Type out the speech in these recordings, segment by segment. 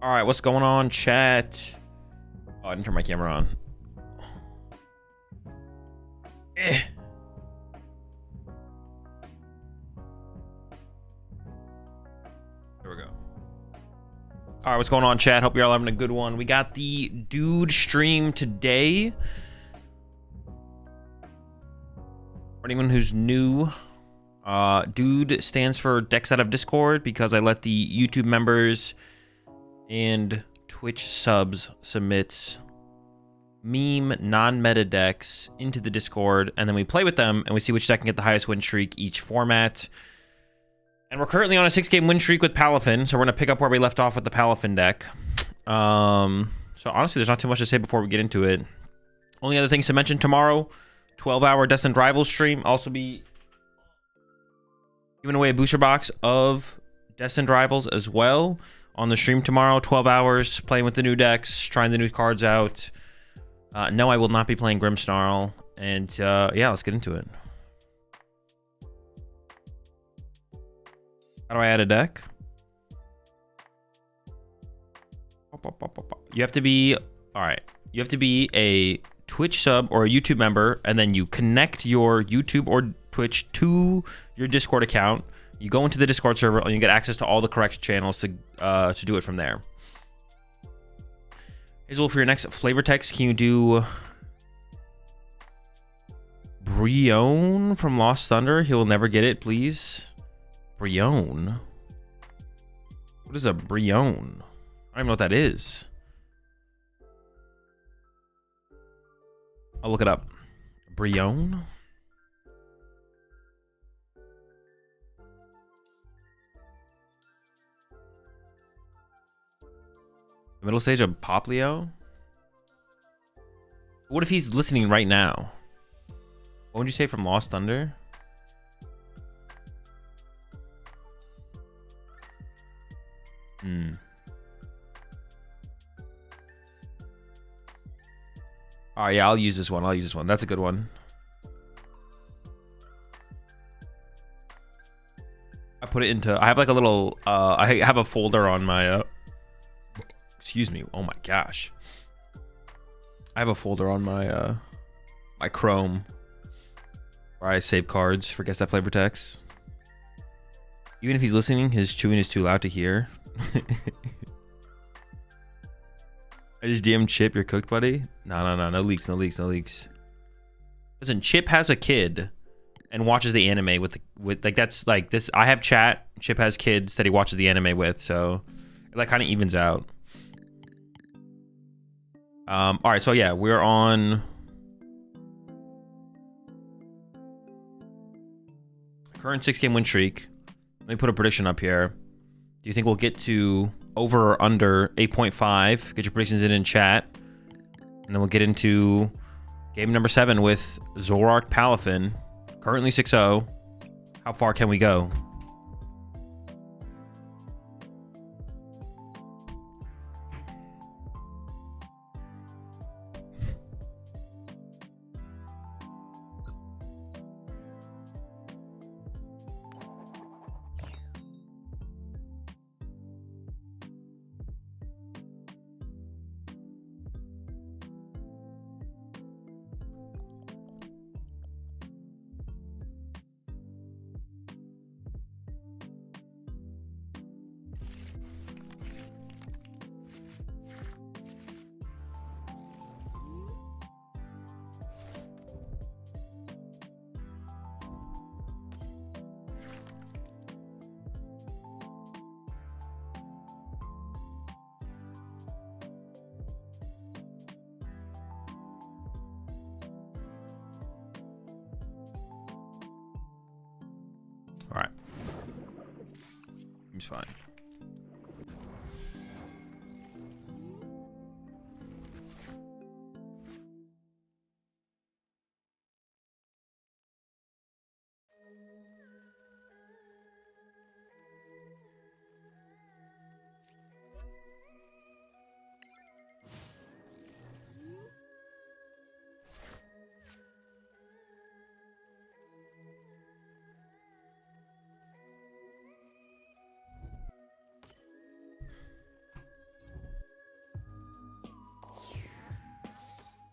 All right, what's going on, chat? Oh, I didn't turn my camera on. Eh. There we go. All right, what's going on, chat? Hope you're all having a good one. We got the DooD stream today. For anyone who's new, DooD stands for Decks Out of Discord because I let the YouTube members and Twitch subs submit meme non-meta decks into the Discord, and then we play with them and we see which deck can get the highest win streak each format. And we're currently on a 6-game win streak with Palifin, so we're gonna pick up where we left off with the Palifin deck. So honestly, there's not too much to say before we get into it. Only other things to mention: tomorrow, 12-hour Destined Rivals stream. Also be giving away a booster box of Destined Rivals as well on the stream tomorrow. 12 hours playing with the new decks, trying the new cards out. No, I will not be playing Grimmsnarl. And yeah, let's get into it. How do I add a deck? You have to be, all right, you have to be a Twitch sub or a YouTube member, and then you connect your YouTube or Twitch to your Discord account. You go into the Discord server and you get access to all the correct channels to do it from there. Azul, for your next flavor text, can you do Brion from Lost Thunder? He will never get it, please. Brion? What is a Brion? I don't even know what that is. I'll look it up. Brion? Middle stage of Poplio? What if he's listening right now? What would you say from Lost Thunder? All right, yeah, I'll use this one. I'll use this one. That's a good one. I put it into, I have like a little, I have a folder on my, excuse me. Oh my gosh. I have a folder on my, my Chrome where I save cards for Guess That Flavor Text. Even if he's listening, his chewing is too loud to hear. I just DM'd Chip, you're cooked, buddy. No leaks, no leaks, no leaks. Listen, Chip has a kid and watches the anime with like, that's like this. I have chat. Chip has kids that he watches the anime with, so it like kind of evens out. All right, so yeah, we're on current 6-game win streak. Let me put a prediction up here. Do you think we'll get to over or under 8.5? Get your predictions in chat. And then we'll get into game number 7 with Zoroark Palifin. Currently 6-0. How far can we go? All right. Seems fine.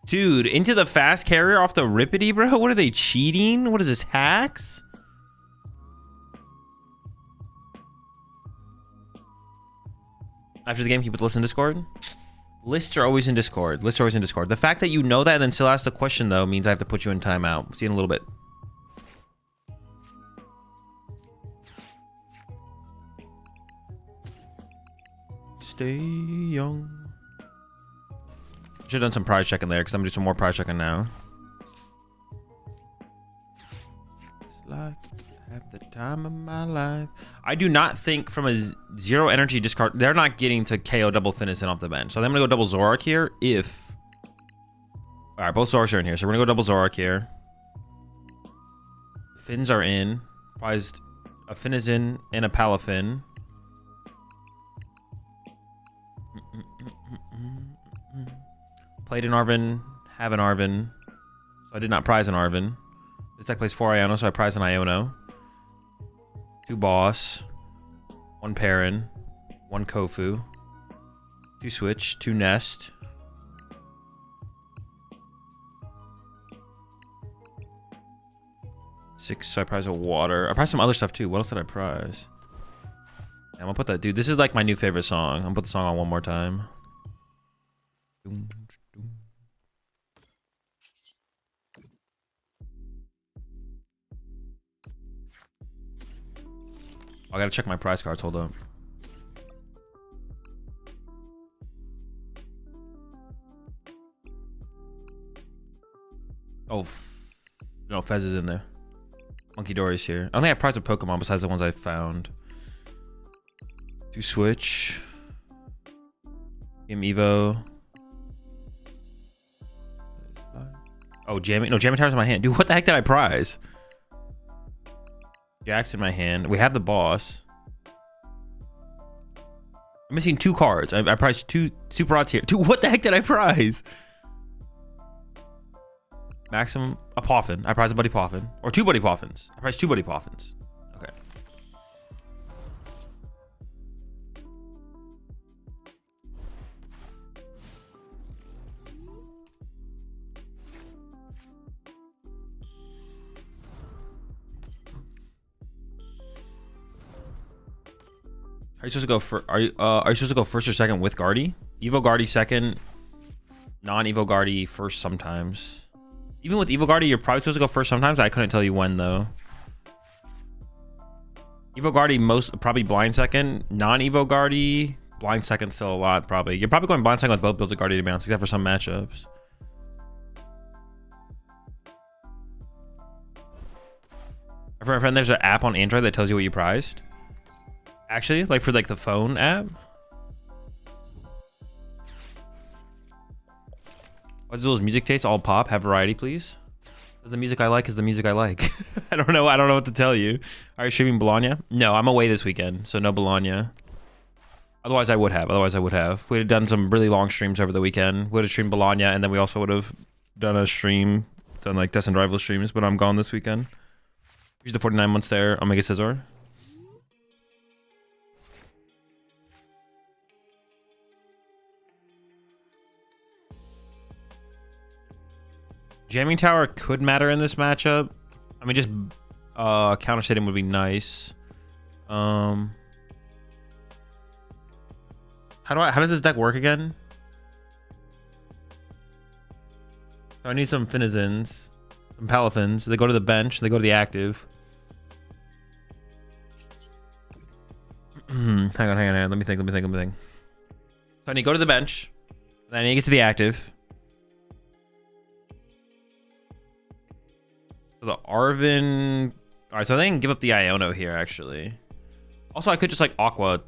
Dude, into the fast carrier off the rippity, bro? What are they, cheating? What is this, hacks? After the game, keep it list in Discord. Lists are always in Discord. Lists are always in Discord. The fact that you know that and then still ask the question, though, means I have to put you in timeout. See you in a little bit. Stay young. Should have done some prize checking there because I'm gonna do some more prize checking now. It's like I have the time of my life. I do not think from a zero energy discard, they're not getting to KO double Finizen off the bench. So I'm gonna go double Zorak here if. All right, both Zoraks are in here. So we're gonna go double Zorak here. Fins are in. Prized a Finizen and a Palifin. Played an Arven, have an Arven. So I did not prize an Arven. This deck plays 4 Iono, so I prize an Iono. 2 Boss. 1 Perrin. 1 Kofu. 2 Switch. 2 Nest. Six, so I prize a Water. I prize some other stuff too. What else did I prize? Yeah, I'm gonna put that, dude. This is like my new favorite song. I'm gonna put the song on one more time. I gotta check my prize cards. Hold up. Oh, no, Fez is in there. Monkey Dory's here. I don't think I prized a Pokemon besides the ones I found. 2 Switch. Game Evo. Oh, Jamming. No, Jamming Tower's in my hand. Dude, what the heck did I prize? Jack's in my hand. We have the boss. I'm missing 2 cards. I prized 2 Super Odds here. Dude, what the heck did I prize? Maximum. A Poffin. I prized a Buddy Poffin. Or 2 Buddy Poffins. I prized 2 Buddy Poffins. Okay. Are you supposed to go for? Are you supposed to go first or second with Guardy? Evo Guardy second, non-Evo Guardy first sometimes. Even with Evo Guardy, you're probably supposed to go first sometimes. I couldn't tell you when though. Evo Guardy probably blind second, non-Evo Guardy blind second still a lot probably. You're probably going blind second with both builds of Guardy to be honest, except for some matchups. My friend, there's an app on Android that tells you what you prized. Actually, like for like the phone app. What's Azul's music taste? All pop, have variety, please. The music I like is the music I like. I don't know what to tell you. Are you streaming Bologna? No, I'm away this weekend, so no Bologna. Otherwise, I would have. We would have done some really long streams over the weekend. We would have streamed Bologna, and then we also would have done like Destined Rival streams. But I'm gone this weekend. Use the 49 months there. Omega Scizor. Jamming Tower could matter in this matchup. I mean, just counter hitting would be nice. How does this deck work again? So I need some Finizens, some Palifins. They go to the bench. They go to the active. Hang on. Let me think. So I need to go to the bench. Then I need to get to the active. So the Arven. All right, so I think I can give up the Iono here, actually. Also, I could just like Aqua.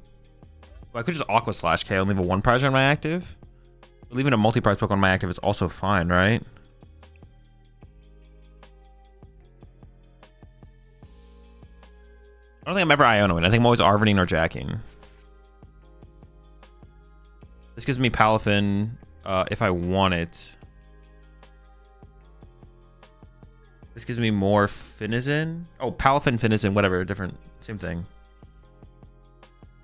I could just Aqua slash KO and leave a 1 prize on my active. But leaving a multi-prize Poke on my active is also fine, right? I don't think I'm ever Ionoing. I think I'm always Arvening or Jacking. This gives me Palifin if I want it. This gives me more Finizen. Oh, Palifin, Finizen, whatever, different, same thing.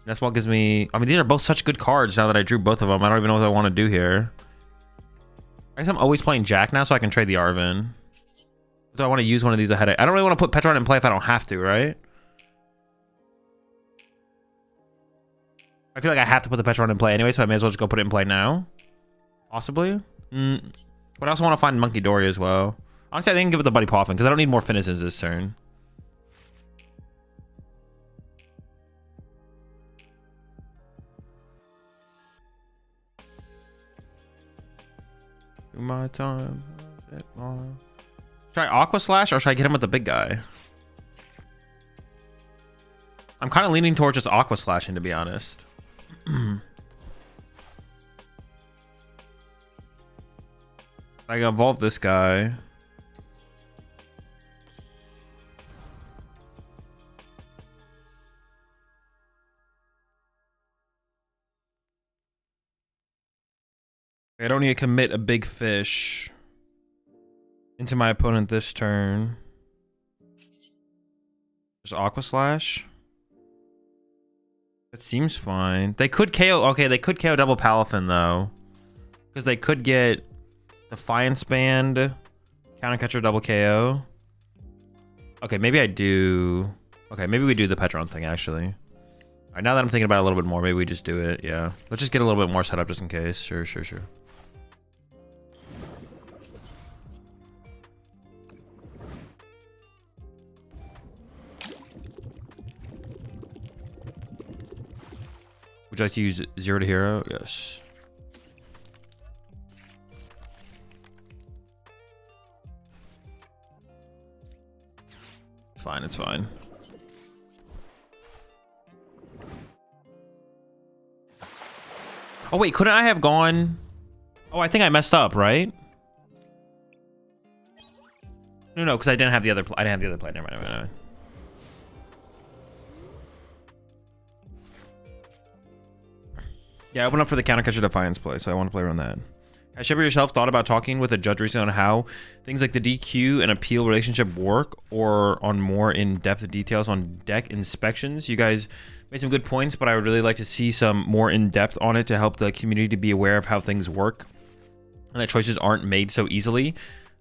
That's what gives me. I mean, these are both such good cards now that I drew both of them. I don't even know what I want to do here. I guess I'm always playing Jack now, so I can trade the Arvin. Do I want to use one of these ahead? I don't really want to put Petron in play if I don't have to, right? I feel like I have to put the Petron in play anyway, so I may as well just go put it in play now. Possibly. But I also want to find Monkey Dory as well. Honestly, I think I can give it the Buddy Palifin because I don't need more finishes this turn. My time. Should I Aqua Slash or should I get him with the big guy? I'm kind of leaning towards just Aqua Slashing, to be honest. I can evolve this guy. I don't need to commit a big fish into my opponent this turn. Just Aqua Slash. That seems fine. They could KO. Okay, they could KO double Palifin though, because they could get Defiance Band, Counter Catcher, double KO. Okay, maybe I do. Okay, maybe we do the Petron thing actually. All right, now that I'm thinking about it a little bit more, maybe we just do it. Yeah, let's just get a little bit more set up just in case. Sure. Would you like to use 0 to hero? Yes. It's fine, it's fine. Oh wait, couldn't I have gone? Oh, I think I messed up, right? No, because I didn't have the other. I didn't have the other play. Never mind. Yeah, I went up for the Counter Catcher Defiance play, so I want to play around that. Has Shepard yourself thought about talking with a judge recently on how things like the DQ and appeal relationship work, or on more in-depth details on deck inspections? You guys made some good points, but I would really like to see some more in-depth on it to help the community to be aware of how things work and that choices aren't made so easily.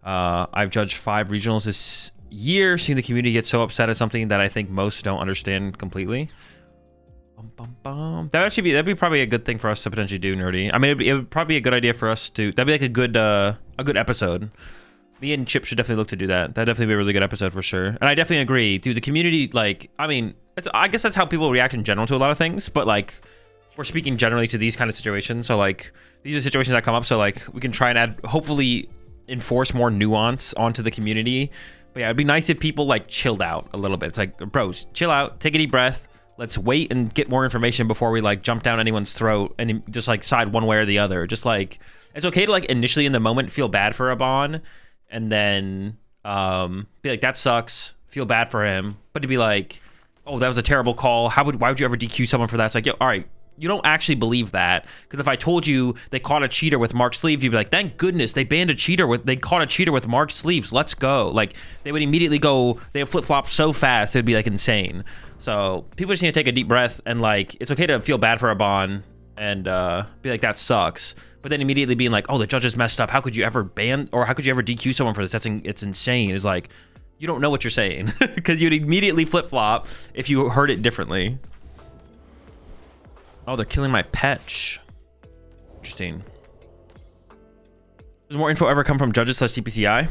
I've judged 5 regionals this year, seeing the community get so upset at something that I think most don't understand completely. That'd be probably a good thing for us to potentially do, Nerdy. I mean, it would probably be a good idea for us to. That'd be like a good episode. Me and Chip should definitely look to do that. That'd definitely be a really good episode for sure. And I definitely agree, dude. The community, like, I mean, I guess that's how people react in general to a lot of things. But like, we're speaking generally to these kind of situations. So like, these are situations that come up. So like, we can try and add, hopefully, enforce more nuance onto the community. But yeah, it'd be nice if people like chilled out a little bit. It's like, bros, chill out, take a deep breath. Let's wait and get more information before we like jump down anyone's throat and just like side one way or the other. Just like, it's okay to like initially in the moment feel bad for a Bon and then be like, that sucks, feel bad for him, but to be like, oh, that was a terrible call, why would you ever DQ someone for that? It's like, yo, all right, you don't actually believe that, because if I told you they caught a cheater with marked sleeves, you'd be like, thank goodness they caught a cheater with marked sleeves, let's go. Like, they would immediately go, they have flip-flop so fast, it would be like insane. So people just need to take a deep breath, and like, it's okay to feel bad for a Bon and be like, that sucks, but then immediately being like, oh, the judges messed up, how could you ever ban, or how could you ever DQ someone for this? It's insane. Is like, you don't know what you're saying, because you'd immediately flip-flop if you heard it differently. Oh, they're killing my Petch. Interesting. Does more info ever come from judges / TPCI?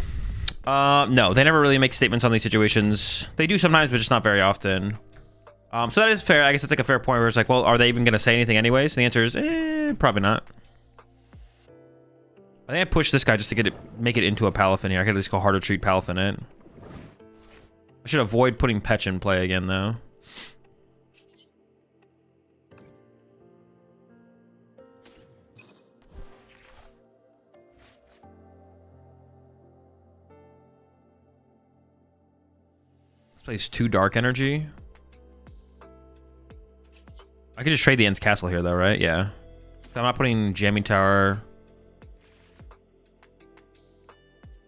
No, they never really make statements on these situations. They do sometimes, but just not very often. So that is fair. I guess it's like a fair point where it's like, well, are they even going to say anything anyways? And the answer is, probably not. I think I pushed this guy just to make it into a Palifin here. I could at least go harder treat Palifin it. I should avoid putting Petch in play again, though. Plays 2 Dark Energy. I could just trade the End's Castle here, though, right? Yeah. So I'm not putting Jamming Tower.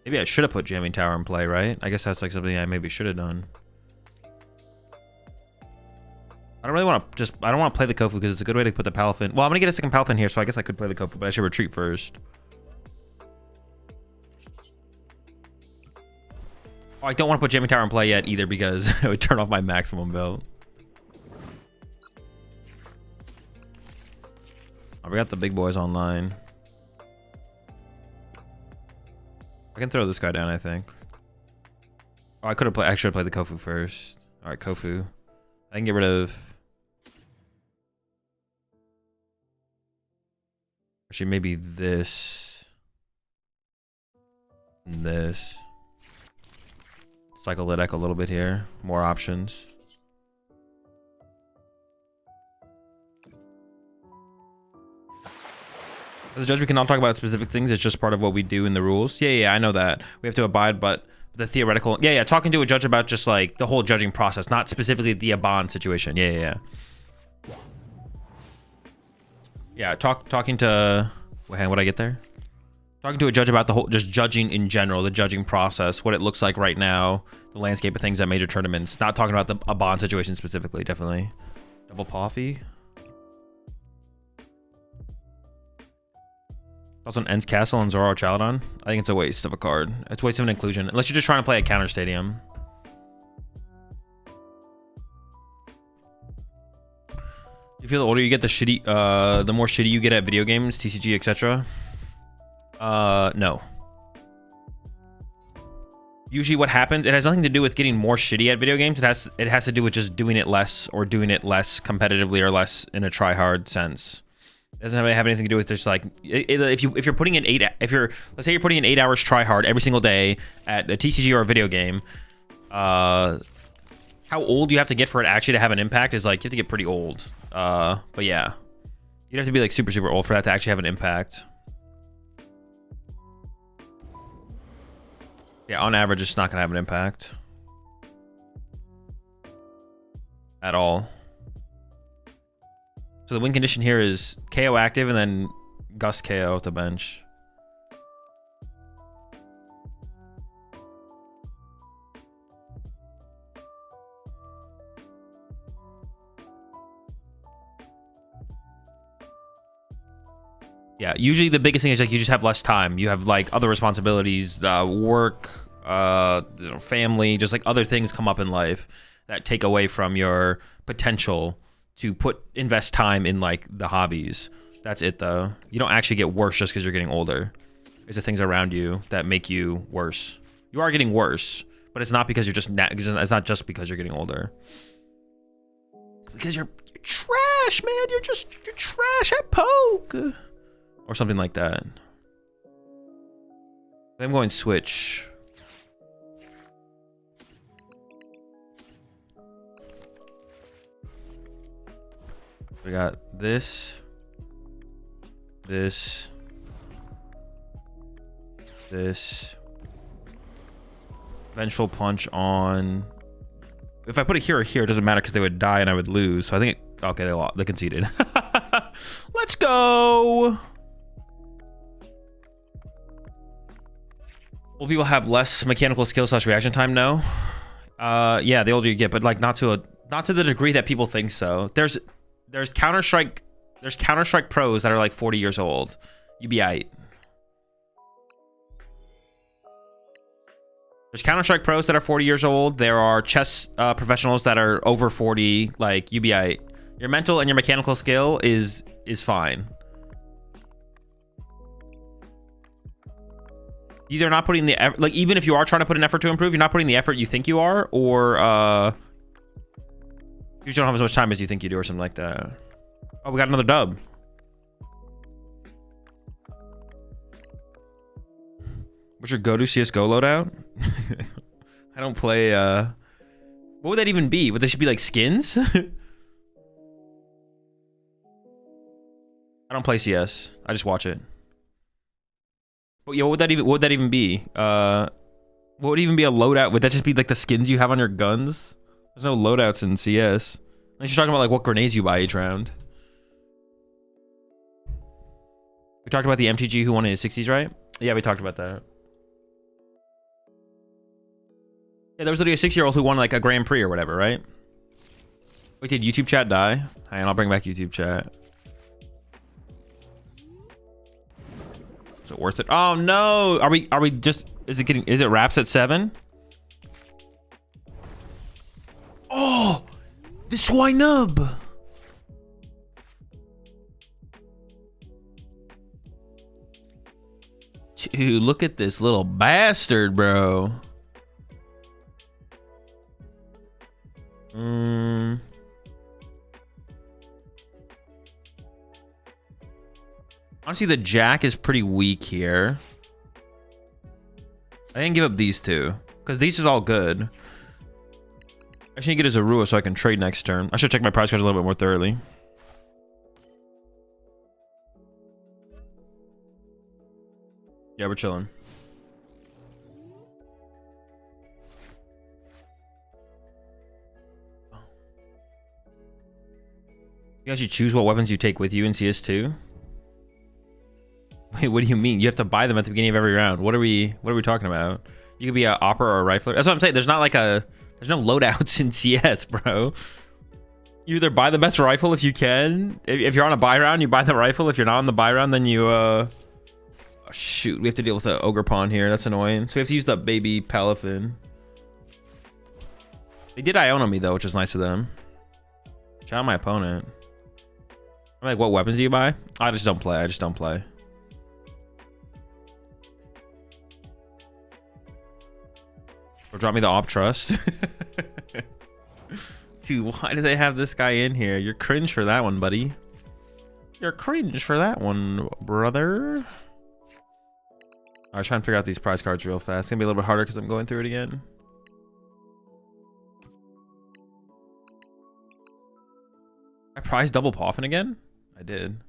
Maybe I should have put Jamming Tower in play, right? I guess that's like something I maybe should have done. I don't really want to I don't want to play the Kofu because it's a good way to put the Palifin. Well, I'm going to get a second Palifin here, so I guess I could play the Kofu, but I should retreat first. Oh, I don't want to put Jamming Tower in play yet either because it would turn off my maximum build. Oh, we got the big boys online. I can throw this guy down, I think. Oh, I could have played. I should have played the Kofu first. All right, Kofu. I can get rid of. Actually, maybe this. And this. Cycle the deck a little bit here. More options. As a judge, we cannot talk about specific things. It's just part of what we do in the rules. Yeah, I know that. We have to abide, but the theoretical... Yeah, talking to a judge about just, like, the whole judging process, not specifically the Aban situation. Yeah. Yeah, talking to... Wait, hang on, what'd I get there? Talking to a judge about the whole... Just judging in general, the judging process, what it looks like right now, the landscape of things at major tournaments. Not talking about the Aban situation specifically, definitely. Double Poffy. Also an Ends Castle and Zoro Chaldon. I think it's a waste of a card. It's a waste of an inclusion. Unless you're just trying to play a counter stadium. You feel the older you get, the shitty, the more shitty you get at video games, TCG, etc. No. Usually what happens, it has nothing to do with getting more shitty at video games. It has to do with just doing it less or doing it less competitively or less in a try-hard sense. It doesn't really have anything to do with just like if you're putting in let's say you're putting in 8 hours try hard every single day at a TCG or a video game, how old you have to get for it actually to have an impact is like you have to get pretty old. But yeah, you'd have to be like super old for that to actually have an impact. Yeah, on average, it's not gonna have an impact at all. So the win condition here is KO active and then Gust KO at the bench. Yeah, usually the biggest thing is like you just have less time. You have like other responsibilities, work, family, just like other things come up in life that take away from your potential to invest time in like the hobbies. That's it though. You don't actually get worse just because you're getting older. It's the things around you that make you worse. You are getting worse, but it's not because it's not just because you're getting older. Because you're trash, man. You're trash at poke. Or something like that. I'm going switch. We got this. Vengeful Punch on. If I put it here or here, it doesn't matter because they would die and I would lose. So I think okay, they conceded. Let's go. Will people have less mechanical skill / reaction time? No. Yeah, the older you get, but like not to the degree that people think so. There's Counter-Strike pros that are like 40 years old. You be aight. There's Counter-Strike pros that are 40 years old. There are chess professionals that are over 40. Like, you be aight. Your mental and your mechanical skill is fine. Either not putting the effort, like even if you are trying to put an effort to improve, you're not putting the effort you think you are, or you just don't have as much time as you think you do, or something like that. Oh, we got another dub. What's your go-to CSGO loadout? I don't play. What would that even be? Would they should be like skins? I don't play CS. I just watch it. But yeah, what would that even be? What would even be a loadout? Would that just be like the skins you have on your guns? There's no loadouts in CS. Unless you're talking about like what grenades you buy each round. We talked about the MTG who won in his 60s, right? Yeah, we talked about that. Yeah, there was literally a 6-year-old who won like a Grand Prix or whatever, right? Wait, did YouTube chat die? Hang on, I'll bring back YouTube chat. Is it worth it? Oh no! Are we just? Is it wraps at 7? Oh, this Swinub. Dude, look at this little bastard, bro. Honestly, the Jack is pretty weak here. I didn't give up these two because these is all good. I should get a Zorua so I can trade next turn. I should check my prize cards a little bit more thoroughly. Yeah, we're chilling. You actually choose what weapons you take with you in CS2? Wait, what do you mean? You have to buy them at the beginning of every round. What are we talking about? You could be an Opera or a Rifler. That's what I'm saying. There's not like there's no loadouts in CS, bro. You either buy the best rifle if you can. If you're on a buy round, you buy the rifle. If you're not on the buy round, then you oh, shoot, we have to deal with the Ogre Pawn here. That's annoying. So we have to use the baby Palifin. They did Iona me though, which is nice of them. Shout out my opponent. I'm like, what weapons do you buy? I just don't play. I just don't play. Or drop me the Op Trust. Dude, why do they have this guy in here? You're cringe for that one, buddy. You're cringe for that one, brother. I was trying to figure out these prize cards real fast. It's gonna be a little bit harder because I'm going through it again. I prize double Poffin again? I did.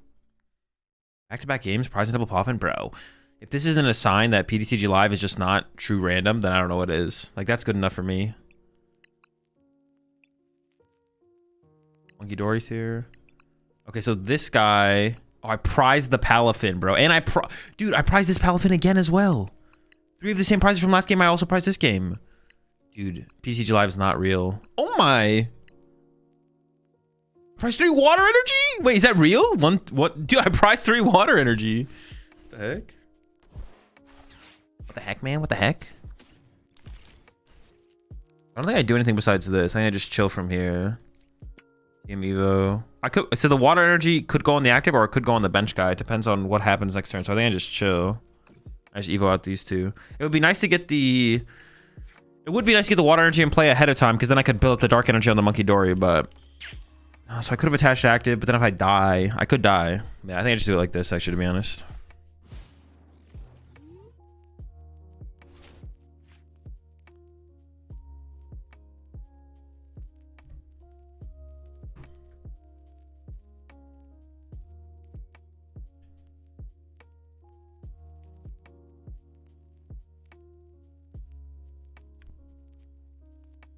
Back-to-back games, prize and double Poffin? Bro, if this isn't a sign that PTCG Live is just not true random, then I don't know what is. Like, that's good enough for me. Monkey Dory's here. Okay, so this guy... Oh, I prized the Palifin, bro. And Dude, I prized this Palifin again as well. 3 of the same prizes from last game. I also prized this game. Dude, PTCG Live is not real. Oh my... Prize 3 water energy? Wait, is that real? What? Dude, I priced 3 water energy. What the heck? What the heck, man? What the heck? I don't think I do anything besides this. I think I just chill from here. Game Evo. So the water energy could go on the active or it could go on the bench guy. It depends on what happens next turn. So I think I just chill. I just Evo out these 2. It would be nice to get the... It would be nice to get the water energy and play ahead of time because then I could build up the dark energy on the Monkey Dory, but... So I could have attached active, but then if I die, I could die. Yeah, I think I just do it like this, actually, to be honest.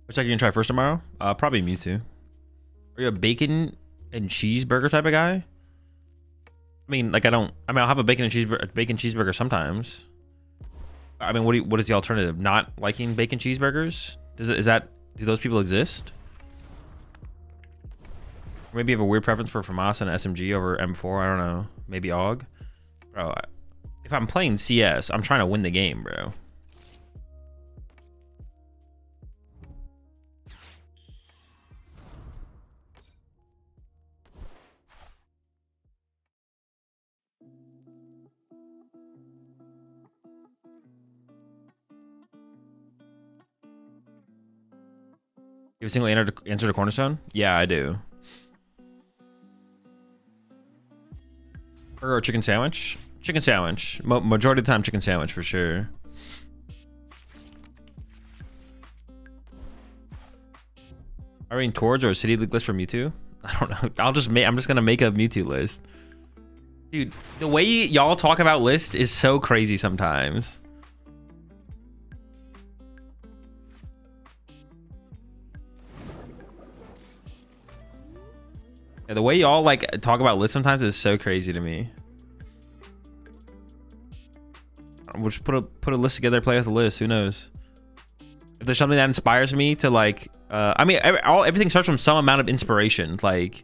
Which deck are you gonna try first tomorrow? Probably Mewtwo. Are you a bacon and cheeseburger type of guy? I mean, like I'll have a bacon cheeseburger sometimes. I mean, what is the alternative? Not liking bacon cheeseburgers? Do those people exist? Or maybe you have a weird preference for FAMAS and SMG over M4. I don't know. Maybe AUG. Bro, if I'm playing CS, I'm trying to win the game, bro. You have a single answer to Cornerstone? Yeah, I do. Burger or chicken sandwich? Chicken sandwich. Majority of the time, chicken sandwich for sure. Irene Towards or a City League list for Mewtwo? I don't know. I'm just gonna make a Mewtwo list. Dude, the way y'all talk about lists is so crazy sometimes. Yeah, the way y'all like talk about lists sometimes is so crazy to me. We'll just put a list together, play with a list. Who knows? If there's something that inspires me to like, I mean, everything starts from some amount of inspiration. Like,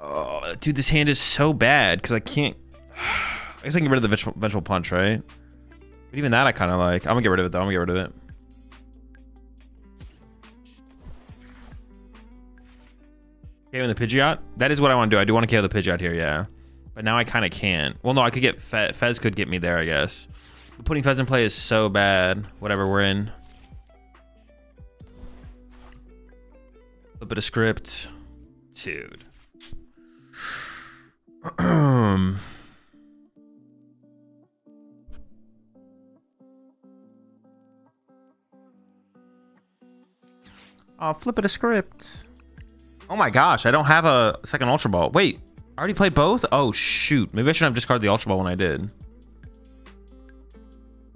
Oh, dude, this hand is so bad because I can't. I guess I can get rid of the vengeful punch, right? But even that I kind of like. I'm gonna get rid of it though. I'm gonna get rid of it. KO the Pidgeot? That is what I want to do. I do want to KO the Pidgeot here, yeah. But now I kind of can't. Well, no, I could get Fez could get me there, I guess. But putting Fez in play is so bad. Whatever we're in. A bit of script. Dude. I'll flip it a script. Oh my gosh, I don't have a second Ultra Ball. Wait, I already played both? Oh shoot. Maybe I shouldn't have discarded the Ultra Ball when I did.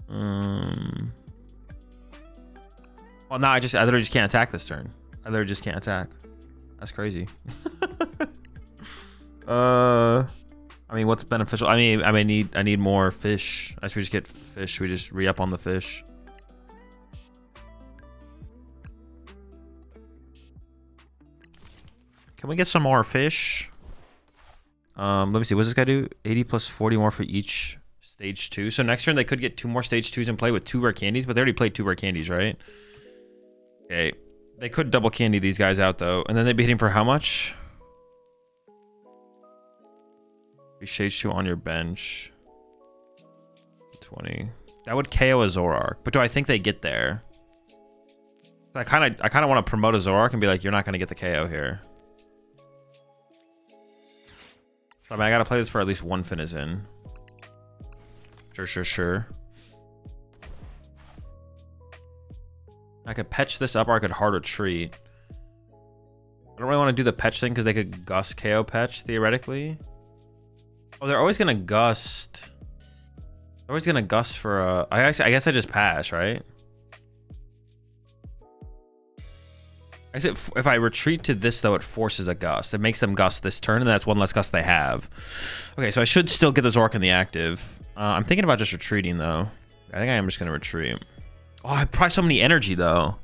Well, no, I literally just can't attack this turn. I literally just can't attack. That's crazy. I mean, what's beneficial? I mean, I need more fish. I should just get fish. We just re-up on the fish. Can we get some more fish? Let me see. What does this guy do? 80 plus 40 more for each stage 2. So next turn they could get 2 more stage 2s and play with 2 rare candies, but they already played 2 rare candies, right? Okay. They could double candy these guys out though, and then they'd be hitting for how much? Stage 2 on your bench. 20. That would KO a Zoroark, but do I think they get there? I kind of want to promote a Zoroark and be like, you're not going to get the KO here. I mean, I gotta play this for at least 1 Finizen. Sure. I could Petch this up or I could Hard Retreat. I don't really want to do the Petch thing because they could Gust KO Petch, theoretically. Oh, they're always gonna Gust. They're always gonna Gust for a... I guess I just pass, right? I said if I retreat to this, though, it forces a Gust. It makes them Gust this turn, and that's 1 less Gust they have. Okay, so I should still get the Zoroark in the active. I'm thinking about just retreating, though. I think I am just going to retreat. Oh, I prize so many energy, though.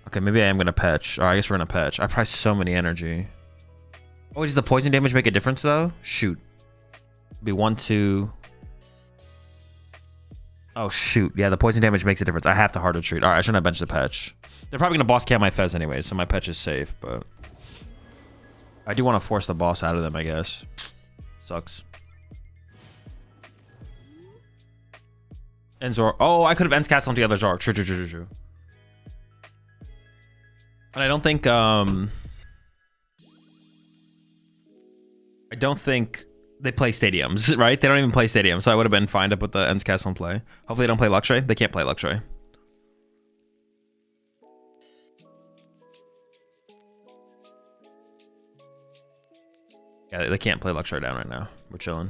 Okay, maybe I am going to Petch. I guess we're going to Petch. I prize so many energy. Oh, does the poison damage make a difference, though? Shoot. It'd be 1, 2... Oh, shoot. Yeah, the poison damage makes a difference. I have to Hard Retreat. All right, I shouldn't have benched the Petch. They're probably going to boss camp my Fez anyway, so my Petch is safe, but... I do want to force the boss out of them, I guess. Sucks. And Zoroark. Oh, I could have Ends Castle on the other Zoroark. True. And I don't think... I don't think... They play stadiums, right? They don't even play stadiums, so I would have been fine to put the Ends Castle in play. Hopefully they don't play Luxray. They can't play Luxray. Yeah, they can't play Luxray down right now. We're chilling.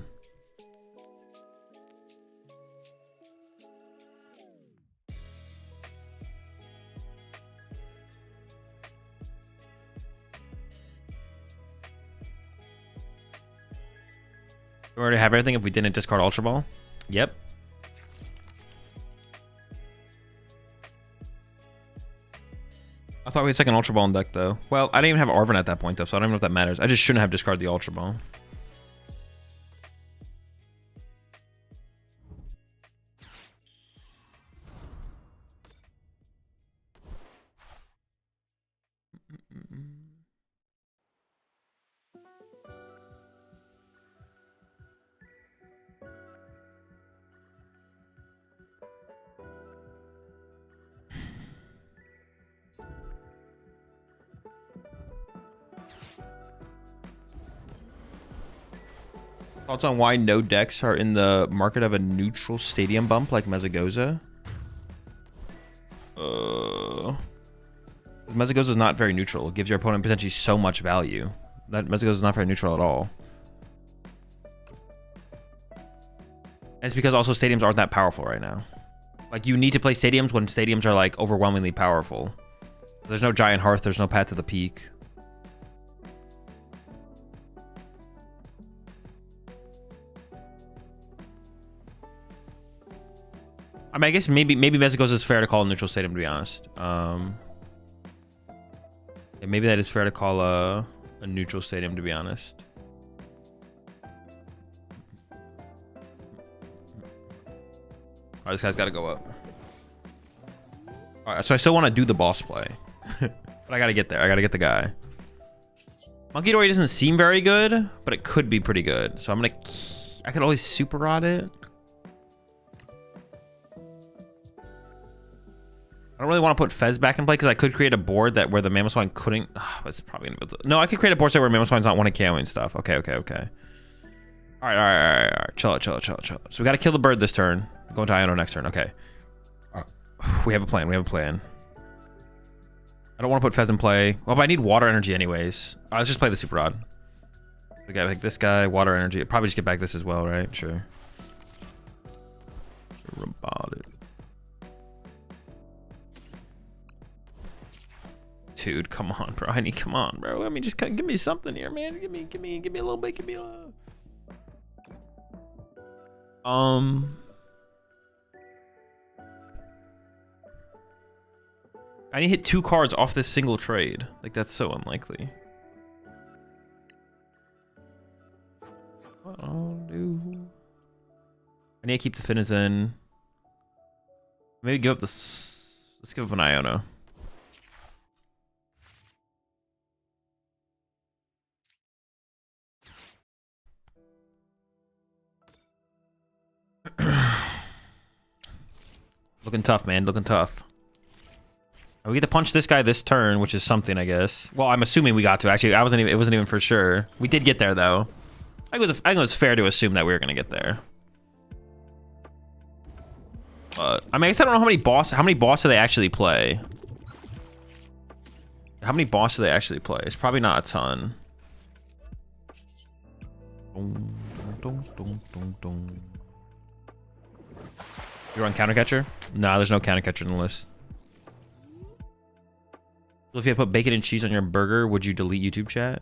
We already have everything if we didn't discard Ultra Ball. Yep. I thought we had second Ultra Ball in deck, though. Well, I didn't even have Arven at that point, though, so I don't even know if that matters. I just shouldn't have discarded the Ultra Ball. Thoughts on why no decks are in the market of a neutral stadium bump like Mezagoza? Mezagoza is not very neutral. It gives your opponent potentially so much value. That Mezagoza is not very neutral at all. And it's because also stadiums aren't that powerful right now. Like, you need to play stadiums when stadiums are, like, overwhelmingly powerful. There's no Giant Hearth. There's no Path to the Peak. I mean, I guess maybe Mezagoza is fair to call a neutral stadium, to be honest. Yeah, maybe that is fair to call a neutral stadium, to be honest. Alright, this guy's gotta go up. Alright, so I still want to do the boss play. But I gotta get there. I gotta get the guy. Monkey Dory doesn't seem very good, but it could be pretty good. So I'm gonna... I could always super rod it. I don't really want to put Fez back in play because I could create a board that where the Mamoswine couldn't... it's probably gonna be... No, I could create a board set where Mamoswine's not one of KOing stuff. Okay. Alright. Chill. So we gotta kill the bird this turn. Go into Iono next turn. Okay. We have a plan. I don't want to put Fez in play. Well, but I need water energy anyways. Let's just play the super rod. We gotta pick this guy, water energy. Probably just get back this as well, right? Sure. Dude, come on, bro. Come on, bro. I mean, just give me something here, man. Give me a little bit. Give me a... I need to hit 2 cards off this single trade. Like, that's so unlikely. What I'll do... I need to keep the Finneas in. Maybe give up this... Let's give up an Iono. Looking tough, man. Looking tough. We get to punch this guy this turn, which is something, I guess. Well, I'm assuming we got to. Actually, it wasn't even for sure. We did get there, though. I think it was fair to assume that we were gonna get there. But I mean, I guess I don't know how many boss do they actually play? How many boss do they actually play? It's probably not a ton. You run counter catcher? Nah, there's no counter catcher in the list. So if you had put bacon and cheese on your burger, would you delete YouTube chat?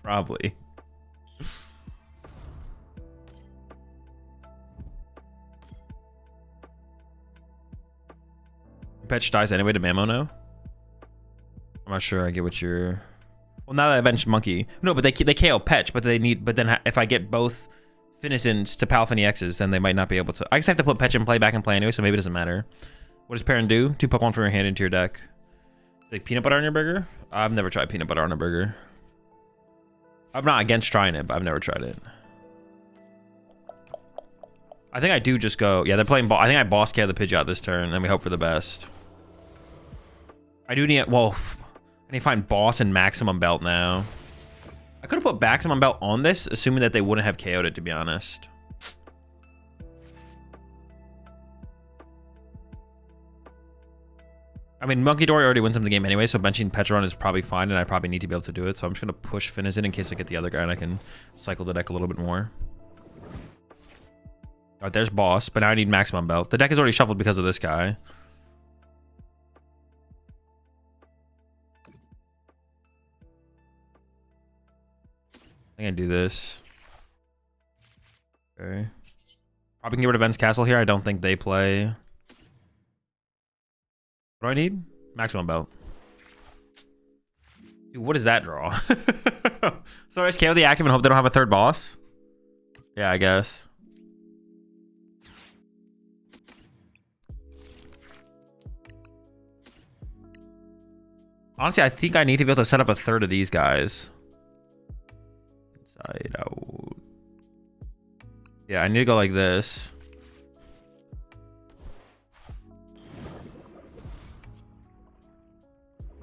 Probably. Your pet dies anyway to Mamo now? I'm not sure I get what you're... Well, now that I mentioned Monkey. No, but they KO Petch, but they need... But then if I get both Finisons to Palifin EXs, then they might not be able to... I guess I have to put Petch in play back in play anyway, so maybe it doesn't matter. What does Parent do? 2 Pokemon from your hand into your deck. Like peanut butter on your burger? I've never tried peanut butter on a burger. I'm not against trying it, but I've never tried it. I think I do just go... Yeah, they're playing... I think I boss KO the Pidgeot this turn, and we hope for the best. I do need... Well, I need to find boss and maximum belt now. I could have put maximum belt on this, assuming that they wouldn't have KO'd it, to be honest. I mean, Monkey Dory already wins him the game anyway, so benching Petron is probably fine, and I probably need to be able to do it. So I'm just going to push Finneas in case I get the other guy, and I can cycle the deck a little bit more. All right, there's boss, but now I need maximum belt. The deck is already shuffled because of this guy. I think I do this. Okay. Probably can get rid of Ben's Castle here. I don't think they play. What do I need? Maximum belt. Dude, what is that draw? So I just KO the active and hope they don't have a third boss? Yeah, I guess. Honestly, I think I need to be able to set up a third of these guys. Inside out. Yeah, I need to go like this.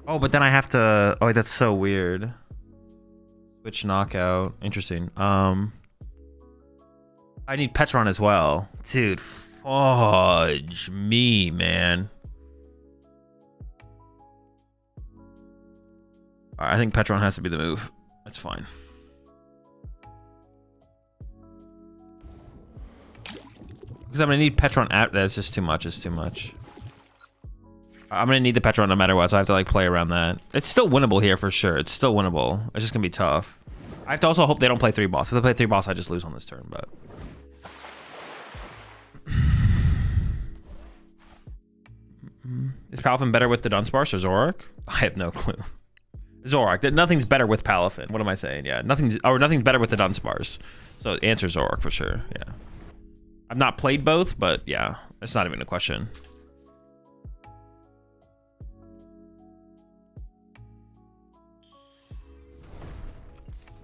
Oh, but then I have to... Oh, that's so weird. Switch knockout. Interesting. I need Petron as well. Dude, fudge me, man. All right, I think Petron has to be the move. That's fine. Because I'm going to need Petron at... That's just too much. It's too much. I'm going to need the Petron no matter what, so I have to like play around that. It's still winnable here for sure. It's still winnable. It's just going to be tough. I have to also hope they don't play 3 boss. If they play 3 boss, I just lose on this turn, but... Is Palifin better with the Dunsparce or Zoroark? I have no clue. Zoroark. Nothing's better with Palifin. What am I saying? Yeah, nothing's better with the Dunsparce. So answer Zoroark for sure. Yeah. I've not played both, but yeah, it's not even a question.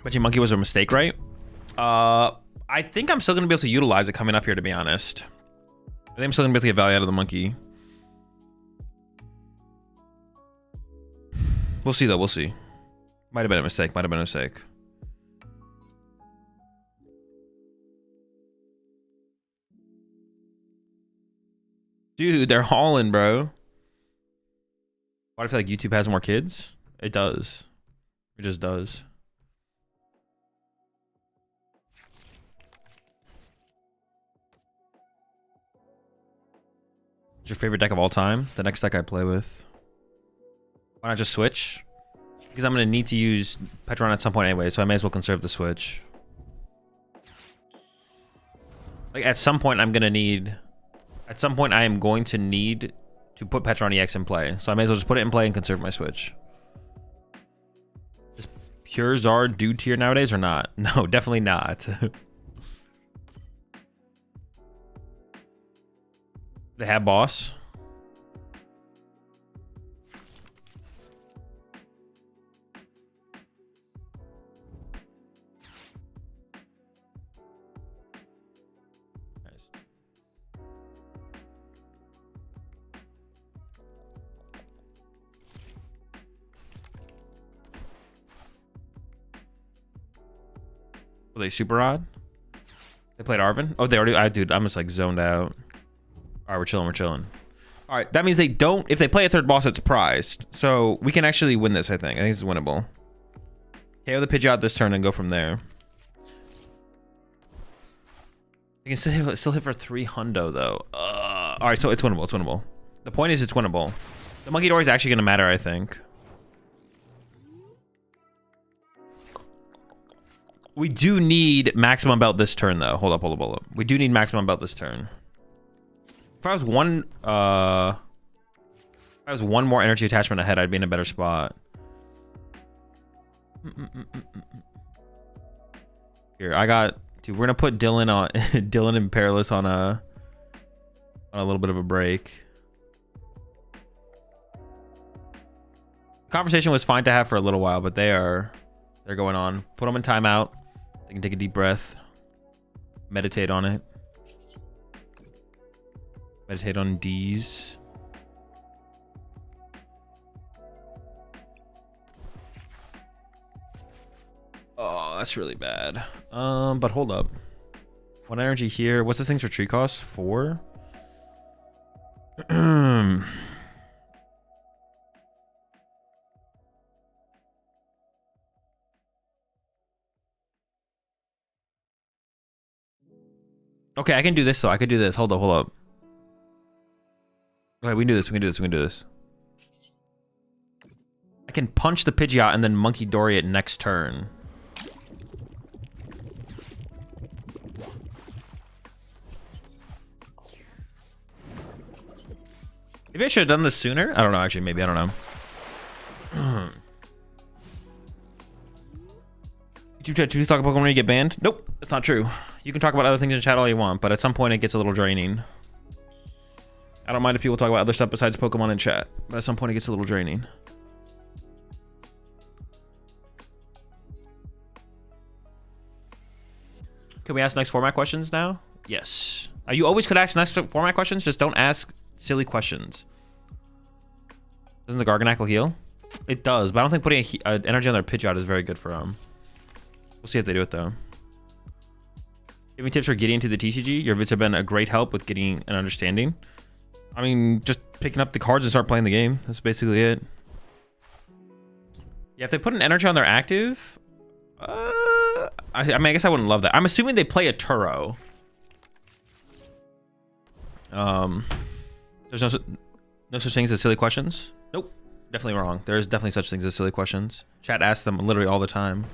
But your monkey was a mistake, right? I think I'm still gonna be able to utilize it coming up here, to be honest. I think I'm still gonna be able to get value out of the monkey. We'll see though, we'll see. Might have been a mistake, might have been a mistake. Dude, they're hauling, bro. Why do I feel like YouTube has more kids? It does. It just does. What's your favorite deck of all time? The next deck I play with. Why not just switch? Because I'm going to need to use Petron at some point anyway, so I may as well conserve the switch. Like, at some point, I'm going to need... At some point, I am going to need to put Petron EX in play. So I may as well just put it in play and conserve my switch. Is pure Zard DooD tier nowadays or not? No, definitely not. They have boss. Were they super odd? They played Arvin? Oh, they already... dude, I'm just like zoned out. All right, we're chilling, we're chilling. All right, that means they don't... If they play a third boss, it's prized. So we can actually win this, I think. I think this is winnable. KO the Pidgeot this turn and go from there. You can still hit for 3 hundo, though. All right, so it's winnable, it's winnable. The point is it's winnable. The Monkey Dory is actually going to matter, I think. We do need maximum belt this turn, though. Hold up, hold up, hold up. We do need maximum belt this turn. If I was one more energy attachment ahead, I'd be in a better spot. Here, I got... Dude, we're gonna put Dylan on... Dylan and Perilous on a little bit of a break. Conversation was fine to have for a little while, but they're going on. Put them in timeout. They can take a deep breath. Meditate on it. Meditate on D's. Oh, that's really bad. But hold up. 1 energy here. What's this thing's retreat cost? 4? Okay, I can do this though. I could do this. Hold up, hold up. Okay, we can do this. We can do this. We can do this. I can punch the Pidgeot and then Monkey Dory it next turn. Maybe I should have done this sooner. I don't know. Actually, maybe I don't know. YouTube chat, please talk about Pokemon when you get banned. Nope, that's not true. You can talk about other things in chat all you want, but at some point it gets a little draining. I don't mind if people talk about other stuff besides Pokemon in chat, but at some point it gets a little draining. Can we ask next format questions now? Yes. You always could ask next format questions, just don't ask silly questions. Doesn't the Garganackle heal? It does, but I don't think putting energy on their Pidgeot is very good for them. We'll see if they do it though. Give me tips for getting into the TCG. Your vids have been a great help with getting an understanding. I mean, just picking up the cards and start playing the game. That's basically it. Yeah, if they put an energy on their active, I mean, I guess I wouldn't love that. I'm assuming they play a Turo. There's no such things as silly questions. Nope, definitely wrong. There's definitely such things as silly questions. Chat asks them literally all the time.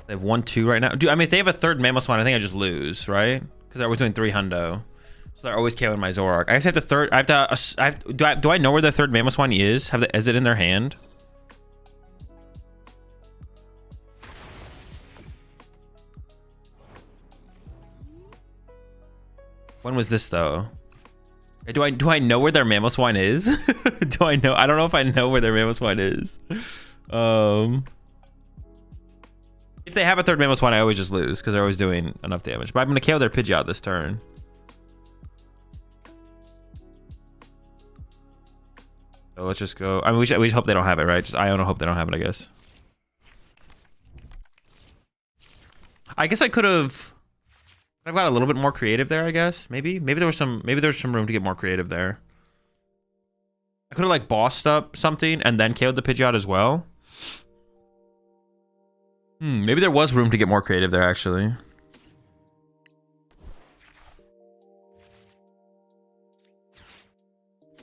They have 1-2 right now. Dude, I mean, if they have a third Mamoswine, I think I just lose, right? Because they're always doing 3 hundo. So they're always KOing my Zoroark. I guess I have to third. Do I know where the third Mamoswine is? Is it in their hand? When was this though? Do I know where their Mamoswine is? Do I know? I don't know if I know where their Mamoswine is. If they have a third Mamoswine, I always just lose because they're always doing enough damage. But I'm gonna KO their Pidgeot this turn. So let's just go. I mean, we just hope they don't have it, right? Just I don't hope they don't have it, I guess. I guess I could have. I've got a little bit more creative there, I guess. Maybe there was some room to get more creative there. I could have like bossed up something and then KO'd the Pidgeot as well. Maybe there was room to get more creative there, actually. I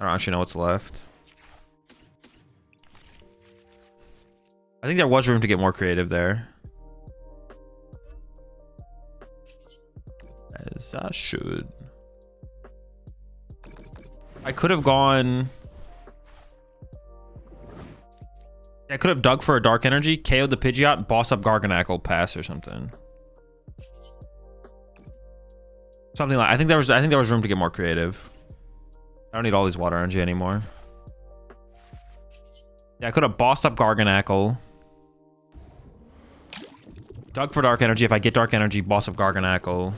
don't actually know what's left. I think there was room to get more creative there. As I should. I could have gone... I could have dug for a Dark Energy, KO'd the Pidgeot, boss up Garganacl, pass or something. Something like I think there was room to get more creative. I don't need all these Water Energy anymore. Yeah, I could have bossed up Garganacl. Dug for Dark Energy. If I get Dark Energy, boss up Garganacl.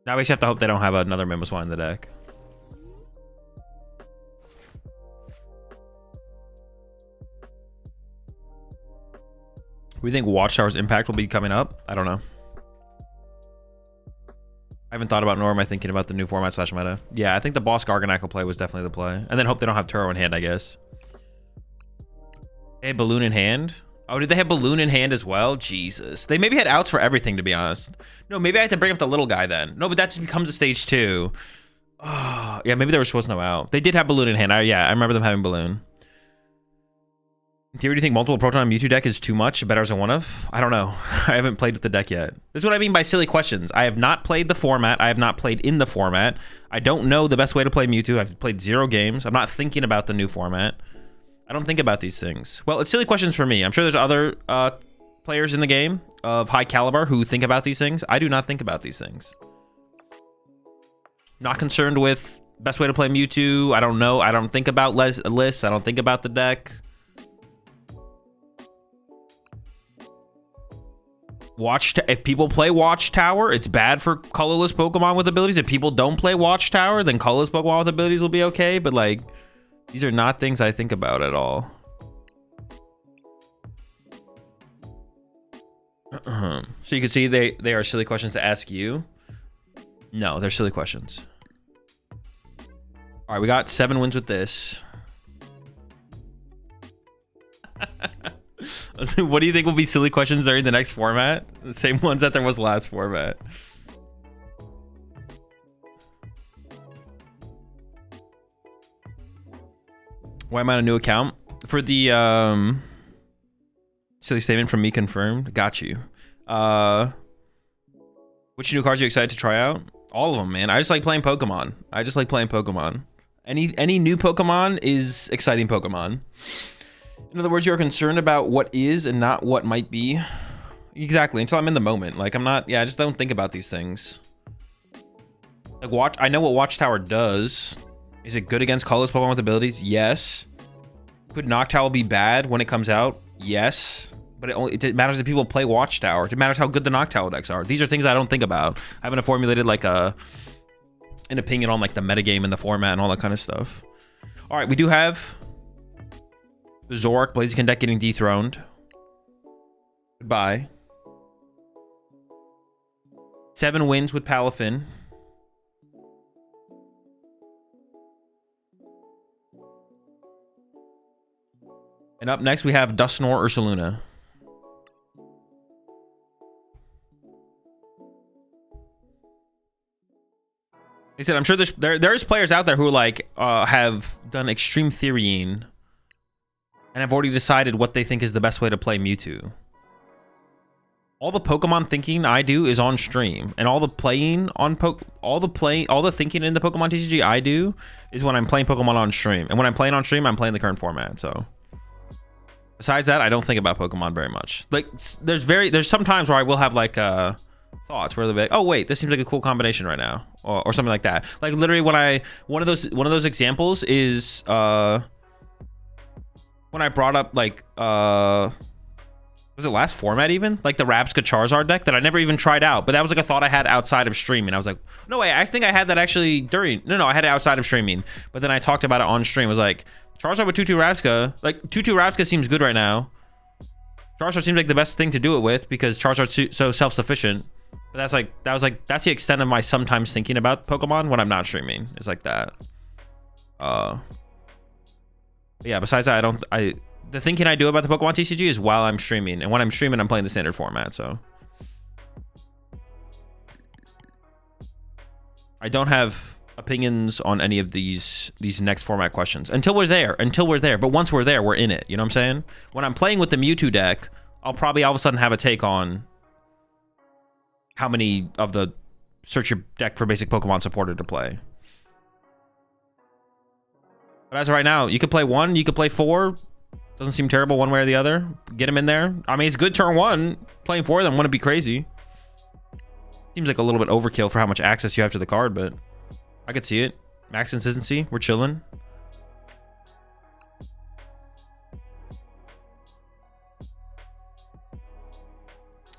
Now we just have to hope they don't have another Mamoswine in the deck. We think Watchtower's impact will be coming up? I don't know. I haven't thought about nor am I thinking about the new format / meta. Yeah, I think the boss Garganacl play was definitely the play. And then hope they don't have Turo in hand, I guess. They had Balloon in hand? Oh, did they have Balloon in hand as well? Jesus. They maybe had outs for everything, to be honest. No, maybe I had to bring up the little guy then. No, but that just becomes a stage 2. Oh, yeah, maybe there was no out. They did have Balloon in hand. Yeah, I remember them having Balloon. In theory, do you think multiple Proton Mewtwo deck is too much? Better as a one-of? I don't know. I haven't played with the deck yet. This is what I mean by silly questions. I have not played the format. I have not played in the format. I don't know the best way to play Mewtwo. I've played 0 games. I'm not thinking about the new format. I don't think about these things. Well, it's silly questions for me. I'm sure there's other players in the game of high caliber who think about these things. I do not think about these things. Not concerned with best way to play Mewtwo. I don't know. I don't think about lists. I don't think about the deck. If people play Watchtower, it's bad for colorless Pokemon with abilities. If people don't play Watchtower, then colorless Pokemon with abilities will be okay. But like, these are not things I think about at all. So you can see they are silly questions to ask you. No, they're silly questions. All right, we got 7 wins with this. What do you think will be silly questions during the next format? The same ones that there was last format. Why am I on a new account? For the silly statement from me confirmed. Got you. Which new cards are you excited to try out? All of them, man. I just like playing Pokemon. Any new Pokemon is exciting Pokemon. In other words, you're concerned about what is and not what might be. Exactly, until I'm in the moment. Like, I'm not... Yeah, I just don't think about these things. Like, I know what Watchtower does. Is it good against colorless Pokemon with abilities? Yes. Could Noctowl be bad when it comes out? Yes. But it matters if people play Watchtower. It matters how good the Noctowl decks are. These are things I don't think about. I haven't formulated, like, an opinion on, like, the metagame and the format and all that kind of stuff. All right, we do have... the Zoroark Blaziken deck getting dethroned. Goodbye. 7 wins with Palifin. And up next we have Dusknoir Ursaluna. He said, I'm sure there's players out there who like have done extreme theorying and have already decided what they think is the best way to play Mewtwo. All the Pokemon thinking I do is on stream, and all the playing on all the thinking in the PokemonTCG I do is when I'm playing Pokemon on stream. And when I'm playing on stream, I'm playing the current format. So Besides that, I don't think about Pokemon very much. Like, there's some times where I will have like thoughts where they'll be like, oh wait, this seems like a cool combination right now, or something like that. Like literally, one of those examples is when I brought up like was it last format even, like the Rabska Charizard deck that I never even tried out, but that was like a thought I had outside of streaming. I was like, no way, I think I had that actually during, no, I had it outside of streaming, but then I talked about it on stream. I was like, Charizard with 2-2 Rabska, like 2-2 Rabska seems good right now. Charizard seems like the best thing to do it with because Charizard's so self-sufficient. But that's the extent of my sometimes thinking about Pokemon when I'm not streaming. It's like that. Yeah, besides that, the thinking I do about the Pokemon TCG is while I'm streaming, and when I'm streaming, I'm playing the standard format. So I don't have opinions on any of these next format questions until we're there. But once we're there, we're in it. You know what I'm saying? When I'm playing with the Mewtwo deck, I'll probably all of a sudden have a take on how many of the search your deck for basic Pokemon supported to play. But as of right now, you could play 1, you could play 4. Doesn't seem terrible one way or the other. Get them in there. I mean, it's good turn 1. Playing 4 of them wouldn't be crazy. Seems like a little bit overkill for how much access you have to the card, but I could see it. Max consistency. We're chilling.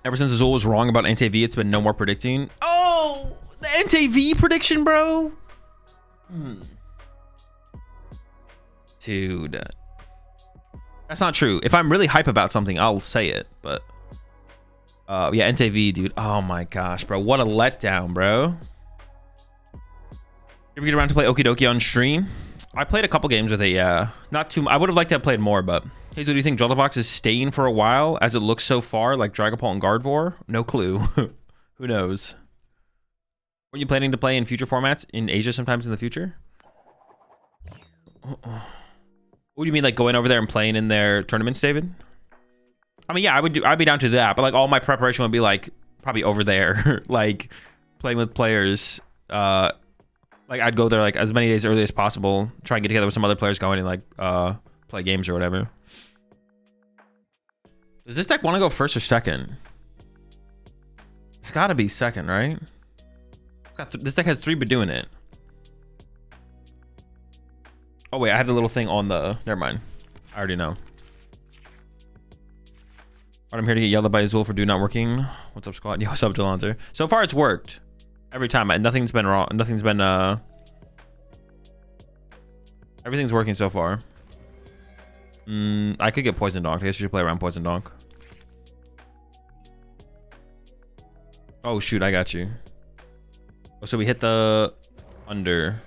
Ever since Azul was wrong about NTV, it's been no more predicting. Oh, the NTV prediction, bro. Dude. That's not true. If I'm really hype about something, I'll say it. But yeah, NTV, dude. Oh my gosh, bro. What a letdown, bro. You ever get around to play Okie Dokie on stream? I played a couple games with it, yeah. Not too. I would have liked to have played more, but hey, so do you think Jolterbach is staying for a while as it looks so far like Dragapult and Gardevoir? No clue. Who knows? Were you planning to play in future formats in Asia sometimes in the future? What do you mean, like going over there and playing in their tournaments, David? I mean, yeah, I'd be down to that, but like all my preparation would be like probably over there, like playing with players. Like I'd go there like as many days early as possible, try and get together with some other players going and like play games or whatever. Does this deck want to go first or second? It's got to be second, right? This deck has 3 Bidooin it. Oh wait, I have the little thing on the. Never mind. I already know. Alright, I'm here to get yelled at by Azul for DooD not working. What's up, squad? Yo, what's up, Jalonzer? So far, it's worked. Every time. Nothing's been wrong. Nothing's been, everything's working so far. I could get Poison Donk. I guess you should play around Poison Donk. Oh, shoot. I got you. Oh, so we hit the under.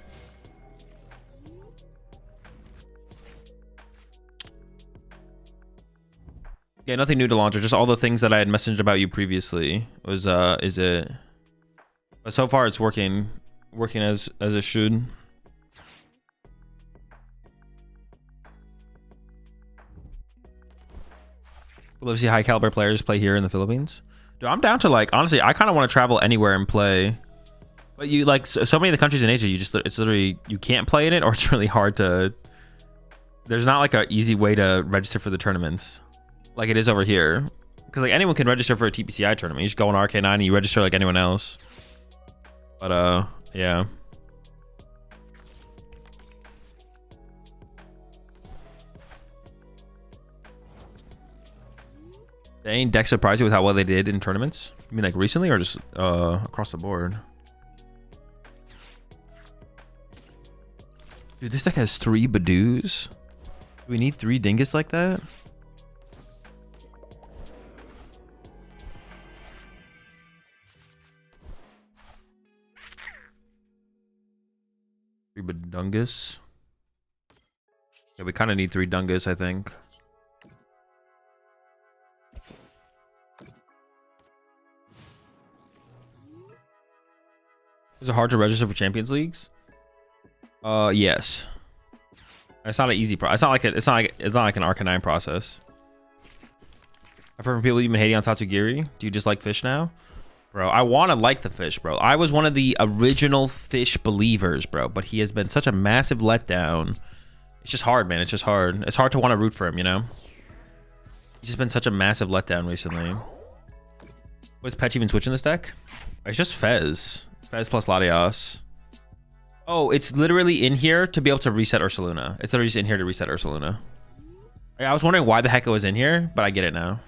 Yeah, nothing new to launcher. Just all the things that I had messaged about you previously. Was is it? But so far, it's working as it should. We'll love to see high caliber players play here in the Philippines. Dude, I'm down to like honestly, I kind of want to travel anywhere and play. But you like so many of the countries in Asia, it's literally you can't play in it, or it's really hard to. There's not like an easy way to register for the tournaments, like it is over here. Because like anyone can register for a TPCI tournament. You just go on RK9 and you register like anyone else. But yeah. Did any decks surprise you with how well they did in tournaments? You mean like recently or just across the board? Dude, this deck has 3 Badoos. Do we need 3 Dingus like that? Dungus. Yeah, we kind of need 3 Dungus, I think. Is it hard to register for Champions Leagues? Yes. It's not an easy process. It's not like an Arcanine process. I've heard from people you've been hating on Tatsugiri. Do you just like fish now? Bro, I want to like the fish, bro. I was one of the original fish believers, bro. But he has been such a massive letdown. It's just hard, man. It's just hard. It's hard to want to root for him, you know? He's just been such a massive letdown recently. Was Petch even switching this deck? It's just Fez. Fez plus Latios. Oh, it's literally in here to be able to reset Ursaluna. It's literally just in here to reset Ursaluna. I was wondering why the heck it was in here, but I get it now.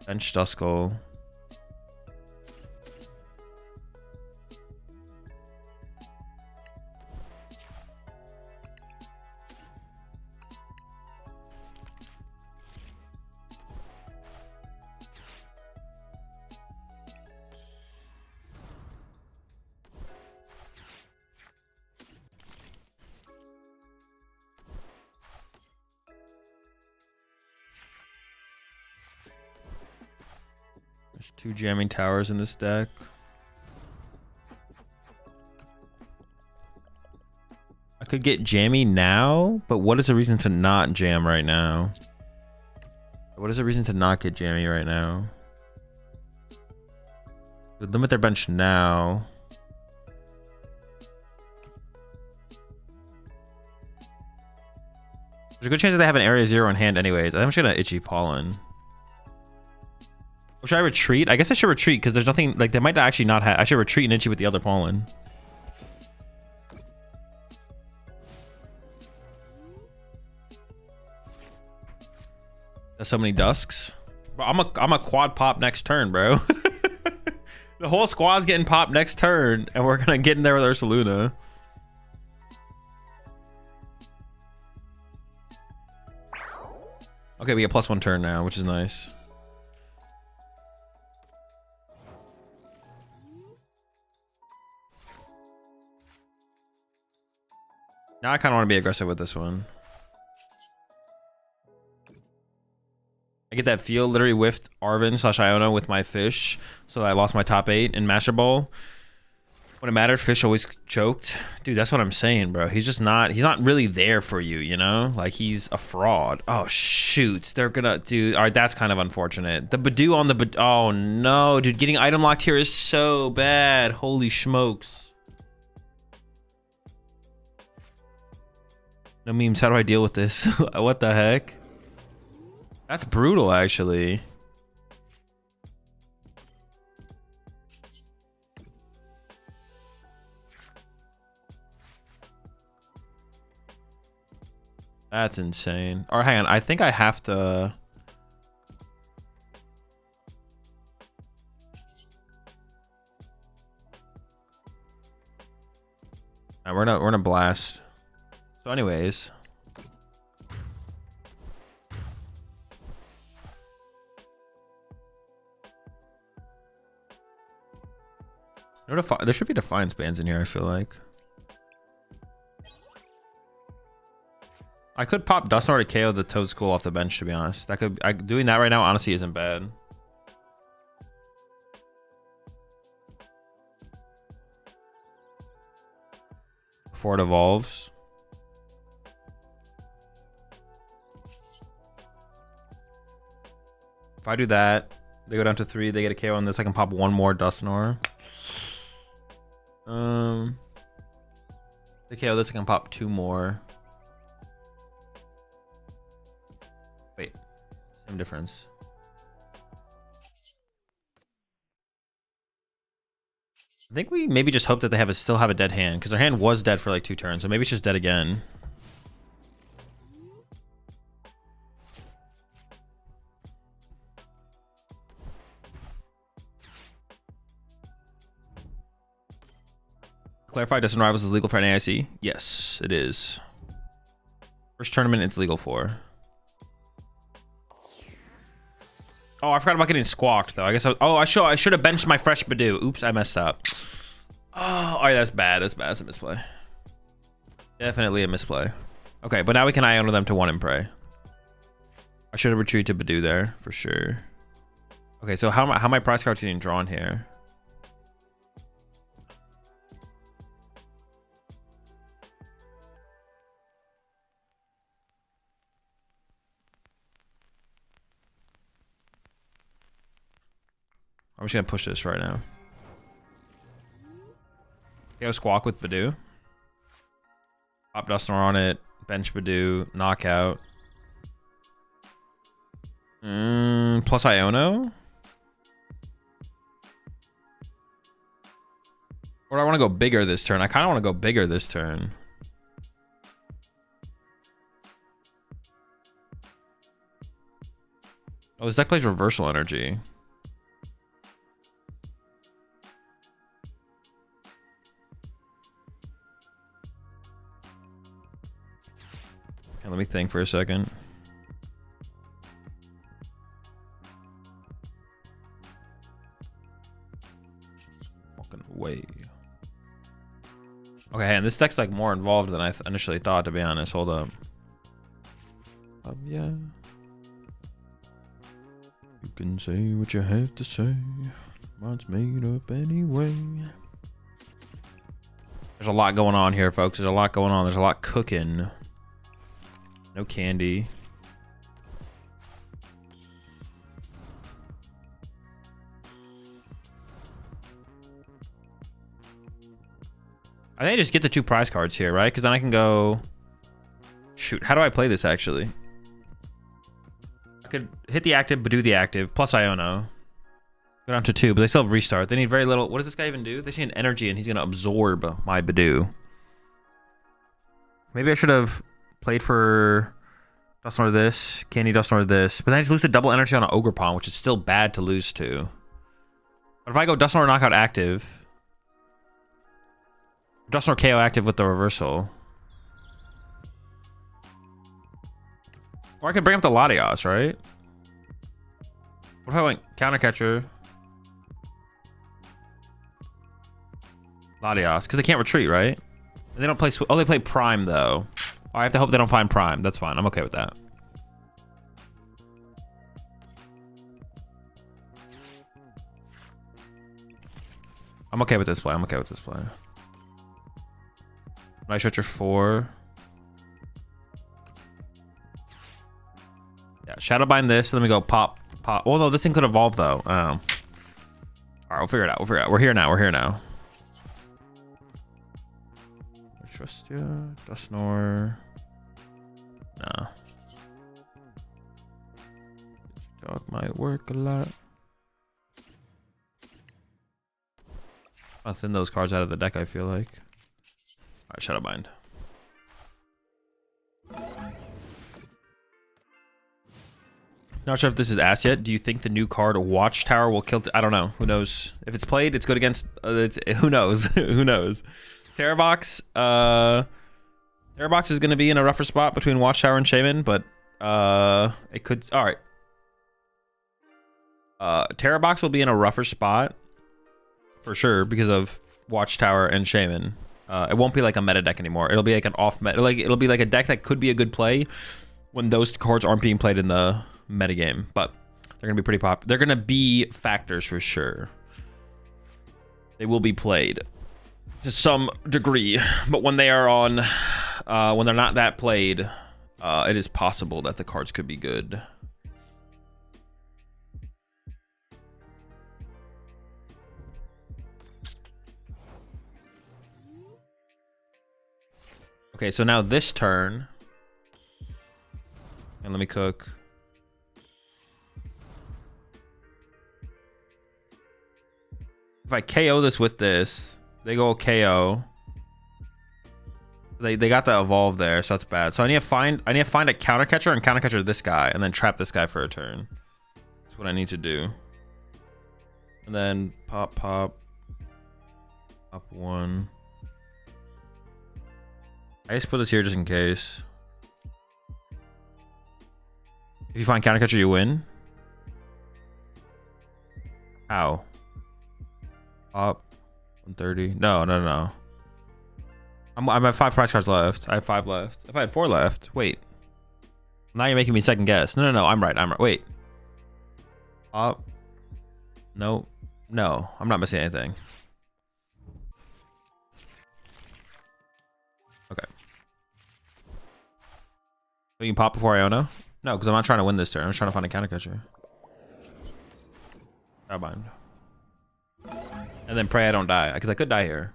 Bench Duskull. There's 2 jamming towers in this deck. I could get jammy now, but what is the reason to not jam right now? What is the reason to not get jammy right now? Would limit their bench now. There's a good chance that they have an area 0 in hand anyways. I'm just gonna itchy pollen. Or should I retreat? I guess I should retreat because there's nothing like they might actually not have. I should retreat and itchy with the other pollen. There's so many dusks. Bro, I'm a quad pop next turn, bro. The whole squad's getting popped next turn, and we're gonna get in there with Ursaluna. Okay, we get +1 turn now, which is nice. Now I kind of want to be aggressive with this one. I get that feel. Literally whiffed Arven / Iona with my fish, so I lost my top 8 in Master Ball. When it mattered, fish always choked. Dude, that's what I'm saying, bro. He's just not. He's not really there for you, you know. Like he's a fraud. Oh shoot, they're gonna do. All right, that's kind of unfortunate. The Badoo on the oh no, dude, getting item locked here is so bad. Holy smokes. No memes. How do I deal with this? What the heck? That's brutal, actually. That's insane. Or hang on, I think I have to. We're gonna blast. So, anyways. There should be Defiance bands in here, I feel like. I could pop Dusknoir to KO the Toad School off the bench, to be honest. That could doing that right now honestly isn't bad. Before it evolves. If I do that, they go down to 3, they get a KO on this, I can pop 1 more Dusknoir. The KO this, I can pop 2 more. Wait, same difference. I think we maybe just hope that they still have a dead hand, because their hand was dead for like 2 turns, so maybe it's just dead again. Clarify, Dustin Rivals is legal for NAIC? Yes, it is. First tournament it's legal for. Oh, I forgot about getting squawked though. I guess I should have benched my fresh Badoo. Oops, I messed up. Oh, all right, that's bad. That's bad. That's a misplay. Definitely a misplay. Okay, but now we can Iona them to 1 and pray. I should have retreated to Badoo there for sure. Okay, so how my prize cards getting drawn here? I'm just gonna push this right now. Okay, I'll squawk with Badoo. Pop Dusknoir on it. bench Badoo, knockout. Plus Iono? Or do I want to go bigger this turn? I kind of want to go bigger this turn. Oh, this deck plays reversal energy. Okay, let me think for a second. Walking away. Okay, and this deck's like more involved than I initially thought, to be honest. Hold up. Yeah. You can say what you have to say. Mine's made up anyway. There's a lot going on here, folks. There's a lot going on. There's a lot cooking. No candy. I think I just get the 2 prize cards here, right? Because then I can go... Shoot, how do I play this, actually? I could hit the active, but do the active, plus Iono. Go down to 2, but they still have restart. They need very little... What does this guy even do? They need an energy, and he's going to absorb my Badoo. Maybe I should have played for Dust Nor this, Candy Dust Nor this, but then I just lose the double energy on an Ogre Pawn, which is still bad to lose to. But if I go Dust Nor knockout active, Dust Nor KO active with the reversal, or I could bring up the Latios, right? What if I went counter catcher, Latios, because they can't retreat, right? And they don't play. Oh, they play Prime though. I have to hope they don't find Prime. That's fine. I'm okay with that. I'm okay with this play. I'm okay with this play. Nice shot your 4. Yeah, Shadowbind this. Let me go pop. Oh no, this thing could evolve though. All right, we'll figure it out. We'll figure it out. We're here now. We're here now. Trust you. Dust Nor. No. Dog might work a lot. I'll thin those cards out of the deck, I feel like. Alright, Shadowbind. Not sure if this is asked yet. Do you think the new card Watchtower will kill... I don't know. Who knows? If it's played, it's good against... who knows? Who knows? Terrorbox. Terrorbox is going to be in a rougher spot between Watchtower and Shaman, but it could... Alright. Terrorbox will be in a rougher spot for sure because of Watchtower and Shaman. It won't be like a meta deck anymore. It'll be like an off meta... Like, it'll be like a deck that could be a good play when those cards aren't being played in the metagame, but they're gonna be pretty pop. They're gonna be factors for sure. They will be played to some degree, but when they are on, when they're not that played, it is possible that the cards could be good. Okay, so now this turn, and let me cook. If I KO this with this, they go KO. They got the evolve there, so that's bad. So I need to find a counter catcher and counter catcher this guy, and then trap this guy for a turn. That's what I need to do. And then pop 1. I just put this here just in case. If you find counter catcher, you win. How? Pop 130. No. I'm at 5 prize cards left. I have 5 left. If I had 4 left, wait. Now you're making me second guess. No. I'm right. Wait. Pop. No. I'm not missing anything. Okay. So you can pop before Iono? No, because I'm not trying to win this turn. I'm just trying to find a counter catcher. Shadowbind. And then pray I don't die, because I could die here.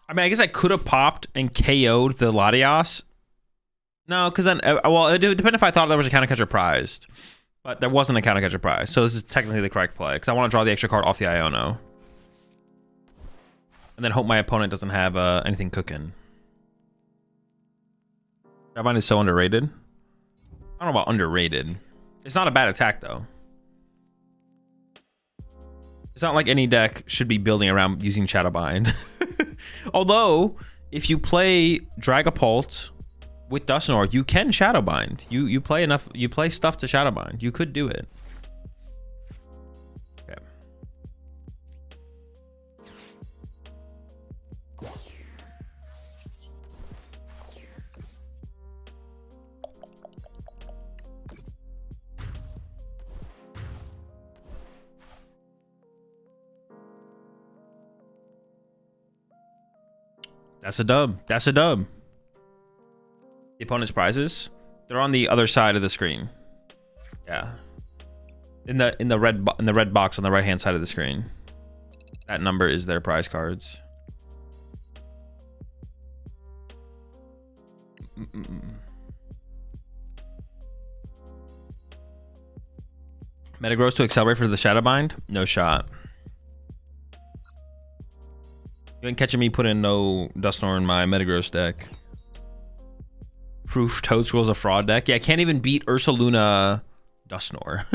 I mean, I guess I could have popped and KO'd the Latias. No, because then, well, it would depend if I thought there was a counter catcher prized. But there wasn't a counter catcher prize. So this is technically the correct play. Because I want to draw the extra card off the Iono. And then hope my opponent doesn't have anything cooking. Shadowbind is so underrated. I don't know about underrated. It's not a bad attack, though. It's not like any deck should be building around using Shadowbind. Although, if you play Dragapult with Dusknoir, you can Shadowbind. You play enough. You play stuff to Shadowbind. You could do it. Okay. That's a dub. That's a dub. The opponent's prizes, they're on the other side of the screen. Yeah. In the red box on the right hand side of the screen. That number is their prize cards. Metagross to accelerate for the Shadowbind? No shot. You ain't catching me putting no Dusknoir in my Metagross deck. Proof Toadscroll's a fraud deck. Yeah, I can't even beat Ursaluna Dusknoir.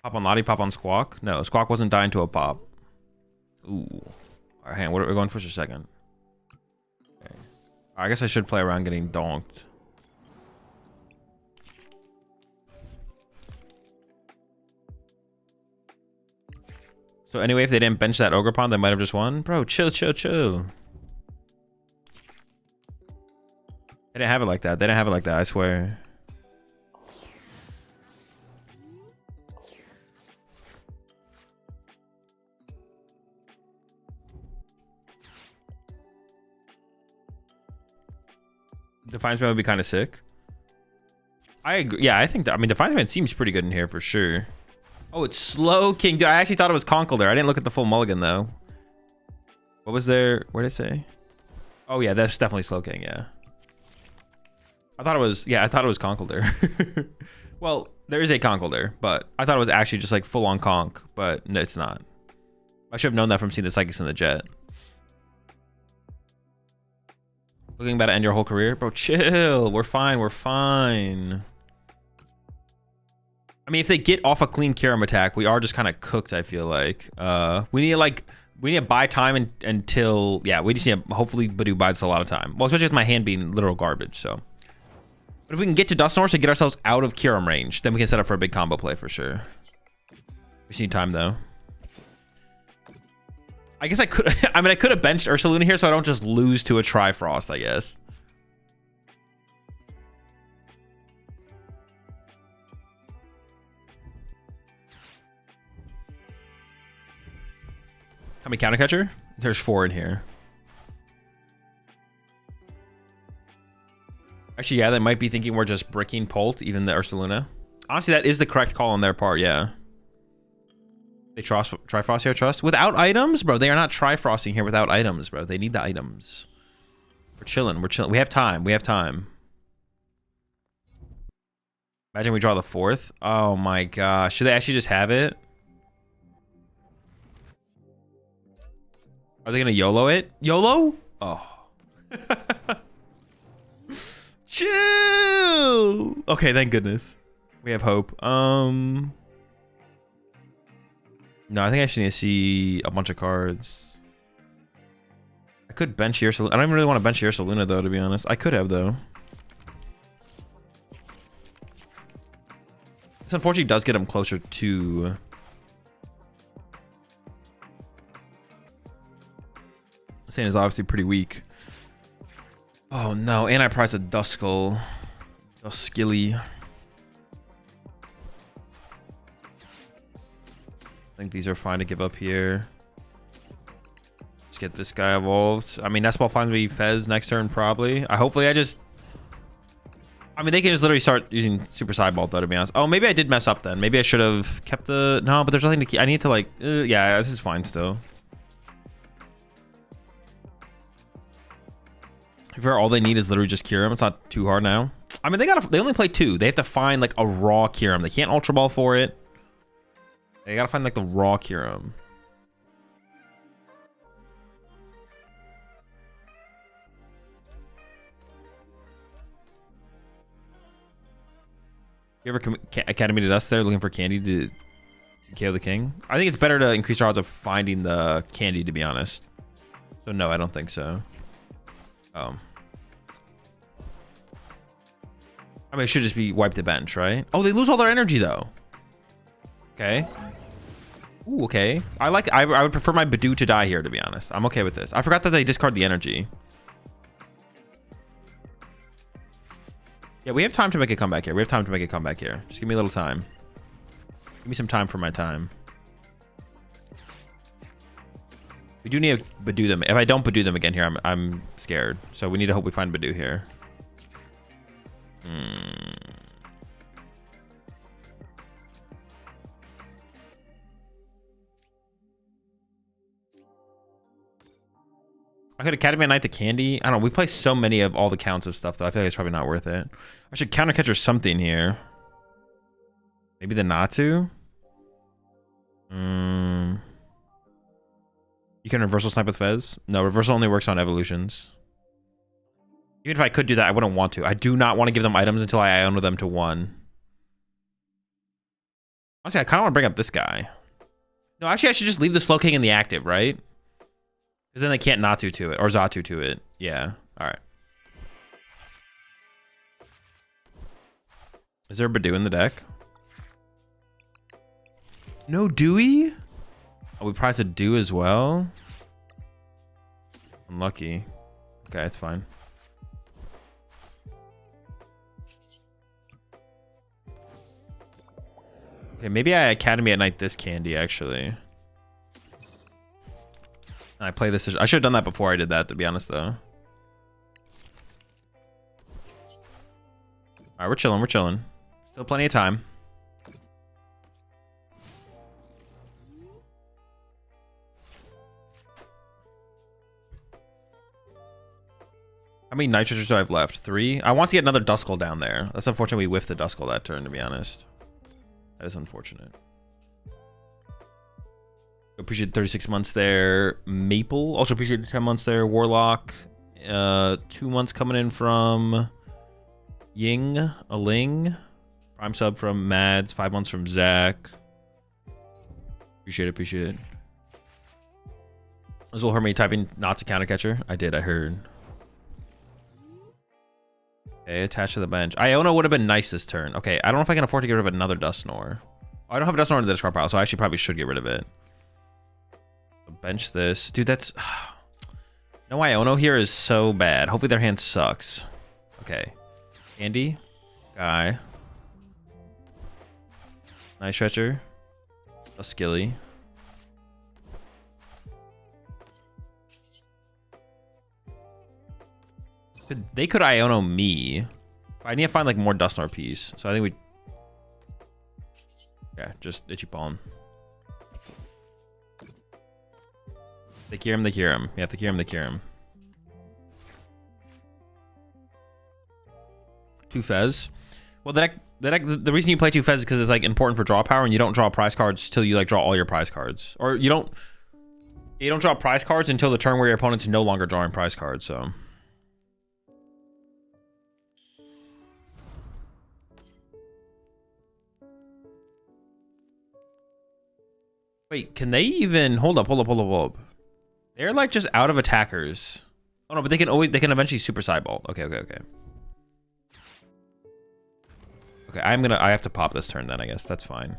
Pop on Lottie, pop on Squawk. No, Squawk wasn't dying to a pop. Ooh. All right, hang on. What are we going for a second? Okay. I guess I should play around getting donked. So anyway, if they didn't bench that Ogerpon, they might have just won. Bro, chill, chill, chill. They didn't have it like that. They didn't have it like that, I swear. Defiance Man would be kind of sick. I agree. Yeah, I think that. I mean, Defiance Man seems pretty good in here for sure. Oh, it's Slow King. Dude, I actually thought it was Conkeldurr. I didn't look at the full mulligan, though. What was there? What did it say? Oh, yeah, that's definitely Slow King, yeah. I thought it was... Yeah, I thought it was Conkeldurr. Well, there is a Conkeldurr, but I thought it was actually just, like, full-on Conk, but no, it's not. I should have known that from seeing the Psychics in the Jet. Looking about to end your whole career? Bro, chill. We're fine. We're fine. I mean, if they get off a clean Kyurem attack, we are just kind of cooked, I feel like. We need to buy time until... Yeah, we just need to... Hopefully, Badoo buys us a lot of time. Well, especially with my hand being literal garbage, so... But if we can get to Dusknoir to get ourselves out of Kyurem range, then we can set up for a big combo play for sure. We just need time, though. I guess I could... I mean, I could have benched Ursaluna here so I don't just lose to a Trifrost, I guess. How many counter catcher? There's 4 in here. Actually, yeah, they might be thinking we're just bricking Pult, even the Ursaluna. Honestly, that is the correct call on their part, yeah. They Trifrost here, trust? Without items? Bro, they are not Trifrosting here without items, bro. They need the items. We're chilling, we're chilling. We have time, we have time. Imagine we draw the 4th. Oh my gosh. Should they actually just have it? Are they gonna YOLO it? YOLO? Oh. Chill. Okay, thank goodness. We have hope. No, I think I actually need to see a bunch of cards. I could bench Ursaluna. I don't even really want to bench Ursaluna though, to be honest. I could have though. This unfortunately does get him closer to... Sand is obviously pretty weak. Oh no, and I priced a Duskull. Duskilly. I think these are fine to give up here. Let's get this guy evolved. I mean, Nestball finds me Fez next turn, probably. Hopefully I mean, they can just literally start using Super Sideball, though, to be honest. Oh, maybe I did mess up then. Maybe I should have kept the... No, but there's nothing to keep. I need to, like... yeah, this is fine still. If all they need is literally just Kyurem, it's not too hard now. I mean, they only play 2. They have to find, like, a raw Kyurem. They can't Ultra Ball for it. They gotta find, like, the raw Kyurem. You ever Academy to Dust there looking for candy to KO the king? I think it's better to increase our odds of finding the candy, to be honest. So no, I don't think so. I mean, it should just be wipe the bench, right? Oh, they lose all their energy though. Okay. Ooh, okay. I would prefer my Badoo to die here, to be honest. I'm okay with this. I forgot that they discard the energy. Yeah, we have time to make a comeback here. We have time to make a comeback here. Just give me a little time. Give me some time for my time. We do need to Badoo them. If I don't Badoo them again here, I'm scared. So we need to hope we find Badoo here. I could Academy at Night the candy. I don't know. We play so many of all the counts of stuff, though. I feel like it's probably not worth it. I should counter catcher something here. Maybe the Natu? You can reversal snipe with Fez? No, reversal only works on evolutions. Even if I could do that, I wouldn't want to. I do not want to give them items until I Iono them to 1. Honestly, I kind of want to bring up this guy. No, actually, I should just leave the Slow King in the active, right? Because then they can't Natu to it, or Zatu to it. Yeah, alright. Is there a Badoo in the deck? No Dewey? Oh, we prize a Dew as well? Unlucky. Okay, it's fine. Okay, maybe I Academy at Night this candy, actually. I play this. I should have done that before I did that, to be honest, though. Alright, we're chilling. We're chilling. Still plenty of time. How many Nitros do I have left? 3? I want to get another Duskull down there. That's unfortunate we whiffed the Duskull that turn, to be honest. That is unfortunate. Appreciate 36 months there. Maple. Also appreciate the 10 months there. Warlock. 2 months coming in from Ying. A Ling. Prime sub from Mads. 5 months from Zach. Appreciate it. Appreciate it. Azul heard me typing not to counter catcher. I did. I heard. Okay, attached to the bench. Iono would have been nice this turn. Okay, I don't know if I can afford to get rid of another Dusknoir. Oh, I don't have a Dusknoir in the discard pile, so I actually probably should get rid of it. Bench this. Dude, that's... No Iono here is so bad. Hopefully their hand sucks. Okay. Andy. Guy. Nice stretcher. A Skilly. They could Iono me. I need to find like more Dusknoir piece. So I think we... Yeah, just Itchy Palm. They cure him, they cure him. You have to cure him, they cure him. 2 Fez. Well, the reason you play 2 Fez is because it's like important for draw power, and you don't draw prize cards till you like draw all your prize cards. Or you don't draw prize cards until the turn where your opponent's no longer drawing prize cards, so. Wait, can they even hold up. They're like just out of attackers. Oh no, but they can eventually Super Sideball. Okay. Okay, I have to pop this turn then, I guess. That's fine.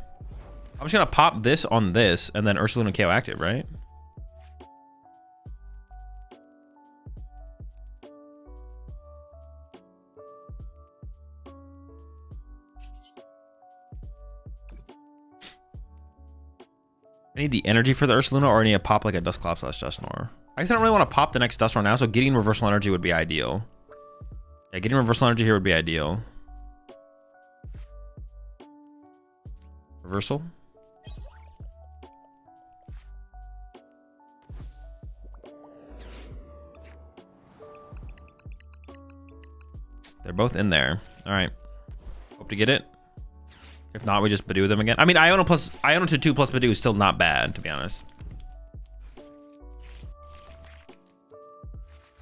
I'm just gonna pop this on this and then Ursaluna KO active, right? I need the energy for the Ursaluna, or I need to pop like a Dusclops / Dusknoir. I guess I don't really want to pop the next Dust Storm now, so getting Reversal Energy would be ideal. Yeah, getting Reversal Energy here would be ideal. Reversal. They're both in there. All right. Hope to get it. If not, we just Badoo them again. I mean, Iono to 2 plus Badoo is still not bad, to be honest.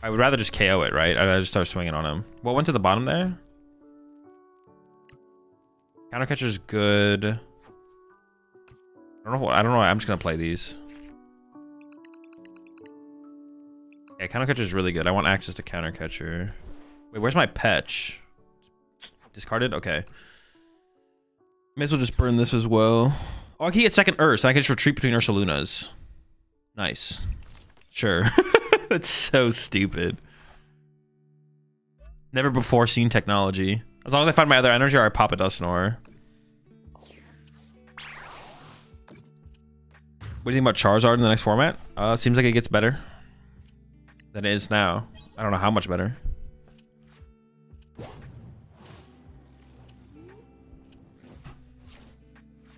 I would rather just KO it, right? I'd rather just start swinging on him. What went to the bottom there? Counter Catcher's good. I don't know. I'm just gonna play these. Yeah, Counter Catcher's really good. I want access to Counter Catcher. Wait, where's my Petch? Discarded? Okay. May as well just burn this as well. Oh, I can get second Ursa. I can just retreat between Ursalunas. Nice. Sure. That's so stupid. Never before seen technology. As long as I find my other energy or I pop a Dusknoir. What do you think about Charizard in the next format? Seems like it gets better than it is now. I don't know how much better.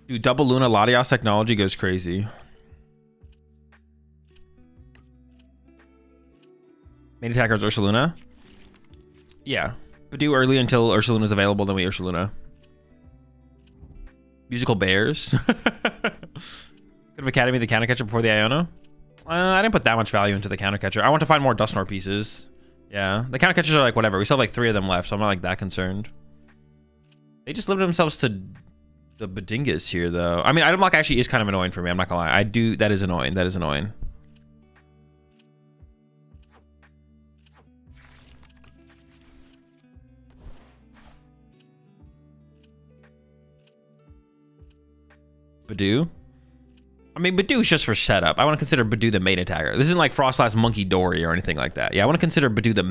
Dude, double Luna Latias technology goes crazy. Main attacker is Ursaluna. Yeah. But do early until Ursaluna is available, then we Ursaluna. Musical Bears. Could have Academy the Counter Catcher before the Iono. I didn't put that much value into the Counter Catcher. I want to find more Dusknoir pieces. Yeah. The Counter Catchers are like whatever. We still have like 3 of them left, so I'm not like that concerned. They just limited themselves to the Badingas here, though. I mean, item lock actually is kind of annoying for me. I'm not gonna lie. That is annoying. That is annoying. Badoo. I mean, Badoo's just for setup. I want to consider Badoo the main attacker. This isn't like Frostlass Monkey Dory or anything like that. Yeah, I want to consider Badoo the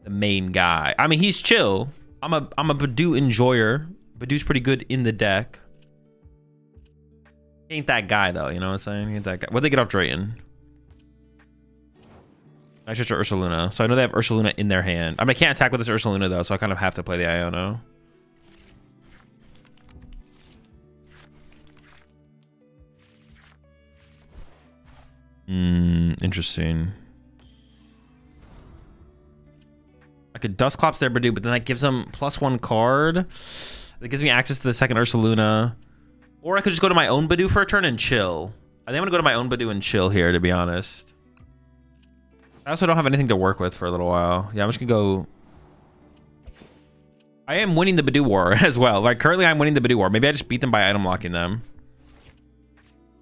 main guy. I mean, he's chill. I'm a Badoo enjoyer. Badoo's pretty good in the deck. He ain't that guy though, you know what I'm saying? He ain't that guy. What'd they get off Drayton? I switch to Ursaluna. So I know they have Ursaluna in their hand. I mean, I can't attack with this Ursaluna though, so I kind of have to play the Iono. Interesting. I could Dusclops their Badoo, but then that gives them +1 card. That gives me access to the second Ursaluna. Or I could just go to my own Badoo for a turn and chill. I think I'm gonna go to my own Badoo and chill here, to be honest. I also don't have anything to work with for a little while. Yeah, I'm just gonna go. I am winning the Badoo war as well. Like currently I'm winning the Badoo war. Maybe I just beat them by item locking them.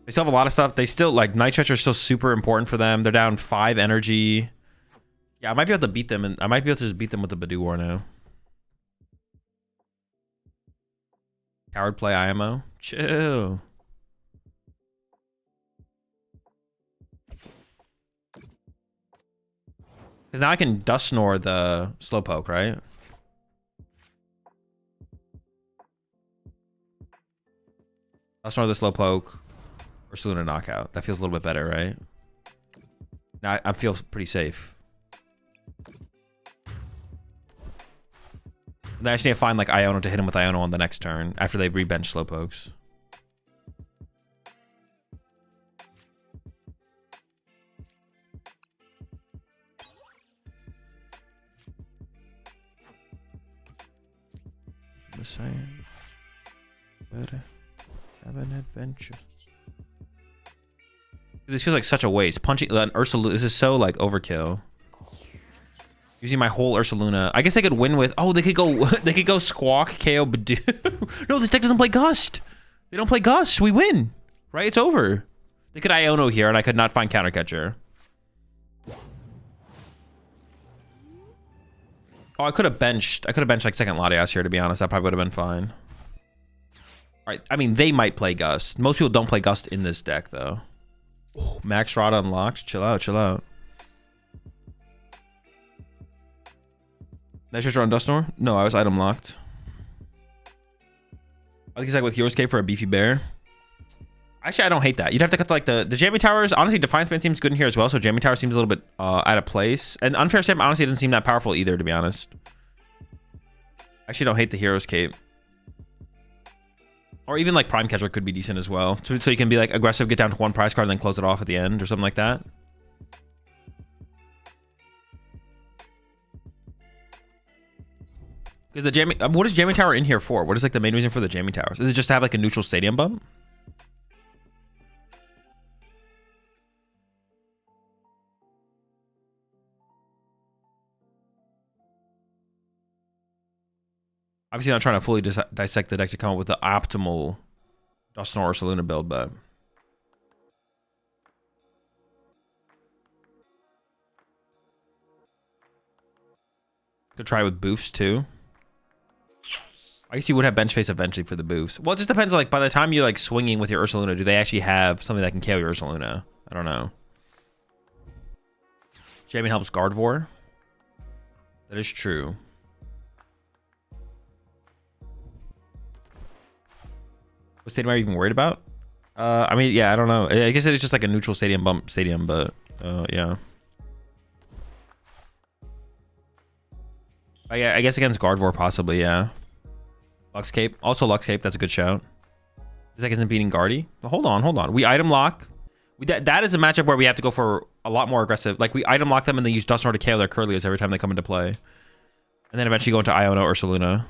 They still have a lot of stuff. They still, like, Night Stretcher is still super important for them. They're down 5 energy. Yeah, I might be able to beat them, and I might be able to just beat them with the Badoo War now. Coward play IMO. Chill. Because now I can Dusknoir the Slowpoke, right? Dusknoir the Slowpoke. Ursaluna knockout. That feels a little bit better, right? Now I feel pretty safe. Then I just need to find like Iono to hit him with Iono on the next turn after they rebench Slowpokes. Just saying. Better have an adventure. This feels like such a waste. Punching an Ursaluna. This is so like overkill. Using my whole Ursaluna. I guess they could win with. Oh, they could go. They could go Squawk, KO, Badoo. No, this deck doesn't play Gust. They don't play Gust. We win. Right? It's over. They could Iono here, and I could not find Counter Catcher. Oh, I could have benched. I could have benched like second Latias here. To be honest, that probably would have been fine. All right. I mean, they might play Gust. Most people don't play Gust in this deck, though. Oh, Max Rod unlocked. Chill out, chill out. Night Stretcher on Dusknoir? No, I was item locked. I think he's like with Hero Escape for a beefy bear. Actually, I don't hate that. You'd have to cut like the jamming towers. Honestly, Defiance Band seems good in here as well. So jamming tower seems a little bit out of place. And Unfair Stamp honestly doesn't seem that powerful either, to be honest. I actually don't hate the Hero's Cape. Or even like Prime Catcher could be decent as well. So you can be like aggressive, get down to 1 prize card, and then close it off at the end or something like that. Because the jamming, what is jamming tower in here for? What is like the main reason for the jamming towers? Is it just to have like a neutral stadium bump? Obviously not trying to fully dissect the deck to come up with the optimal Dusknoir or Ursaluna build, but could try with boofs too. I guess you would have bench face eventually for the boofs. Well, it just depends. Like by the time you're like swinging with your Ursaluna, do they actually have something that can KO your Ursaluna? I don't know. Jamming helps Gardevoir. That is true. What stadium are you even worried about? I mean, yeah, I don't know. I guess it's just like a neutral stadium bump stadium, but yeah. I guess against Gardevoir possibly, yeah. Lux Cape. Also Lux Cape, that's a good shout. This deck isn't beating Guardy. But hold on. We item lock. That is a matchup where we have to go for a lot more aggressive. Like we item lock them and then use Dusknoir to KO their Curlies every time they come into play. And then eventually go into Iona or Ursaluna.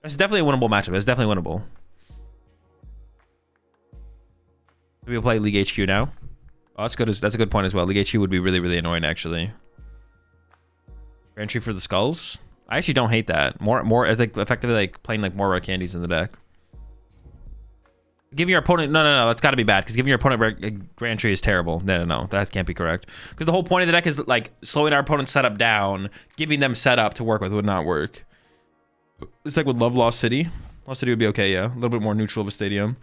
That's definitely a winnable matchup. It's definitely winnable. We'll play League HQ now. Oh, that's good. That's a good point as well. League HQ would be really, really annoying, actually. Entry for the skulls. I actually don't hate that. More as like effectively like playing like more rare candies in the deck. Giving your opponent no, that's got to be bad because giving your opponent grand entry is terrible. No, that can't be correct. Because the whole point of the deck is like slowing our opponent's setup down, giving them setup to work with would not work. It's like with Lost City. Lost City would be okay, yeah, a little bit more neutral of a stadium.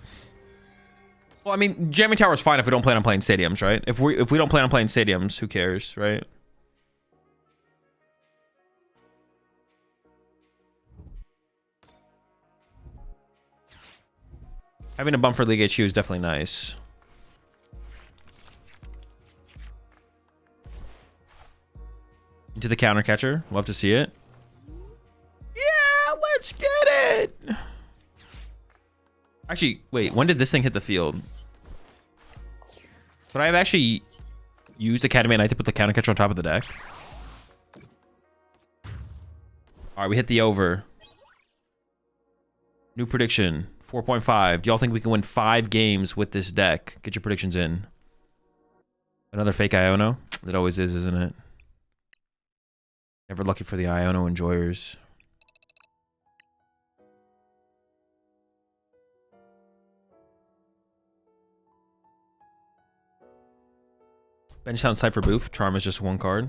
Well, I mean, jamming tower is fine if we don't plan on playing stadiums, right? If we don't plan on playing stadiums, who cares, right? Having a bump for League HQ is definitely nice. Into the counter catcher. Love to see it. Yeah, let's get it. Actually, wait, when did this thing hit the field? But I have actually used Academy Knight to put the counter catcher on top of the deck. All right, we hit the over. New prediction, 4.5. Do y'all think we can win 5 games with this deck? Get your predictions in. Another fake Iono? It always is, isn't it? Never lucky for the Iono enjoyers. Bench sounds tight for Boof. Charm is just 1 card.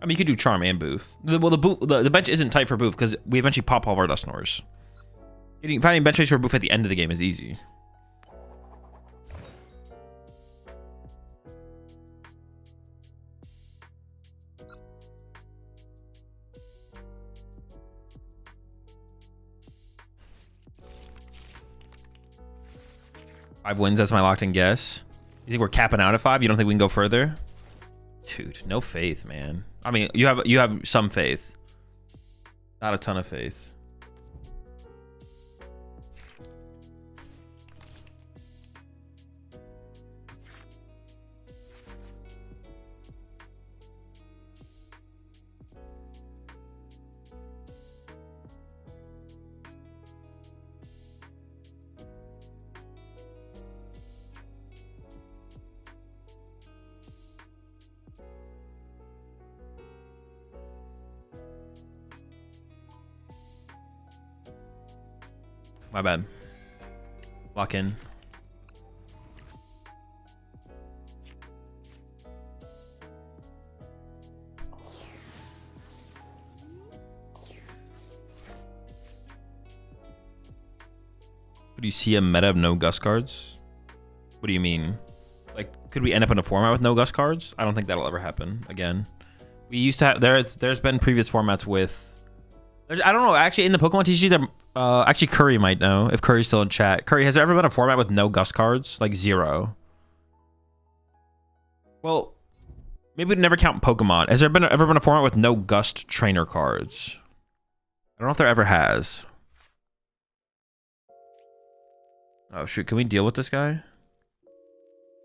I mean, you could do Charm and Boof. Well, the bench isn't tight for Boof because we eventually pop all of our Dusknoirs. Finding bench space for Boof at the end of the game is easy. Five wins, that's my locked-in guess. You think we're capping out at 5? You don't think we can go further? Dude, no faith, man. I mean, you have some faith. Not a ton of faith. My bad. Lock in. Could you see a meta of no Gus cards? What do you mean? Like, could we end up in a format with no Gus cards? I don't think that'll ever happen again. We used to have, there's been previous formats with, I don't know, actually in the PokemonTCG, Actually, Curry might know if Curry's still in chat. Curry, has there ever been a format with no Gust cards? Like 0. Well, maybe we'd never count Pokemon. Has there ever been a format with no Gust trainer cards? I don't know if there ever has. Oh shoot, can we deal with this guy?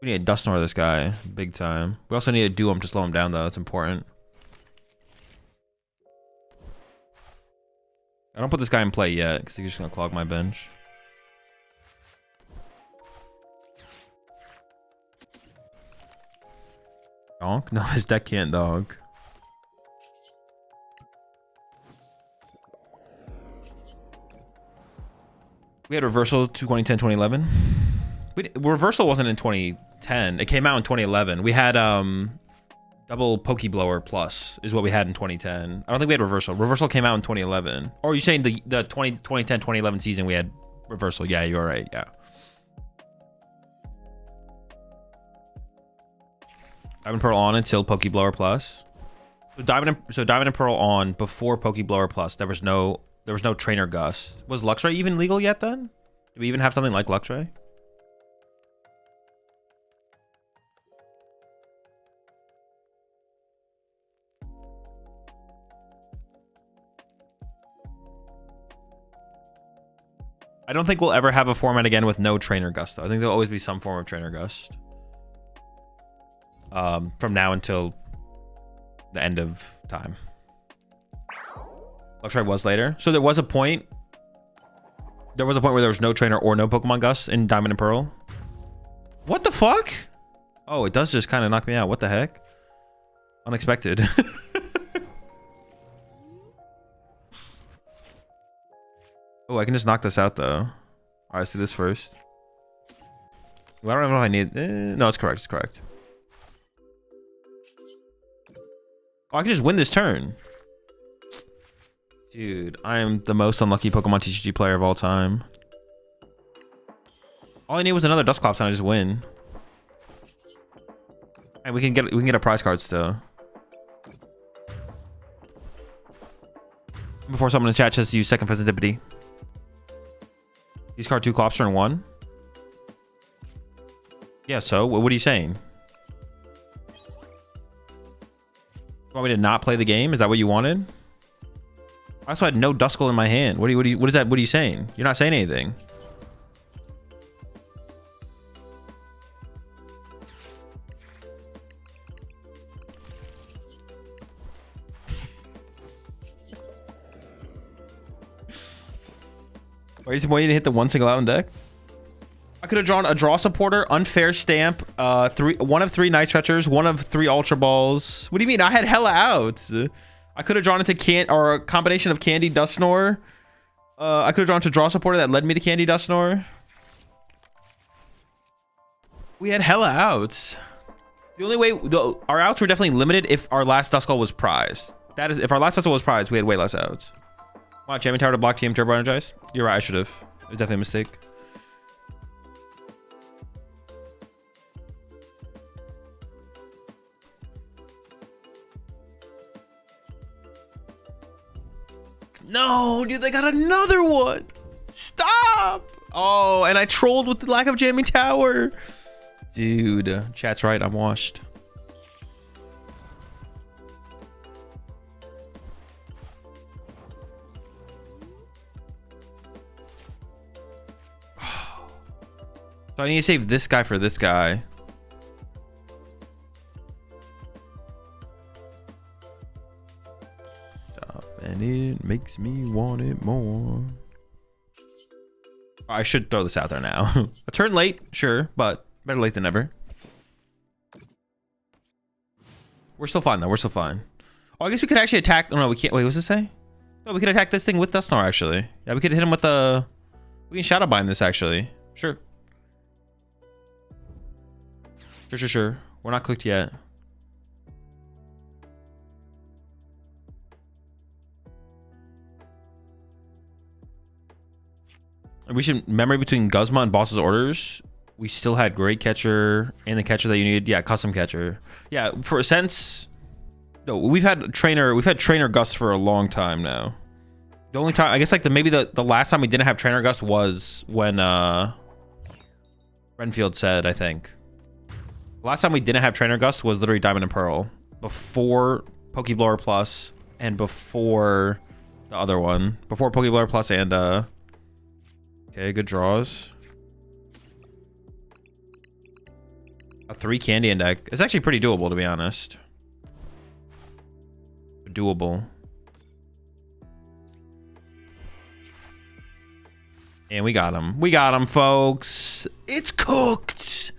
We need a Dusknoir this guy, big time. We also need to do him to slow him down though, that's important. I don't put this guy in play yet, because he's just gonna clog my bench. Donk? No, his deck can't donk. We had Reversal 2010, 2011. Reversal wasn't in 2010. It came out in 2011. We had double Pokeblower Plus is what we had in 2010. I don't think we had Reversal. Reversal came out in 2011. Or are you saying the 2010, 2011 season we had Reversal? Yeah, you're right. Yeah. Diamond Pearl on until Pokeblower Plus. So Diamond and Pearl on before Pokeblower Plus. There was no Trainer Gust. Was Luxray even legal yet then? Do we even have something like Luxray? I don't think we'll ever have a format again with no Trainer Gust, though. I think there'll always be some form of Trainer Gust. From now until the end of time. Luxray was later. So there was a point. There was a point where there was no Trainer or no Pokemon Gust in Diamond and Pearl. What the fuck? Oh, it does just kind of knock me out. What the heck? Unexpected. Oh, I can just knock this out though. All right, let's do this first. Well, I don't know if I need. No, it's correct. It's correct. Oh, I can just win this turn. Dude, I am the most unlucky Pokemon TCG player of all time. All I need was another Dusclops and I just win. And we can get a prize card still. Before someone in the chat says to use second Physicity. Use card 2 Clops turn 1. Yeah, so what are you saying? You want me to not play the game? Is that what you wanted? I also had no Duskull in my hand. What is that? What are you saying? You're not saying anything. Why are you waiting to hit the one single out in deck? I could have drawn a draw supporter, unfair stamp, one of 3 Night Stretchers, one of 3 Ultra Balls. What do you mean? I had hella outs. I could have drawn into a combination of Candy Dusknoir. I could have drawn to draw supporter that led me to Candy Dusknoir. We had hella outs. The only way our outs were definitely limited if our last Duskull was prized. That is, if our last Duskull was prized, we had way less outs. Wow, Jamming Tower to block TM Turbo Energize. You're right, I should have. It was definitely a mistake. No, dude, they got another one. Stop. Oh, and I trolled with the lack of Jamming Tower. Dude, chat's right. I'm washed. So I need to save this guy for this guy. And it makes me want it more. I should throw this out there now. A turn late, sure, but better late than never. We're still fine though. We're still fine. Oh, I guess we could actually attack. Oh no, we can't. Wait, what's this say? No, we could attack this thing with Dusknoir actually. Yeah, we could hit him with the. We can Shadow Bind this actually. Sure. Sure. We're not cooked yet. We should memory between Guzma and Boss's orders. We still had Great Catcher and the catcher that you need. Yeah, custom catcher. Yeah, for a sense. No, we've had trainer Gust for a long time now. The only time, I guess, like maybe the last time we didn't have Trainer Gust was when Renfield said, I think. The last time we didn't have Trainer Gust was literally Diamond and Pearl. Before Pokeblower Plus and before the other one. Before Pokeblower Plus and okay, good draws. A 3 Candian deck. It's actually pretty doable, to be honest. Doable. And we got him. We got him, folks. It's cooked.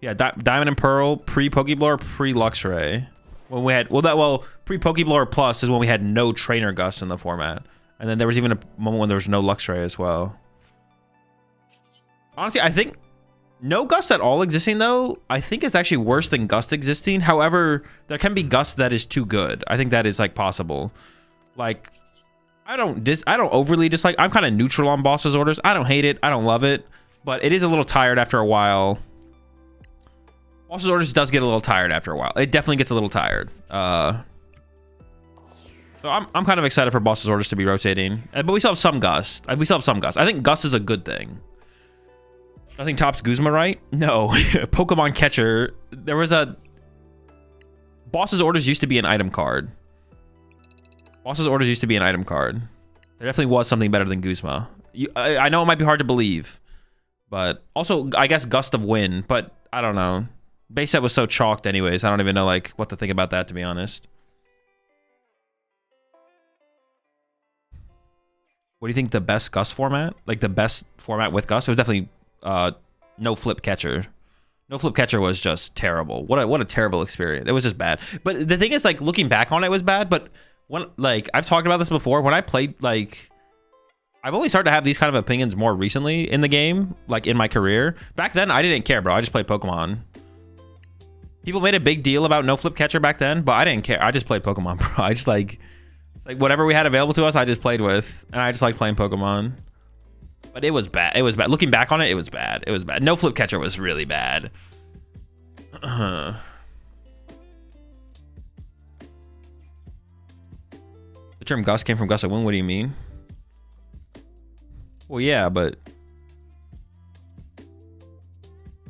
Yeah, Diamond and Pearl, pre-Pokeblower, pre-Luxray. When we had, pre-Pokeblower Plus is when we had no Trainer Gust in the format. And then there was even a moment when there was no Luxray as well. Honestly, I think no Gust at all existing, though, I think it's actually worse than Gust existing. However, there can be Gust that is too good. I think that is, like, possible. Like, I don't overly dislike. I'm kind of neutral on Boss's Orders. I don't hate it. I don't love it. But it is a little tired after a while. Boss's Orders does get a little tired after a while. It definitely gets a little tired. So I'm kind of excited for Boss's Orders to be rotating. But we still have some Gust. I think Gust is a good thing. Nothing tops Guzma, right? No. Pokemon Catcher. There was a... Boss's Orders used to be an item card. There definitely was something better than Guzma. I know it might be hard to believe. But also, I guess Gust of Wind. But I don't know. Base set was so chalked anyways. I don't even know like what to think about that, to be honest. What do you think the best Gust format? Like the best format with Gust? It was definitely no Flip Catcher. No Flip Catcher was just terrible. What a terrible experience. It was just bad. But the thing is, like, looking back on it, was bad. But when, like, I've talked about this before. When I played, like, I've only started to have these kind of opinions more recently in the game, like in my career. Back then, I didn't care, bro. I just played Pokemon. People made a big deal about no Flip Catcher back then, but I didn't care. I just played Pokemon, bro. I just like whatever we had available to us, I just played with, and I just liked playing Pokemon. But it was bad. It was bad. Looking back on it, it was bad. It was bad. No Flip Catcher was really bad. The term Gust came from Gust of Wind. What do you mean? Well, yeah, but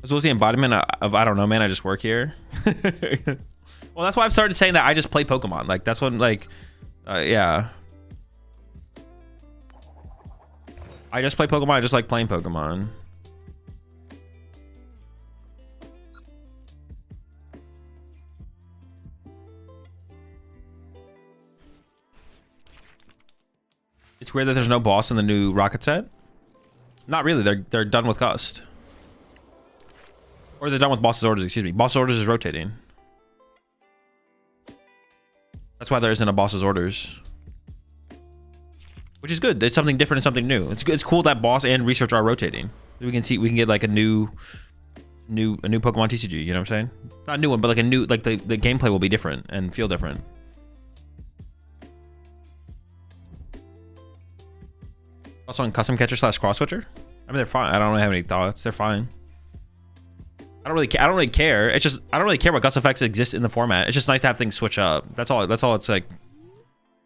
this was the embodiment of I don't know, man. I just work here. Well, that's why I've started saying that I just play Pokemon. Like that's when, like, yeah. I just play Pokemon. I just like playing Pokemon. It's weird that there's no boss in the new Rocket set. Not really. They're done with Gust. Or they're done with Boss's Orders, excuse me. Boss's Orders is rotating. That's why there isn't a Boss's Orders. Which is good. It's something different and something new. It's cool that Boss and Research are rotating. We can get like a new Pokemon TCG, you know what I'm saying? Not a new one, but like a new, like the gameplay will be different and feel different. Also on Custom Catcher / Cross Switcher? I mean, they're fine. I don't really have any thoughts. They're fine. I don't really care. It's just I don't really care what Gust effects exist in the format. It's just nice to have things switch up. That's all it's like.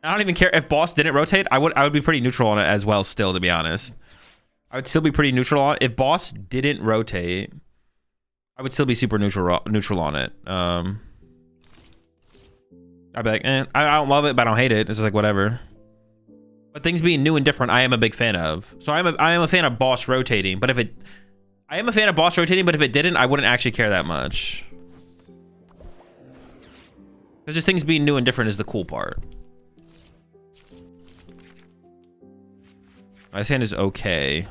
I don't even care if Boss didn't rotate. I would be pretty neutral on it as well still, to be honest. I would still be pretty neutral on it. If Boss didn't rotate, I would still be super neutral on it. I'd be like, I don't love it, but I don't hate it. It's just like whatever. But things being new and different, I am a big fan of. So I am a fan of Boss rotating, but if it didn't, I wouldn't actually care that much. Because just things being new and different is the cool part. My hand is okay. I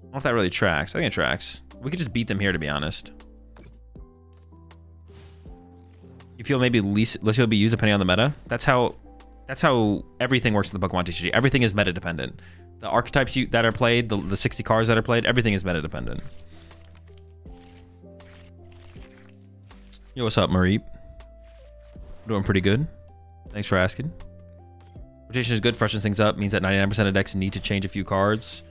don't know if that really tracks. I think it tracks. We could just beat them here, to be honest. You feel maybe less will be used depending on the meta. That's how everything works in the Pokemon TCG. Everything is meta dependent. The archetypes that are played, the 60 cards that are played, everything is meta dependent. Yo, what's up, Mareep? Doing pretty good. Thanks for asking. Rotation is good, freshens things up, means that 99% of decks need to change a few cards,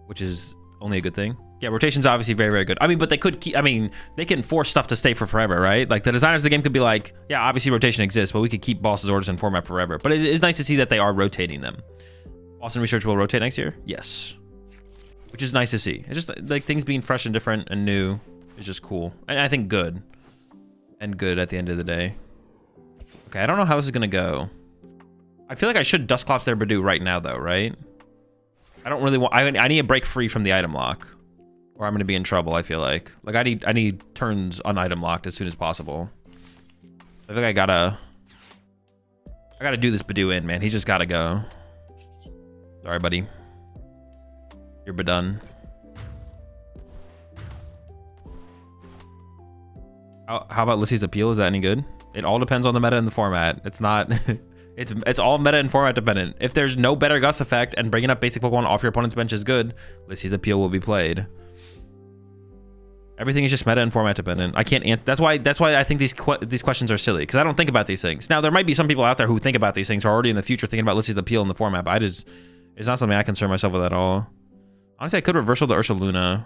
which is only a good thing. Yeah, rotation's obviously very, very good. I mean, but they could keep, I mean, they can force stuff to stay for forever, right? Like the designers of the game could be like, yeah, obviously rotation exists, but we could keep bosses orders in format forever. But it is nice to see that they are rotating them. Boston Research will rotate next year? Yes. Which is nice to see. It's just like things being fresh and different and new is just cool. And I think good. And good at the end of the day. Okay, I don't know how this is gonna go. I feel like I should Dusclops their Badoo right now though, right? I don't really want, I need a break free from the item lock. Or I'm gonna be in trouble, I feel like. Like I need turns un-item locked as soon as possible. I feel like I gotta do this Badoo in, man. He's just gotta go. Sorry, buddy. You're bedone. How about Lissy's Appeal? Is that any good? It all depends on the meta and the format. It's not... it's all meta and format dependent. If there's no better Gust effect and bringing up basic Pokemon off your opponent's bench is good, Lissy's Appeal will be played. Everything is just meta and format dependent. I can't answer. That's why I think these questions are silly, because I don't think about these things. Now there might be some people out there who think about these things, who are already in the future thinking about Lissy's Appeal in the format, but it's not something I concern myself with at all. Honestly, I could reversal the Ursaluna,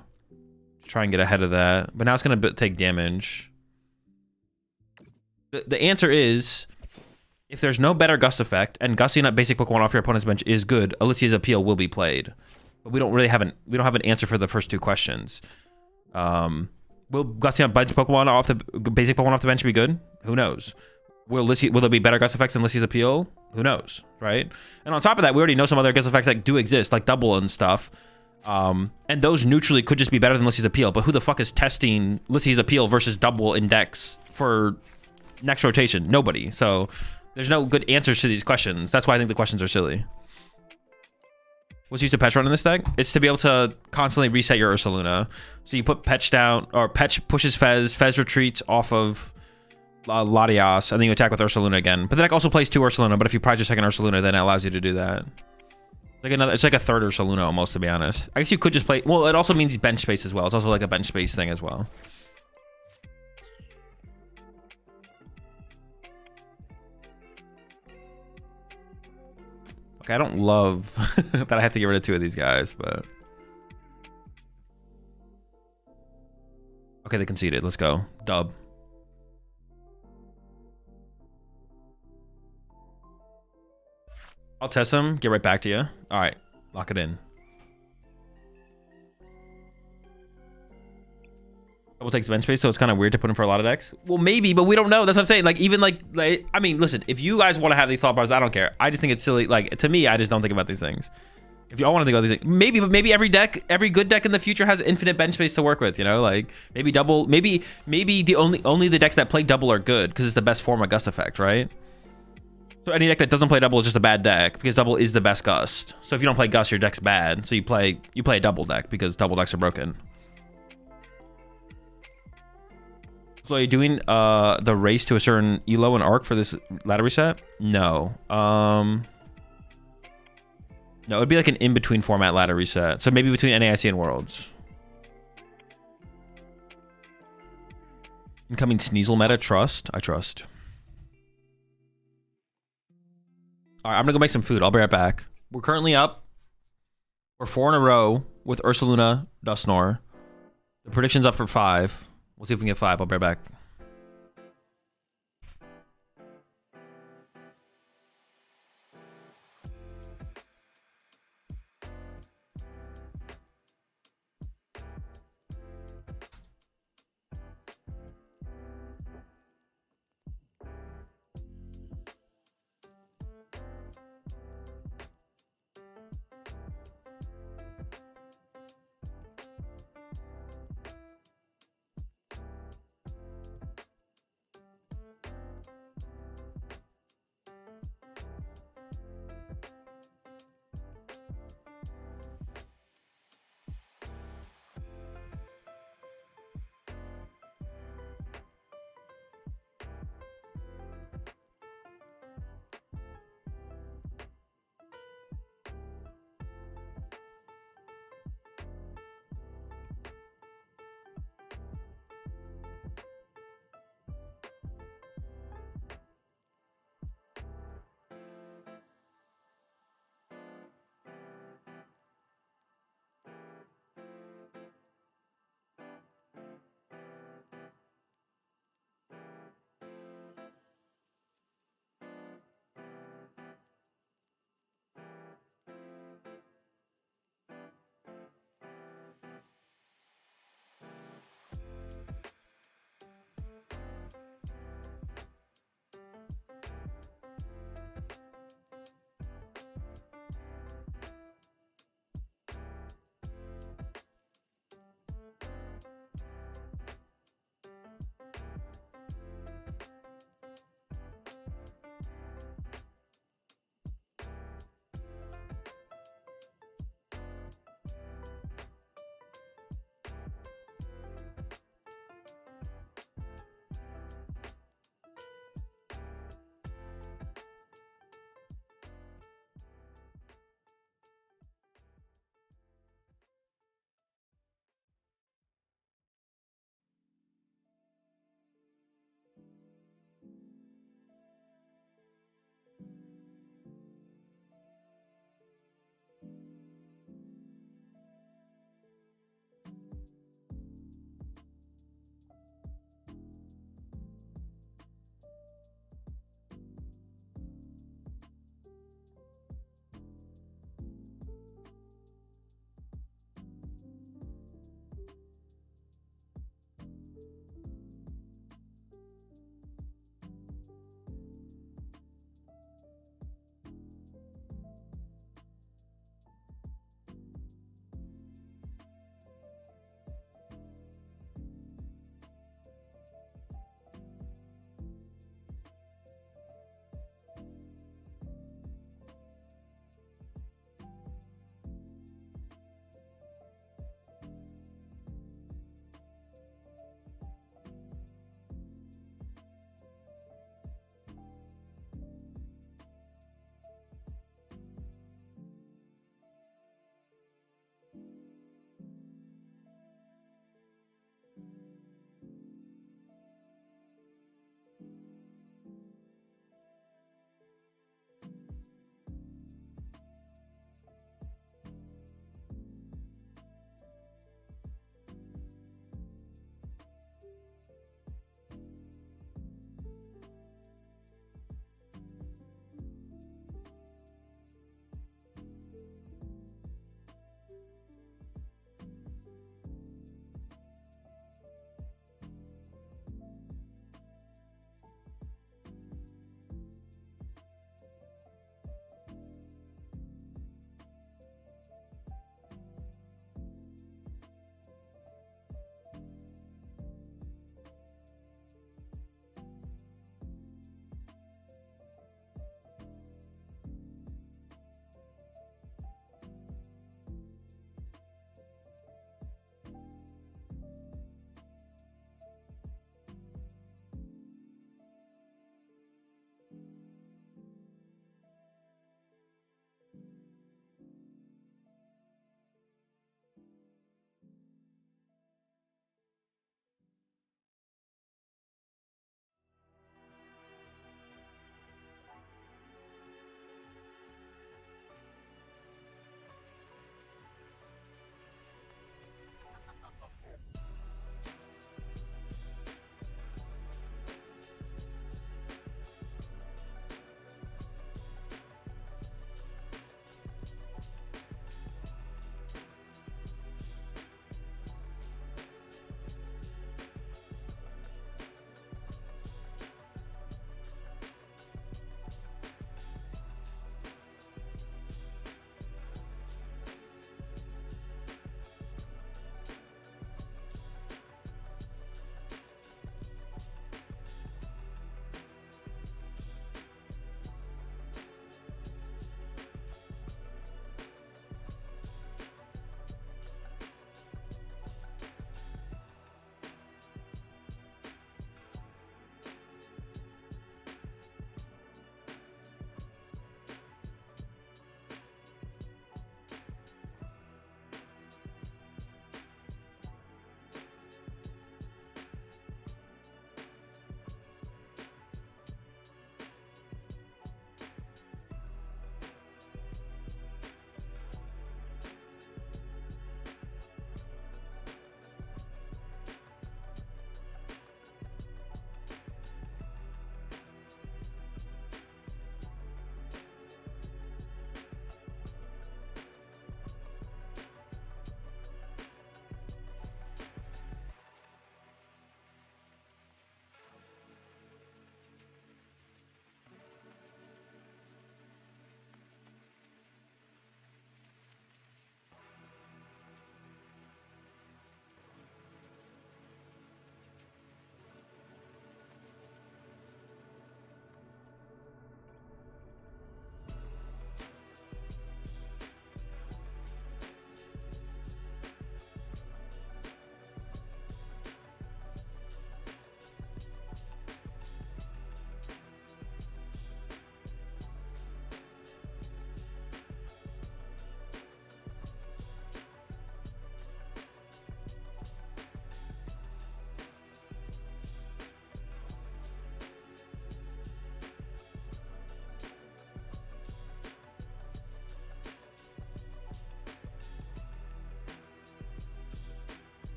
try and get ahead of that, but now it's gonna take damage. The answer is, if there's no better Gust effect and gusting up basic Pokemon off your opponent's bench is good, Alicia's Appeal will be played. But we don't have an answer for the first two questions. Will gusting up basic Pokemon off the bench be good? Who knows? Will there be better Gust effects than Lissy's Appeal? Who knows, right? And on top of that, we already know some other Gust effects that do exist, like Double and stuff. And those neutrally could just be better than Lissy's Appeal, but who the fuck is testing Lissy's Appeal versus Double Index for next rotation? Nobody. So there's no good answers to these questions. That's why I think the questions are silly. What's used to Petch run in this deck? It's to be able to constantly reset your Ursaluna. So you put Petch down, or Petch pushes Fez, Fez retreats off of Latias, and then you attack with Ursaluna again. But the deck also plays 2 Ursaluna, but if you prize your second Ursaluna, then it allows you to do that. It's like a third Ursaluna almost, to be honest. I guess you could just play, well, it also means bench space as well. It's also like a bench space thing as well. Okay, I don't love that I have to get rid of 2 of these guys, but... Okay, they conceded. Let's go. Dub. I'll test them, get right back to you. All right, lock it in. Double takes bench space, so it's kind of weird to put him for a lot of decks. Well, maybe, but we don't know. That's what I'm saying. Like, even like I mean, listen, if you guys want to have these thought bars, I don't care. I just think it's silly. Like, to me, I just don't think about these things. If you all want to think about these things, maybe, but maybe every good deck in the future has infinite bench space to work with, you know? Like, maybe double, maybe the only the decks that play double are good because it's the best form of Gust effect, right? So any deck that doesn't play double is just a bad deck because double is the best Gust. So if you don't play Gust, your deck's bad. So you play a double deck because double decks are broken. So are you doing the race to a certain elo and arc for this ladder reset? No. No, it'd be like an in-between format ladder reset. So maybe between NAIC and Worlds. Incoming Sneasel meta, trust? I trust. All right, I'm gonna go make some food. I'll be right back. We're currently up. We're 4 in a row with Ursaluna, Dusknoir. The prediction's up for 5. We'll see if we can get 5. I'll be right back.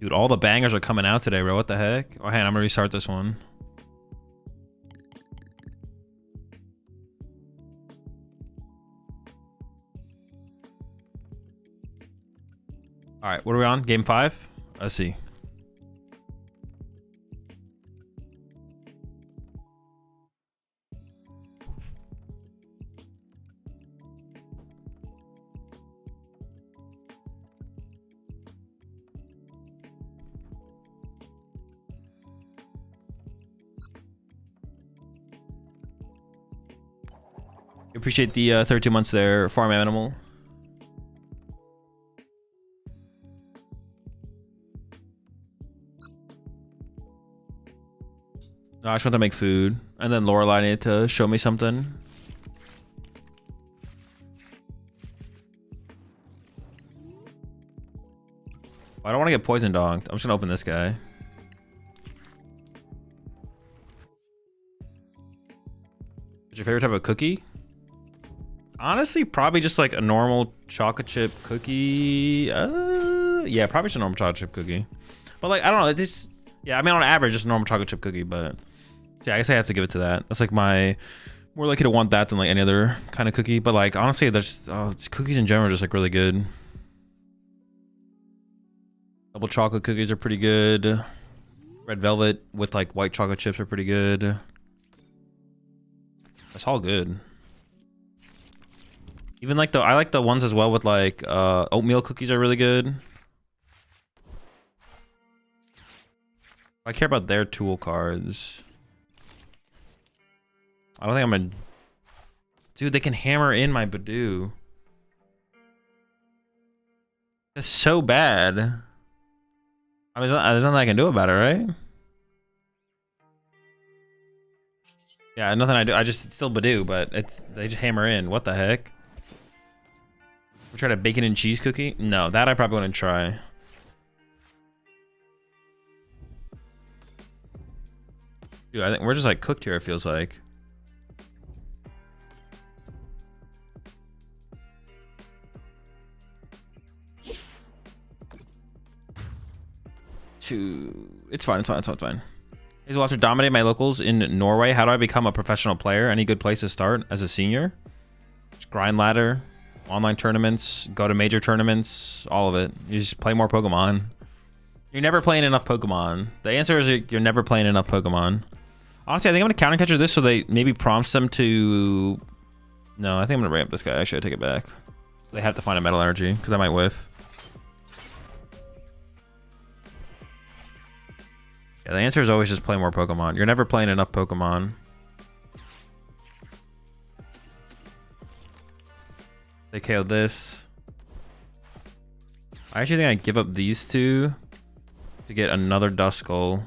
Dude, all the bangers are coming out today, bro. What the heck? Oh, hang on, I'm gonna restart this one. All right, what are we on? Game 5? Let's see. Appreciate the 32 months there, Farm Animal. No, I just want to make food. And then Lorelai needed to show me something. I don't want to get poison dogged. I'm just gonna open this guy. What's your favorite type of cookie? Honestly, probably just like a normal chocolate chip cookie. Yeah, probably just a normal chocolate chip cookie. But like, I don't know. It's just, yeah, I mean, on average, just a normal chocolate chip cookie. But yeah, I guess I have to give it to that. That's like my more likely to want that than like any other kind of cookie. But like, honestly, there's cookies in general are just like really good. Double chocolate cookies are pretty good. Red velvet with like white chocolate chips are pretty good. That's all good. Even like I like the ones as well with like oatmeal cookies are really good. I care about their tool cards. I don't think I'm gonna. Dude, they can hammer in my Badoo. That's so bad. I mean, there's nothing I can do about it, right? Yeah, nothing I do. I just still Badoo, but they just hammer in. What the heck? We tried a bacon and cheese cookie? No, that I probably wouldn't try. Dude, I think we're just like cooked here, it feels like. It's fine, it's fine, it's fine. Hazel, after dominating my locals in Norway, how do I become a professional player? Any good place to start as a senior? Just grind ladder. Online tournaments, go to major tournaments, all of it. You just play more Pokemon. You're never playing enough Pokemon. The answer is you're never playing enough Pokemon. Honestly, I think I'm gonna counter catcher this so they maybe prompts them to. No, I think I'm gonna ramp this guy. Actually, I take it back. So they have to find a metal energy because I might whiff. Yeah, the answer is always just play more Pokemon. You're never playing enough Pokemon. They KO'd this. I actually think I give up these two to get another Duskull.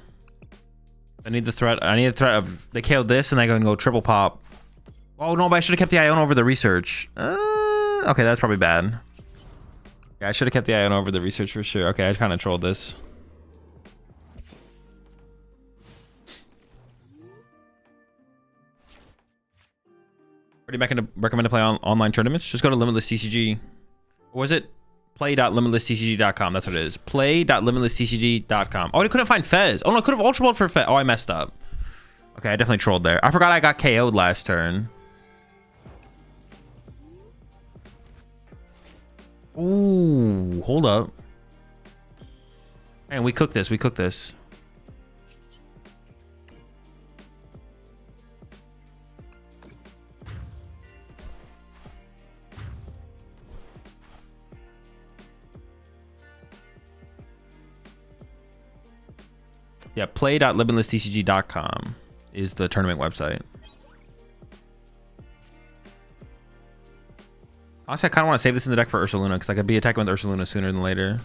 I need the threat. I need the threat of they KO'd this and I go triple pop. Oh no, but I should have kept the Iona over the research. Okay, that's probably bad. Yeah, I should have kept the Iona over the research for sure. Okay, I kind of trolled this. Already back into recommend to play online tournaments? Just go to Limitless TCG. Or was it play.limitlesstcg.com? That's what it is. Play.limitlesstcg.com. Oh, I couldn't find Fez. Oh no, I could have Ultra Balled for Fez. Oh, I messed up. Okay, I definitely trolled there. I forgot I got KO'd last turn. Ooh, hold up. And we cooked this. We cooked this. Yeah, play.limitlesstcg.com is the tournament website. Honestly, I kind of want to save this in the deck for Ursaluna because I could be attacking with Ursaluna sooner than later.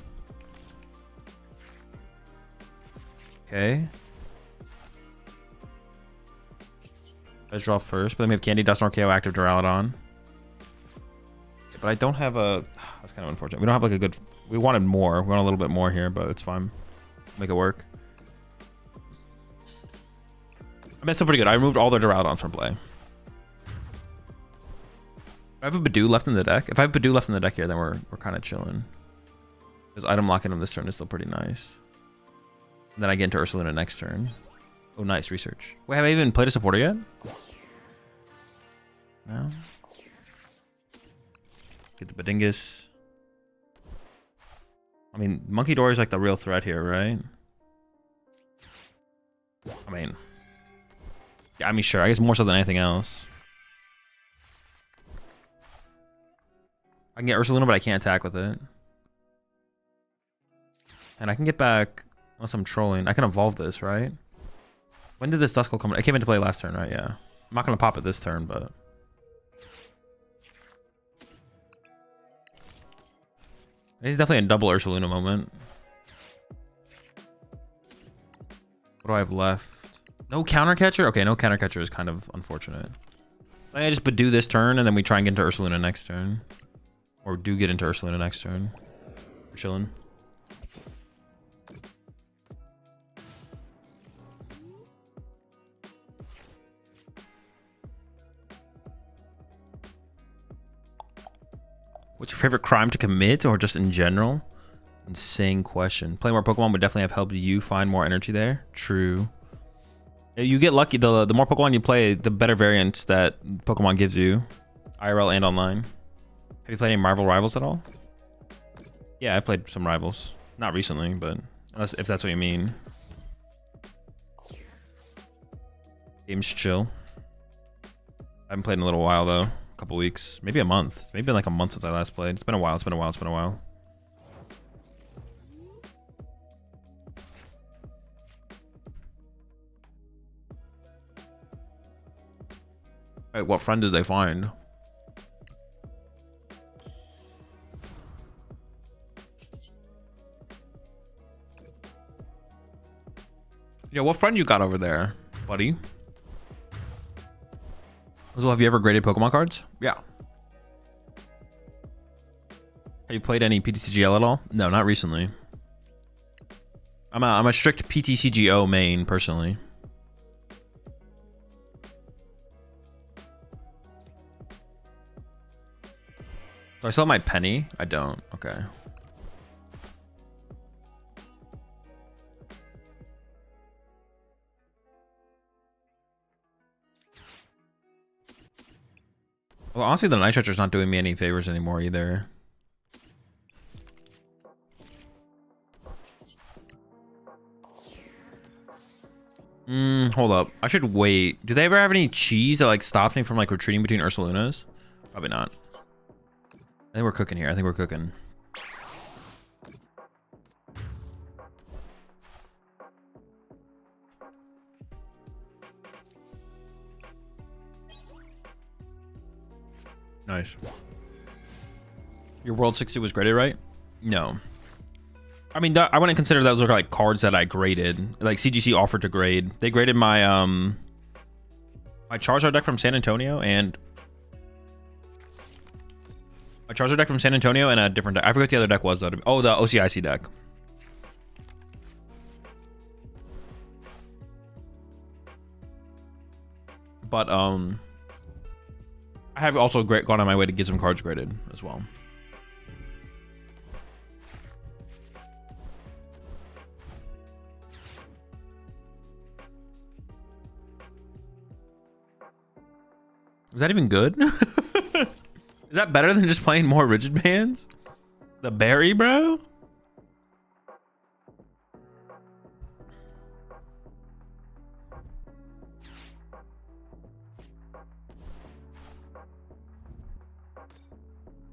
Okay. Let's draw first, but then we have Candy, Dust, KO, active Duraludon. But I don't have a... That's kind of unfortunate. We don't have like a good... We wanted more. We want a little bit more here, but it's fine. Make it work. I mean, it's still pretty good. I removed all their Duraludons from play. I have a Badoo left in the deck. If I have Badoo left in the deck here, then we're kind of chilling. Because item locking on this turn is still pretty nice. And then I get into Ursaluna next turn. Oh, nice research. Wait, have I even played a supporter yet? No. Get the Badingus. I mean, Monkey Door is like the real threat here, right? I mean, yeah, I mean, sure. I guess more so than anything else. I can get Ursaluna, but I can't attack with it. And I can get back, unless I'm trolling. I can evolve this, right? When did this Duskull come? It came into play last turn, right? Yeah. I'm not going to pop it this turn, but... He's definitely a double Ursaluna moment. What do I have left? No counter catcher? Okay, no counter catcher is kind of unfortunate. I just do this turn, and then we try and get into Ursaluna next turn. Or do get into Ursaluna next turn. We're chilling. What's your favorite crime to commit, or just in general? Insane question. Playing more Pokemon would definitely have helped you find more energy there. True. You get lucky. The more Pokemon you play, the better variants that Pokemon gives you. IRL and online. Have you played any Marvel Rivals at all? Yeah, I played some Rivals. Not recently, but if that's what you mean. Game's chill. I haven't played in a little while, though. Couple weeks, maybe a month. Maybe been like a month since I last played. It's been a while. It's been a while. It's been a while. Wait, what friend did they find? Yo, what friend you got over there, buddy? So have you ever graded Pokemon cards? Yeah. Have you played any PTCGL at all? No, not recently. I'm a strict PTCGO main personally. Do I still have my penny? I don't. Okay. Well, honestly, the Night Stretcher's not doing me any favors anymore either. Hold up. I should wait. Do they ever have any cheese that like stops me from like retreating between Ursalunas? Probably not. I think we're cooking here. I think we're cooking. Nice. Your World 60 was graded, right? No. I mean, I wouldn't consider those like cards that I graded. Like CGC offered to grade. They graded my my Charizard deck from San Antonio and a Charizard deck from San Antonio and a different deck. I forget what the other deck was though. Oh, the OCIC deck. But I have also gone on my way to get some cards graded as well. Is that even good? Is that better than just playing more rigid bands? The berry, bro?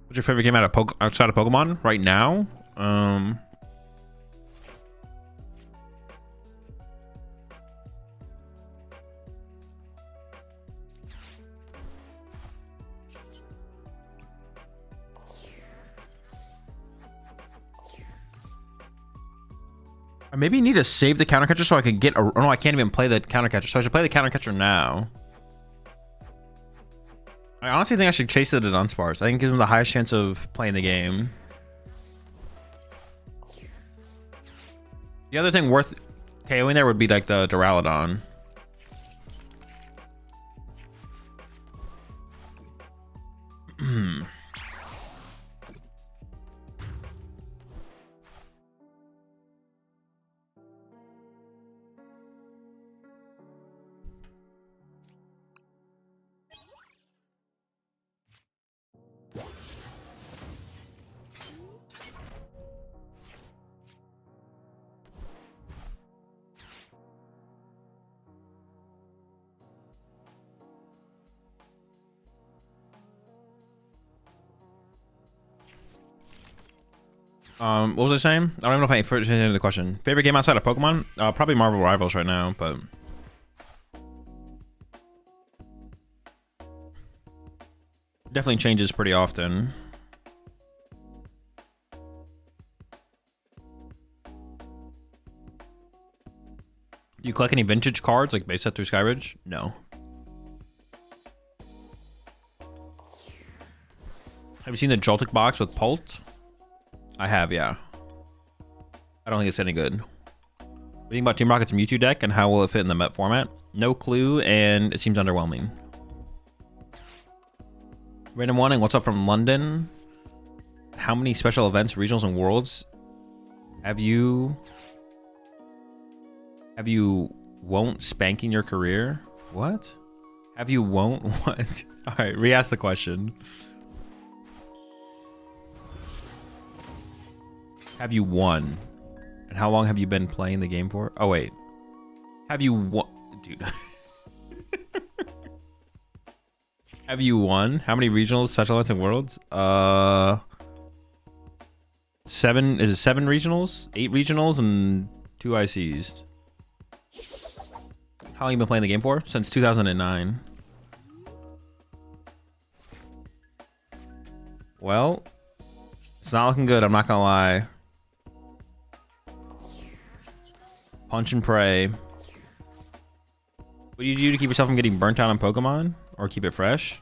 What's your favorite game outside of Pokemon right now? I maybe need to save the counter catcher so I can get a... Oh, no, I can't even play the counter catcher. So I should play the counter catcher now. I honestly think I should chase it at Dunsparce. I think it gives him the highest chance of playing the game. The other thing worth KOing there would be like the Duraludon. What was I saying? I don't even know if I first answered the question. Favorite game outside of Pokemon? Probably Marvel Rivals right now, but definitely changes pretty often. Do you collect any vintage cards like base set through Skyridge? No. Have you seen the Joltik box with Pult? I have, yeah. I don't think it's any good. What do you think about Team Rocket's Mewtwo deck and how will it fit in the Met format? No clue, and it seems underwhelming. Random one, and what's up from London? How many special events, regionals, and worlds have you won't spanking your career? What? Have you won't what? All right, re-ask the question. Have you won? And how long have you been playing the game for? Oh, wait. Have you won? Dude. Have you won? How many regionals, special events, and worlds? 7. Is it 7 regionals? 8 regionals and 2 ICs. How long have you been playing the game for? Since 2009. Well, it's not looking good. I'm not gonna lie. Punch and pray. What do you do to keep yourself from getting burnt out on Pokemon? Or keep it fresh?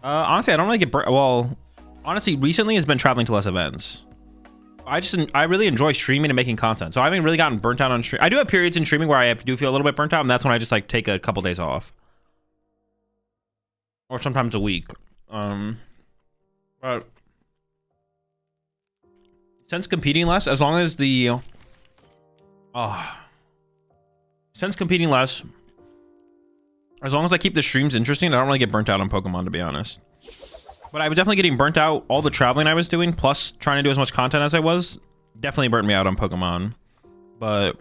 Honestly, I don't really get burnt. Well, honestly, recently it's been traveling to less events. I really enjoy streaming and making content. So I haven't really gotten burnt out on stream. I do have periods in streaming where I do feel a little bit burnt out, and that's when I just like take a couple days off. Or sometimes a week. But since competing less, as long as the since competing less, as long as I keep the streams interesting, I don't really get burnt out on Pokemon, to be honest. But I was definitely getting burnt out. All the traveling I was doing, plus trying to do as much content as I was, definitely burnt me out on Pokemon. But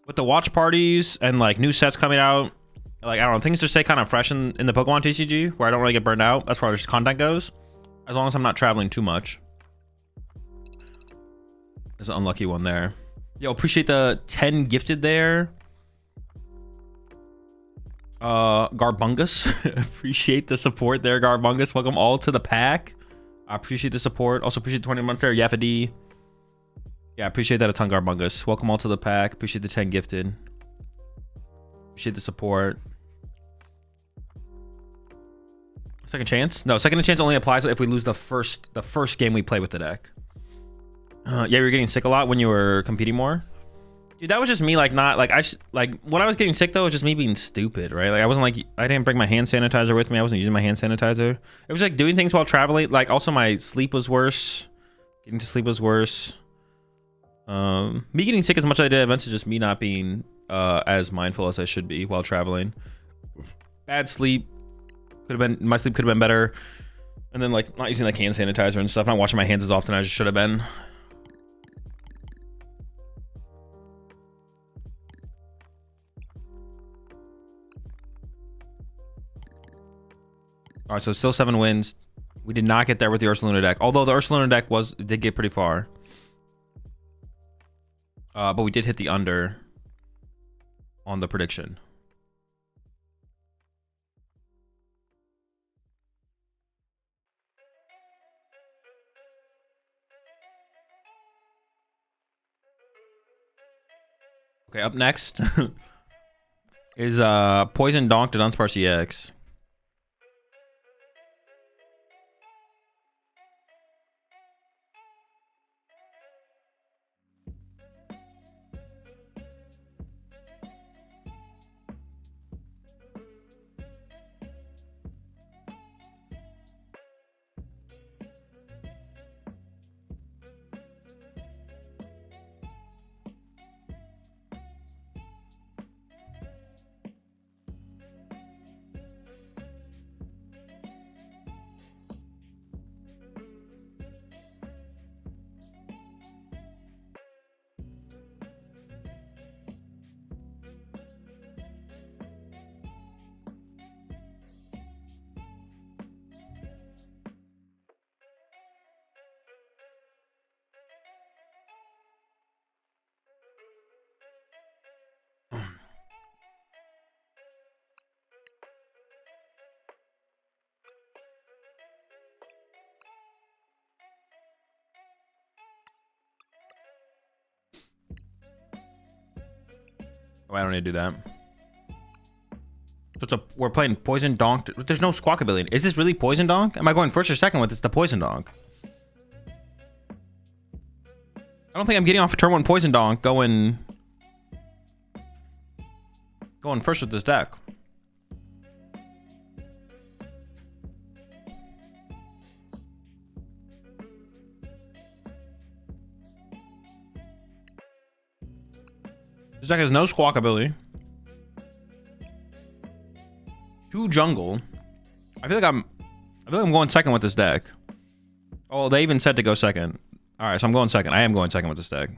with the watch parties and like new sets coming out, like I don't know, things just stay kind of fresh in the Pokemon TCG, where I don't really get burned out as far as content goes, as long as I'm not traveling too much. There's an unlucky one there. Yo, appreciate the 10 gifted there. Garbungus. Appreciate the support there, Garbungus. Welcome all to the pack. I appreciate the support. Also appreciate the 20 months there, Yafadi. Yeah, I appreciate that a ton, Garbungus. Welcome all to the pack. Appreciate the 10 gifted. Appreciate the support. Second chance? No, second chance only applies if we lose the first game we play with the deck. Yeah, you were getting sick a lot when you were competing more. Dude, that was just me, like, not, like, I just, like, when I was getting sick, though, it was just me being stupid, right? Like, I wasn't, like, I didn't bring my hand sanitizer with me. I wasn't using my hand sanitizer. It was, like, doing things while traveling. Like, also, my sleep was worse. Getting to sleep was worse. Me getting sick as much as I did events is just me not being as mindful as I should be while traveling. Bad sleep. My sleep could have been better. And then, like, not using, like, hand sanitizer and stuff. Not washing my hands as often as I should have been. All right, so still 7 wins. We did not get there with the Ursaluna deck, although the Ursaluna deck did get pretty far. But we did hit the under on the prediction. Okay, up next is Poison Donk to Dunsparce EX. Oh, I don't need to do that. So it's a, we're playing Poison Donk. There's no Squawk ability. Is this really Poison Donk? Am I going first or second with this? The Poison Donk. I don't think I'm getting off turn 1 Poison Donk going first with this deck. This deck has no Squawk ability. 2 jungle. I feel like I'm going second with this deck. Oh, they even said to go second. All right, so I'm going second. I am going second with this deck.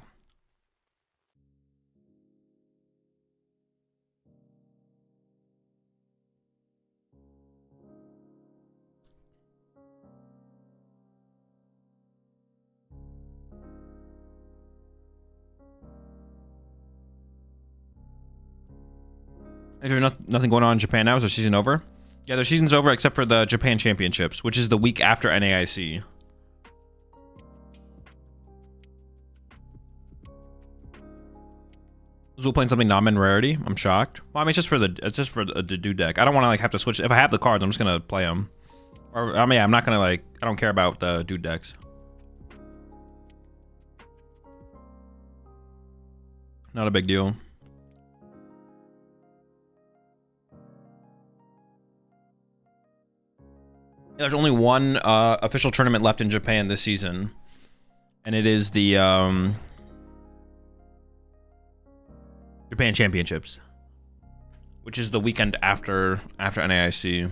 Is there nothing going on in Japan now? Is their season over? Yeah, their season's over except for the Japan Championships, which is the week after NAIC. Azul playing something non-min rarity. I'm shocked. Well, I mean, it's just for the DooD deck. I don't want to like have to switch. If I have the cards, I'm just gonna play them. Or I mean, yeah, I'm not gonna like. I don't care about the DooD decks. Not a big deal. There's only one official tournament left in Japan this season, and it is the Japan Championships, which is the weekend after NAIC.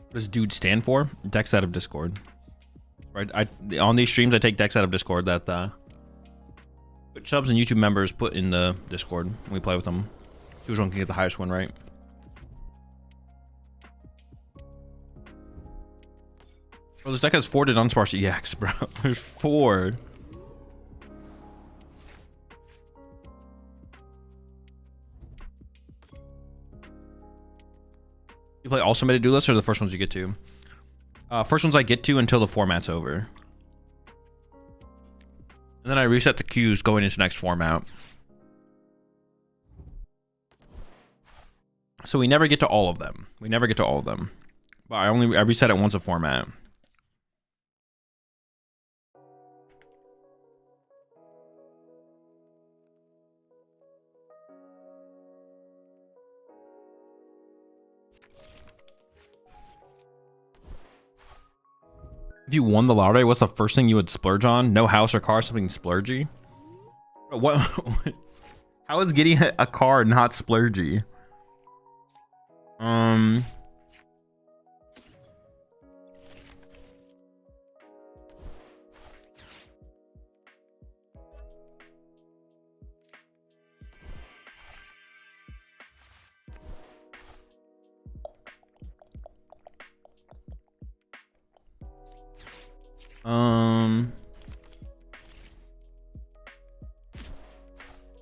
What does DooD stand for? Decks out of Discord. Right, on these streams I take decks out of Discord that which subs and YouTube members put in the Discord when we play with them. See which one can get the highest one right. Bro, this deck has 4 unsparse EX, bro. There's 4. You play all submitted do lists or the first ones you get to? First ones I get to until the format's over. And then I reset the queues going into next format. So we never get to all of them. But I reset it once a format. If you won the lottery, what's the first thing you would splurge on? No house or car, something splurgy? What? How is getting a car not splurgy?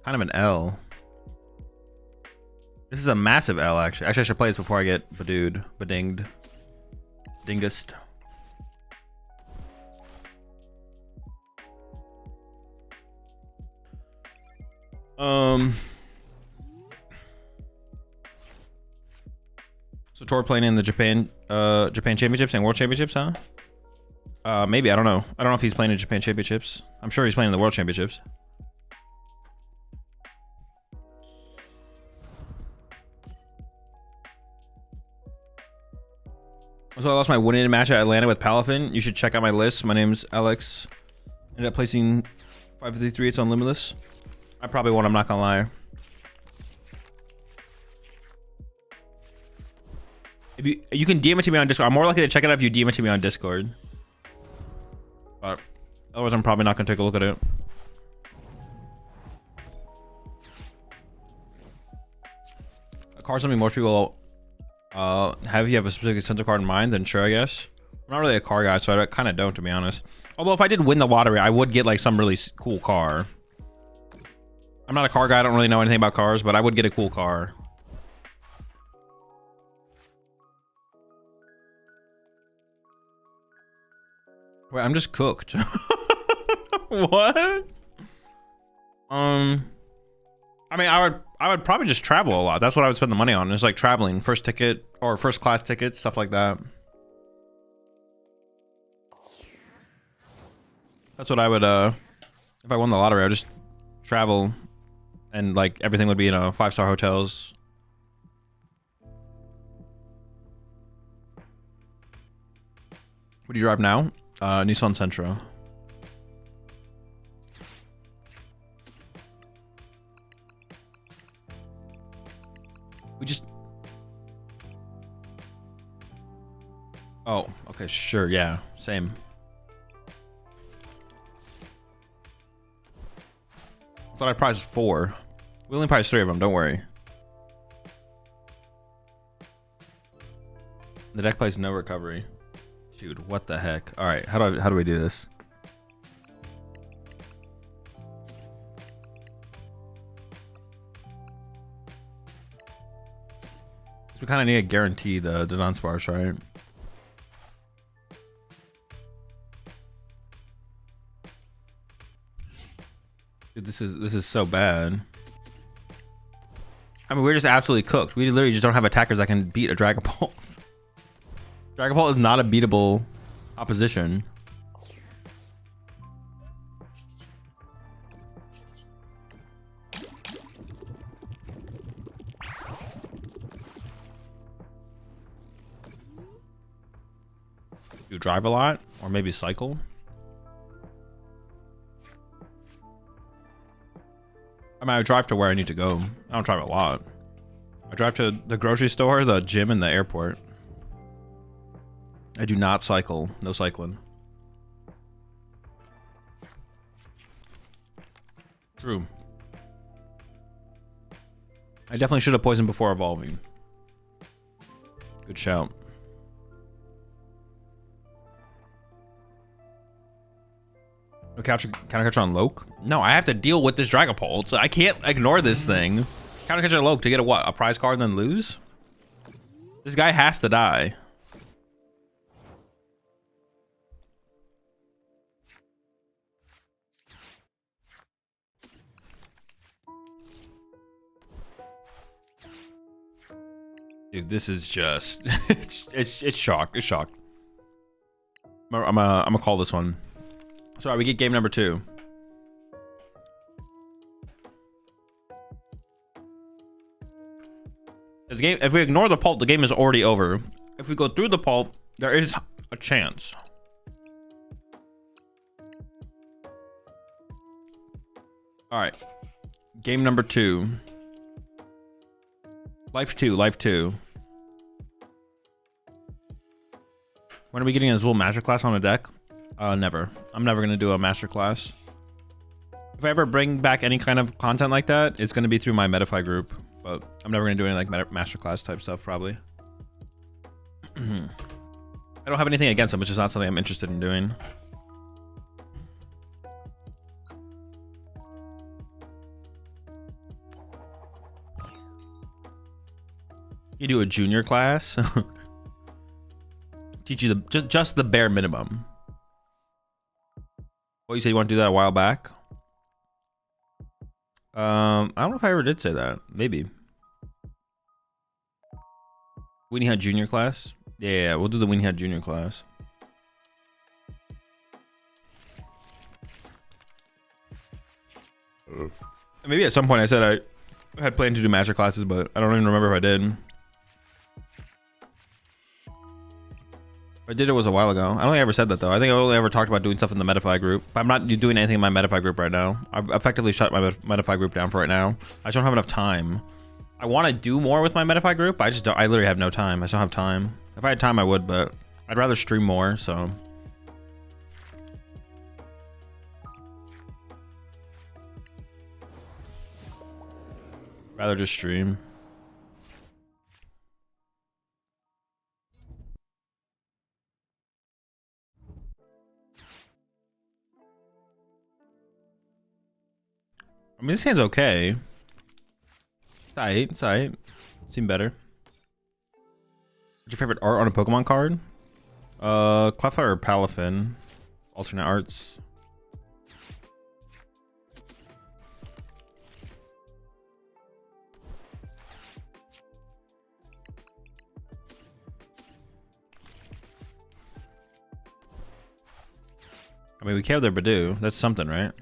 Kind of an L. This is a massive L, actually. Actually, I should play this before I get bedinged. Dingest. So Tor playing in the Japan Championships and World Championships, huh? Maybe, I don't know. I don't know if he's playing in Japan Championships. I'm sure he's playing in the World Championships. So I lost my win-in match at Atlanta with Palifin. You should check out my list. My name's Alex. Ended up placing 553. It's on Limitless. I probably won't, I'm not gonna lie. If you can DM it to me on Discord. I'm more likely to check it out if you DM it to me on Discord. But otherwise, I'm probably not gonna take a look at it. A car, something most people have. If you have a specific center card in mind, then sure, I guess. I'm not really a car guy, so I kind of don't, to be honest. Although if I did win the lottery, I would get like some really cool car. I'm not a car guy. I don't really know anything about cars, but I would get a cool car. Wait, I'm just cooked. What? I mean, I would probably just travel a lot. That's what I would spend the money on. It's like traveling, first ticket or first class tickets, stuff like that. That's what I would, if I won the lottery, I would just travel and like everything would be, you know, 5-star hotels. What do you drive now? Nissan Sentra. We just... Oh, okay, sure, yeah, same. I thought I prized 4. We only prized 3 of them, don't worry. The deck plays no recovery. Dude, what the heck? All right, how do we do this? So we kind of need to guarantee the non-sparse, right? Dude, this is so bad. I mean, we're just absolutely cooked. We literally just don't have attackers that can beat a Dragapult. Dragapult is not a beatable opposition. You drive a lot, or maybe cycle. I mean, I drive to where I need to go. I don't drive a lot. I drive to the grocery store, the gym, and the airport. I do not cycle. No cycling. True. I definitely should have poisoned before evolving. Good shout. No countercatcher on Loke? No, I have to deal with this Dragapult, so I can't ignore this thing. Countercatcher on Loke to get a what? A prize card and then lose? This guy has to die. Dude, this is just it's shocked. It's shocked. I'm gonna call this one. Sorry, we get game number 2. If we ignore the pulp, the game is already over. If we go through the pulp, there is a chance. All right, game number 2. Life 2. When are we getting an Azul Masterclass on a deck? Never. I'm never gonna do a Masterclass. If I ever bring back any kind of content like that, it's gonna be through my Metafy group. But I'm never gonna do any like Masterclass type stuff, probably. I don't have anything against them, which is not something I'm interested in doing. You do a junior class. Teach you the just the bare minimum. Well, you said you want to do that a while back. I don't know if I ever did say that. Maybe. Weenie Hut junior class. Yeah, we'll do the Weenie Hut junior class. Maybe at some point I said I had planned to do master classes, but I don't even remember if I did. I did, it was a while ago. I don't think I ever said that though. I think I only ever talked about doing stuff in the Metafy group. But I'm not doing anything in my Metafy group right now. I've effectively shut my Metafy group down for right now. I just don't have enough time. I want to do more with my Metafy group, but I just don't. I literally have no time. I just don't have time. If I had time, I would, but I'd rather stream more. So. Rather just stream. I mean, this hand's okay. It's alright. Seem better. What's your favorite art on a Pokemon card? Clefairy or Palifin? Alternate arts. I mean, we killed their Badoo. That's something, right?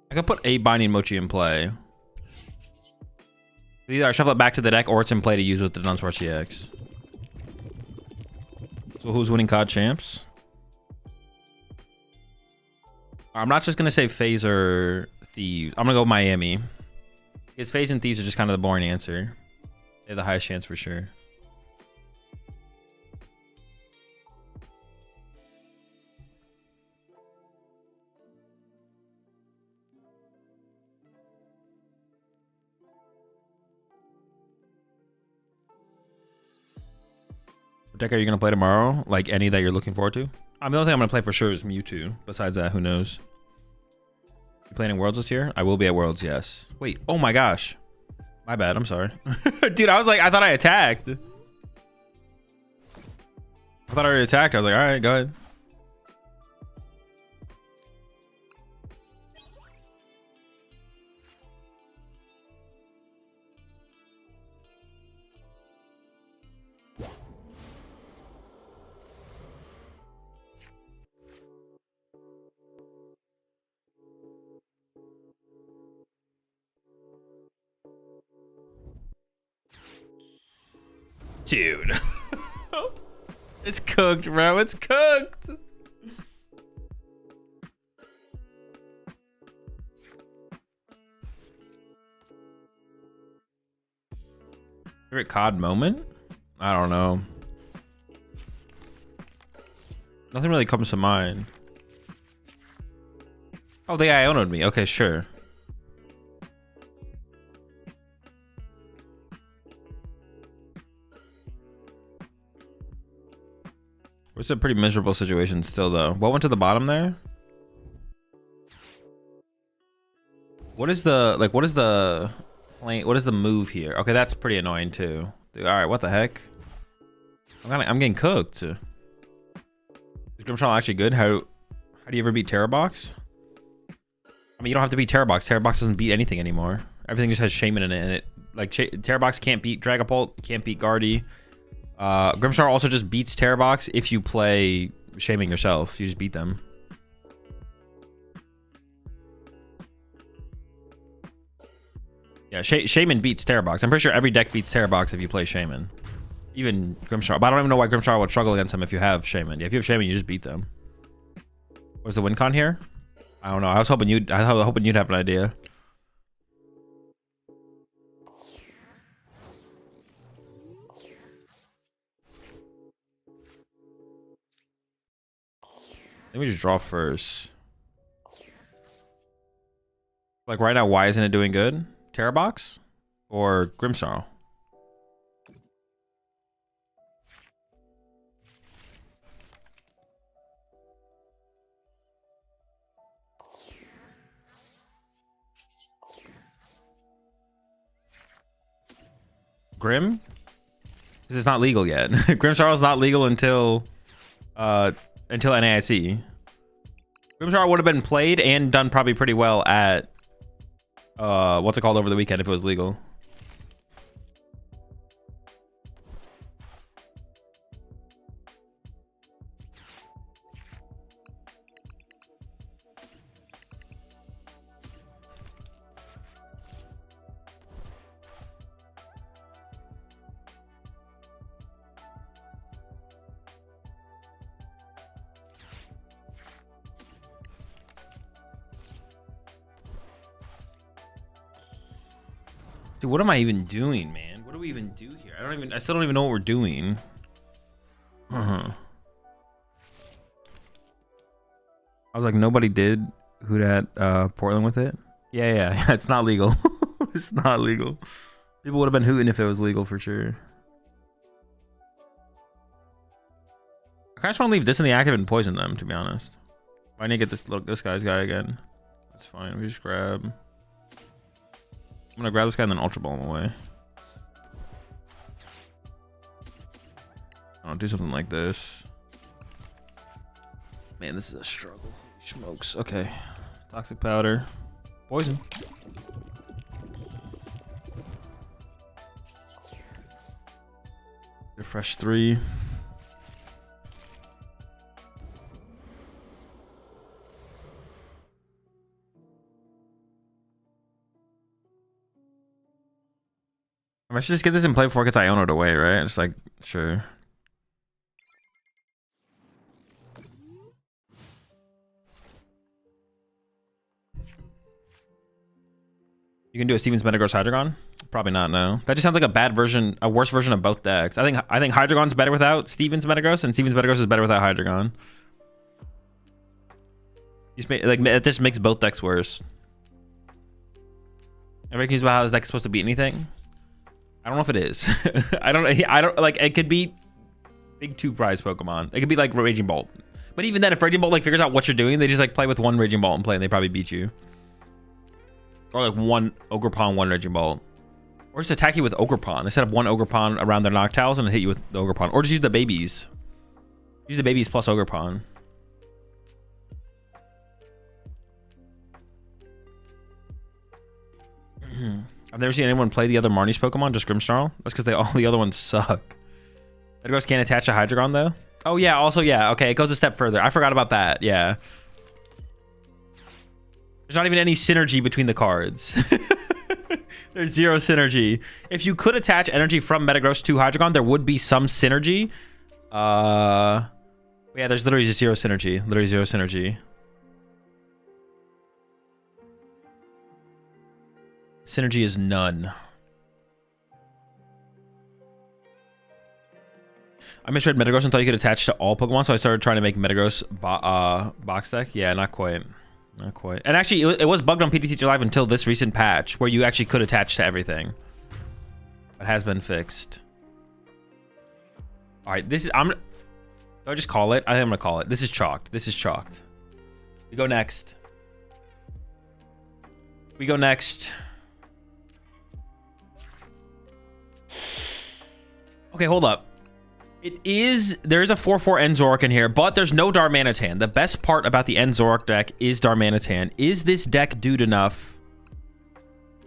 I can put a Binding Mochi in play. Either I shuffle it back to the deck or it's in play to use with the Dunsparce EX. So who's winning COD Champs? I'm not just going to say FaZe or Thieves. I'm going to go Miami. Because FaZe and Thieves are just kind of the boring answer. They have the highest chance for sure. What deck are you going to play tomorrow? Like any that you're looking forward to? The only thing I'm going to play for sure is Mewtwo. Besides that, who knows? You playing in Worlds this year? I will be at Worlds, yes. Wait, oh my gosh. My bad, I'm sorry. Dude, I was like, I thought I attacked. I thought I already attacked. I was like, all right, go ahead. Dude. It's cooked, bro. It's cooked. Favorite COD moment? I don't know. Nothing really comes to mind. Oh, the guy owned me. Okay, sure. It's a pretty miserable situation still, though. What went to the bottom there? What is the what is the move here? Okay, that's pretty annoying too. Dude, all right, what the heck? I'm getting cooked. Is Grimshot actually good? How do you ever beat Terrorbox? I mean, you don't have to beat Terrorbox. Terrorbox doesn't beat anything anymore. Everything just has Shaman in it, and it like Terrorbox can't beat Dragapult, can't beat Guardy. Grimshot also just beats Terrorbox if you play Shaman yourself. You just beat them. Yeah, Shaman beats Terrorbox. I'm pretty sure every deck beats Terrorbox if you play Shaman. Even Grimshot. But I don't even know why Grimshot would struggle against them if you have Shaman. Yeah, if you have Shaman, you just beat them. What's the win con here? I don't know. I was hoping you'd have an idea. Let me just draw first. Like right now, why isn't it doing good? Terrorbox or Grimmsnarl? Grim? Because it's not legal yet. Grimmsnarl is not legal until NAIC. Grimmsnarl would have been played and done probably pretty well at what's it called over the weekend if it was legal. Dude, what am I even doing, man? What do we even do here? I still don't even know what we're doing. I was like, nobody did who that Portland with it. Yeah, it's not legal. It's not legal. People would have been hooting if it was legal for sure. I kind of want to leave this in the active and poison them, to be honest. I need to get this guy's guy again. That's fine. We just grab. I'm gonna grab this guy and then Ultra Ball him away. I'll do something like this. Man, this is a struggle. Smokes. Okay. Toxic Powder. Poison. Refresh 3. I should just get this in play before it gets Iono'd away, right? It's like, sure. You can do a Stevens Metagross Hydreigon? Probably not, no. That just sounds like a bad version, a worse version of both decks. I think Hydreigon's better without Stevens Metagross, and Stevens Metagross is better without Hydreigon. It just makes both decks worse. Everybody confused about how this deck is supposed to beat anything? I don't know if it is. I don't like, it could be big 2 prize Pokemon. It could be like Raging Bolt. But even then, if Raging Bolt like figures out what you're doing, they just like play with 1 Raging Bolt and play and they probably beat you. Or like 1 Ogerpon, 1 Raging Bolt. Or just attack you with Ogerpon. They set up 1 Ogerpon around their Noctowls and hit you with the Ogerpon. Or just use the babies. Use the babies plus Ogerpon. I've never seen anyone play the other Marnie's Pokemon, just Grimmsnarl. That's because all the other ones suck. Metagross can't attach a Hydreigon though? Oh yeah, also yeah, okay, it goes a step further. I forgot about that, yeah. There's not even any synergy between the cards. There's 0 synergy. If you could attach energy from Metagross to Hydreigon, there would be some synergy. Yeah, there's literally just 0 synergy. Literally 0 synergy. Synergy is none. I misread Metagross and thought you could attach to all Pokemon, so I started trying to make Metagross box deck. Yeah, not quite. Not quite. And actually, it was bugged on PTCG Live until this recent patch, where you actually could attach to everything. It has been fixed. All right, this is... do I just call it? I think I'm gonna call it. This is chalked. This is chalked. We go next. We go next. Okay, hold up. There is a 4/4 Enzork in here, but there's no Darmanitan. The best part about the Enzork deck is Darmanitan. Is this deck dude enough?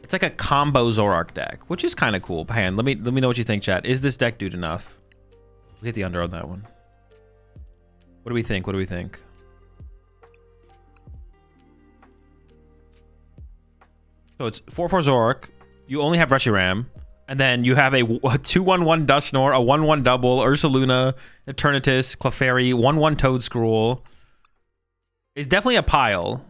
It's like a combo Zoroark deck, which is kind of cool. Pan, let me know what you think, chat. Is this deck dude enough? We hit the under on that one. What do we think? What do we think? So it's 4/4 Zoroark. You only have Reshiram. And then you have a 2/1/1 Dusknoir, a 1/1 double, Ursaluna, Eternatus, Clefairy, 1/1 Toedscruel. It's definitely a pile.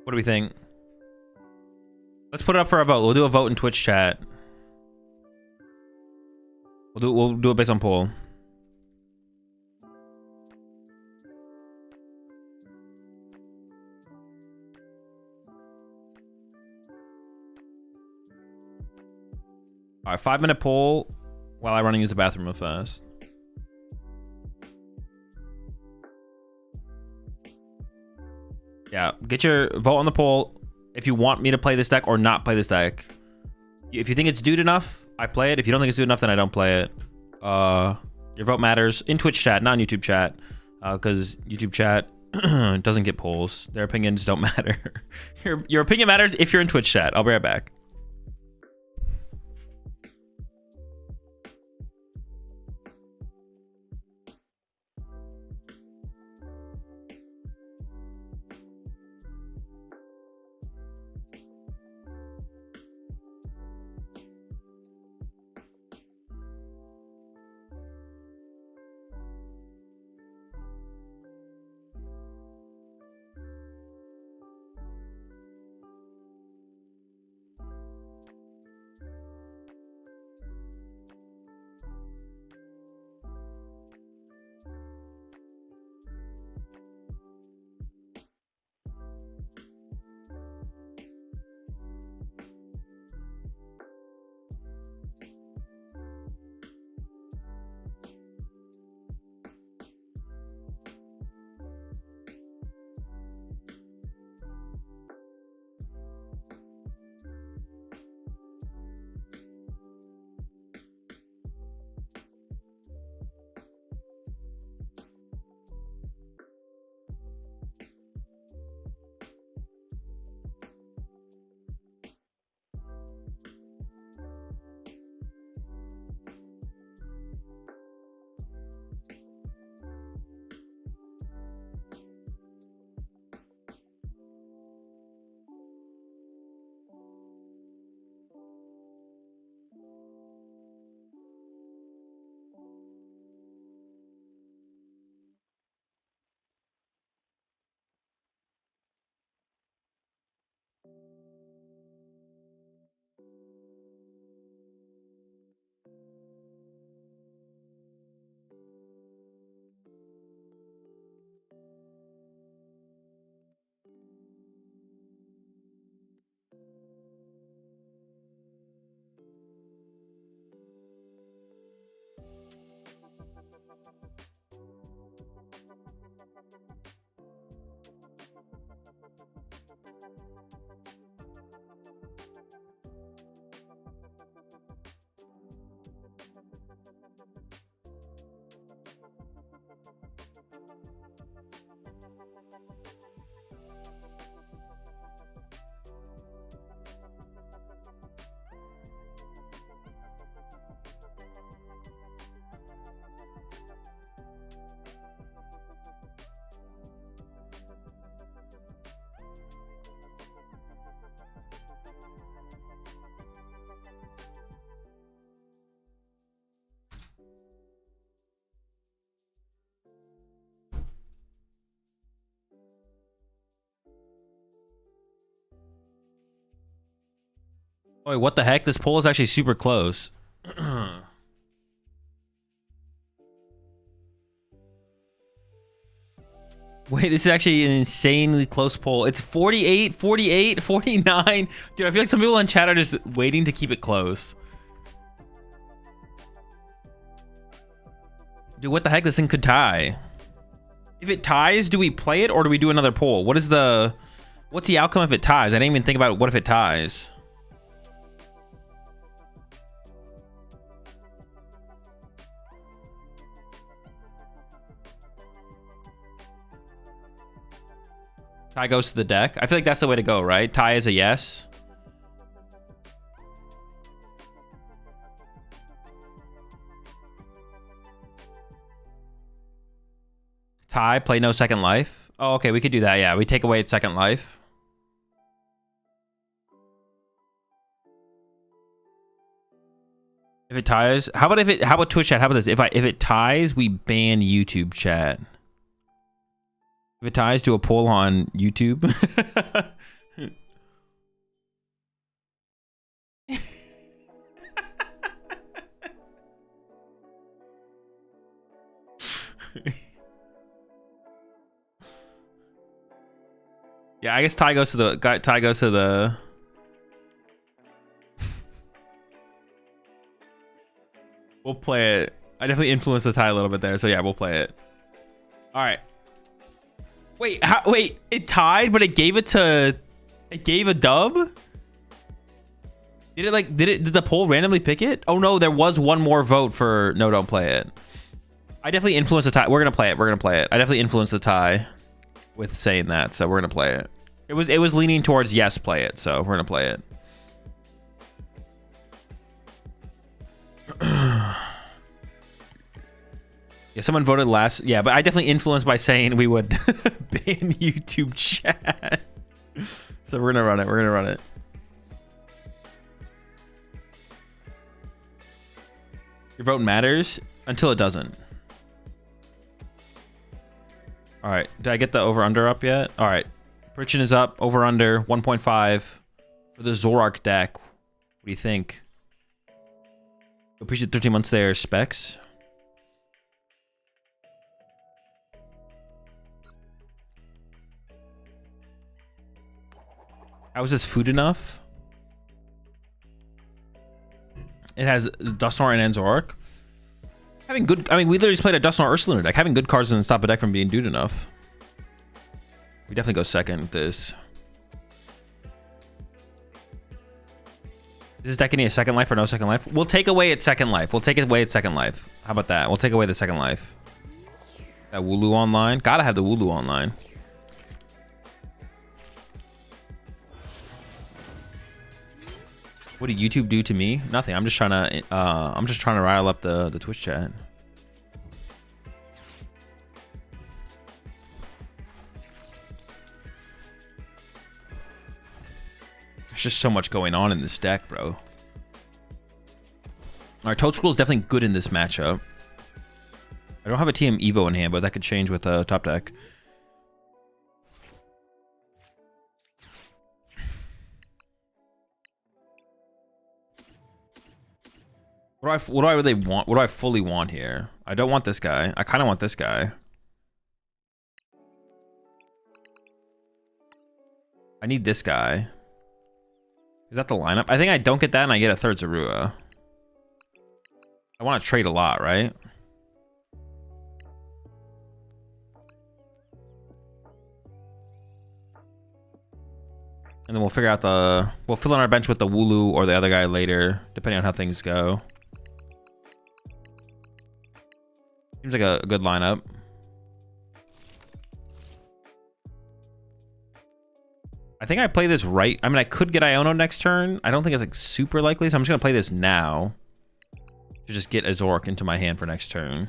What do we think? Let's put it up for a vote. We'll do a vote in Twitch chat. We'll do it based on poll. All right, 5-minute poll while I run and use the bathroom real fast. Yeah, get your vote on the poll if you want me to play this deck or not play this deck. If you think it's dude enough, I play it. If you don't think it's dude enough, then I don't play it. Your vote matters in Twitch chat, not in YouTube chat, because YouTube chat doesn't get polls. Their opinions don't matter. Your opinion matters if you're in Twitch chat. I'll be right back. Wait, what the heck? This poll is actually super close. Wait, this is actually an insanely close poll. It's 48, 48, 49. Dude, I feel like some people in chat are just waiting to keep it close. Dude, what the heck? This thing could tie. If it ties, do we play it or do we do another poll? What's the outcome if it ties? I didn't even think about what if it ties. Tie goes to the deck. I feel like that's the way to go, right? Tie is a yes. Tie, play no second life. Oh, okay, we could do that. Yeah, we take away its second life. If it ties, how about Twitch chat? How about this? If it ties, we ban YouTube chat. If it ties, to a poll on YouTube. Yeah, I guess tie goes to the We'll play it. I definitely influenced the tie a little bit there, so yeah, we'll play it. All right. Wait, wait, it tied, but it gave a dub? Did the poll randomly pick it? Oh no, there was one more vote for no, don't play it. I definitely influenced the tie. We're gonna play it. I definitely influenced the tie with saying that, so we're gonna play it. It was leaning towards yes, play it, so we're gonna play it. Yeah, someone voted last. Yeah, but I definitely influenced by saying we would ban YouTube chat. So we're gonna run it. Your vote matters until it doesn't. All right, did I get the over under up yet? All right, prediction is up. Over under 1.5 for the Zoroark deck. What do you think? Appreciate 13 months there, Specs. How is this food enough? It has Dusknoir and Zoroark. Having good, I mean, we literally just played a Dusknoir Ursaluna deck. Having good cards doesn't stop a deck from being dude enough. We definitely go second with this. Is this deck getting a second life or no second life? We'll take away its second life. How about that? We'll take away the second life. That Wooloo online. Gotta have the Wooloo online. What did YouTube do to me? Nothing. I'm just trying to rile up the Twitch chat. There's just so much going on in this deck, bro. Alright, Toadscroll is definitely good in this matchup. I don't have a TM Evo in hand, but that could change with top deck. What do I really want? What do I fully want here? I don't want this guy. I kind of want this guy. I need this guy. Is that the lineup? I think I don't get that and I get a third Zorua. I want to trade a lot, right? And then we'll figure out we'll fill in our bench with the Wooloo or the other guy later, depending on how things go. Seems like a good lineup. I think I play this right. I mean, I could get Iono next turn. I don't think it's like super likely, so I'm just gonna play this now to just get Azoric into my hand for next turn.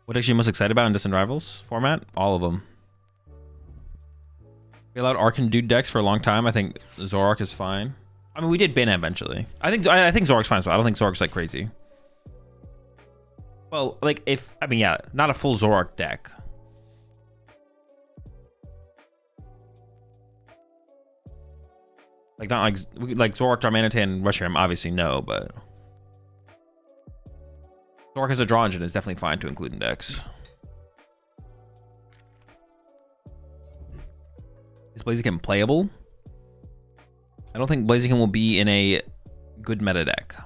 What are you most excited about in Distant Rivals format? All of them. We allowed Arc and DooD decks for a long time. I think Zoroark is fine. I mean, we did ban it eventually. I think Zoroark's fine, so I don't think Zoroark's like crazy. Well, like I mean, yeah, not a full Zoroark deck. Like not like Zoroark, Darmanitan, and Reshiram, obviously no, but Zoroark as a draw engine is definitely fine to include in decks. Is Blaziken playable? I don't think Blaziken will be in a good meta deck.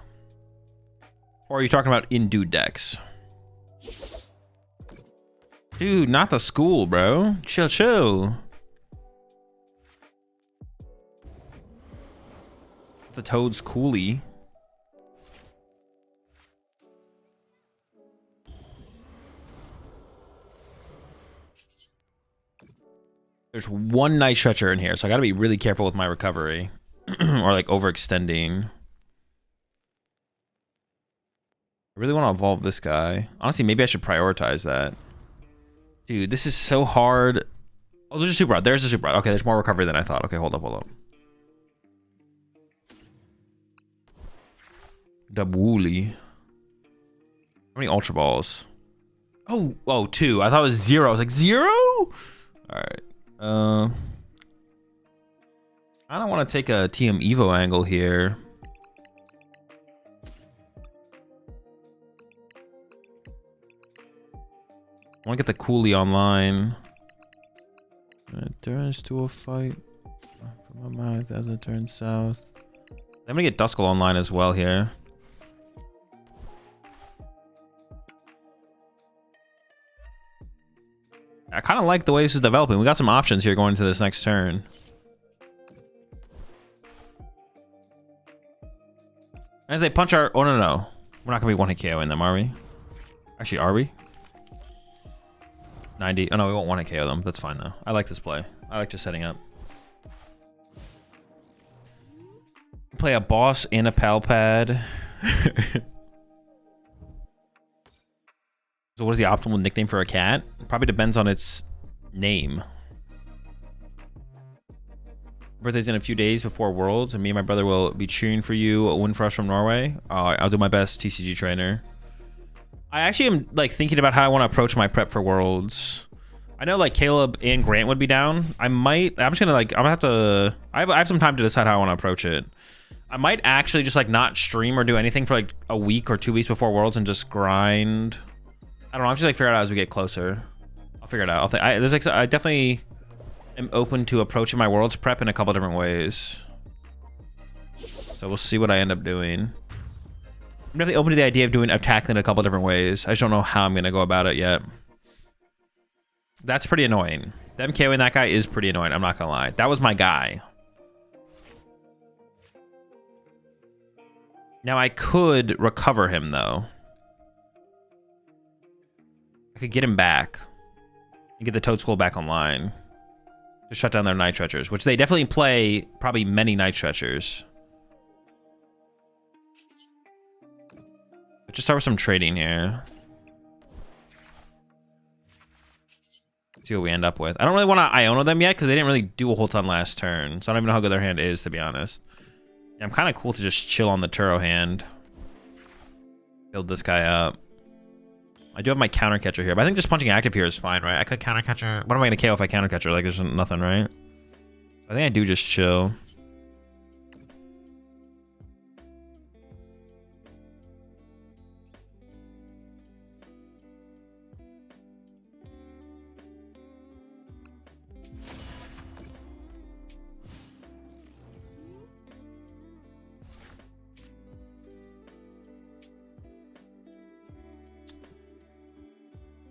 Or are you talking about in DooD decks? Dude, not the school, bro. Chill, chill. The Toad's Coolie. There's one Night Stretcher in here, so I gotta be really careful with my recovery. Or like overextending. I really want to evolve this guy. Honestly, maybe I should prioritize that. Dude, this is so hard. Oh, there's a super rod. There's a super rod. Okay, there's more recovery than I thought. Okay, hold up. Dubwooli. How many Ultra Balls? Oh, 2. I thought it was 0. I was like, 0? Alright. I don't want to take a TM Evo angle here. I want to get the Coolie online. It turns to a fight from my mouth as it turns south. I'm gonna get Duskull online as well here. I kind of like the way this is developing. We got some options here going into this next turn. As they punch our... Oh, no. We're not going to be 1-hit KOing them, are we? Actually, are we? 90. Oh, no, we won't 1-hit KO them. That's fine, though. I like this play. I like just setting up. Play a boss and a pal pad. So what is the optimal nickname for a cat? It probably depends on its name. Birthday's in a few days before Worlds, and me and my brother will be cheering for you. A win for us from Norway. I'll do my best, TCG trainer. I actually am like thinking about how I want to approach my prep for Worlds. I know like Caleb and Grant would be down. I'm just gonna like, I'm gonna have to, I have some time to decide how I want to approach it. I might actually just like not stream or do anything for like a week or 2 weeks before Worlds and just grind. I don't know. I'm just like figure it out as we get closer. I'll figure it out. I definitely am open to approaching my Worlds prep in a couple different ways. So we'll see what I end up doing. I'm definitely open to the idea of doing attacking in a couple different ways. I just don't know how I'm gonna go about it yet. That's pretty annoying. Them KOing that guy is pretty annoying. I'm not gonna lie. That was my guy. Now I could recover him though. I could get him back and get the Toad School back online to shut down their Night Stretchers, which they definitely play probably many Night Stretchers. Let's just start with some trading here. See what we end up with. I don't really want to Iono them yet because they didn't really do a whole ton last turn, so I don't even know how good their hand is, to be honest. Yeah, I'm kind of cool to just chill on the Turo hand. Build this guy up. I do have my counter catcher here, but I think just punching active here is fine, right? I could counter catcher. What am I going to KO if I counter catcher? Like, there's nothing, right? I think I do just chill.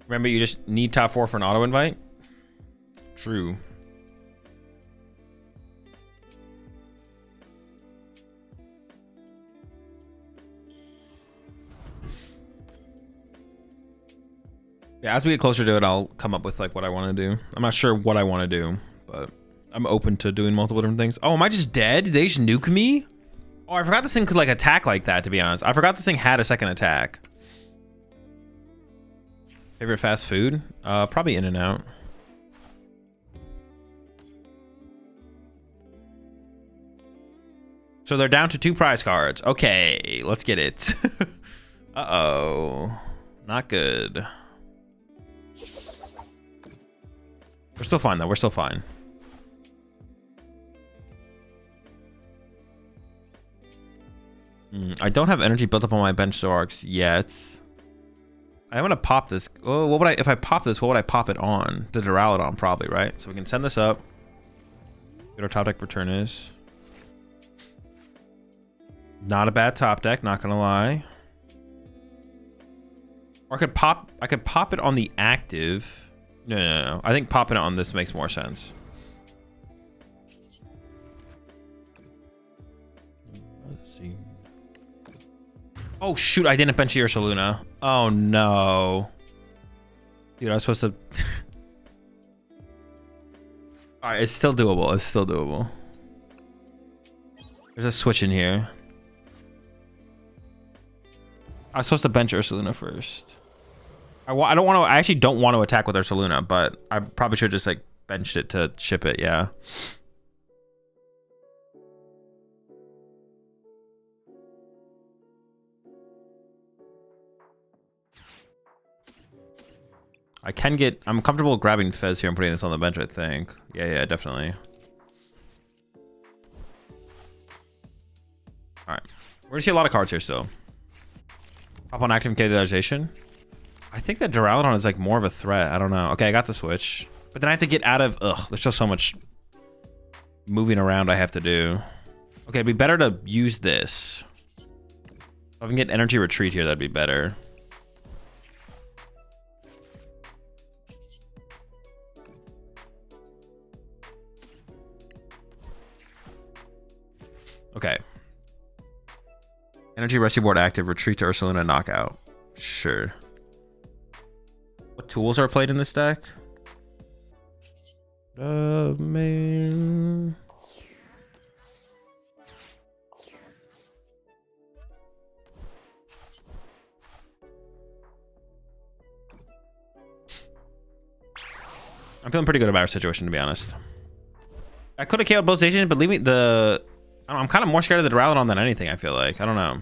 Remember, you just need top 4 for an auto invite. True. Yeah, as we get closer to it, I'll come up with like what I want to do. I'm not sure what I want to do, but I'm open to doing multiple different things. Oh, am I just dead? Did they just nuke me? Oh, I forgot this thing could like attack like that, to be honest. I forgot this thing had a second attack. Favorite fast food? Probably In-N-Out. So they're down to 2 prize cards. Okay, let's get it. Uh-oh. Not good. We're still fine, though. We're still fine. I don't have energy built up on my bench Zorks yet. I want to pop this. Oh, what would I, if I pop this, what would I pop it on? The Duraludon, probably, right? So we can send this up. What our top deck return is. Not a bad top deck, not gonna lie. Or I could pop it on the active. No. I think popping it on this makes more sense. Let's see. Oh shoot, I didn't bench Ursaluna. Oh no. Dude, I was supposed to... Alright, it's still doable. It's still doable. There's a switch in here. I was supposed to bench Ursaluna first. I actually don't want to attack with Ursaluna, but I probably should just like benched it to ship it, yeah. I'm comfortable grabbing Fez here and putting this on the bench, I think. Yeah, definitely. Alright. We're gonna see a lot of cards here still. Pop on active capitalization. I think that Duraludon is like more of a threat. I don't know. Okay, I got the switch. But then I have to get out of... Ugh, there's just so much moving around I have to do. Okay, it'd be better to use this. If I can get energy retreat here, that'd be better. Okay. Energy rescue board active, retreat to Ursaluna, knockout. Sure. What tools are played in this deck? Man. I'm feeling pretty good about our situation, to be honest. I could have killed both stations, but leaving the... I'm kind of more scared of the Duraludon than anything, I feel like. I don't know.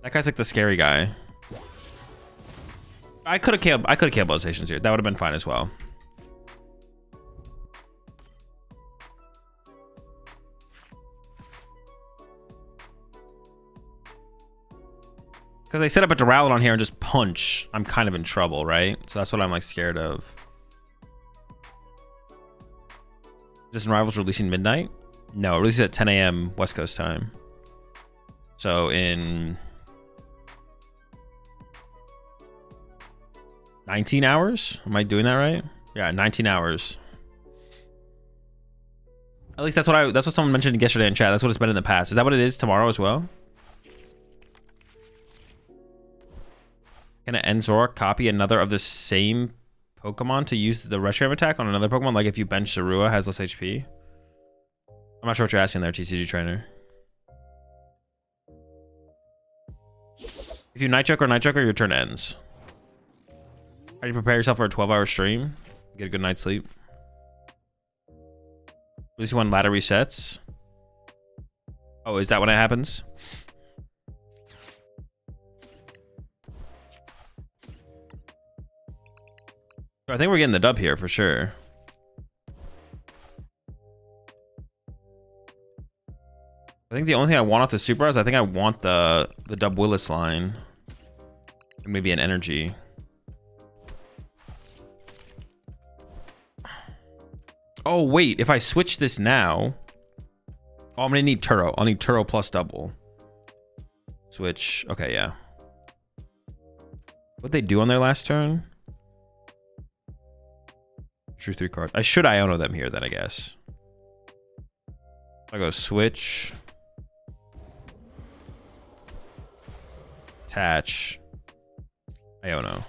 That guy's like the scary guy. I could have killed both stations here. That would have been fine as well. Because they set up a Duraludon here and just punch. I'm kind of in trouble, right? So that's what I'm like scared of. Distant Rivals releasing midnight? No, it releases at 10 a.m. West Coast time. So in 19 hours? Am I doing that right? Yeah, 19 hours. At least that's what someone mentioned yesterday in chat. That's what it's been in the past. Is that what it is tomorrow as well? Can an Enzor copy another of the same Pokemon to use the Reshiram attack on another Pokemon? Like if you bench Sarua has less HP? I'm not sure what you're asking there, TCG trainer. If you Night Choker, your turn ends. How do you prepare yourself for a 12-hour stream? Get a good night's sleep. At least when ladder resets. Oh, is that when it happens? I think we're getting the dub here for sure. I think the only thing I want off the Super is I think I want the Dub Willis line. And maybe an energy. Oh, wait. If I switch this now... Oh, I'm going to need Turo. I'll need Turo plus double. Switch. Okay, yeah. What'd they do on their last turn? Drew 3 cards. I should Iono them here then, I guess. I go switch. Attach. Iono.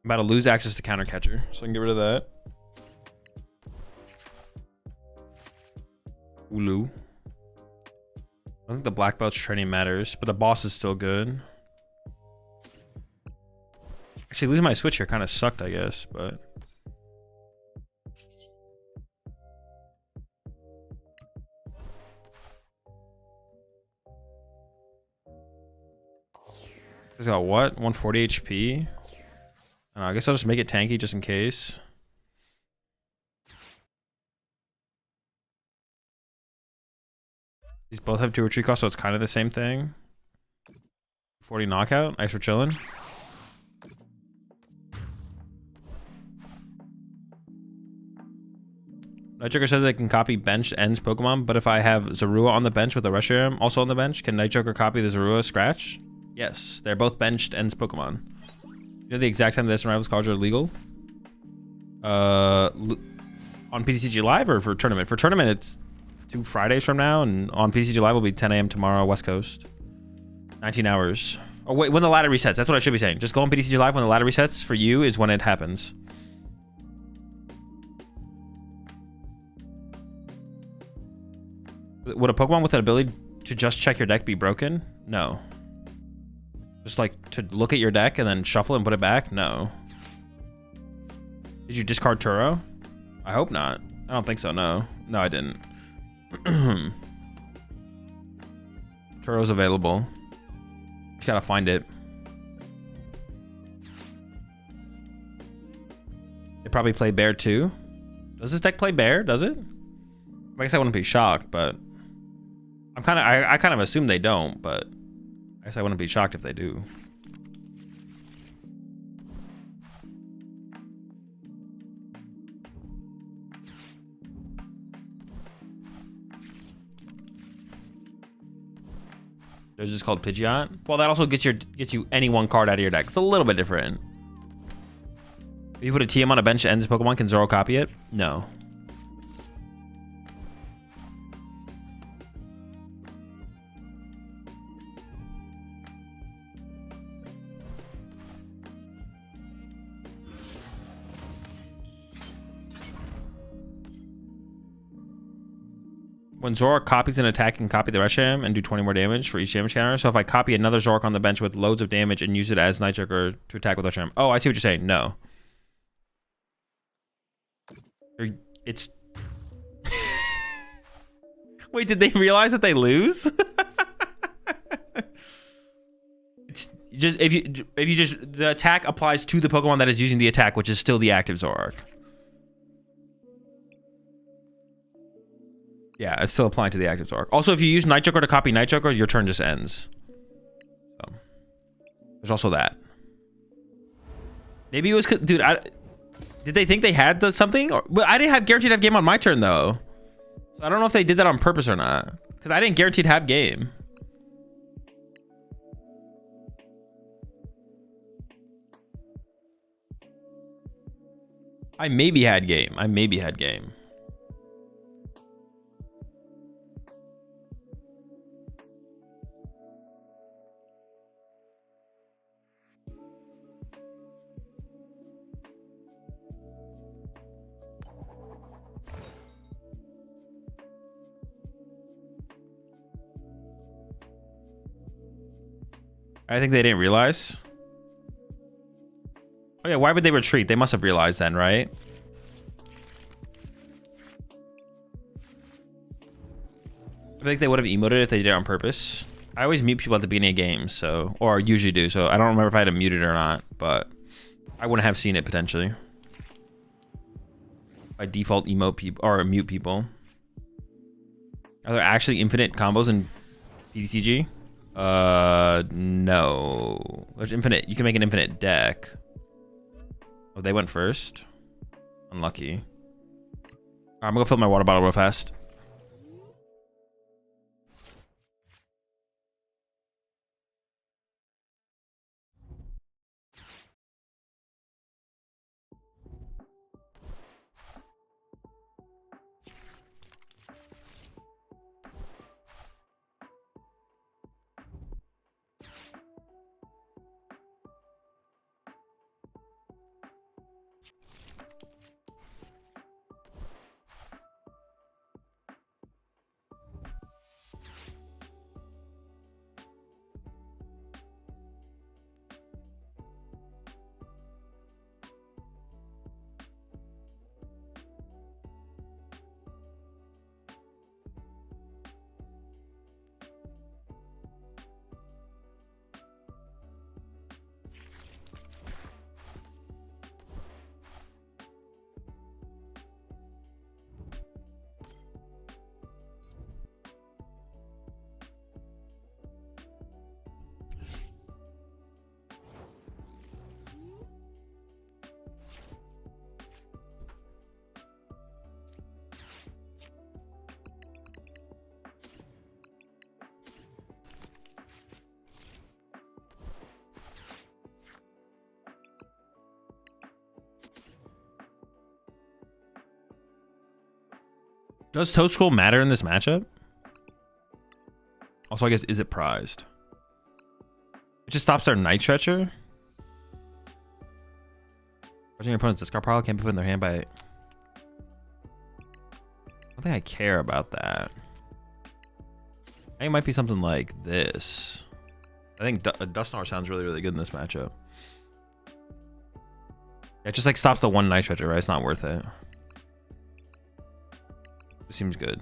I'm about to lose access to counter catcher, so I can get rid of that. Ulu. I think the black belt's training matters, but the boss is still good. Actually, losing my switch here kind of sucked, I guess, but... He's got what? 140 HP? I guess I'll just make it tanky just in case. These both have 2 retreat costs, so it's kind of the same thing. 40 knockout. Nice for chilling. Night Joker says they can copy bench ends Pokemon, but if I have Zorua on the bench with a Reshiram also on the bench, can Night Joker copy the Zorua scratch? Yes, they're both benched ends Pokemon. You know the exact time this and Rivals cards are legal? On PTCG Live or for tournament? For tournament, it's 2 Fridays from now, and on PTCG Live will be 10 a.m. tomorrow, West Coast. 19 hours. Oh, wait, when the ladder resets. That's what I should be saying. Just go on PTCG Live when the ladder resets. For you is when it happens. Would a Pokemon with an ability to just check your deck be broken? No. Just like to look at your deck and then shuffle and put it back? No. Did you discard Turo? I hope not. I don't think so, no. No, I didn't. Turo's available. Just gotta find it. They probably play Bear too. Does this deck play Bear? Does it? I guess I wouldn't be shocked, but I kind of assume they don't, but I guess I wouldn't be shocked if they do. There's just called Pidgeot. Well, that also gets you any one card out of your deck. It's a little bit different. If you put a TM on a bench ends Pokemon, can Zoro copy it? No. When Zoroark copies an attack, can copy the Reshiram and do 20 more damage for each damage counter. So if I copy another Zoroark on the bench with loads of damage and use it as Night Joker to attack with Reshiram. Oh, I see what you're saying. No. It's... Wait, did they realize that they lose? It's just if you just the attack applies to the Pokemon that is using the attack, which is still the active Zoroark. Yeah, it's still applying to the active Zoroark. Also, if you use Night Joker to copy Night Joker, your turn just ends. So, there's also that. Maybe it was... Dude, did they think they had something? Well, I didn't have guaranteed to have game on my turn, though. So I don't know if they did that on purpose or not. Because I didn't guarantee to have game. I maybe had game. I maybe had game. I think they didn't realize. Oh yeah, why would they retreat? They must have realized then, right? I think they would have emoted if they did it on purpose. I always mute people at the beginning of games, so, or usually do, so I don't remember if I had to mute it or not, but I wouldn't have seen it potentially. By default emote people, or mute people. Are there actually infinite combos in PTCG? No. There's infinite. You can make an infinite deck. Oh, they went first. Unlucky. All right, I'm gonna fill my water bottle real fast. Does Toad Scroll matter in this matchup? Also, I guess, is it prized? It just stops their Night Stretcher? Watching your opponent's discard pile can't be put in their hand by... I don't think I care about that. I think it might be something like this. I think Dusknoir sounds really, really good in this matchup. It just like stops the one Night Stretcher, right? It's not worth it. It seems good.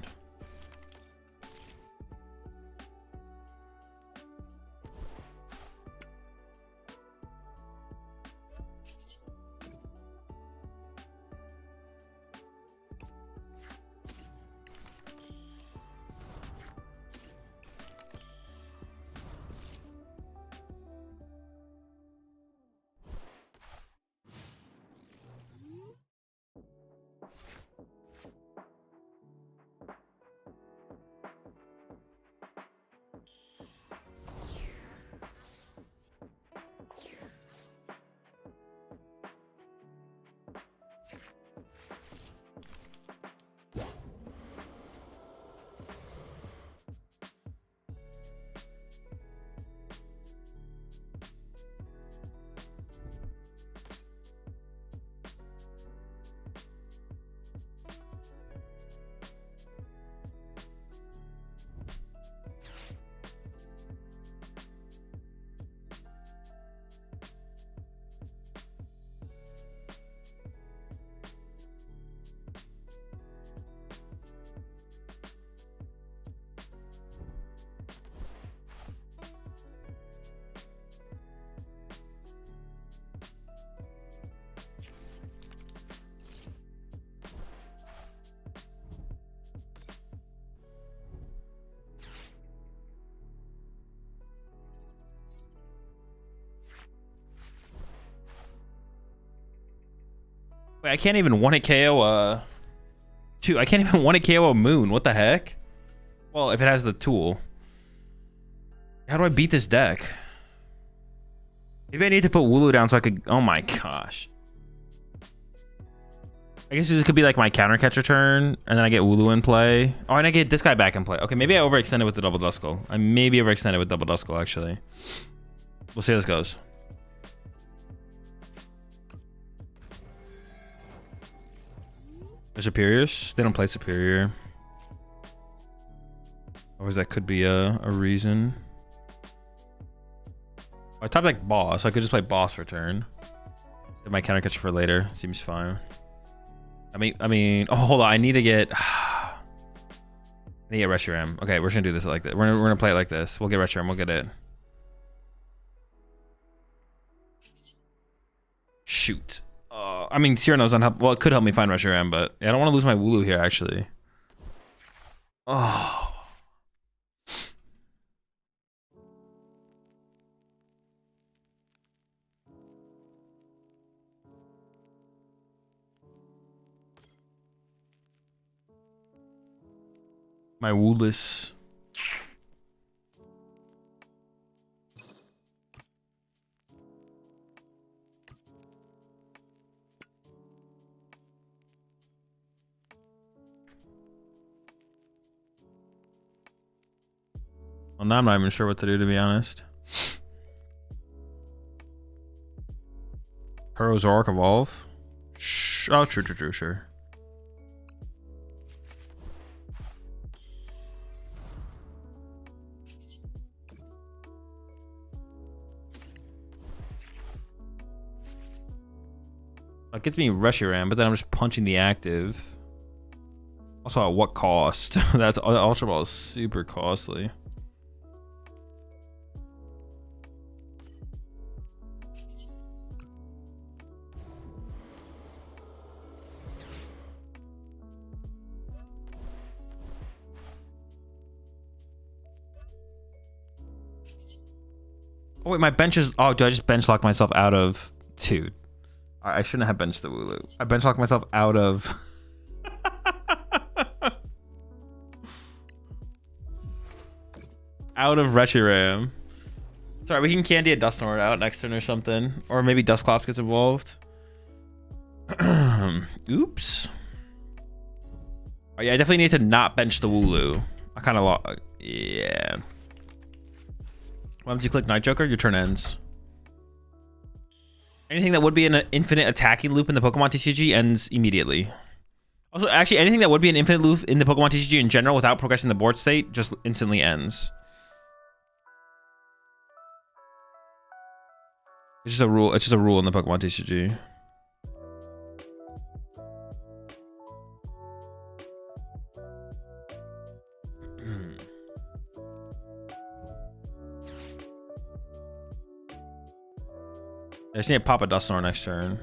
Wait, I can't even one-hit KO Dude, I can't even one-hit KO a Moon. What the heck? Well, if it has the tool. How do I beat this deck? Maybe I need to put Wooloo down so I could... Oh my gosh. I guess this could be like my counter catcher turn, and then I get Wooloo in play. Oh, and I get this guy back in play. Okay, maybe I overextended with the double Duskull. I maybe overextended with double Duskull, actually. We'll see how this goes. They're superiors? They don't play superior. Or that could be a reason. I type like boss, so I could just play boss for turn. Save my counter catcher for later. Seems fine. I mean, oh, hold on. I need to get Reshiram. Okay, we're just gonna do this like this. We're gonna play it like this. We'll get Reshiram. We'll get it. Shoot. I mean, Cyrano's unhelp. Well, it could help me find Reshiram, but yeah, I don't want to lose my Wooloo here, actually. Oh. My Wooless. Well, now I'm not even sure what to do, to be honest. Kuro's Orc Evolve. Oh, true, sure. It gets me Reshiram, but then I'm just punching the active. Also, at what cost? That's Ultra Ball is super costly. Oh wait, my bench is... Oh, do I just bench lock myself out of... Dude. I shouldn't have benched the Wooloo. I bench locked myself out of... out of Reshiram. Sorry, we can candy a Dusknoir out next turn or something. Or maybe Dusclops gets involved. Oops. Oh, yeah, I definitely need to not bench the Wooloo. I kind of yeah. Once you click Night Joker, your turn ends. Anything that would be an infinite attacking loop in the Pokemon TCG ends immediately. Also, actually, anything that would be an infinite loop in the Pokemon TCG in general without progressing the board state just instantly ends. It's just a rule. It's just a rule in the Pokemon TCG. I just need to pop a Dusknoir next turn.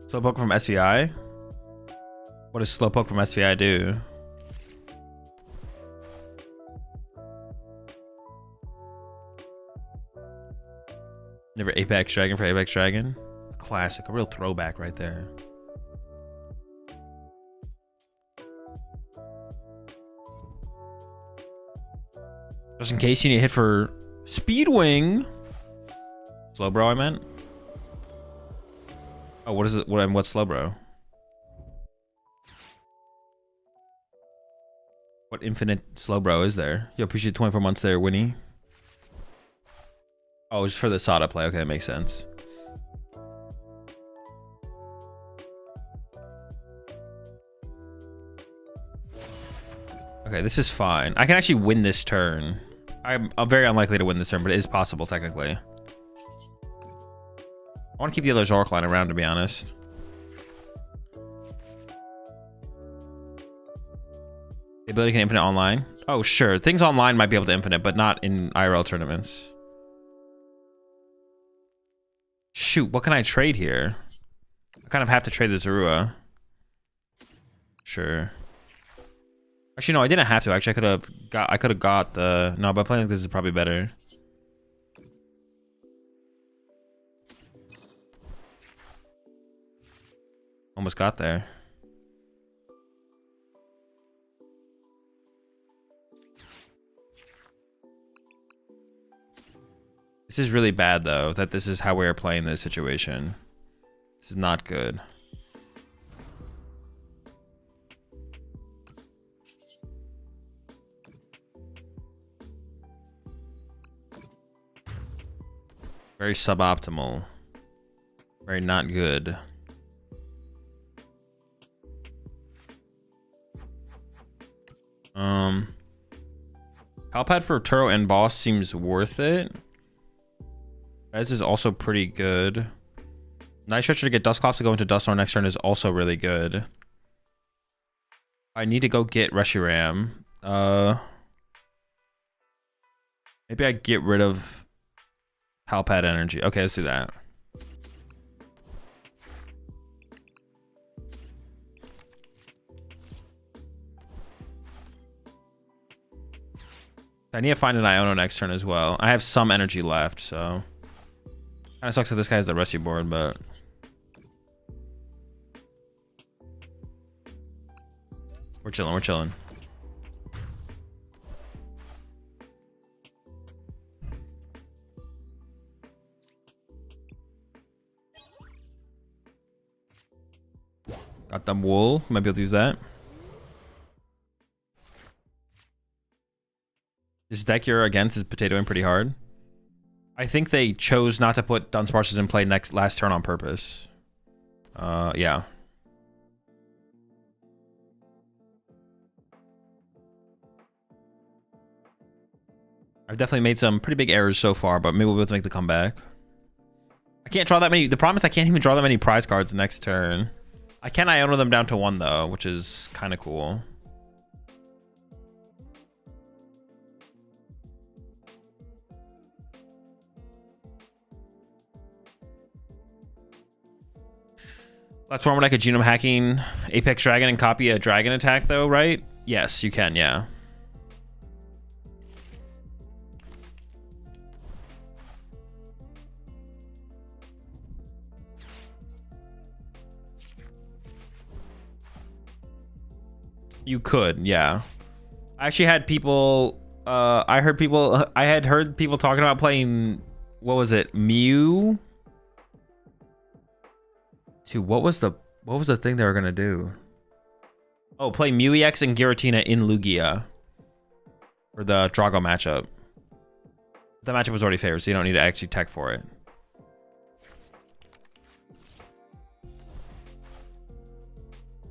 Slowpoke from SVI? What does Slowpoke from SVI do? Never Apex Dragon for Apex Dragon? A classic, a real throwback right there. Just in case you need a hit for Speedwing. Slowbro, I meant. Oh, what is it? What's Slowbro? What infinite Slowbro is there? You appreciate 24 months there, Winnie. Oh, just for the Sada play. Okay, that makes sense. Okay, this is fine. I can actually win this turn. I'm very unlikely to win this turn, but it is possible, technically. I want to keep the other Zork line around, to be honest. The ability can infinite online? Oh, sure. Things online might be able to infinite, but not in IRL tournaments. Shoot, what can I trade here? I kind of have to trade the Zorua. Sure. Actually, no, I didn't have to. Actually, I could have got the... No, but playing like this is probably better. Almost got there. This is really bad, though, that this is how we are playing this situation. This is not good. Very suboptimal. Very not good. Palpad for Turo and Boss seems worth it. This is also pretty good. Night Stretcher to get Dusclops to go into Dusknoir next turn is also really good. I need to go get Reshiram. Maybe I get rid of Palpad energy. Okay, let's do that. I need to find an Iono next turn as well. I have some energy left, so... Kind of sucks that this guy has the rescue board, but... We're chilling, we're chilling. Got them wool. Might be able to use that. This deck you're against is potatoing pretty hard. I think they chose not to put Dunsparces in play last turn on purpose. Yeah. I've definitely made some pretty big errors so far, but maybe we'll be able to make the comeback. I can't draw that many. The problem is I can't even draw that many prize cards next turn. I can Iono them down to 1 though, which is kind of cool. That's one where I could genome hacking Apex Dragon and copy a dragon attack though, right? Yes, you can, yeah. You could, yeah. I actually had people, I had heard people talking about playing, what was it, Mew? To what was the What was the thing they were gonna do? Oh, play Mew EX and Giratina in Lugia for the Drago matchup. That matchup was already favored, so you don't need to actually tech for it.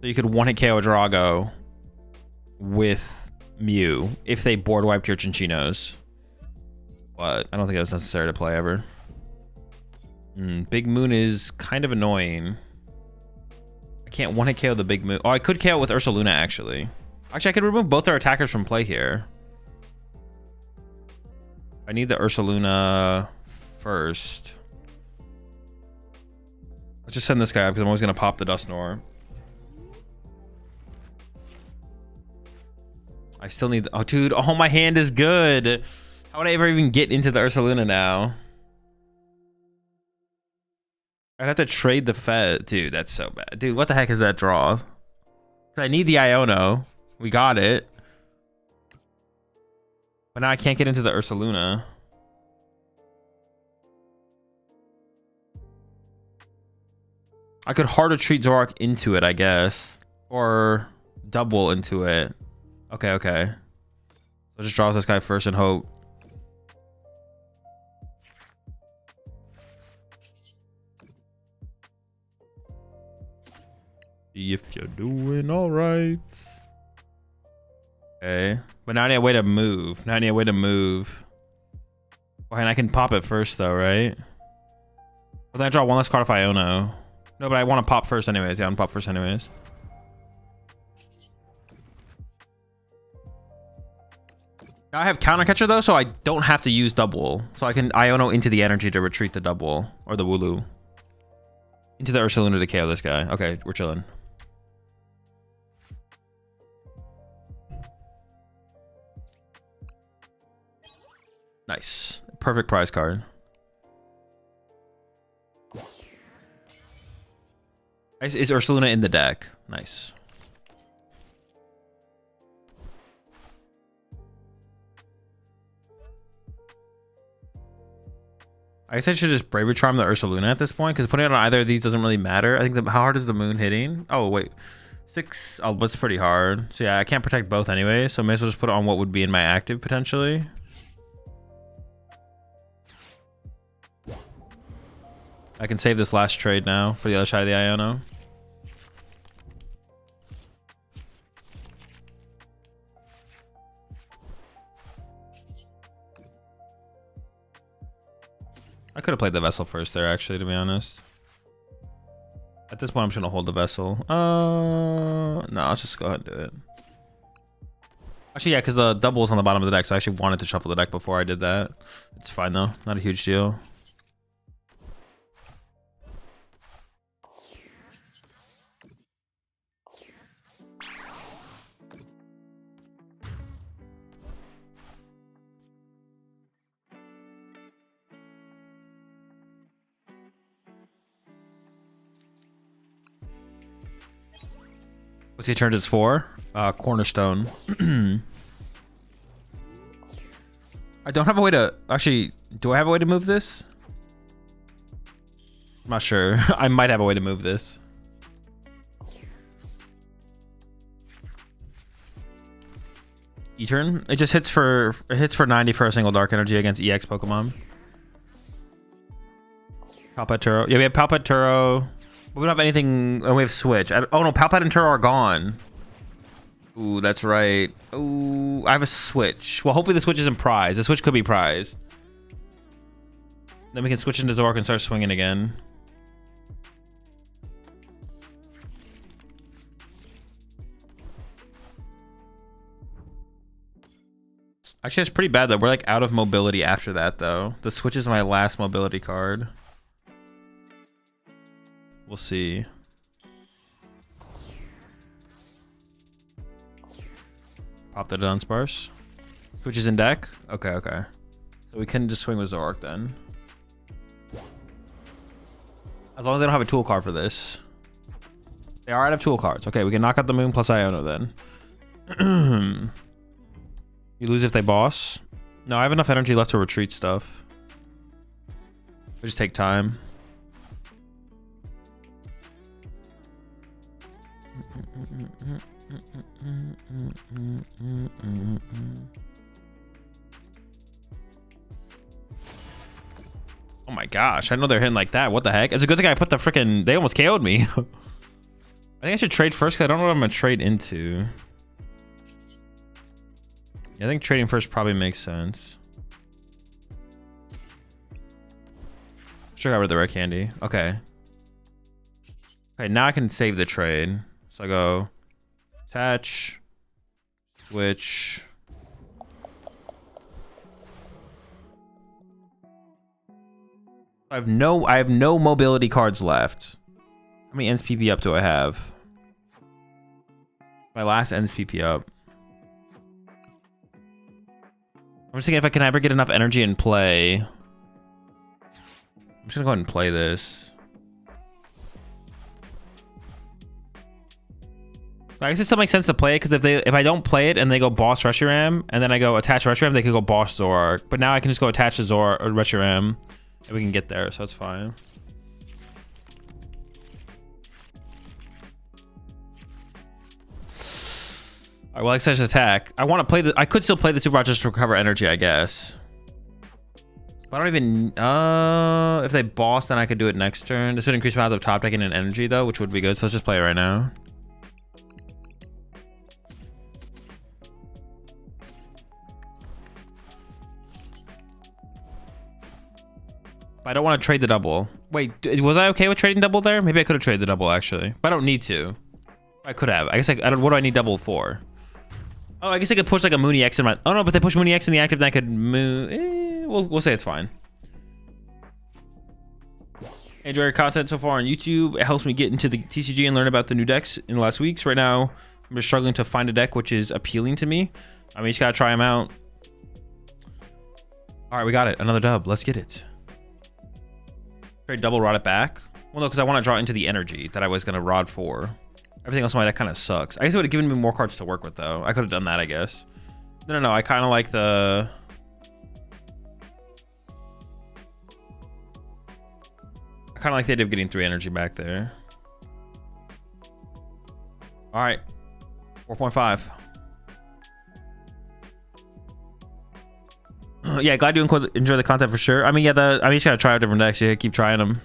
So you could one-hit KO Drago with Mew if they board wiped your Chinchinos. But I don't think that's necessary to play ever. Big Moon is kind of annoying. I can't one-hit KO the Big Moon. Oh, I could KO with Ursaluna, actually. Actually, I could remove both our attackers from play here. I need the Ursaluna first. Let's just send this guy up because I'm always going to pop the Dusknoir. I still need... Oh, dude. Oh, my hand is good. How would I ever even get into the Ursaluna now? I'd have to trade the Fed. Dude, that's so bad. Dude, what the heck is that draw? I need the Iono. We got it. But now I can't get into the Ursaluna. I could hard treat Zoroark into it, I guess. Or double into it. Okay, okay. So just draws this guy first and hope. If you're doing all right. Okay. But now I need a way to move. Now I need a way to move. Oh, and I can pop it first, though, right? But then I draw one less card if I Iono. No, but I want to pop first anyways. Yeah, I want to pop first anyways. Now I have counter catcher, though, so I don't have to use double. So I can Iono into the energy to retreat the double. Or the Wooloo. Into the Ursaluna to KO this guy. Okay, we're chilling. Nice. Perfect prize card. Is Ursaluna in the deck? Nice. I guess I should just Bravery Charm the Ursaluna at this point, because putting it on either of these doesn't really matter. I think how hard is the moon hitting? Oh, wait. 6. Oh, that's pretty hard. So yeah, I can't protect both anyway, so I may as well just put it on what would be in my active, potentially. I can save this last trade now for the other side of the Iono. I could have played the Vessel first there, actually, to be honest. At this point, I'm just going to hold the Vessel. No, let's just go ahead and do it. Actually, yeah, because the double is on the bottom of the deck, so I actually wanted to shuffle the deck before I did that. It's fine, though. Not a huge deal. What's he turned its for? Cornerstone. I don't have a way to... Actually, do I have a way to move this? I'm not sure. I might have a way to move this. E-turn? It just hits for... It hits for 90 for a single dark energy against EX Pokemon. Palpet Turo. Yeah, we have Palpet Turo. We don't have anything. Oh, we have Switch. Oh no, Palpet and Turo are gone. Ooh, that's right. Ooh, I have a Switch. Well, hopefully the Switch isn't prized. The Switch could be prized. Then we can switch into Zoroark and start swinging again. Actually, it's pretty bad though. We're like out of mobility after that though. The Switch is my last mobility card. We'll see. Pop the Dunsparce. Switch is in deck? Okay, okay. So we can just swing with Zoroark then. As long as they don't have a tool card for this. They are out of tool cards. Okay, we can knock out the moon plus Iono then. You lose if they boss. No, I have enough energy left to retreat stuff. We just take time. Oh my gosh, I know they're hitting like that. What the heck? It's a good thing I put the freaking... They almost KO'd me. I think I should trade first because I don't know what I'm going to trade into. Yeah, I think trading first probably makes sense. Sure, got rid of the rare candy. Okay. Okay, now I can save the trade. So I go attach, switch. I have no mobility cards left. How many ends PP up do I have? My last ends PP up. I'm just thinking if I can ever get enough energy and play. I'm just gonna go ahead and play this. I guess it still makes sense to play it because if I don't play it and they go boss Reshiram and then I go attach Reshiram, they could go boss Zoroark. But now I can just go attach the Zoroark or Reshiram and we can get there, so it's fine. Alright, well, exercise attack. I want to play the. I could still play the Super Rod just to recover energy, I guess. But I don't even. If they boss, then I could do it next turn. This would increase my odds of top decking and energy though, which would be good. So let's just play it right now. I don't want to trade the double. Wait, was I okay with trading double there? Maybe I could have traded the double actually, but I don't need to. I could have. I guess I don't. What do I need double for? Oh, I guess I could push like a Mooney X in my. Oh no, but they push Mooney X in the active, then I could move. We'll say it's fine. Enjoy your content so far on YouTube. It helps me get into the TCG and learn about the new decks in the last weeks. Right now, I'm just struggling to find a deck which is appealing to me. I mean, you just gotta try them out. All right, we got it. Another dub. Let's get it. Trade double, rod it back. Well, no, because I want to draw into the energy that I was gonna rod for. Everything else in my deck kind of sucks. I guess it would have given me more cards to work with, though. I could have done that, I guess. No. I kind of like the... I kind of like the idea of getting 3 energy back there. All right. 4.5. Yeah, glad you enjoy the content for sure. I mean, yeah, I just gotta try out different decks. Yeah, keep trying them.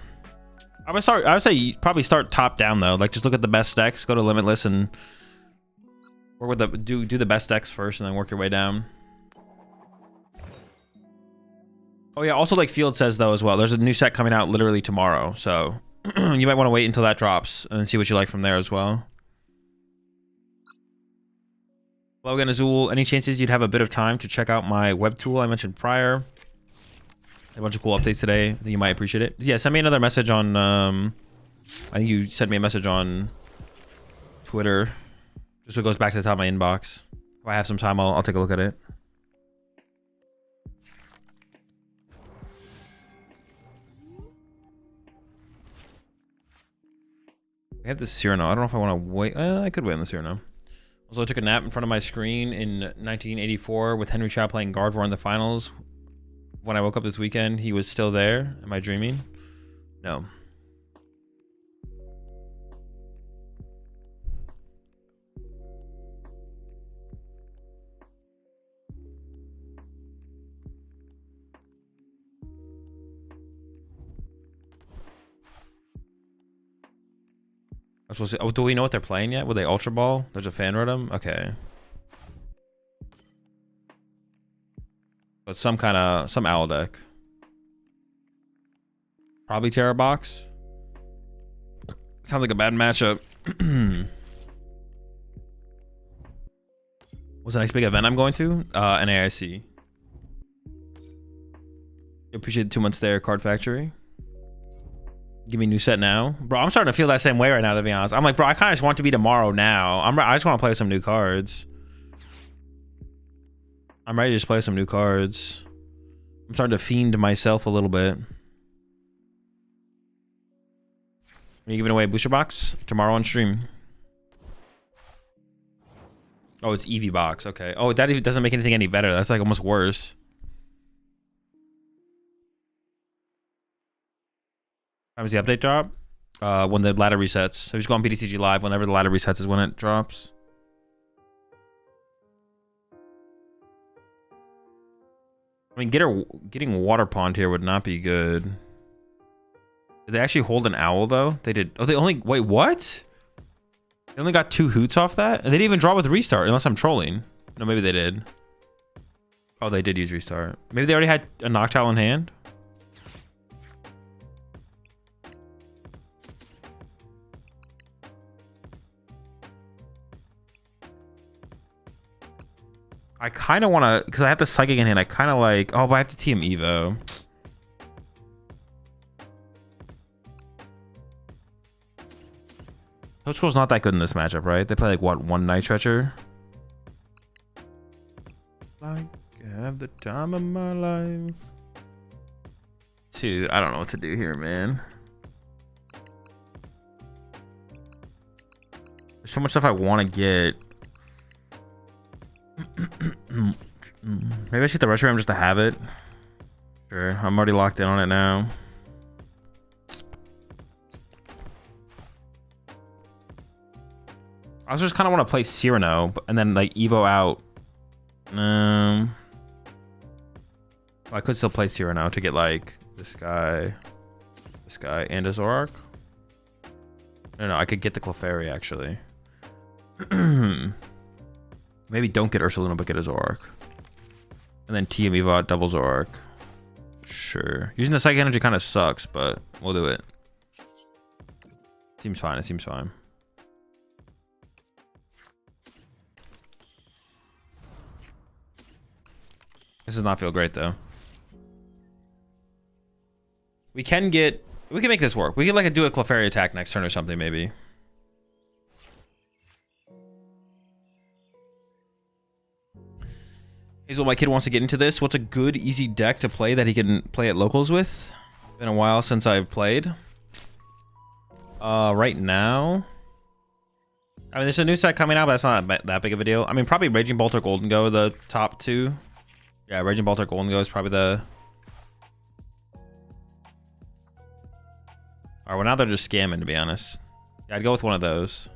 I would say probably start top down though. Like just look at the best decks, go to Limitless and work with the do the best decks first, and then work your way down. Oh yeah, also like Field says though as well. There's a new set coming out literally tomorrow, so you might want to wait until that drops and see what you like from there as well. Hello again, Azul. Any chances you'd have a bit of time to check out my web tool I mentioned prior? A bunch of cool updates today. I think you might appreciate it. Yeah, send me another message on... I think you sent me a message on Twitter. Just so it goes back to the top of my inbox. If I have some time, I'll take a look at it. We have the Cyrano. I don't know if I want to wait. I could wait on the Cyrano. Also, I took a nap in front of my screen in 1984 with Henry Chow playing Gardevoir in the finals. When I woke up this weekend, he was still there. Am I dreaming? No. Oh, do we know what they're playing yet? Will they Ultra Ball? There's a fan rotom? Okay. But some owl deck. Probably Terra Box. Sounds like a bad matchup. What's the next big event I'm going to? NAIC. Appreciate the 2 months there, Card Factory. Give me a new set now. Bro, I'm starting to feel that same way right now, to be honest. I'm like, bro, I kind of just want it to be tomorrow now. I just want to play some new cards. I'm ready to just play some new cards. I'm starting to fiend myself a little bit. Are you giving away a booster box? Tomorrow on stream. Oh, it's Eevee box. Okay. Oh, that even doesn't make anything any better. That's like almost worse. Time's the update drop? When the ladder resets. So just go on PTCG Live whenever the ladder resets is when it drops. I mean, getting Water Pond here would not be good. Did they actually hold an owl though? They did. Oh, they only wait. What? They only got 2 hoots off that, and they didn't even draw with restart. Unless I'm trolling. No, maybe they did. Oh, they did use restart. Maybe they already had a Noctowl in hand. I kind of want to, because I have the Psychic in hand. I kind of like. Oh, but I have to TM Evo. Toad Scroll's not that good in this matchup, right? They play like what, 1 Night Stretcher? Like, have the time of my life. Dude, I don't know what to do here, man. There's so much stuff I want to get. Maybe I should get the Retro Ram just to have it. Sure, I'm already locked in on it now. I also just kind of want to play Cyrano and then like Evo out. Well, I could still play Cyrano to get like this guy, and a Zoroark. No, I could get the Clefairy actually. Maybe don't get Ursaluna, but get a Zoroark. And then TM Evo out double Zoroark. Sure. Using the Psychic Energy kind of sucks, but we'll do it. Seems fine. It seems fine. This does not feel great though. We can make this work. We could like do a Clefairy attack next turn or something maybe. Hazel, my kid wants to get into this. What's a good, easy deck to play that he can play at locals with? Been a while since I've played. Right now, I mean, there's a new set coming out, but that's not that big of a deal. I mean, probably Raging Bolt or Golden Go, the top 2. Yeah, Raging Bolt or Golden Go is probably the... Alright, well now they're just scamming, to be honest. Yeah, I'd go with one of those.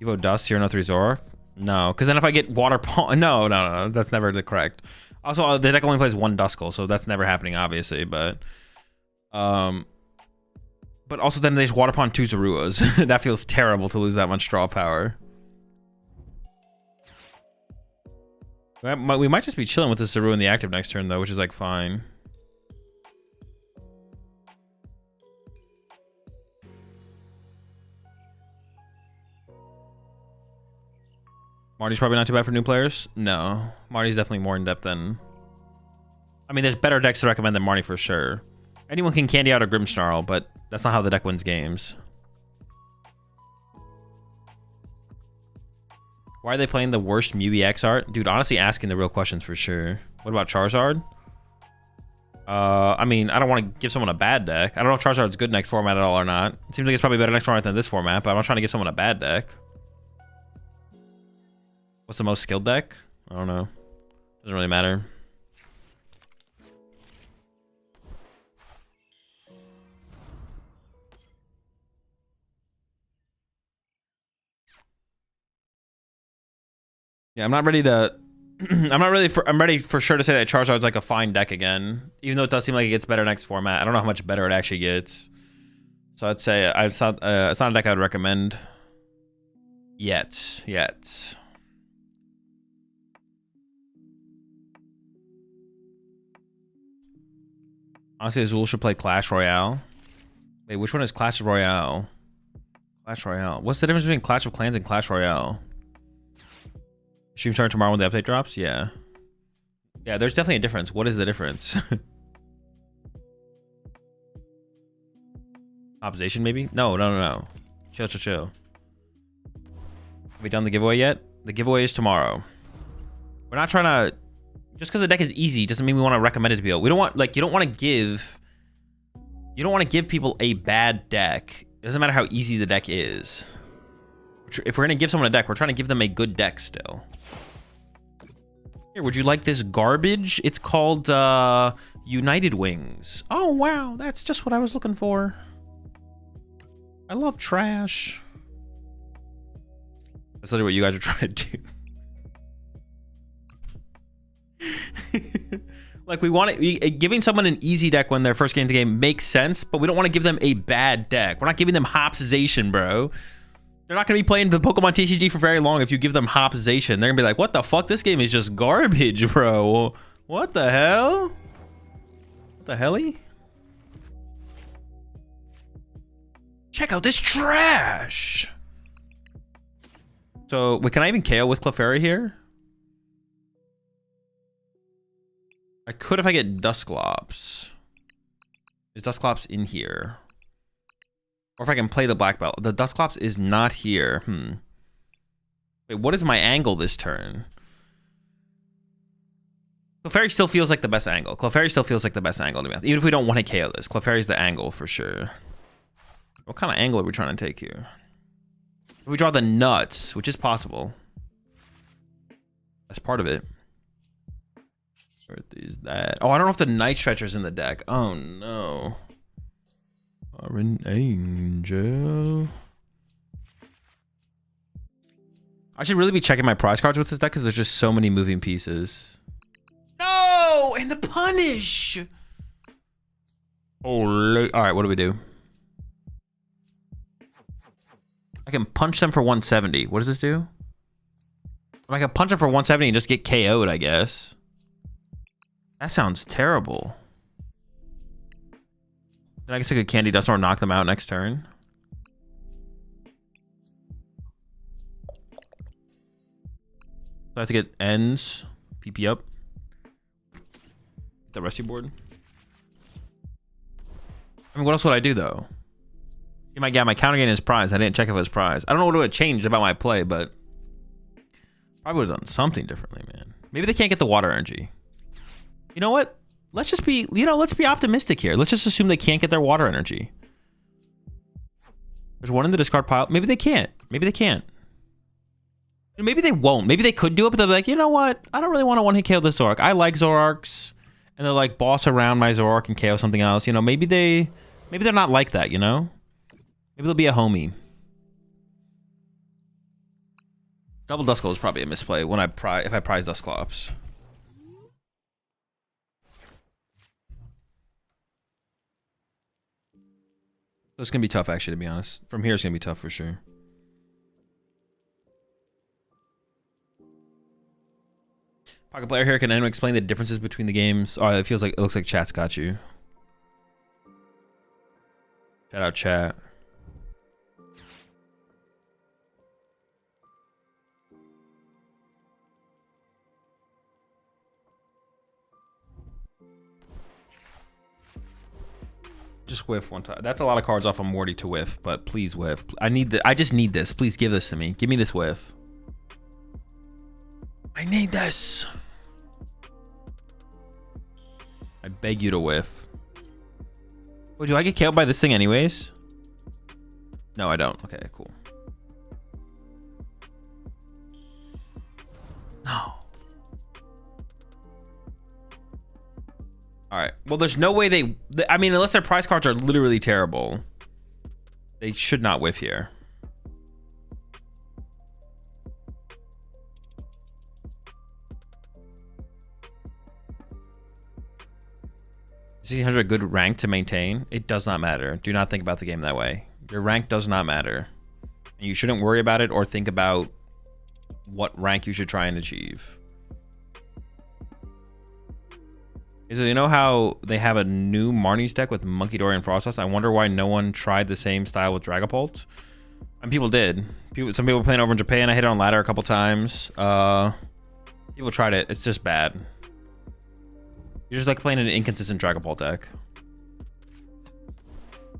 Evo Dust, Hero 3 Zoroark? No, because then if I get Water Pond... No, that's never the correct. Also, the deck only plays 1 Duskull, so that's never happening, obviously, but... But also then there's Water Pond 2 Zoruas. That feels terrible to lose that much draw power. We might just be chilling with the Zorua in the active next turn, though, which is, like, fine. Marty's probably not too bad for new players. No. Marty's definitely more in-depth than... I mean, there's better decks to recommend than Marty for sure. Anyone can candy out a Grimmsnarl, but that's not how the deck wins games. Why are they playing the worst Mew EX art? Dude, honestly asking the real questions for sure. What about Charizard? I mean, I don't want to give someone a bad deck. I don't know if Charizard's good next format at all or not. It seems like it's probably better next format than this format, but I'm not trying to give someone a bad deck. What's the most skilled deck? I don't know. Doesn't really matter. Yeah, I'm not ready to... I'm ready for sure to say that Charizard's like a fine deck again. Even though it does seem like it gets better next format. I don't know how much better it actually gets. So I'd say it's not a deck I would recommend yet. Honestly, Azul should play Clash Royale. Wait, which one is Clash Royale? Clash Royale. What's the difference between Clash of Clans and Clash Royale? Stream start tomorrow when the update drops? Yeah. Yeah, there's definitely a difference. What is the difference? Opposition, maybe? No. Chill. Have we done the giveaway yet? The giveaway is tomorrow. We're not trying to... Just because the deck is easy doesn't mean we want to recommend it to people. We don't want... Like, you don't want to give people a bad deck. It doesn't matter how easy the deck is. If we're going to give someone a deck, we're trying to give them a good deck still. Here, would you like this garbage? It's called United Wings. Oh, wow. That's just what I was looking for. I love trash. That's literally what you guys are trying to do. Like, we want to... Giving someone an easy deck when they're first getting the game makes sense, but we don't want to give them a bad deck. We're not giving them Hopsization, bro. They're not going to be playing the Pokemon TCG for very long if you give them Hopsization. They're going to be like, what the fuck? This game is just garbage, bro. What the hell? What the helly? Check out this trash. So, wait, can I even KO with Clefairy here? I could if I get Dusclops. Is Dusclops in here? Or if I can play the Black Belt. The Dusclops is not here. Wait, what is my angle this turn? Clefairy still feels like the best angle. Clefairy still feels like the best angle to me. Even if we don't want to KO this, Clefairy's the angle for sure. What kind of angle are we trying to take here? If we draw the nuts, which is possible. That's part of it. Where is that? Oh, I don't know if the Night Stretcher's in the deck. Oh no. Orange Angel. I should really be checking my prize cards with this deck because there's just so many moving pieces. No! And the punish! Holy. Alright, what do we do? I can punch them for 170. What does this do? I can punch them for 170 and just get KO'd, I guess. That sounds terrible. Then I guess I could Candy Dust or knock them out next turn. So I have to get ends. PP up. The rescue board. I mean, what else would I do, though? My counter gain is prize. I didn't check if it was prize. I don't know what would have changed about my play, but probably would have done something differently, man. Maybe they can't get the water energy. You know what? Let's just be, let's be optimistic here. Let's just assume they can't get their water energy. There's one in the discard pile. Maybe they can't. Maybe they can't. Maybe they won't. Maybe they could do it, but they'll be like, you know what? I don't really want to one-hit KO this Zoroark. I like Zoroarks. And they'll like boss around my Zoroark and KO something else. You know, maybe they're not like that, you know? Maybe they'll be a homie. Double Duskull is probably a misplay when if I prize Dusclops. So it's gonna be tough, actually, to be honest. From here, it's gonna be tough for sure. Pocket Player here, can anyone explain the differences between the games? Oh, it looks like chat's got you. Shout out chat. Just whiff one time. That's a lot of cards off of Morty to whiff, but please whiff. I just need this. Please give this to me. Give me this whiff. I need this. I beg you to whiff. Oh, do I get killed by this thing anyways? No, I don't. Okay, cool. No. All right. Well, there's no way I mean, unless their prize cards are literally terrible, they should not whiff here. Is 100 a good rank to maintain? It does not matter. Do not think about the game that way. Your rank does not matter. And you shouldn't worry about it or think about what rank you should try and achieve. So you know how they have a new Marnie's deck with Monkey Dory and Frostless? I wonder why no one tried the same style with Dragapult. And people did. Some people were playing over in Japan. I hit it on ladder a couple times. People tried it. It's just bad. You're just like playing an inconsistent Dragapult deck.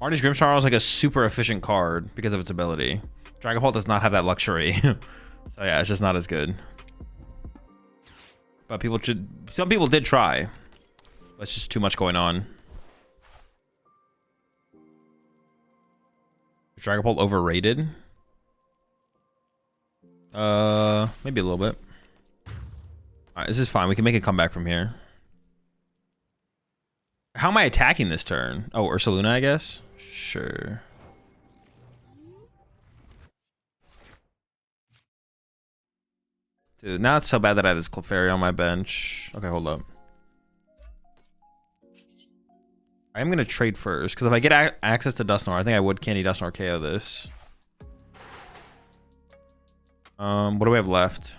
Marnie's Grimmsnarl is like a super efficient card because of its ability. Dragapult does not have that luxury. So yeah, it's just not as good. But some people did try. It's just too much going on. Is Dragapult overrated? Maybe a little bit. Alright, this is fine. We can make a comeback from here. How am I attacking this turn? Oh, Ursaluna, I guess? Sure. Dude, now it's so bad that I have this Clefairy on my bench. Okay, hold up. I'm gonna trade first because if I get access to Dusknoir, I think I would Candy Dusknoir KO this. What do we have left?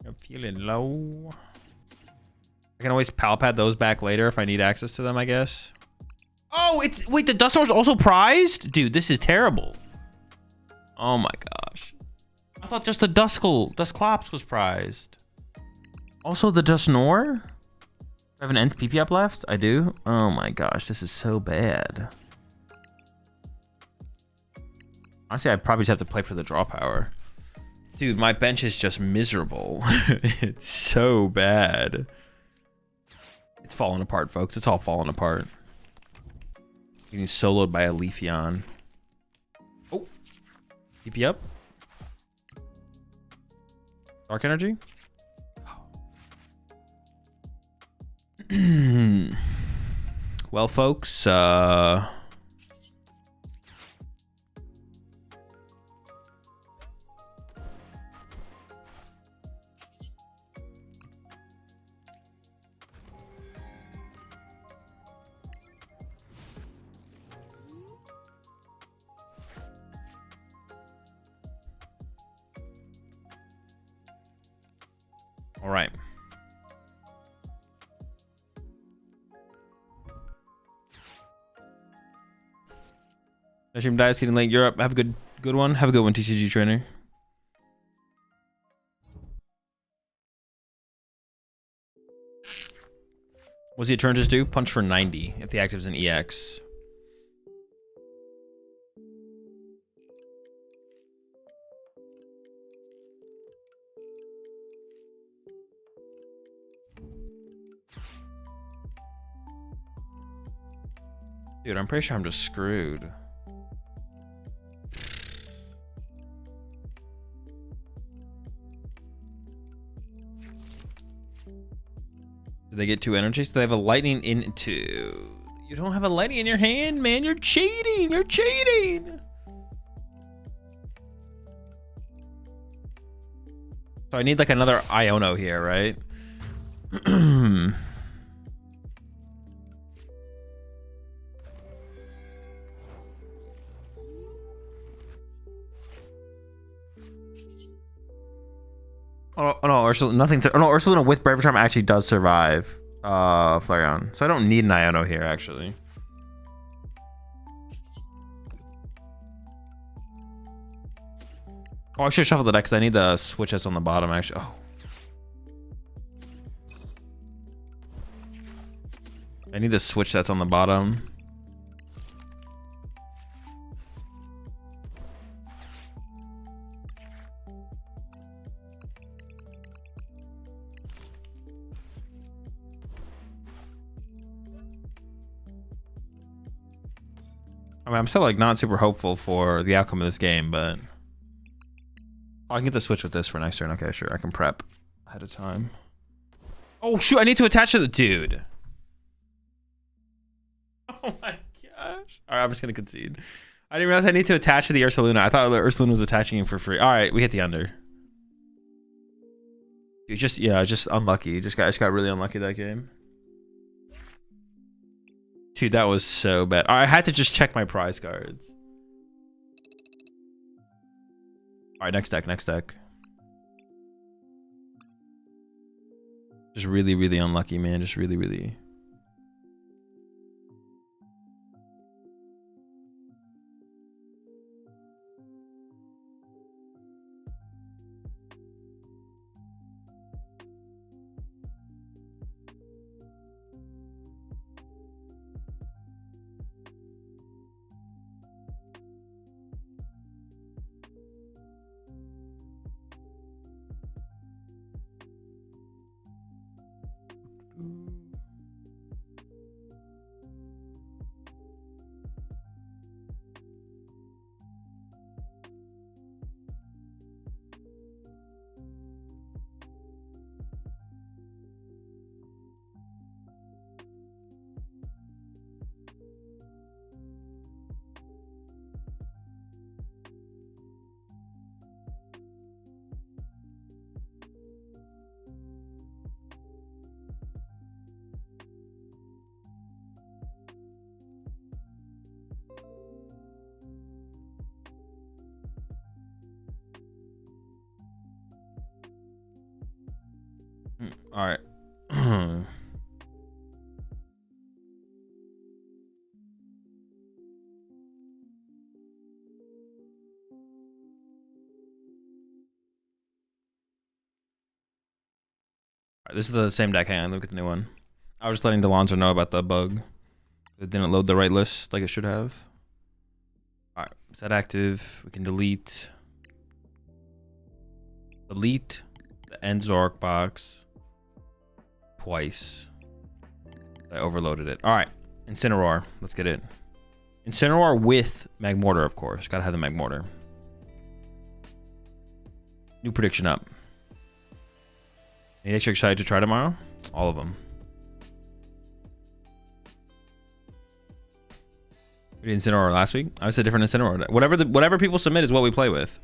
I'm feeling low. I can always palpad those back later if I need access to them, I guess. Oh, it's... Wait, the Dusknoir's also prized? Dude, this is terrible. Oh my gosh. I thought just the Dusclops was prized. Also the Dusknoir? Do I have an Ents PP up left? I do? Oh my gosh, this is so bad. Honestly, I probably just have to play for the draw power. Dude, my bench is just miserable. It's so bad. It's falling apart, folks. It's all falling apart. Getting soloed by a Leafeon. Oh. TP up. Dark Energy. Well, folks, all right. Stream dice getting late. Europe. Have a good one. Have a good one, TCG trainer. What's the turn just do? Punch for 90 if the active's an EX. Dude, I'm pretty sure I'm just screwed. Do they get 2 energies? Do they have a lightning into... You don't have a lightning in your hand, man. You're cheating. You're cheating. So I need like another Iono here, right? Oh no, Ursula, nothing to... Oh no, Ursaluna with Brave Charm actually does survive Flareon. So I don't need an Iono here, actually. Oh, I should shuffle the deck because I need the switch that's on the bottom, actually. Oh. I need the switch that's on the bottom. I mean, I'm still like not super hopeful for the outcome of this game, but oh, I can get the switch with this for next turn. Okay, sure, I can prep ahead of time. Oh shoot, I need to attach to the dude. Oh my gosh. All right, I'm just gonna concede. I didn't realize I need to attach to the Ursaluna. I thought the Ursaluna was attaching him for free. All right, we hit the under. Dude, just unlucky. Just got really unlucky that game. Dude, that was so bad. I had to just check my prize cards. All right, next deck. Just really, really unlucky, man. Just really, really. All right. All right, this is the same deck. Hang on, look at the new one. I was just letting Delonzo know about the bug. It didn't load the right list like it should have. All right, set active. We can delete the end Zork box twice. I overloaded it. All right, Incineroar. Let's get it. Incineroar with Magmortar, of course. Gotta have the Magmortar. New prediction up. Any extra excited to try tomorrow? All of them. We did Incineroar last week. I said different Incineroar. Whatever people submit is what we play with.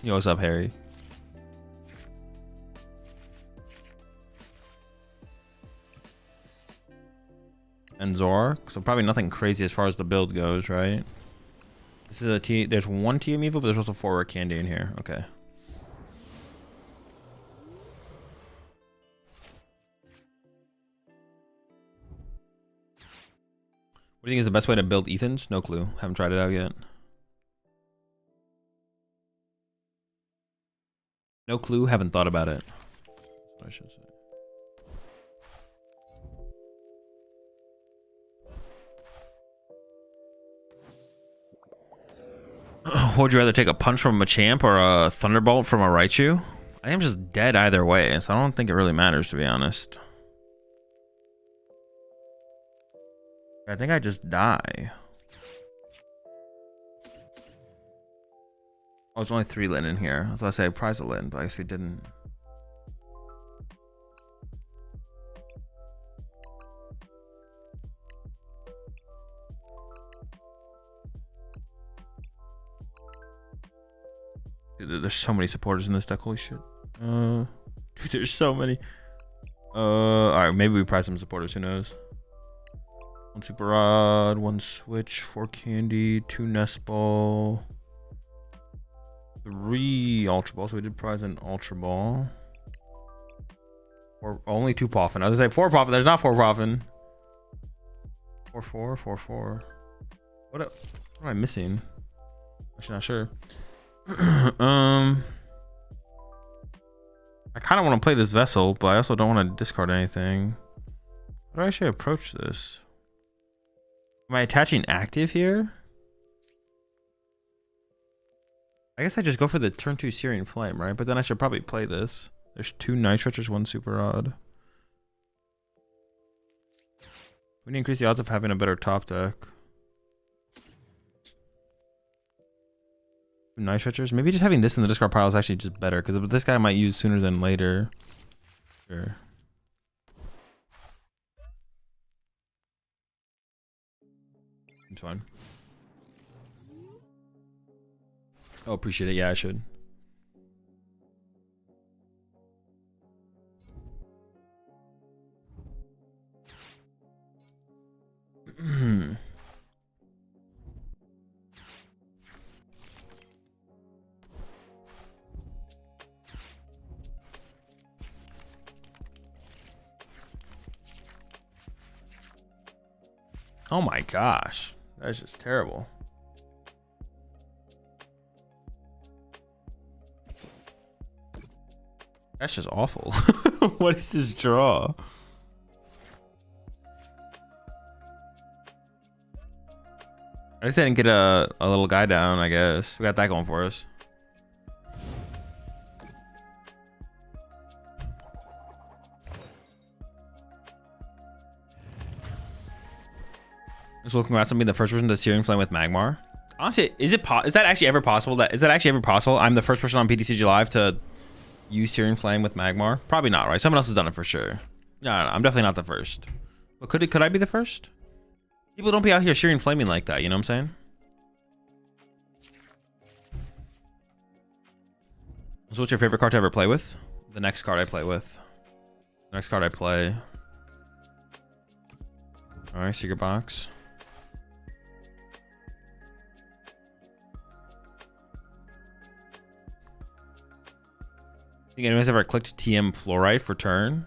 Yo, what's up, Harry? And Zork. So probably nothing crazy as far as the build goes, right? This is a T. There's one TM Evo, but there's also 4 rare candy in here. Okay. What do you think is the best way to build Ethans? No clue. Haven't tried it out yet. No clue. Haven't thought about it. That's what I should say. Would you rather take a punch from a Machamp or a Thunderbolt from a Raichu? I am just dead either way, so I don't think it really matters, to be honest. I think I just die. Oh, there's only 3 Lin in here. I was going to say I prize a Lin, but I guess we didn't. Dude, there's so many supporters in this deck. Holy shit. Dude, there's so many. Alright, maybe we prize some supporters. Who knows? 1 Super Rod, 1 Switch, 4 Candy, 2 Nest Ball, 3 Ultra Ball. So we did prize an Ultra Ball. Or only 2 Poffin. I was gonna say 4 Poffin. There's not 4 Poffin. 4-4, 4-4. What am I missing? Actually, not sure. I kind of want to play this Vessel, but I also don't want to discard anything. How do I actually approach this? Am I attaching active here? I guess I just go for the turn 2 Searing Flame, right? But then I should probably play this. There's 2 Night Stretchers, 1 Super Odd. We need to increase the odds of having a better top deck. 2 Night Stretchers. Maybe just having this in the discard pile is actually just better, because this guy might use sooner than later. Sure. It's fine. Oh, appreciate it. Yeah, I should. Oh my gosh. That's just terrible. That's just awful. What is this draw? I just didn't get a little guy down, I guess. We got that going for us. Just looking around something the first person to Searing Flame with Magmar. Honestly, is that actually ever possible? I'm the first person on PTCG Live to use Searing Flame with Magmar? Probably not, right? Someone else has done it for sure. No, I'm definitely not the first. But could I be the first? People don't be out here Searing Flaming like that, you know what I'm saying? So what's your favorite card to ever play with? The next card I play with. The next card I play. Alright, secret box. Think anyone's ever clicked TM Fluorite for turn?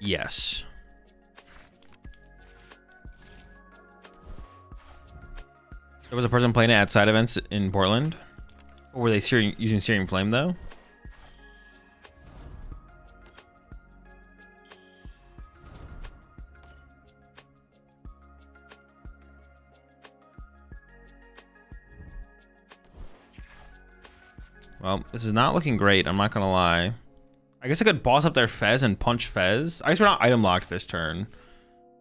Yes. There was a person playing it at side events in Portland. Or were they using Searing Flame though? Well, this is not looking great, I'm not gonna lie. I guess I could boss up their Fez and punch Fez. I guess we're not item locked this turn.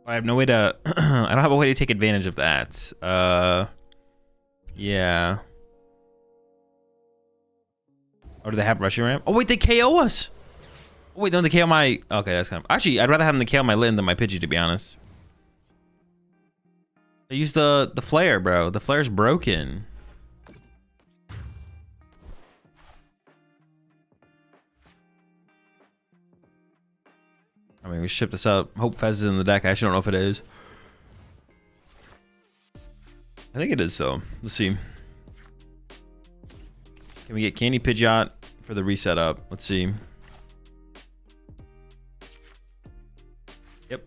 But I have no way to I don't have a way to take advantage of that. Yeah. Oh, do they have rushing ramp? Oh wait, they KO us! Oh wait, don't they KO my... Okay, that's kind of... Actually, I'd rather have them KO my Litten than my Pidgey, to be honest. They use the flare, bro. The flare's broken. I mean, we ship this up. Hope Fez is in the deck. I actually don't know if it is. I think it is, though. Let's see. Can we get Candy Pidgeot for the reset up? Let's see. Yep.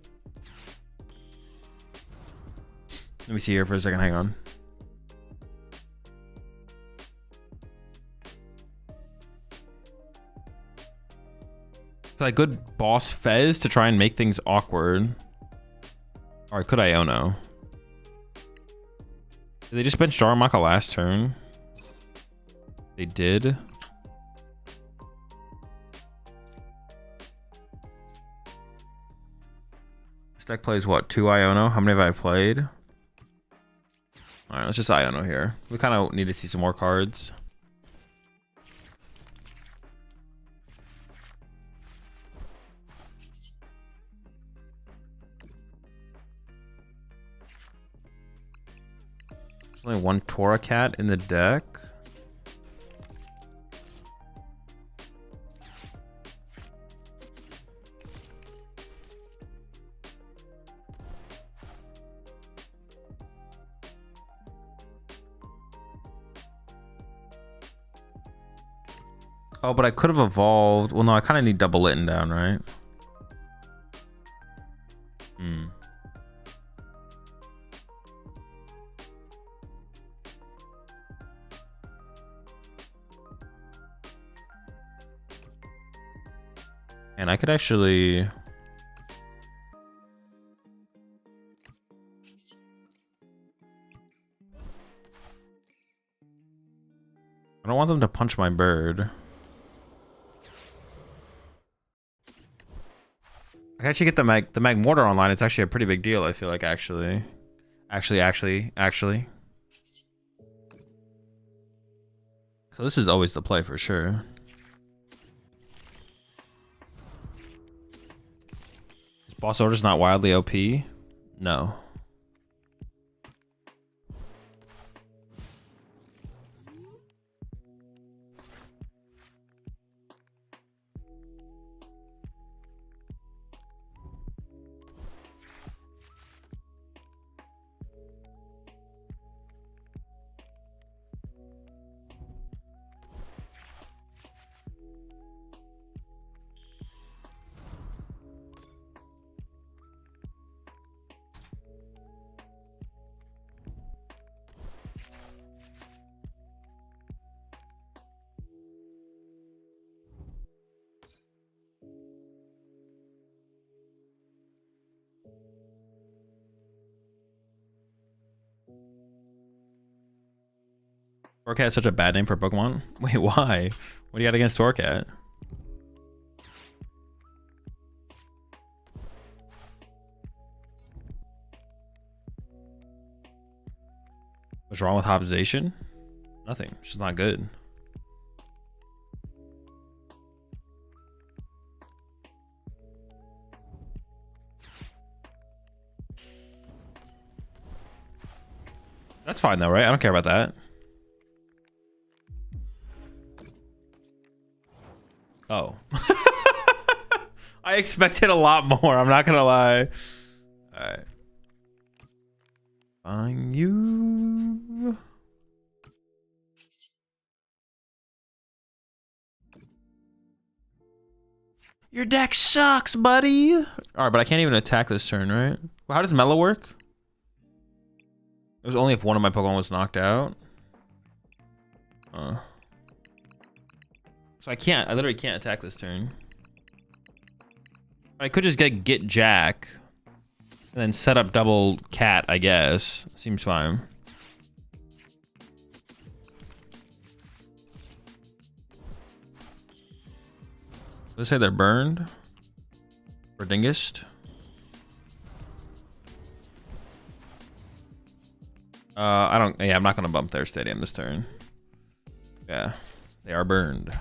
Let me see here for a second. Hang on. So I could boss Fez to try and make things awkward. Or could Iono? Did they just bench Darumaka last turn? They did. This deck plays what? 2 Iono? How many have I played? Alright, let's just Iono here. We kind of need to see some more cards. There's only one Torracat in the deck. Oh, but I could have evolved. Well, no, I kind of need double Litten down, right? Hmm. And I could actually... I don't want them to punch my bird. I can actually get the Magmortar online. It's actually a pretty big deal, I feel like, actually. Actually. So this is always the play for sure. Is Boss Order's not wildly OP? No. Torcat is such a bad name for Pokemon. Wait, why? What do you got against Torcat? What's wrong with Hobbsation? Nothing. She's not good. That's fine though, right? I don't care about that. Oh. I expected a lot more, I'm not gonna lie. Alright. Find you. Your deck sucks, buddy. Alright, but I can't even attack this turn, right? Well, how does Mellow work? It was only if one of my Pokemon was knocked out. So I literally can't attack this turn. I could just get Jack and then set up double cat, I guess. Seems fine. Let's say they're burned or dingest. I'm not gonna bump their stadium this turn. Yeah, they are burned.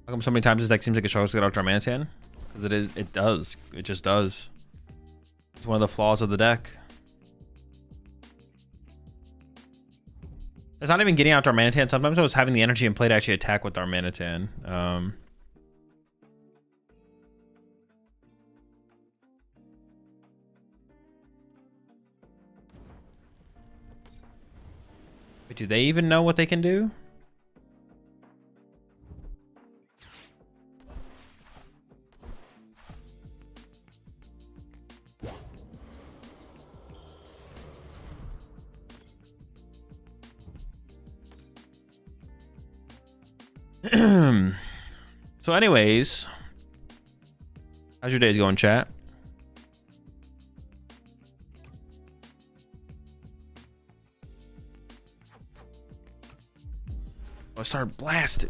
How come so many times this deck seems like it struggles to get out Darmanitan? Because it does. It just does. It's one of the flaws of the deck. It's not even getting out Darmanitan. Sometimes I was having the energy in play to actually attack with Darmanitan. Wait, do they even know what they can do? So anyways, how's your days going, chat? I started blasting.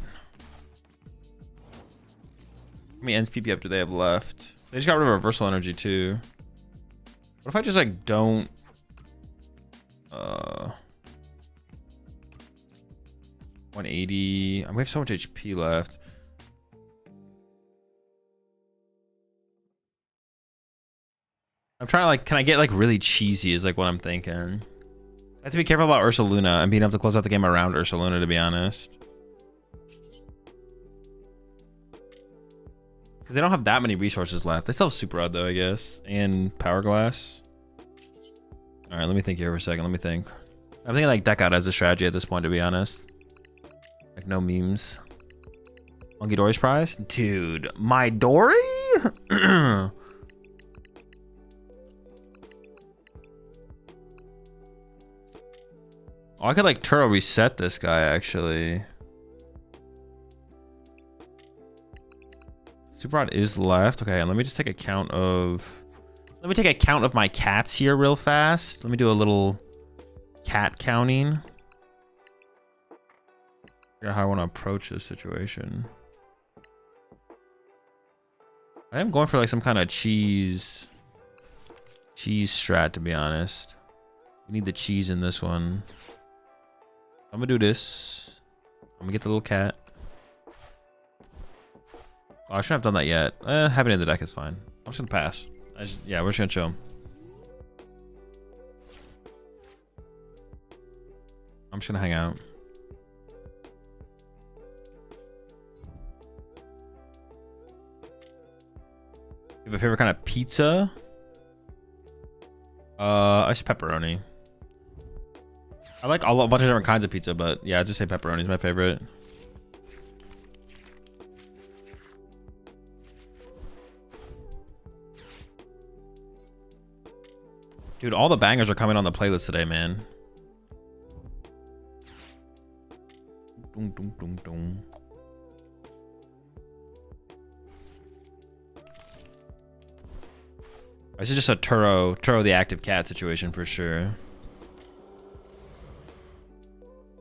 How many ends PP up do they have left? They just got rid of reversal energy too. What if I just like don't 180. We have so much HP left. I'm trying to like, can I get like really cheesy is like what I'm thinking. I have to be careful about Ursaluna and being able to close out the game around Ursaluna, to be honest. Because they don't have that many resources left. They still have Super Rod though, I guess. And Power Glass. Alright, let me think here for a second. Let me think. I'm thinking like deck out as a strategy at this point, to be honest. Like no memes. Monkey Dory's prize? Dude, my Dory? Oh, I could like Turo reset this guy actually. Super Rod is left. Okay, and let me just take account of my cats here real fast. Let me do a little cat counting. Figure out how I want to approach this situation. I am going for like some kind of cheese strat, to be honest. We need the cheese in this one. I'm gonna do this. I'm gonna get the little cat. Oh, I shouldn't have done that yet. Having it in the deck is fine. I'm just gonna pass. Yeah, we're just gonna chill. I'm just gonna hang out. You have a favorite kind of pizza? I just pepperoni. I like a bunch of different kinds of pizza, but yeah, I just say pepperoni is my favorite. Dude, all the bangers are coming on the playlist today, man. Dum, dum, dum, dum. This is just a Turo the active cat situation for sure.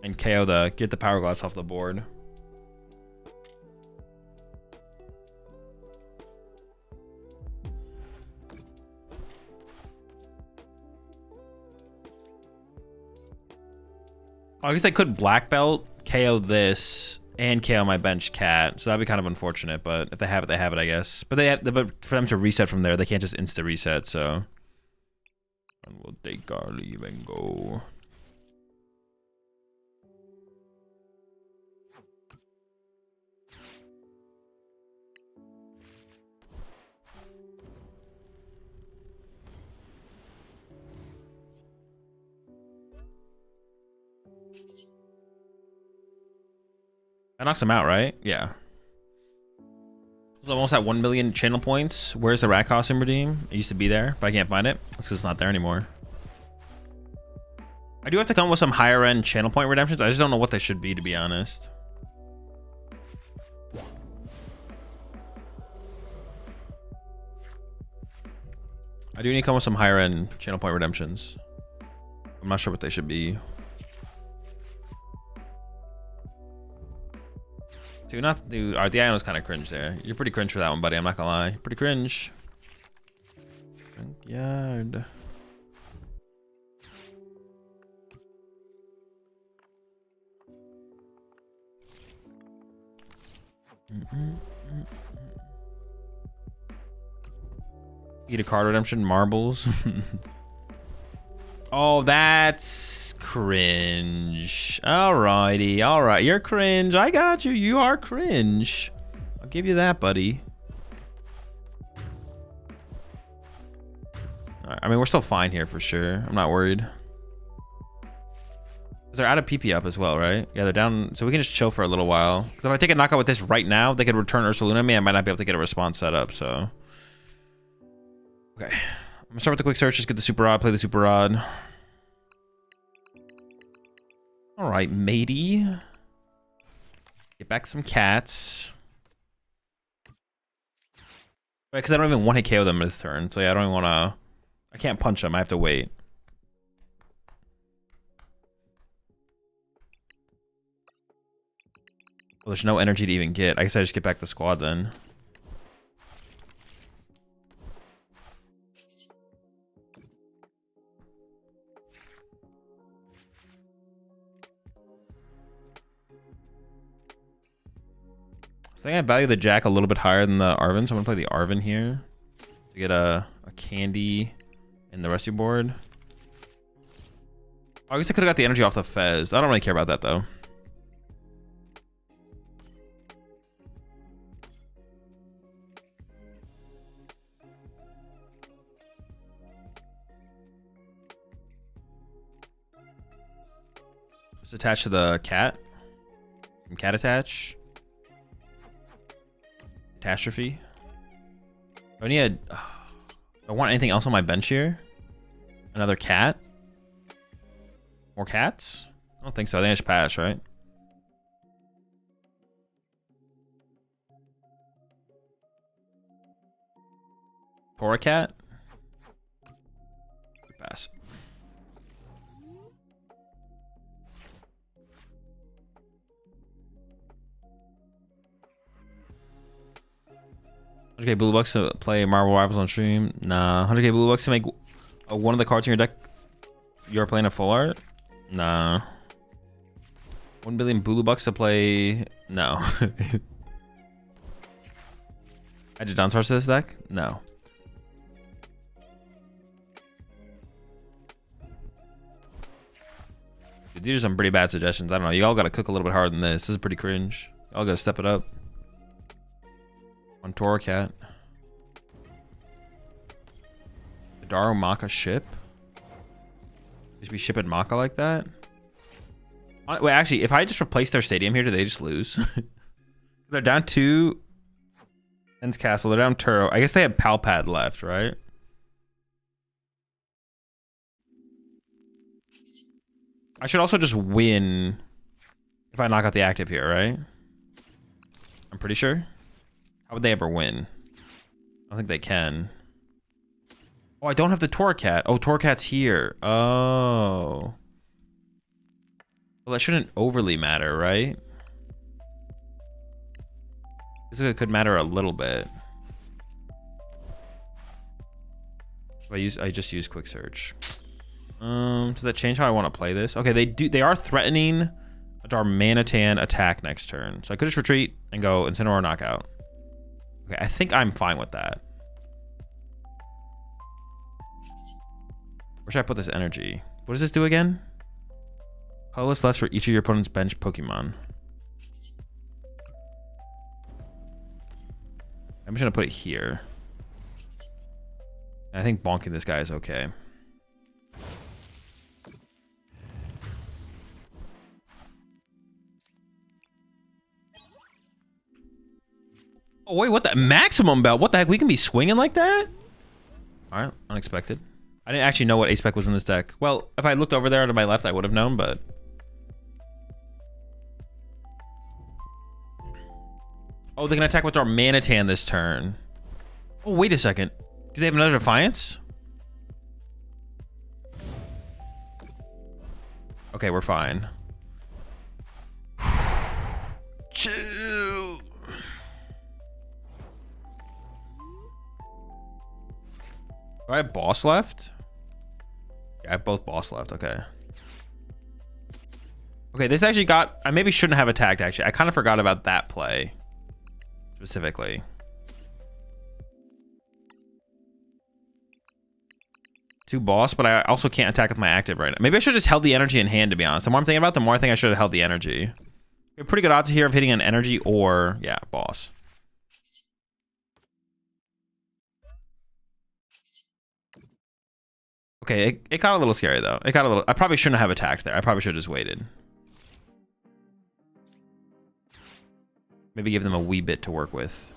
And KO get the power gloss off the board. I guess they could black belt, KO this, and KO my bench cat. So that'd be kind of unfortunate, but if they have it, I guess. But but for them to reset from there, they can't just insta reset. So, and we'll take our leave and go. That knocks him out, right? Yeah. It was almost at 1 million channel points. Where's the rat costume redeem? It used to be there, but I can't find it. It's just not there anymore. I do have to come with some higher end channel point redemptions. I just don't know what they should be, to be honest. I do need to come with some higher end channel point redemptions. I'm not sure what they should be. Dude, alright, the Iono's kind of cringe there. You're pretty cringe for that one, buddy. I'm not gonna lie. Pretty cringe. Yard. Eat a card redemption, marbles. Oh, that's cringe. Alrighty, alright. You're cringe. I got you. You are cringe. I'll give you that, buddy. Right, I mean, we're still fine here for sure. I'm not worried. They're out of PP up as well, right? Yeah, they're down. So we can just chill for a little while. Because if I take a knockout with this right now, they could return Ursaluna at me. I might not be able to get a response set up, so. Okay. I'm gonna start with the quick search. Just get the super rod, play the super rod. All right, matey. Get back some cats. Because I don't even want to KO them this turn. So yeah, I don't even want to. I can't punch them. I have to wait. Well, there's no energy to even get. I guess I just get back the squad then. I think I value the Jack a little bit higher than the Arven, so I'm gonna play the Arven here to get a candy in the rescue board. Oh, I guess I could have got the energy off the Fez. I don't really care about that though. Just attach to the cat. Some cat attach. Catastrophe. Do I need do I want anything else on my bench here? Another cat? More cats? I don't think so. I think I should pass, right? Pour a cat? Pass. $100K blue bucks to play Marvel Rivals on stream. Nah. 100K blue bucks to make one of the cards in your deck. You're playing a full art. Nah. 1 billion blue bucks to play. No. I did Dunsparce to this deck. No. These are some pretty bad suggestions. I don't know. You all got to cook a little bit harder than this. This is pretty cringe. Y'all got to step it up. On Toro Cat. The Daro Maka ship? Just be shipping Maka like that? Wait, actually, if I just replace their stadium here, do they just lose? They're down 2. Ends Castle. They're down Turo. I guess they have Palpad left, right? I should also just win if I knock out the active here, right? I'm pretty sure. How would they ever win? I don't think they can. Oh, I don't have the Torcat. Oh, Torcat's here. Oh. Well, that shouldn't overly matter, right? It could matter a little bit. I just use quick search. Does that change how I want to play this? Okay, they are threatening a Darmanitan attack next turn. So I could just retreat and go Incineroar knockout. Okay, I think I'm fine with that. Where should I put this energy? What does this do again? Colorless less for each of your opponent's bench Pokemon. I'm just gonna put it here. I think bonking this guy is okay. Oh wait, what the maximum belt? What the heck? We can be swinging like that? All right, unexpected. I didn't actually know what ace spec was in this deck. Well, if I looked over there to my left, I would have known, but. Oh, they can attack with our Darmanitan this turn. Oh, wait a second. Do they have another Defiance? Okay, we're fine. Chill. Do I have boss left? Yeah, I have both boss left. Okay. Okay, this actually got... I maybe shouldn't have attacked, actually. I kind of forgot about that play. Specifically. Two boss, but I also can't attack with my active right now. Maybe I should have just held the energy in hand, to be honest. The more I'm thinking about it, the more I think I should have held the energy. We have pretty good odds here of hitting an energy or... Yeah, boss. Okay, it got a little scary though. It got a little... I probably shouldn't have attacked there. I probably should have just waited. Maybe give them a wee bit to work with.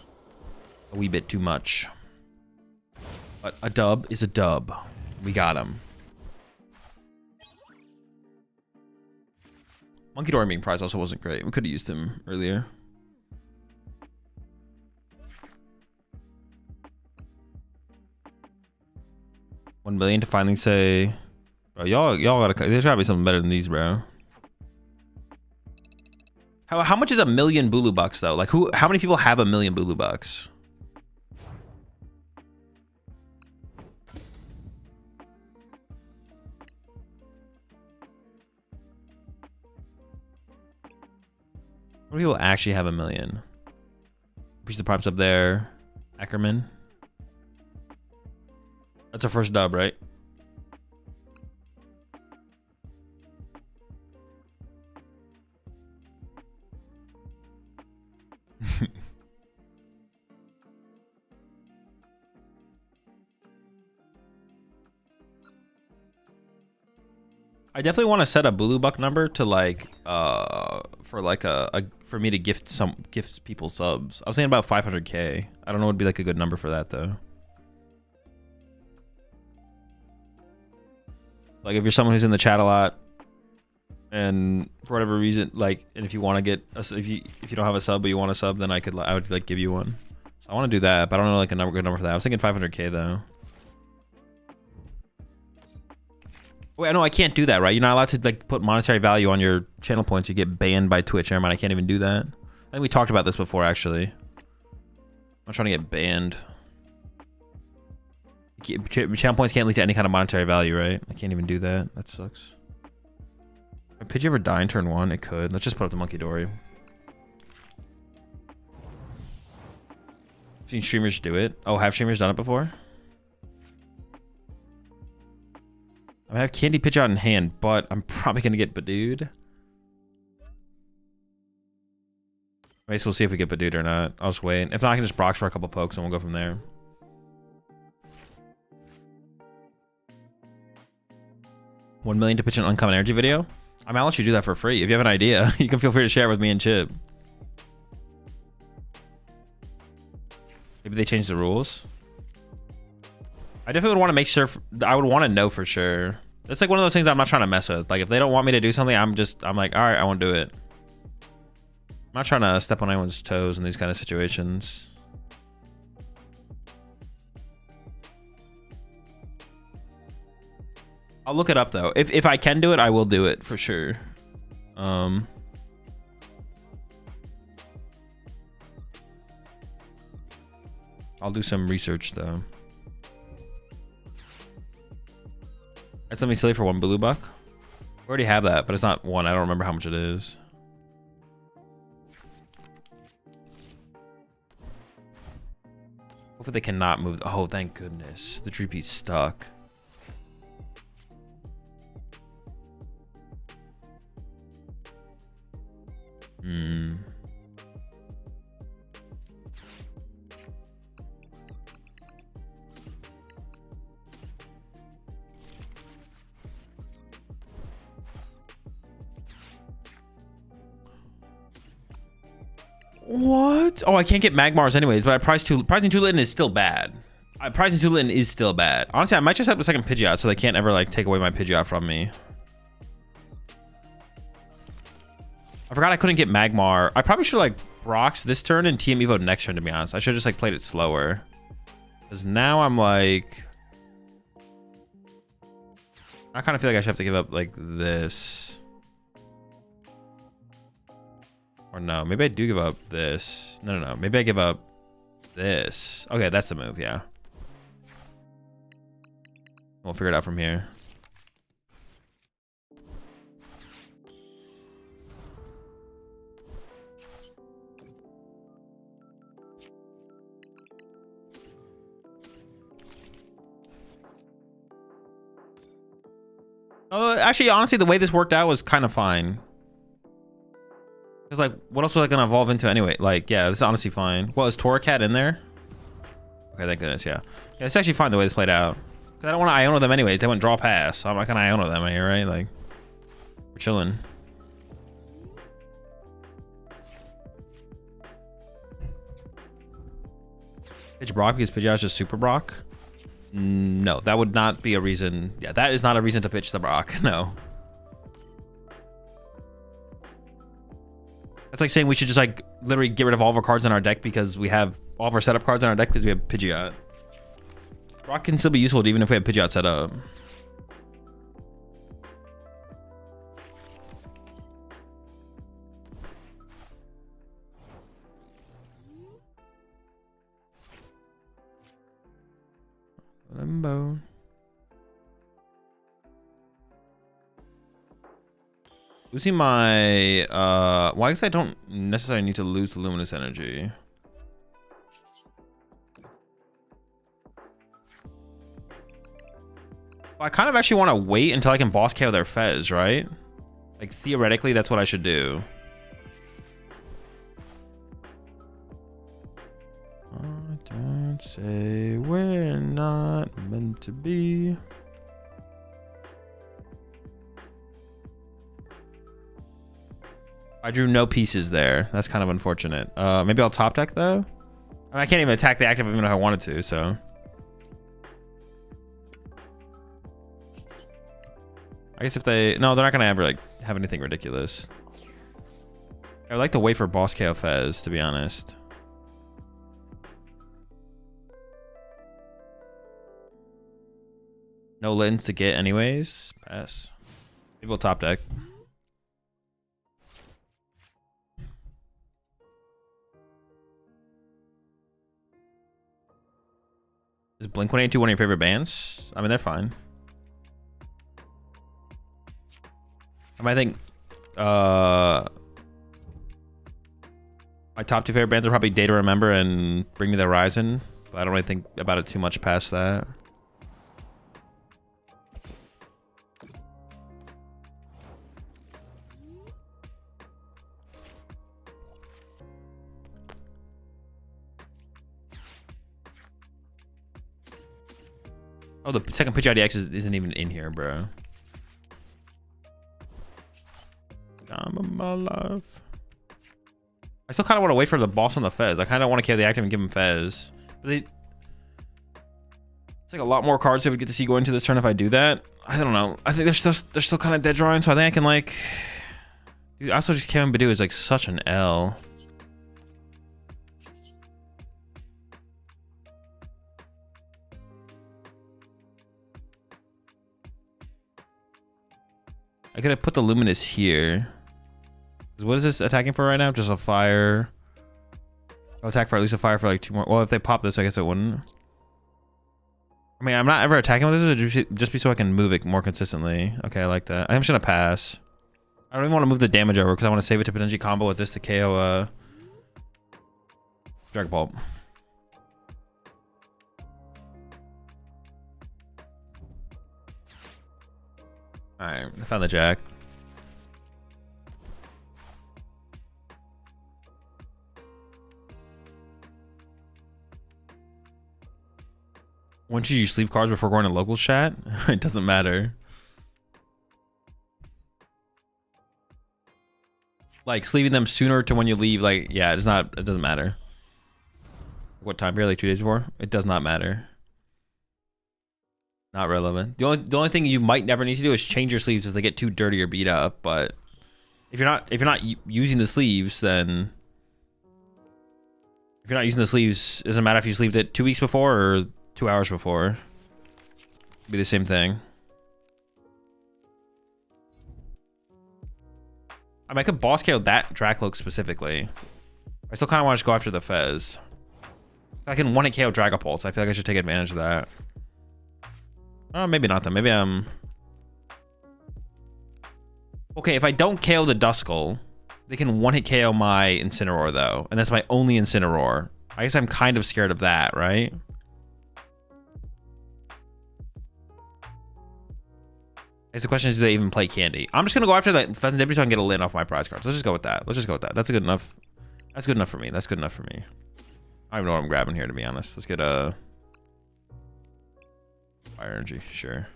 A wee bit too much. But a dub is a dub. We got him. Monkey Door being prize also wasn't great. We could have used him earlier. $1 million to finally say, bro, y'all gotta. There's gotta be something better than these, bro. How much is $1 million Bulu bucks though? Like how many people have $1 million Bulu bucks? How many people actually have $1 million? Piece the props up there. Ackerman. That's our first dub, right? I definitely want to set a Bulu buck number to like for like for me to gift people subs. I was thinking about 500k. I don't know what would be like a good number for that though. Like if you're someone who's in the chat a lot and for whatever reason, like, and if you want to get if you don't have a sub but you want a sub, then I would like give you one. So I want to do that, but I don't know like a good number for that. I was thinking 500k though. Wait, no, I can't do that, right? You're not allowed to like put monetary value on your channel points. You get banned by Twitch. Never mind, I can't even do that. I think we talked about this before, actually. I'm trying to get banned. Channel points can't lead to any kind of monetary value, right? I can't even do that. That sucks. Could Pidgey ever die in turn 1? It could. Let's just put up the Monkey Dory. I've seen streamers do it. Oh, have streamers done it before? I mean, I have Candy Pitch out in hand, but I'm probably going to get Badooed. Okay, so we'll see if we get Badooed or not. I'll just wait. If not, I can just Brox for a couple pokes and we'll go from there. $1 million to pitch an uncommon energy video? I mean, I'll let you do that for free. If you have an idea, you can feel free to share it with me and Chip. Maybe they changed the rules. I definitely would want to make sure. I would want to know for sure. It's like one of those things I'm not trying to mess with. Like if they don't want me to do something, I'm like, all right, I won't do it. I'm not trying to step on anyone's toes in these kind of situations. I'll look it up though. If I can do it, I will do it for sure. I'll do some research though. That's something silly for one blue buck. We already have that, but it's not one. I don't remember how much it is. Hopefully they cannot move. Oh, thank goodness. The tree piece stuck. What? Oh, I can't get Magmars anyways, but pricing Tulin is still bad. Pricing Tulin is still bad. Honestly, I might just have a second Pidgeot so they can't ever like take away my Pidgeot from me. I forgot I couldn't get Magmar. I probably should like Brox this turn and TM Evo next turn, to be honest. I should have just like played it slower. Because now I'm like... I kind of feel like I should have to give up like this. Or no, maybe I do give up this. No. Maybe I give up this. Okay, that's the move, yeah. We'll figure it out from here. Actually, honestly, the way this worked out was kind of fine. Because, like, what else was I going to evolve into anyway? Like, yeah, this is honestly fine. Well, is Torracat in there? Okay, thank goodness, yeah. Yeah, it's actually fine the way this played out. Because I don't want to Iono them anyways. They went draw pass. So I'm not going to Iono them here, right? Like, we're chilling. Pitch Brock because Pidgeot is just Super Brock? No, that would not be a reason. Yeah, that is not a reason to pitch the Brock. No. That's like saying we should just like literally get rid of all of our cards in our deck because we have all of our setup cards in our deck because we have Pidgeot. Brock can still be useful even if we have Pidgeot set up. Limbo. Losing my well, I guess I don't necessarily need to lose luminous energy. I kind of actually want to wait until I can boss KO their Fez, right? Like theoretically that's what I should do. Don't say we're not meant to be. I drew no pieces there. That's kind of unfortunate. Maybe I'll top deck though. I can't even attack the active even if I wanted to, so. I guess if they... No, they're not going to ever like have anything ridiculous. I would like to wait for boss KO Fez, to be honest. No Lins to get anyways. Pass. Maybe we'll top deck. Is Blink-182 one of your favorite bands? I mean, they're fine. I think my top two favorite bands are probably Day to Remember and Bring Me the Horizon, but I don't really think about it too much past that. Oh, the second pitch IDX isn't even in here, bro. Time of my life. I still kind of want to wait for the boss on the Fez. I kind of want to KO the active and give him Fez. But it's like a lot more cards that we get to see go into this turn if I do that. I don't know. I think they're still kind of dead drawing, so I think I can like... Dude, also just Kevin Badu is like such an L. I could have put the Luminous here. What is this attacking for right now? Just a fire. I'll attack for at least a fire for like 2 more. Well, if they pop this, I guess it wouldn't. I mean, I'm not ever attacking with this. Just be so I can move it more consistently. Okay, I like that. I'm just gonna pass. I don't even want to move the damage over because I want to save it to potentially combo with this to KO Dragon Pulp. Alright, I found the Jack. When should you sleeve cards before going to local chat? It doesn't matter. Like sleeving them sooner to when you leave, like, yeah, it doesn't matter. What time period, like 2 days before? It does not matter. Not relevant. The only thing you might never need to do is change your sleeves if they get too dirty or beat up. But if you're not using the sleeves, then if you're not using the sleeves, it doesn't matter if you sleeved it 2 weeks before or 2 hours before. It'd be the same thing. I mean, I could boss KO that Dracloak specifically. I still kind of want to go after the Fez. I can 1-hit KO Dragapult, so I feel like I should take advantage of that. Oh, maybe not then. Maybe I'm... Okay, if I don't KO the Duskull, they can 1-hit KO my Incineroar, though. And that's my only Incineroar. I guess I'm kind of scared of that, right? I guess the question is, do they even play Candy? I'm just going to go after that Pheasant Deputy so I can get a Lin off my prize cards. Let's just go with that. Let's just go with that. That's good enough. That's good enough for me. That's good enough for me. I don't even know what I'm grabbing here, to be honest. Let's get a... Fire Energy, sure.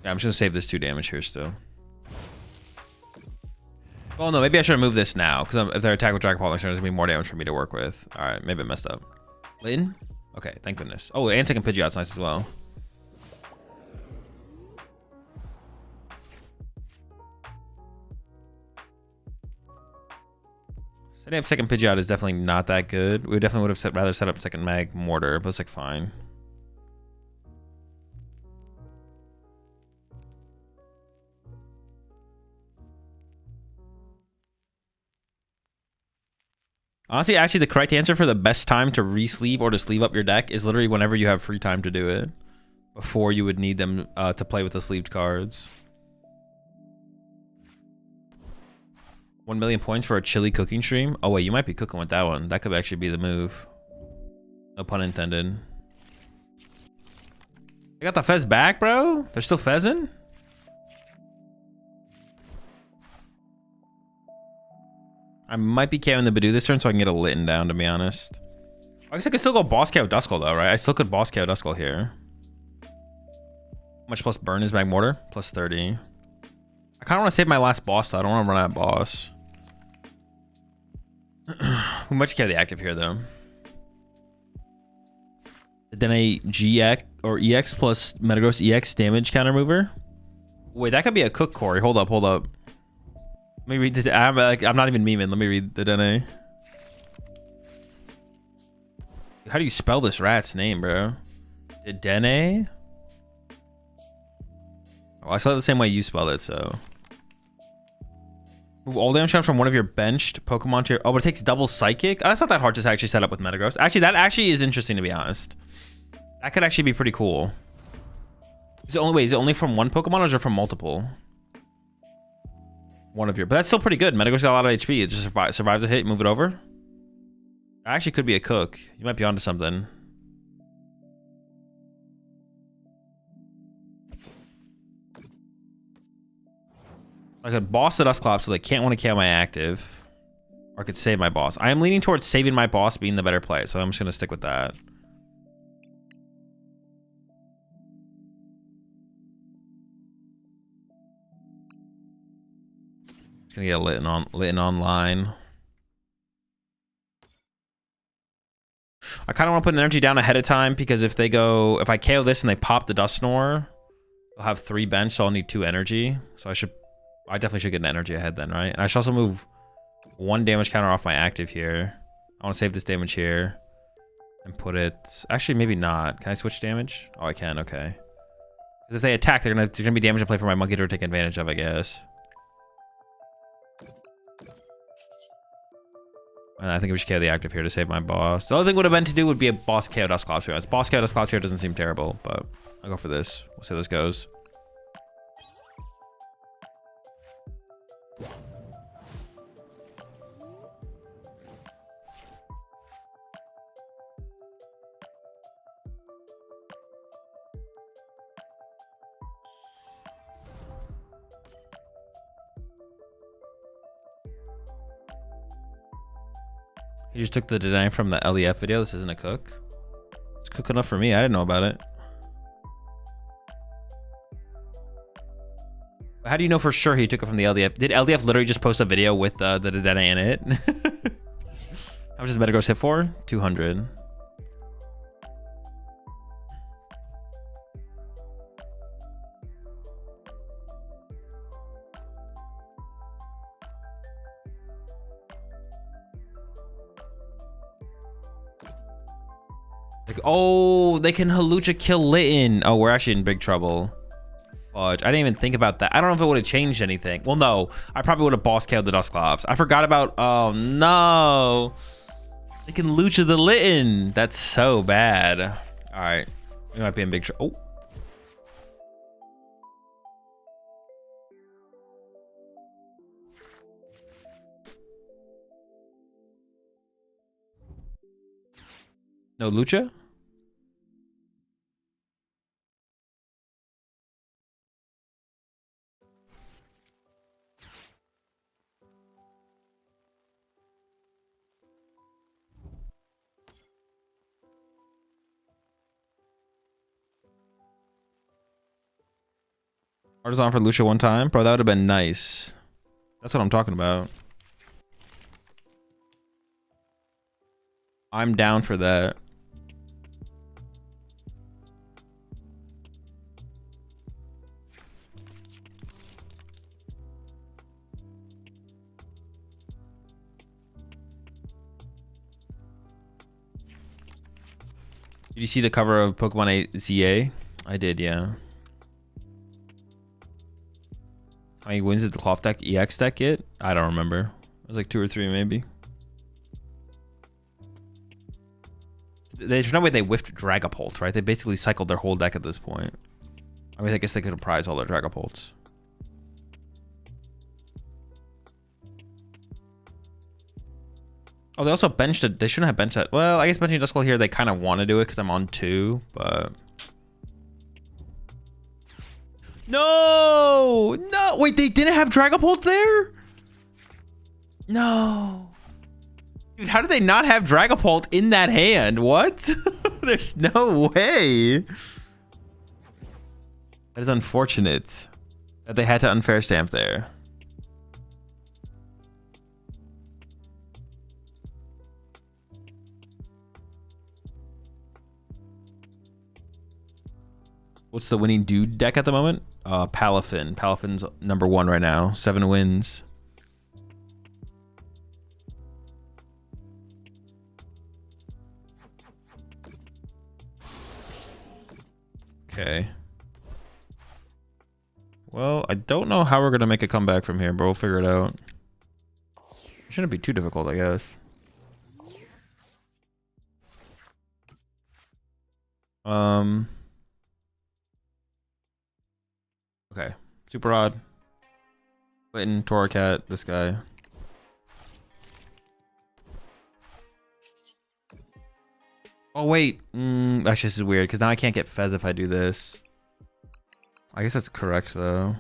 Yeah, I'm just gonna save this 2 damage here still. Well, no, maybe I should move this now, because if they're attack with Dragon Ball next turn, there's gonna be more damage for me to work with. Alright, maybe I messed up. Lin? Okay, thank goodness. Oh, and second Pidgeot's nice as well. Setting up second Pidgeot is definitely not that good. We definitely would have rather set up second Mag Mortar, but it's like fine. Honestly, actually, the correct answer for the best time to re-sleeve or to sleeve up your deck is literally whenever you have free time to do it. Before you would need them to play with the sleeved cards. 1 million points for a chili cooking stream? Oh wait, you might be cooking with that one. That could actually be the move. No pun intended. I got the Fez back, bro? They're still Fezzing? I might be KOing the Badoo this turn so I can get a Litten down, to be honest. I guess I could still go boss KO Duskull though, right? I still could boss KO Duskull here. How much plus burn is Mag Mortar? Plus 30. I kind of want to save my last boss though. I don't want to run out of boss. We might just get the active here though. Then a GX or EX plus Metagross EX damage counter mover. Wait, that could be a cook, Corey. Hold up, hold up. Let me read this. I'm not even memeing. Let me read the Dene. How do you spell this rat's name, bro? Dene? Oh, I spelled it the same way you spelled it, so. Move all damage from one of your benched Pokemon to your... Oh, but it takes double Psychic? Oh, that's not that hard to actually set up with Metagross. Actually, that actually is interesting, to be honest. That could actually be pretty cool. Is it only from one Pokemon or is it from multiple? One of your... But that's still pretty good. Metagross got a lot of HP. It just survives a hit, move it over. That actually could be a cook. You might be onto something. I could boss the Dusclops so they can't want to KO my active. Or I could save my boss. I am leaning towards saving my boss being the better play, so I'm just going to stick with that. Just going to get a Litten online. I kind of want to put an energy down ahead of time because if I KO this and they pop the Dusknoir, I'll have 3 bench, so I'll need 2 energy. So I definitely should get an energy ahead then, right? And I should also move 1 damage counter off my active here. I want to save this damage here and put it. Actually, maybe not. Can I switch damage? Oh, I can. Okay. Because if they attack, they're gonna be damage in play for my monkey to take advantage of, I guess. And I think we should KO the active here to save my boss. The other thing would have been to do would be a boss KO Dusclops here. Boss KO Dusclops here doesn't seem terrible, but I'll go for this. We'll see how this goes. He just took the design from the LEF video. This isn't a cook. It's cook enough for me. I didn't know about it. How do you know for sure he took it from the LDF? Did LDF literally just post a video with the Dedenne in it? How much does Metagross hit for? 200. Like, oh, they can Halucha kill Litten. Oh, we're actually in big trouble. Fudge. I didn't even think about that. I don't know if it would have changed anything. Well, no. I probably would have boss KO'd the Dusclops. I forgot about... Oh, no. They can Lucha the Litten. That's so bad. All right. We might be in big trouble. Oh. No Lucha? Artisan for Lucha one time? Bro, that would have been nice. That's what I'm talking about. I'm down for that. Did you see the cover of PokemonTCG? I did, yeah. How many wins did the Cloth deck EX deck get? I don't remember. It was like 2 or 3 maybe. There's no way they whiffed Dragapult, right? They basically cycled their whole deck at this point. I mean, I guess they could have prized all their Dragapults. Oh, they also benched it. They shouldn't have benched that. Well, I guess benching Duskull here, they kind of want to do it because I'm on 2, but... No! No! Wait, they didn't have Dragapult there? No. Dude, how did they not have Dragapult in that hand? What? There's no way. That is unfortunate that they had to unfair stamp there. What's the winning DooD deck at the moment? Palifin. Palifin's #1 right now. 7 wins. Okay. Well, I don't know how we're going to make a comeback from here, but we'll figure it out. It shouldn't be too difficult, I guess. Okay. Super odd. Clinton, Torracat, this guy. Oh, wait. Actually, this is weird, because now I can't get Fez if I do this. I guess that's correct, though.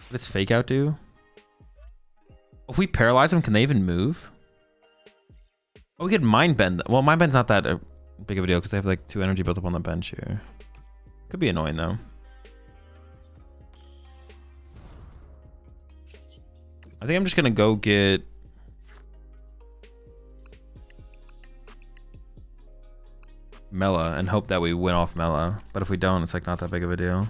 What does Fake Out do? If we paralyze them, can they even move? Oh, we could Mind Bend. Well, Mind Bend's not that big of a deal, because they have, like, 2 energy built up on the bench here. Could be annoying, though. I think I'm just going to go get... Mela and hope that we win off Mela. But if we don't, it's like not that big of a deal.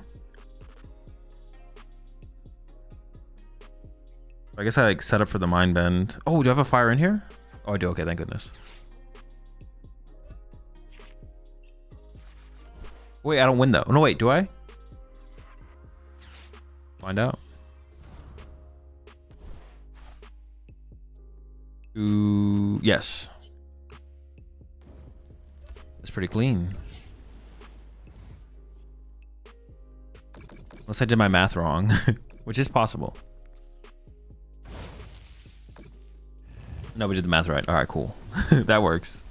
I guess I like set up for the Mind Bend. Oh, do you have a fire in here? Oh, I do. Okay, thank goodness. Wait, I don't win though. No, wait, do I? Find out. Ooh, yes. It's pretty clean. Unless I did my math wrong, which is possible. No, we did the math right. All right, cool. That works.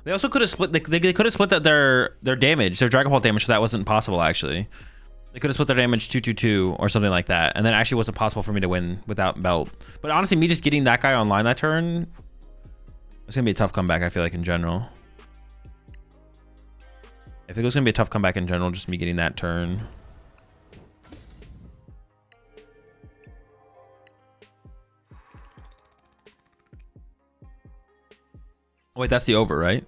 They also could have split. They could have split their damage, their Dragon Ball damage. So that wasn't possible actually. They could have split their damage 2-2-2 or something like that, and then it actually wasn't possible for me to win without belt. But honestly, me just getting that guy online that turn, it's gonna be a tough comeback. I feel like in general. I think it was gonna be a tough comeback in general, just me getting that turn. Oh, wait, that's the over, right?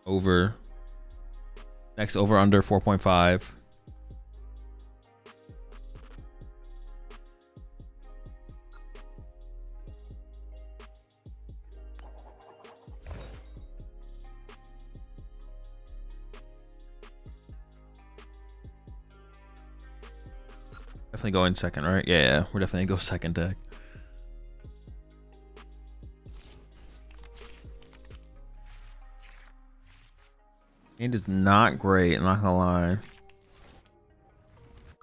Over. Next over under 4.5. Definitely going second, right? Yeah, we're definitely gonna go second deck. It is not great, I'm not gonna lie.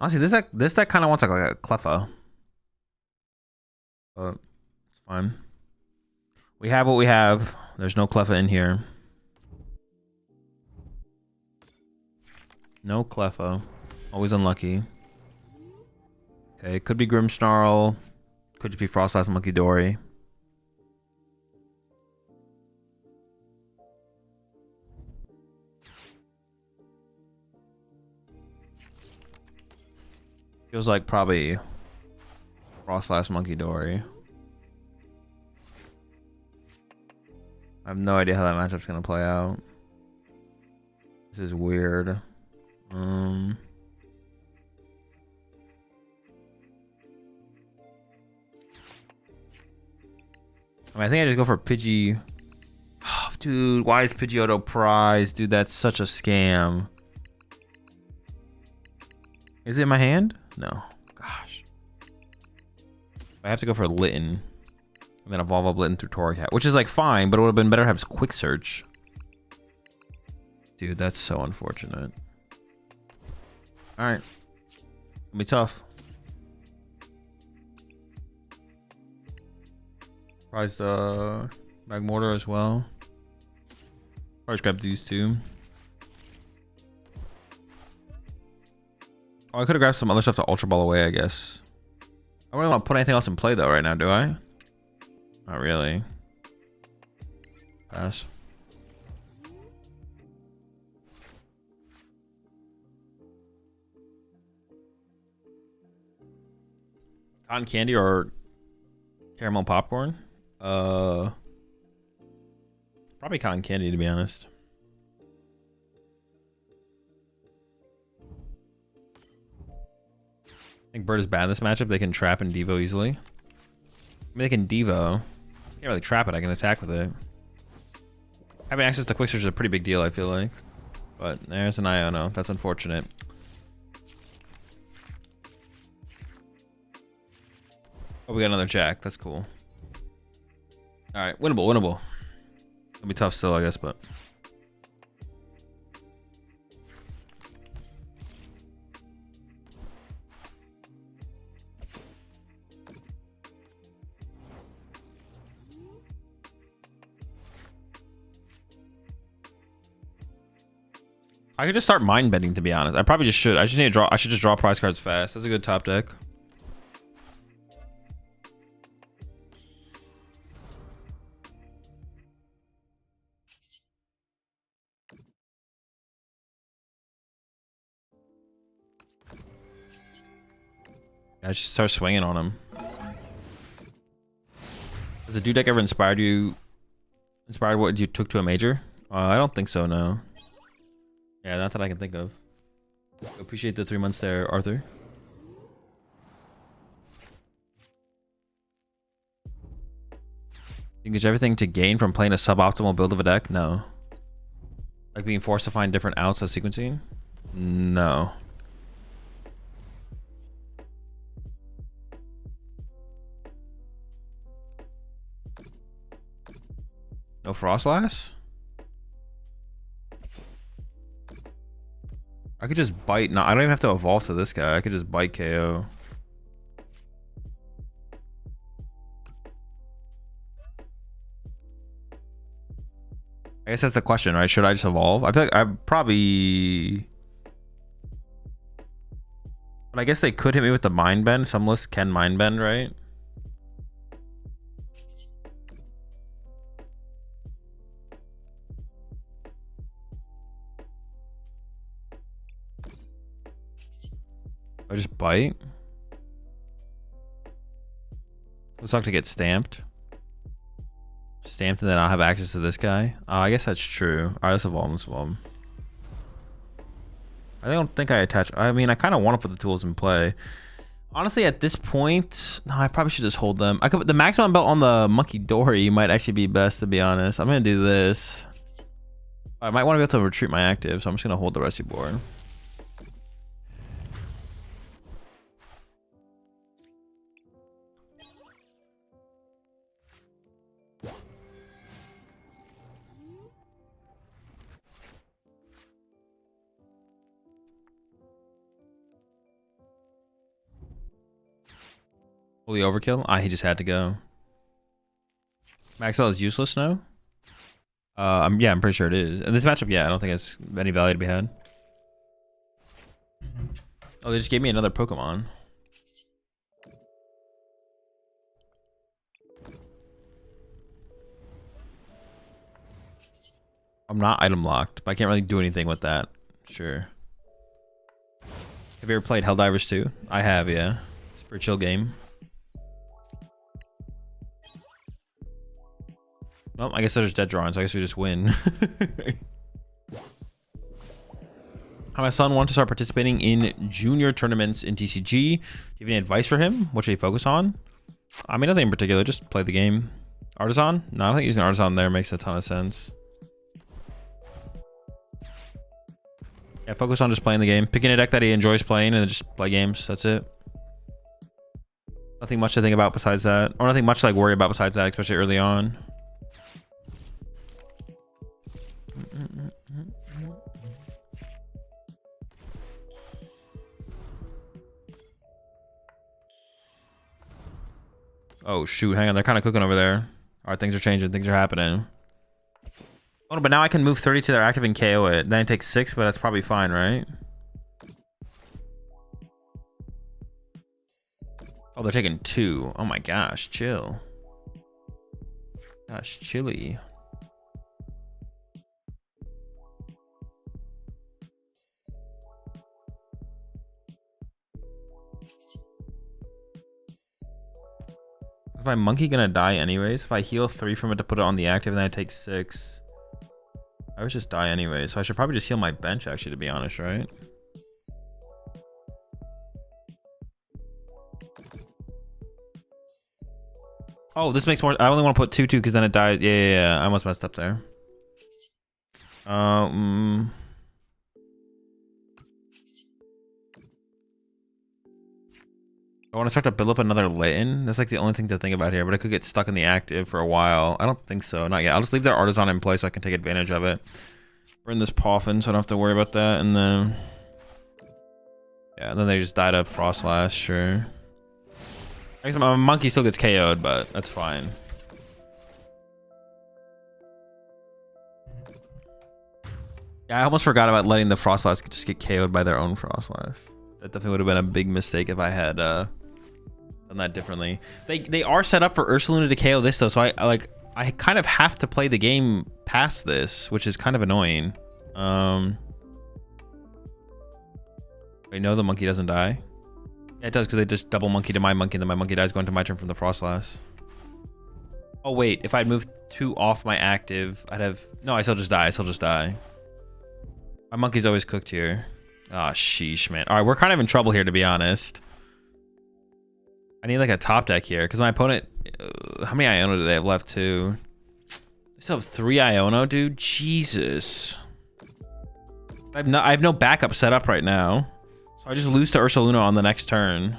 Honestly, this deck kind of wants like a Cleffa. But it's fine. We have what we have. There's no Cleffa in here. No Cleffa. Always unlucky. Okay, it could be Grimmsnarl. Could just be Frostlass Monkey Dory. Feels like probably Frostlass Monkey Dory. I have no idea how that matchup's gonna play out. This is weird. I mean, I think I just go for Pidgey. Oh, dude, why is Pidgeotto prize? Dude, that's such a scam. Is it in my hand? No. Gosh. I have to go for Litten. And then evolve up Litten through Torracat. Which is like fine, but it would have been better to have Quick Search. Dude, that's so unfortunate. Alright. It'll be tough. Prize the Magmortar as well. Probably just grab these two. Oh, I could have grabbed some other stuff to Ultra Ball away, I guess. I don't really want to put anything else in play though right now, do I? Not really. Pass. Cotton candy or caramel popcorn? Probably cotton candy, to be honest. I think Bird is bad in this matchup. They can trap and Devo easily. I mean, they can Devo. Can't really trap it. I can attack with it. Having access to Quick Search is a pretty big deal, I feel like. But there's an Iono. That's unfortunate. Oh, we got another Jack. That's cool. All right, winnable, winnable. It'll be tough still, I guess, but. I could just start mind betting, to be honest. I probably just should. I just need to draw. I should just draw prize cards fast. That's a good top deck. I just start swinging on him. Has the DooD deck ever inspired you? Inspired what you took to a major? I don't think so, no. Yeah, not that I can think of. Appreciate the 3 months there, Arthur. Think there's everything to gain from playing a suboptimal build of a deck? No. Like being forced to find different outs of sequencing? No. No Frostlass? I could just bite. No, I don't even have to evolve to this guy. I could just bite KO. I guess that's the question, right? Should I just evolve? I feel like I probably... But I guess they could hit me with the Mind Bend. Some lists can Mind Bend, right? I just bite. Let's talk to get stamped. Stamped and then I'll have access to this guy. I guess that's true. Alright, let's evolve. Let's evolve. I don't think I attach. I mean, I kind of want to put the tools in play. Honestly, at this point, no, I probably should just hold them. I could put the maximum belt on the Monkey Dory. Might actually be best, to be honest. I'm gonna do this. I might want to be able to retreat my active, so I'm just gonna hold the rescue board. Holy overkill? He just had to go. Maxwell is useless now? Yeah, I'm pretty sure it is. In this matchup, yeah, I don't think it's any value to be had. Oh, they just gave me another Pokemon. I'm not item locked, but I can't really do anything with that. Sure. Have you ever played Helldivers 2? I have, yeah. It's a pretty chill game. Well, I guess they're just dead drawing, so I guess we just win. My son wants to start participating in junior tournaments in TCG. Do you have any advice for him? What should he focus on? I mean, nothing in particular. Just play the game. Artisan? No, I think using Artisan there makes a ton of sense. Yeah, focus on just playing the game. Picking a deck that he enjoys playing and then just play games. That's it. Nothing much to think about besides that. Or nothing much to like worry about besides that, especially early on. Oh shoot, hang on, they're kind of cooking over there. All right, things are changing, things are happening. Oh, but now I can move 30 to their active and KO it. Then it takes 6, but that's probably fine, right? Oh, they're taking 2. Oh my gosh, chill. Gosh, chilly. Is my monkey gonna die anyways? If I heal 3 from it to put it on the active and then I take 6. I would just die anyway, so I should probably just heal my bench actually, to be honest, right? Oh, this makes more. I only want to put 2 because then it dies. Yeah. I almost messed up there. I want to start to build up another Litten. That's like the only thing to think about here, but I could get stuck in the active for a while. I don't think so. Not yet. I'll just leave their Artisan in place so I can take advantage of it. Burn this Palifin so I don't have to worry about that. And then... yeah, and then they just died of Frostlass, sure. I guess my monkey still gets KO'd, but that's fine. Yeah, I almost forgot about letting the Frostlass just get KO'd by their own Frostlass. That definitely would have been a big mistake if I had done that differently. They are set up for Ursaluna to KO this though, so I kind of have to play the game past this, which is kind of annoying. Wait, no, the monkey doesn't die. Yeah, it does because they just double monkey to my monkey, and then my monkey dies going to my turn from the Frostlass. Oh wait, if I'd moved 2 off my active, I'd have... no, I still just die. I still just die. My monkey's always cooked here. Ah, oh, sheesh, man. All right, we're kind of in trouble here, to be honest. I need like a top deck here because my opponent How many Iono do they have left too? They still have 3 Iono, dude. Jesus. I have no backup set up right now. So I just lose to Ursaluna on the next turn.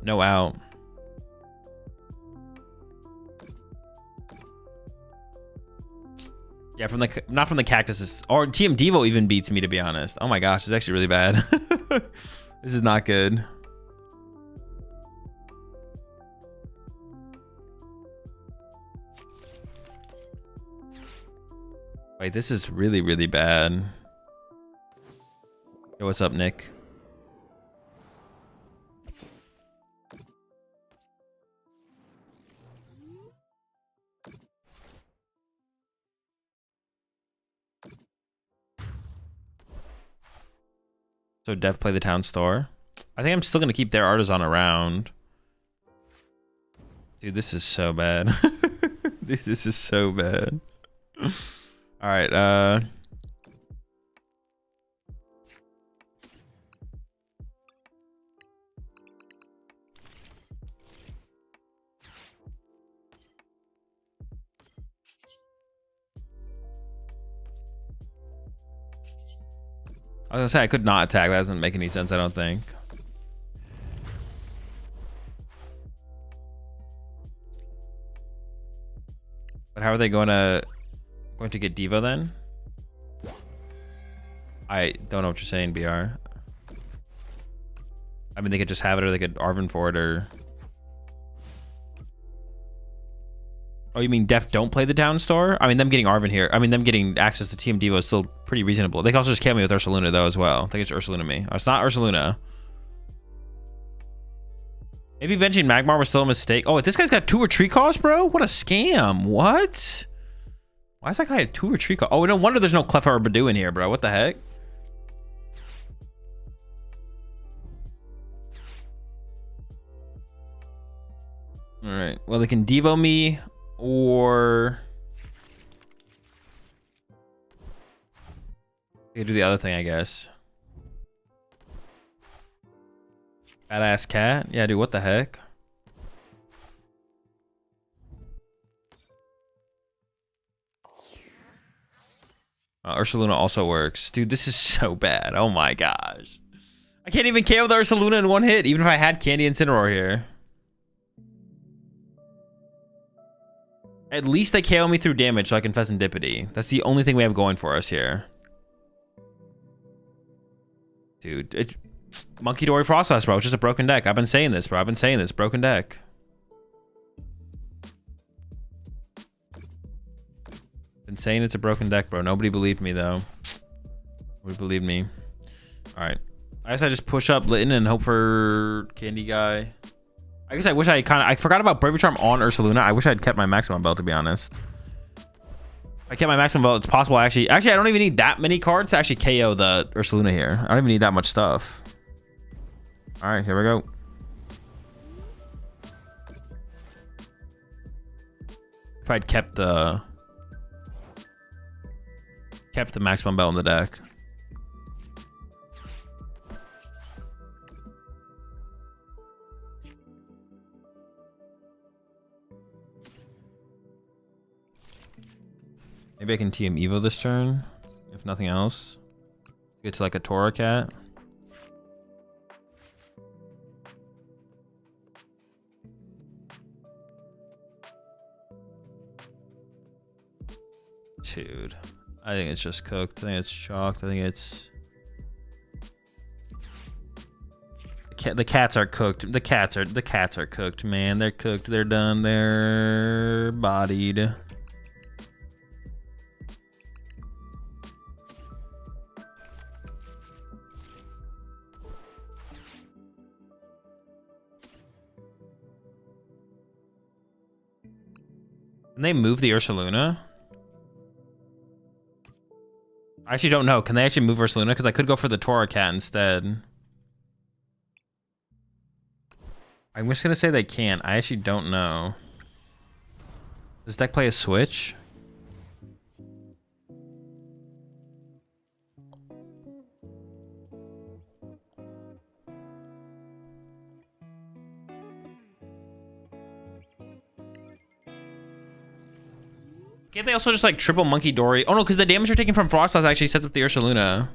No out. Yeah, not from the cactuses. Or TM Devo even beats me, to be honest. Oh my gosh, it's actually really bad. This is not good. Wait, this is really, really bad. Yo, what's up, Nick? So Dev play the town store. I think I'm still gonna keep their artisan around. Dude, this is so bad. This is so bad. All right, I was gonna say I could not attack. That doesn't make any sense, I don't think. But how are they going to get Devo then? I don't know what you're saying, BR. I mean, they could just have it, or they could Arven for it, or... Oh, you mean Def don't play the town store? I mean, them getting Arven here. I mean, them getting access to Team Devo is still pretty reasonable. They can also just kill me with Ursaluna, though, as well. I think it's Ursaluna me. Oh, it's not Ursaluna. Maybe benching Magmar was still a mistake. Oh, this guy's got 2 retreat costs, bro? What a scam. What? Why does that guy have 2 retreat costs? Oh, no wonder there's no Clefairy or Badoo in here, bro. What the heck? All right. Well, they can Devo me, or... they can do the other thing, I guess. Badass cat? Yeah, dude, what the heck? Ursaluna also works. Dude, this is so bad. Oh my gosh. I can't even KO the Ursaluna in 1 hit, even if I had Candy Incineroar here. At least they KO me through damage so I can Pheasantipity. That's the only thing we have going for us here. Dude, it's Monkey Dory Frostlass, bro. It's just a broken deck. I've been saying this, bro. I've been saying this. Broken deck. Been saying it's a broken deck, bro. Nobody believed me, though. Nobody believed me. All right. I guess I just push up Litten and hope for Candy Guy. I guess I wish I forgot about Bravery Charm on Ursaluna. I wish I'd kept my maximum belt, to be honest. If I kept my maximum belt, it's possible actually I don't even need that many cards to actually KO the Ursaluna here. I don't even need that much stuff. All right, here we go. If I'd kept the maximum belt in the deck. Maybe I can TM Evo this turn, if nothing else. Get to like a Tora Cat. Dude, I think it's just cooked. I think it's chalked. I think it's... The cats are cooked. The cats are cooked, man. They're cooked. They're done. They're bodied. Can they move the Ursaluna? I actually don't know. Can they actually move Ursaluna? Because I could go for the Tora Cat instead. I'm just going to say they can't. I actually don't know. Does deck play a switch? Can't they also just like triple Monkey Dory? Oh no, because the damage you're taking from Frostlass actually sets up the Ursaluna.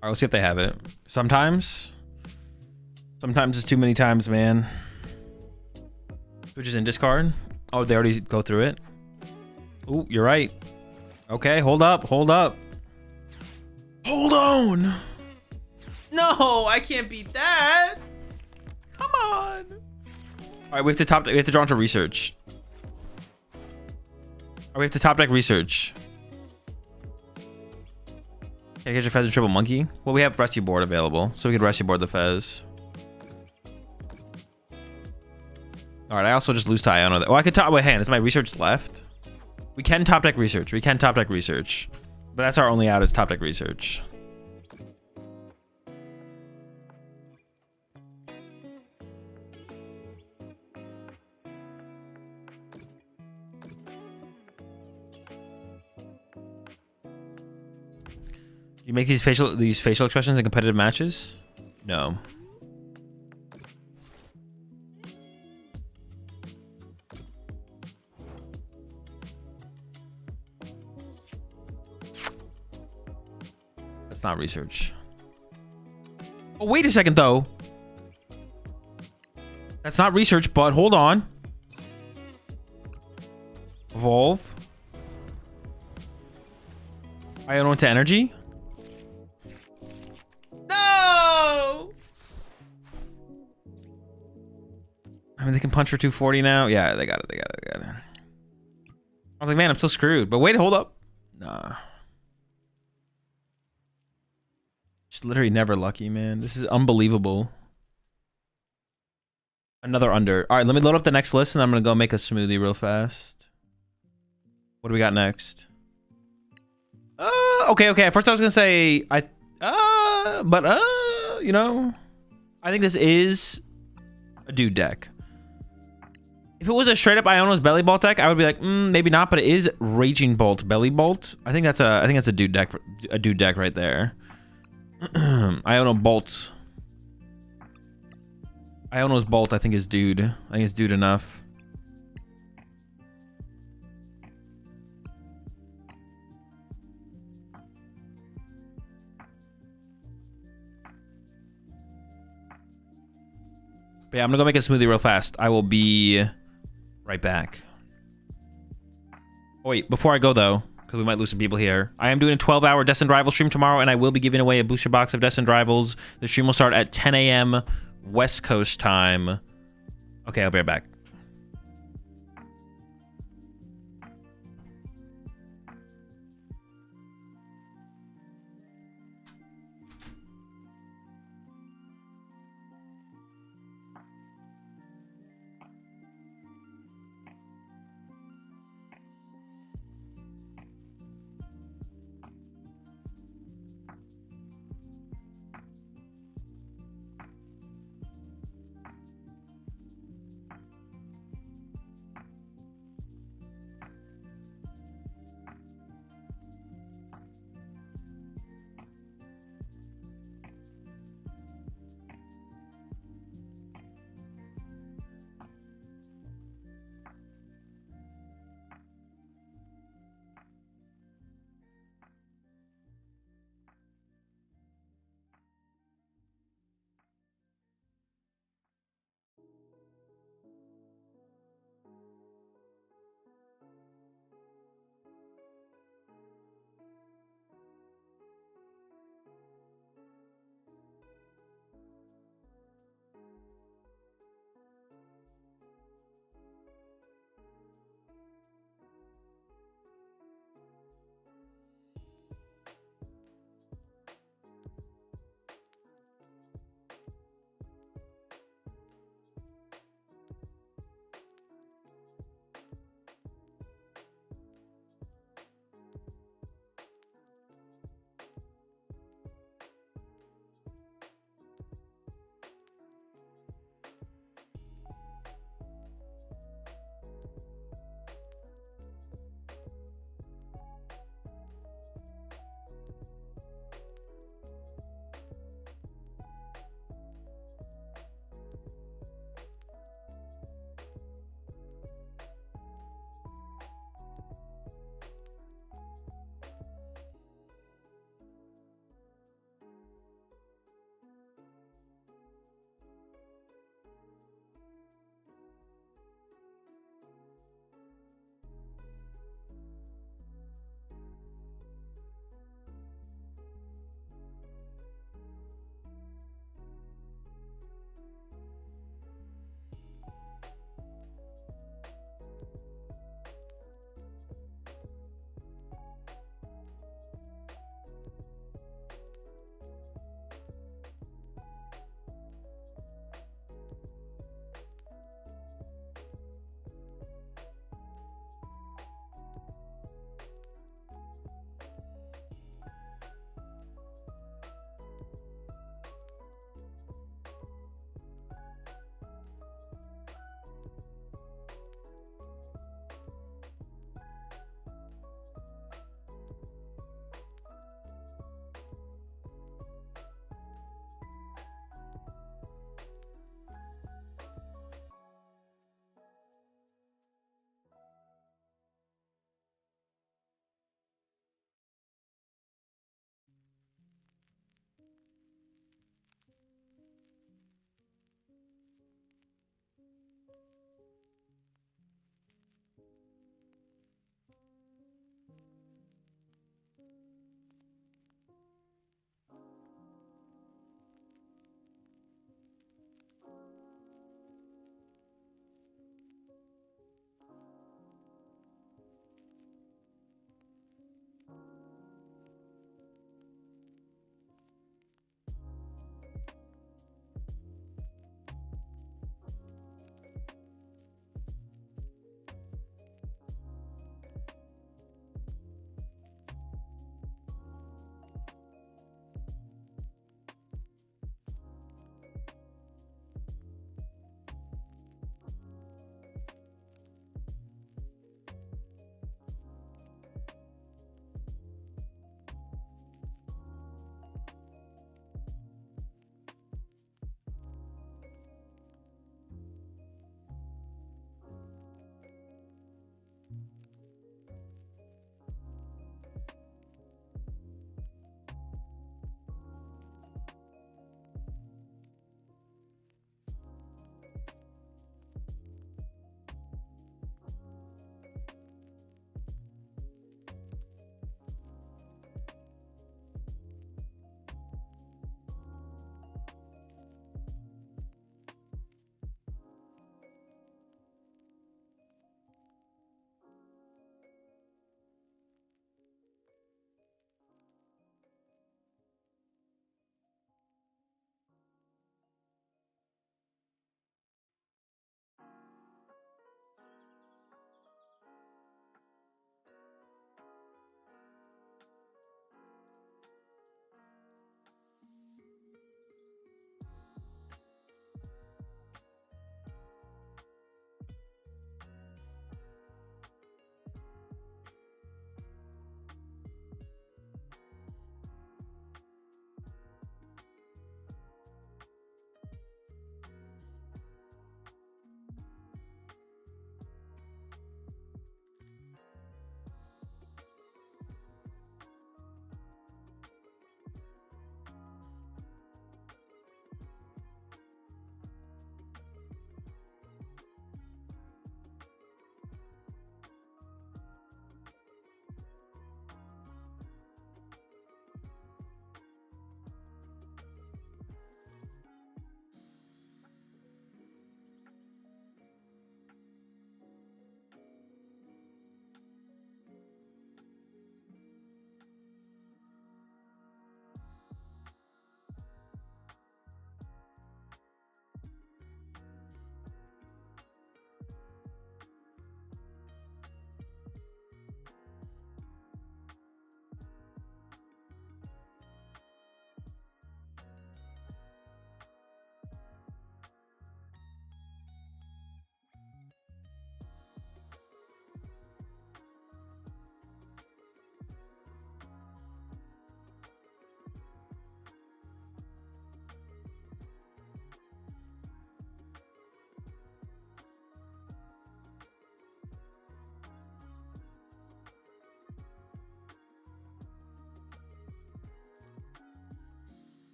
Alright, let's see if they have it. Sometimes it's too many times, man. Which is in discard. Oh, they already go through it. Oh, you're right. Okay, hold up, hold up. Hold on. No, I can't beat that. Come on. All right, we have to draw into research. All right, we have to top deck research. Can I get your Fez and triple Monkey? Well, we have rescue board available, so we could rescue board the Fez. All right, I also just lose to Iono. Oh, I could top. Wait, hang on, is my research left? We can top deck research. We can top deck research, but that's our only out is top deck research. You make these facial expressions in competitive matches? No. That's not research. Oh, wait a second though. That's not research, but hold on. Evolve. Iono into energy. I mean, they can punch for 240 now. Yeah, they got it. They got it. They got it. I was like, man, I'm still screwed. But wait, hold up. Nah. Just literally never lucky, man. This is unbelievable. Another under. All right, let me load up the next list, and I'm going to go make a smoothie real fast. What do we got next? Okay. At first, I was going to say, you know, I think this is a DooD deck. If it was a straight up Iono's Belly Bolt deck, I would be like, maybe not. But it is Raging Bolt Belly Bolt. I think that's a DooD deck. A DooD deck right there. Iono Bolt. Iono's Bolt, I think is DooD. I think it's DooD enough. But yeah, I'm gonna go make a smoothie real fast. I will be right back. Oh, wait, before I go though, because we might lose some people here, I am doing a 12-hour Destined Rivals stream tomorrow, and I will be giving away a booster box of Destined Rivals. The stream will start at 10 a.m. West Coast time. Okay, I'll be right back.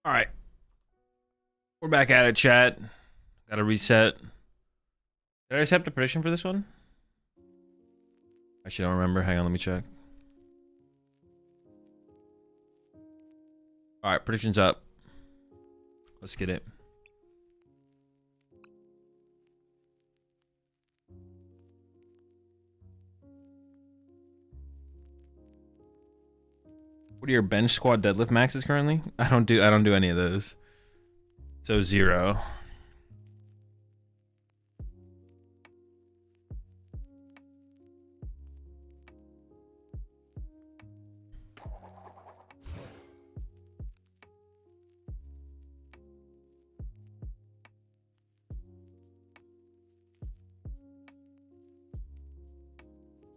All right. We're back at it, chat. Got to reset. Did I accept the prediction for this one? Actually, don't remember. Hang on, let me check. All right, predictions up. Let's get it. What are your bench squat deadlift maxes currently? I don't do any of those. So 0.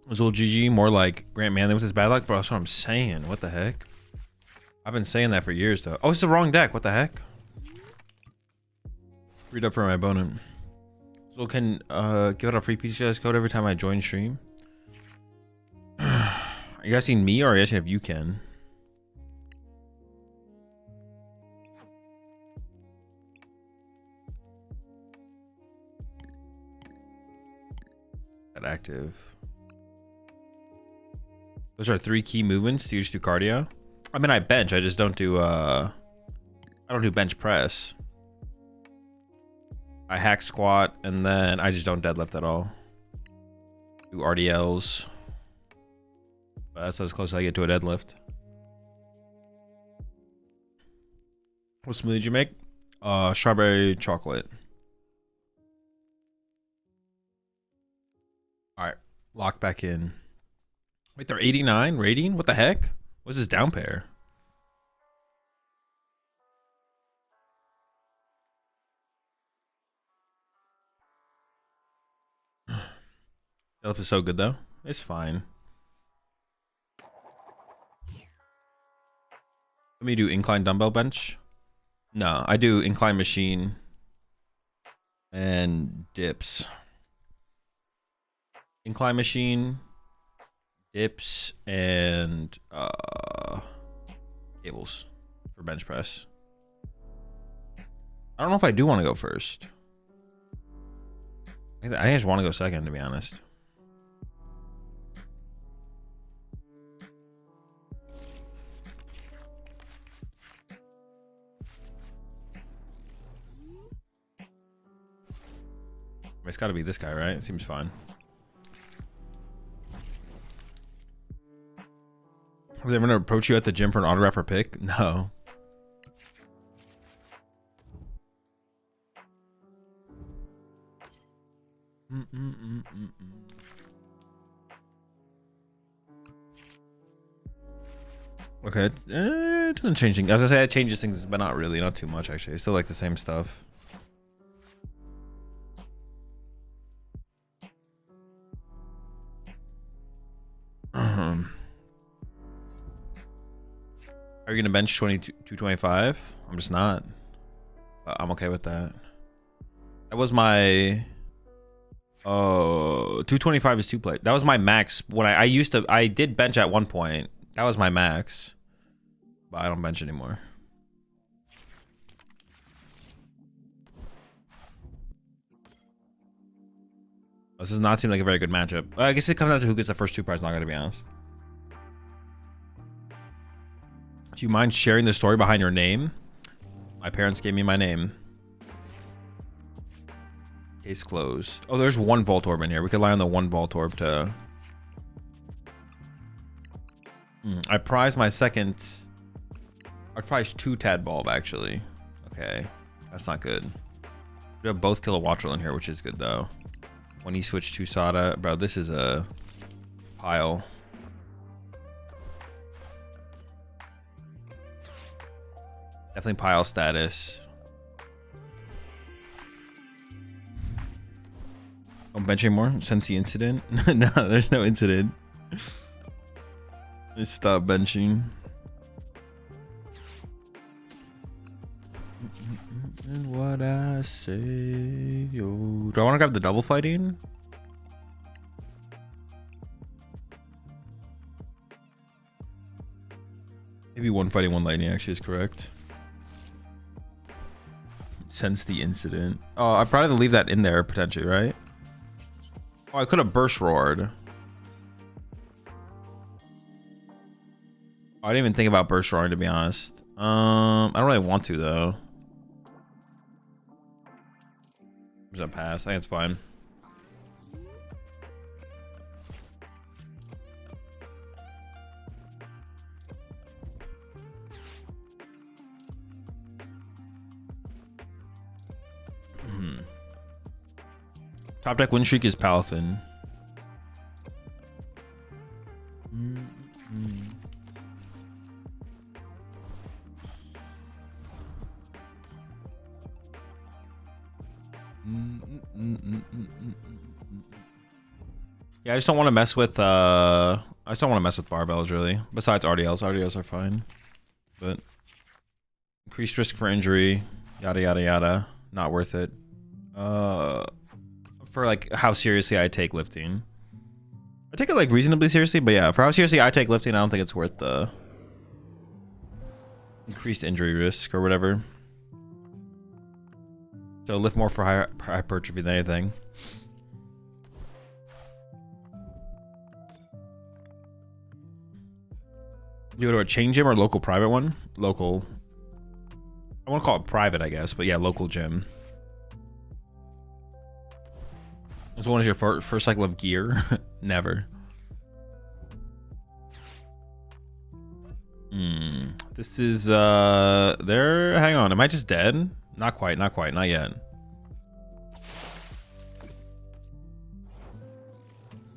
AzulGG, more like Grant Manley with his bad luck, bro. That's what I'm saying. What the heck? I've been saying that for years, though. Oh, it's the wrong deck. What the heck? Freed up for my opponent. So can give out a free PCS code every time I join stream. Are you guys seeing me, or are you asking if you can? That active. Those are 3 key movements. Do you just do cardio? I mean, I bench. I just don't do I don't do bench press. I hack squat, and then I just don't deadlift at all. Do RDLs. But that's as close as I get to a deadlift. What smoothie did you make? Strawberry chocolate. Alright, lock back in. Wait, they're 89 rating? What the heck? What's this down pair? Elf is so good though. It's fine. Let me do incline dumbbell bench. No, I do incline machine and dips. Incline machine, dips, and cables for bench press. I don't know if I do want to go first. I just want to go second, to be honest. It's got to be this guy, right? It seems fine. Was everyone gonna approach you at the gym for an autograph or pick? No. Okay, it doesn't change things. I was gonna say it changes things, but not really, not too much actually. I still like the same stuff. Are you gonna bench 225? I'm just not. But I'm okay with that. That was my 225 is 2 plate. That was my max when I did bench at one point. That was my max. But I don't bench anymore. This does not seem like a very good matchup. I guess it comes down to who gets the first 2 prizes, not gonna be honest. Do you mind sharing the story behind your name? My parents gave me my name. Case closed. Oh, there's 1 Vault Orb in here. We could rely on the 1 Vault Orb to... I prize my second... I prize 2 Tadbulb, actually. Okay. That's not good. We have both Kilowattrel in here, which is good, though. When he switched to Sada... Bro, this is a... pile. Definitely pile status. Don't bench anymore since the incident. No, there's no incident. Just stop benching. And what I say, yo. Do I want to grab the double fighting? Maybe 1 fighting, 1 lightning actually is correct. Since the incident. Oh, I probably leave that in there potentially, right? Oh, I could have burst roared. I didn't even think about burst roaring, to be honest. I don't really want to though. There's a pass. I think it's fine. Top deck win streak is Palifin. Yeah, I just don't want to mess with I just don't want to mess with barbells really. Besides RDLs. RDLs are fine. But increased risk for injury, yada yada yada. Not worth it. For like how seriously I take lifting. I take it like reasonably seriously, but yeah, for how seriously I take lifting, I don't think it's worth the increased injury risk or whatever. So lift more for hypertrophy than anything. You go to a chain gym or local private one? Local. I want to call it private, I guess, but yeah, local gym. This one is your first cycle of gear? Never. This is there. Hang on, am I just dead? Not quite, not quite, not yet.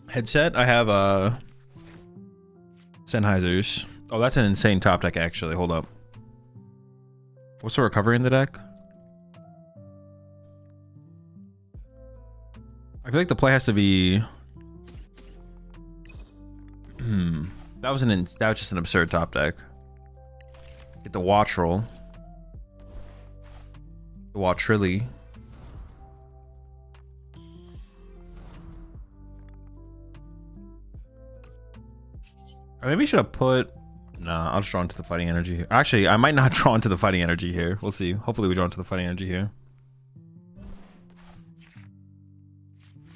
Headset, I have Sennheiser's. Oh, that's an insane top deck actually. Hold up. What's the recovery in the deck? I feel like the play has to be. That was just an absurd top deck. Get the watch roll. The Watrilli. Or maybe I should have put. Nah, I'll just draw into the fighting energy here. Actually, I might not draw into the fighting energy here. We'll see. Hopefully, we draw into the fighting energy here.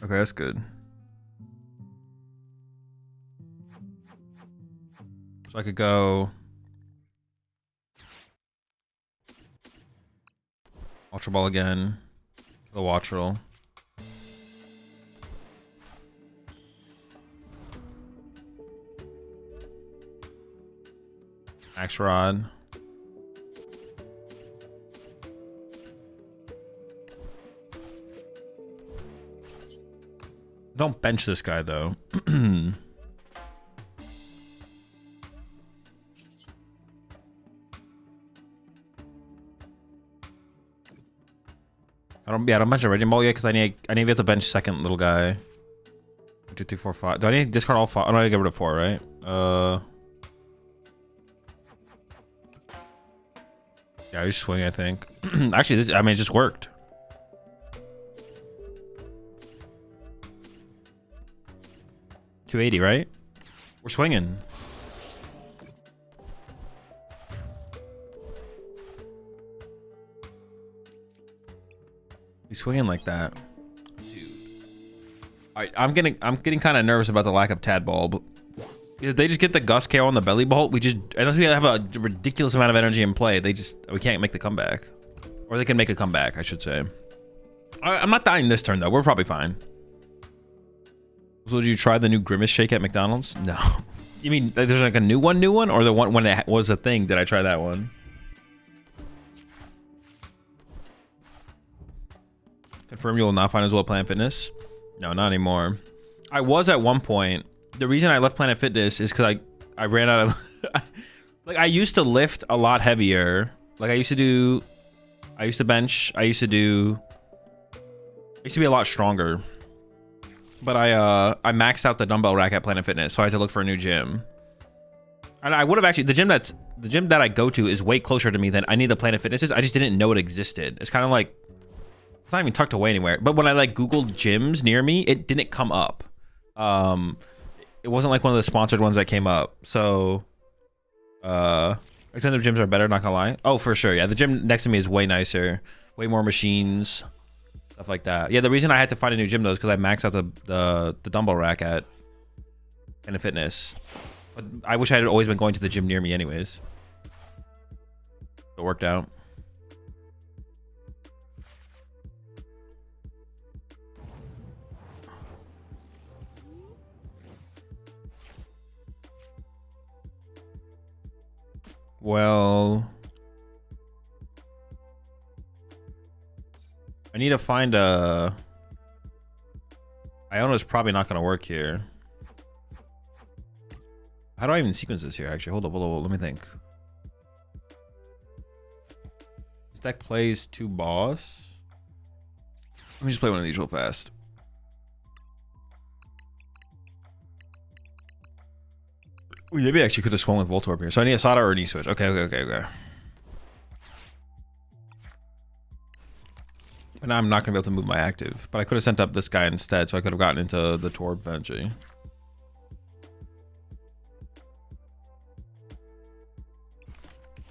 Okay, that's good. So I could go Ultra Ball again. The Watch Roll. Axe Rod. Don't bench this guy though. I don't bench a Raging Ball yet because I need to get the bench second little guy. 2, 3, 4, 5. Do I need to discard all 5? I don't need to get rid of 4, right? Yeah, I just swing, I think. Actually, this, I mean, it just worked. $280, right? We're swinging. He's swinging like that. Dude. Alright, I'm getting kind of nervous about the lack of Tadball, but if they just get the Gust KO on the Belly Bolt, unless we have a ridiculous amount of energy in play, we can't make the comeback. Or they can make a comeback, I should say. I'm not dying this turn though. We're probably fine. So did you try the new Grimace Shake at McDonald's? No. You mean there's like a new one, or the one when it was a thing? Did I try that one? Confirm you will not find Azul Planet Fitness? No, not anymore. I was at one point. The reason I left Planet Fitness is because I ran out of like I used to lift a lot heavier. Like I used to bench. I used to be a lot stronger. But I maxed out the dumbbell rack at Planet Fitness, so I had to look for a new gym. And I would have actually the gym that I go to is way closer to me than any of the Planet Fitnesses. I just didn't know it existed. It's kind of like it's not even tucked away anywhere. But when I like Googled gyms near me, it didn't come up. It wasn't like one of the sponsored ones that came up. So expensive gyms are better, not gonna lie. Oh, for sure. Yeah, the gym next to me is way nicer. way more machines, stuff like that. Yeah, the reason I had to find a new gym though is because I maxed out the dumbbell rack at Planet Fitness. But I wish I had always been going to the gym near me anyways. It worked out. Well, I need to find a... Iona's probably not going to work here. How do I even sequence this here, actually? Hold up, let me think. This deck plays 2 boss. Let me just play one of these real fast. Ooh, maybe I actually could have swung with Voltorb here. So I need a Sada or an E-Switch. Okay. And I'm not going to be able to move my active. But I could have sent up this guy instead, so I could have gotten into the Torb eventually.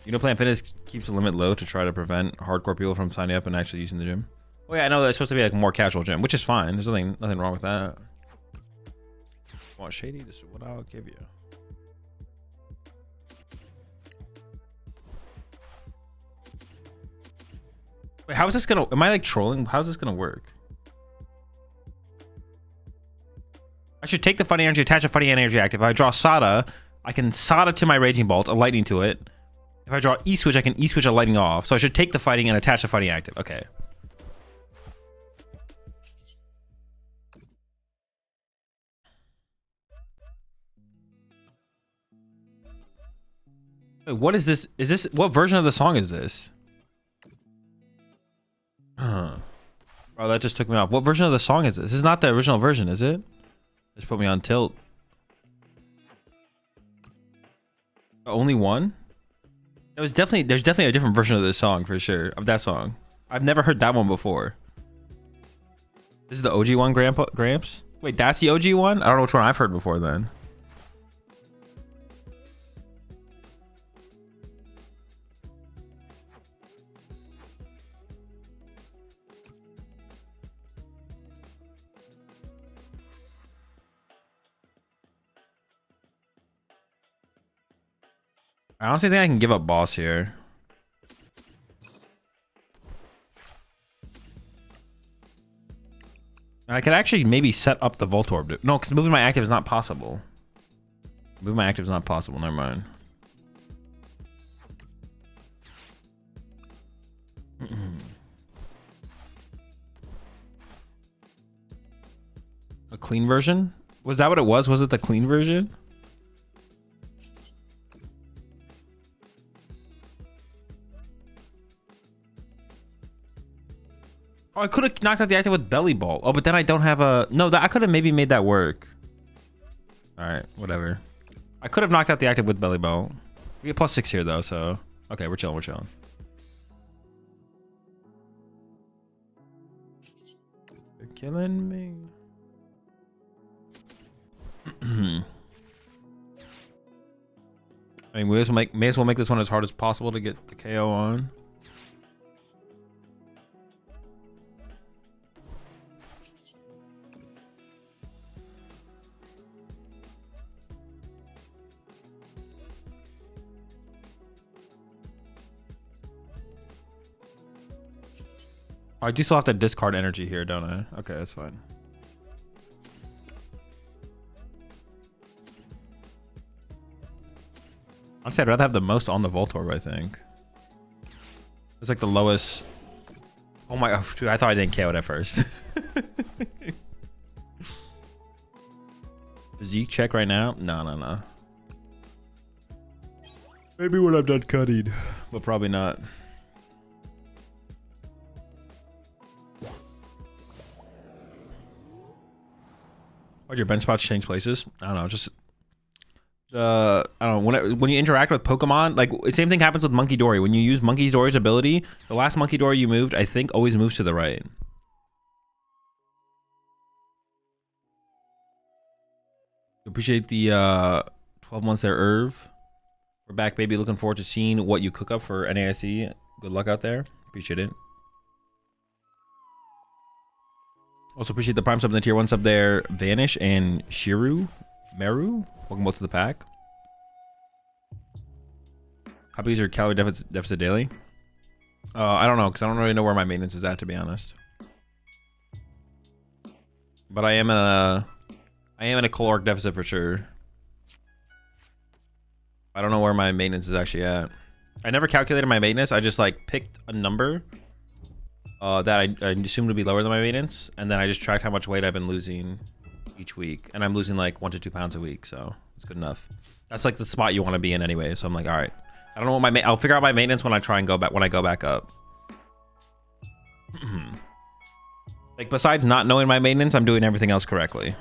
You know, Planet Fitness keeps the limit low to try to prevent hardcore people from signing up and actually using the gym. Oh yeah, I know that's supposed to be like a more casual gym, which is fine. There's nothing wrong with that. Want shady? This is what I'll give you. Wait, how is this gonna... Am I like trolling? How's this gonna work? I should take the Fighting Energy, attach a Fighting Energy active. If I draw Sada, I can Sada to my Raging Bolt, a Lightning to it. If I draw E-Switch, I can E-Switch a Lightning off. So I should take the Fighting and attach the Fighting active. Okay. Wait, what is this? Is this... What version of the song is this? Huh. Oh, that just took me off. What version of the song is this? This is not the original version, is it? Just put me on tilt. Only one? There's definitely a different version of this song for sure. Of that song. I've never heard that one before. This is the OG one, Gramps? Wait, that's the OG one? I don't know which one I've heard before then. I honestly think I can give up boss here. And I could actually maybe set up the Voltorb. No, because moving my active is not possible. Moving my active is not possible. Never mind. A clean version? Was that what it was? Was it the clean version? Oh, I could have knocked out the active with Belly Ball. Oh, but then I don't have a... No, I could have maybe made that work. Alright, whatever. I could have knocked out the active with Belly Ball. We get +6 here, though, so... Okay, we're chilling, You're killing me. I mean, may as well make this one as hard as possible to get the KO on. I do still have to discard energy here, don't I? Okay, that's fine. Honestly, I'd rather have the most on the Voltorb, I think. It's like the lowest... Oh my... Oh, dude, I thought I didn't KO it at first. Zeke check right now? No. Maybe when I'm done cutting. But probably not. Why'd your bench spots change places? I don't know, just I don't know, when you interact with Pokemon, like same thing happens with Monkey Dory. When you use Monkey Dory's ability, the last Monkey Dory you moved, I think, always moves to the right. Appreciate the 12 months there, Irv. We're back, baby. Looking forward to seeing what you cook up for NAIC. Good luck out there. Appreciate it. Also appreciate the prime sub and the tier 1 sub there. Vanish and Meru. Welcome both to the pack. How big is your calorie deficit daily? I don't know, because I don't really know where my maintenance is at, to be honest. But I am in a caloric deficit for sure. I don't know where my maintenance is actually at. I never calculated my maintenance. I just like picked a number that I assumed would be lower than my maintenance, and then I just tracked how much weight I've been losing each week, and I'm losing like 1 to 2 pounds a week, so it's good enough. That's like the spot you want to be in anyway. So I'm like, all right, I don't know what I'll figure out my maintenance when I try and go back when I go back up. Like besides not knowing my maintenance, I'm doing everything else correctly.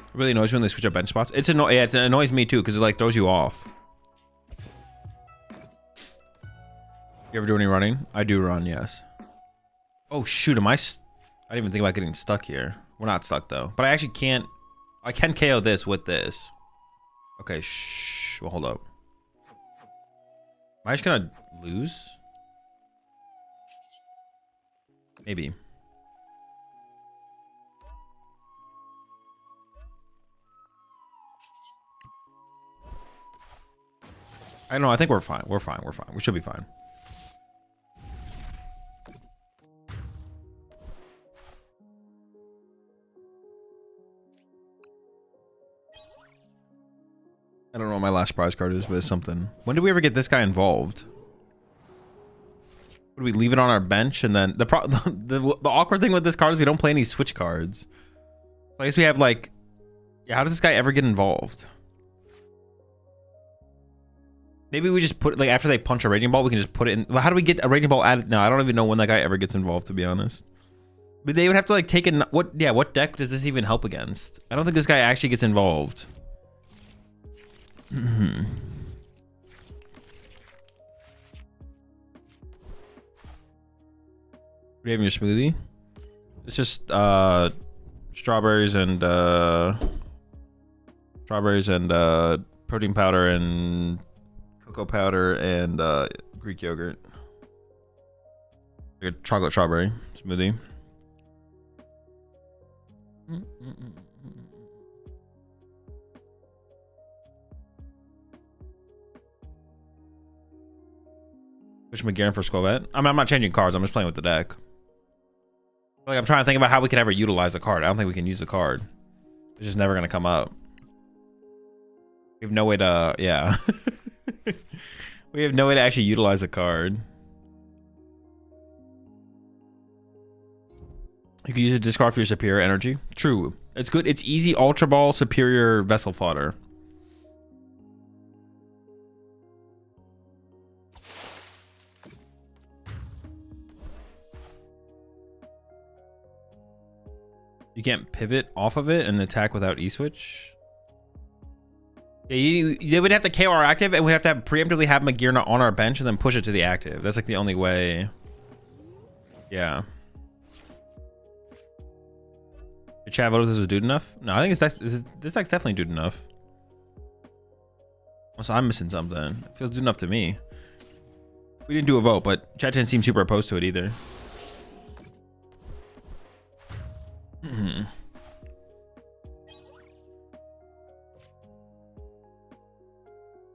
It really annoys you when they switch up bench spots. It annoys me too because it like throws you off. You ever do any running? I do run, yes. Oh shoot, I didn't even think about getting stuck here. We're not stuck though, but I actually can't. I can KO this with this. Okay, shh. Well, hold up. Am I just gonna lose? Maybe. I don't know. I think we're fine. We're fine. We're fine. We should be fine. I don't know what my last prize card is, but it's something. When did we ever get this guy involved? Would we leave it on our bench and then the awkward thing with this card is we don't play any switch cards. So I guess we have like, yeah, how does this guy ever get involved? Maybe we just put like after they punch a raging ball, we can just put it in. Well, how do we get a raging ball added? No, I don't even know when that guy ever gets involved, to be honest. But they would have to like take a what deck does this even help against? I don't think this guy actually gets involved. What do you have in your smoothie? It's just strawberries and protein powder and cocoa powder and Greek yogurt. Like a chocolate strawberry smoothie. Push McGarren for Squavette. I mean, I'm not changing cards. I'm just playing with the deck. Like, I'm trying to think about how we could ever utilize a card. I don't think we can use a card. It's just never going to come up. We have no way to... Yeah. We have no way to actually utilize a card. You can use a discard for your superior energy. True. It's good. It's easy Ultra Ball superior vessel fodder. You can't pivot off of it and attack without E-switch. Yeah, they would have to KO our active, and we'd have to preemptively have Magirna on our bench and then push it to the active. That's like the only way. Yeah. Did chat vote if this was dude enough? No, I think this deck's definitely dude enough. Also, I'm missing something. It feels dude enough to me. We didn't do a vote, but chat didn't seem super opposed to it either.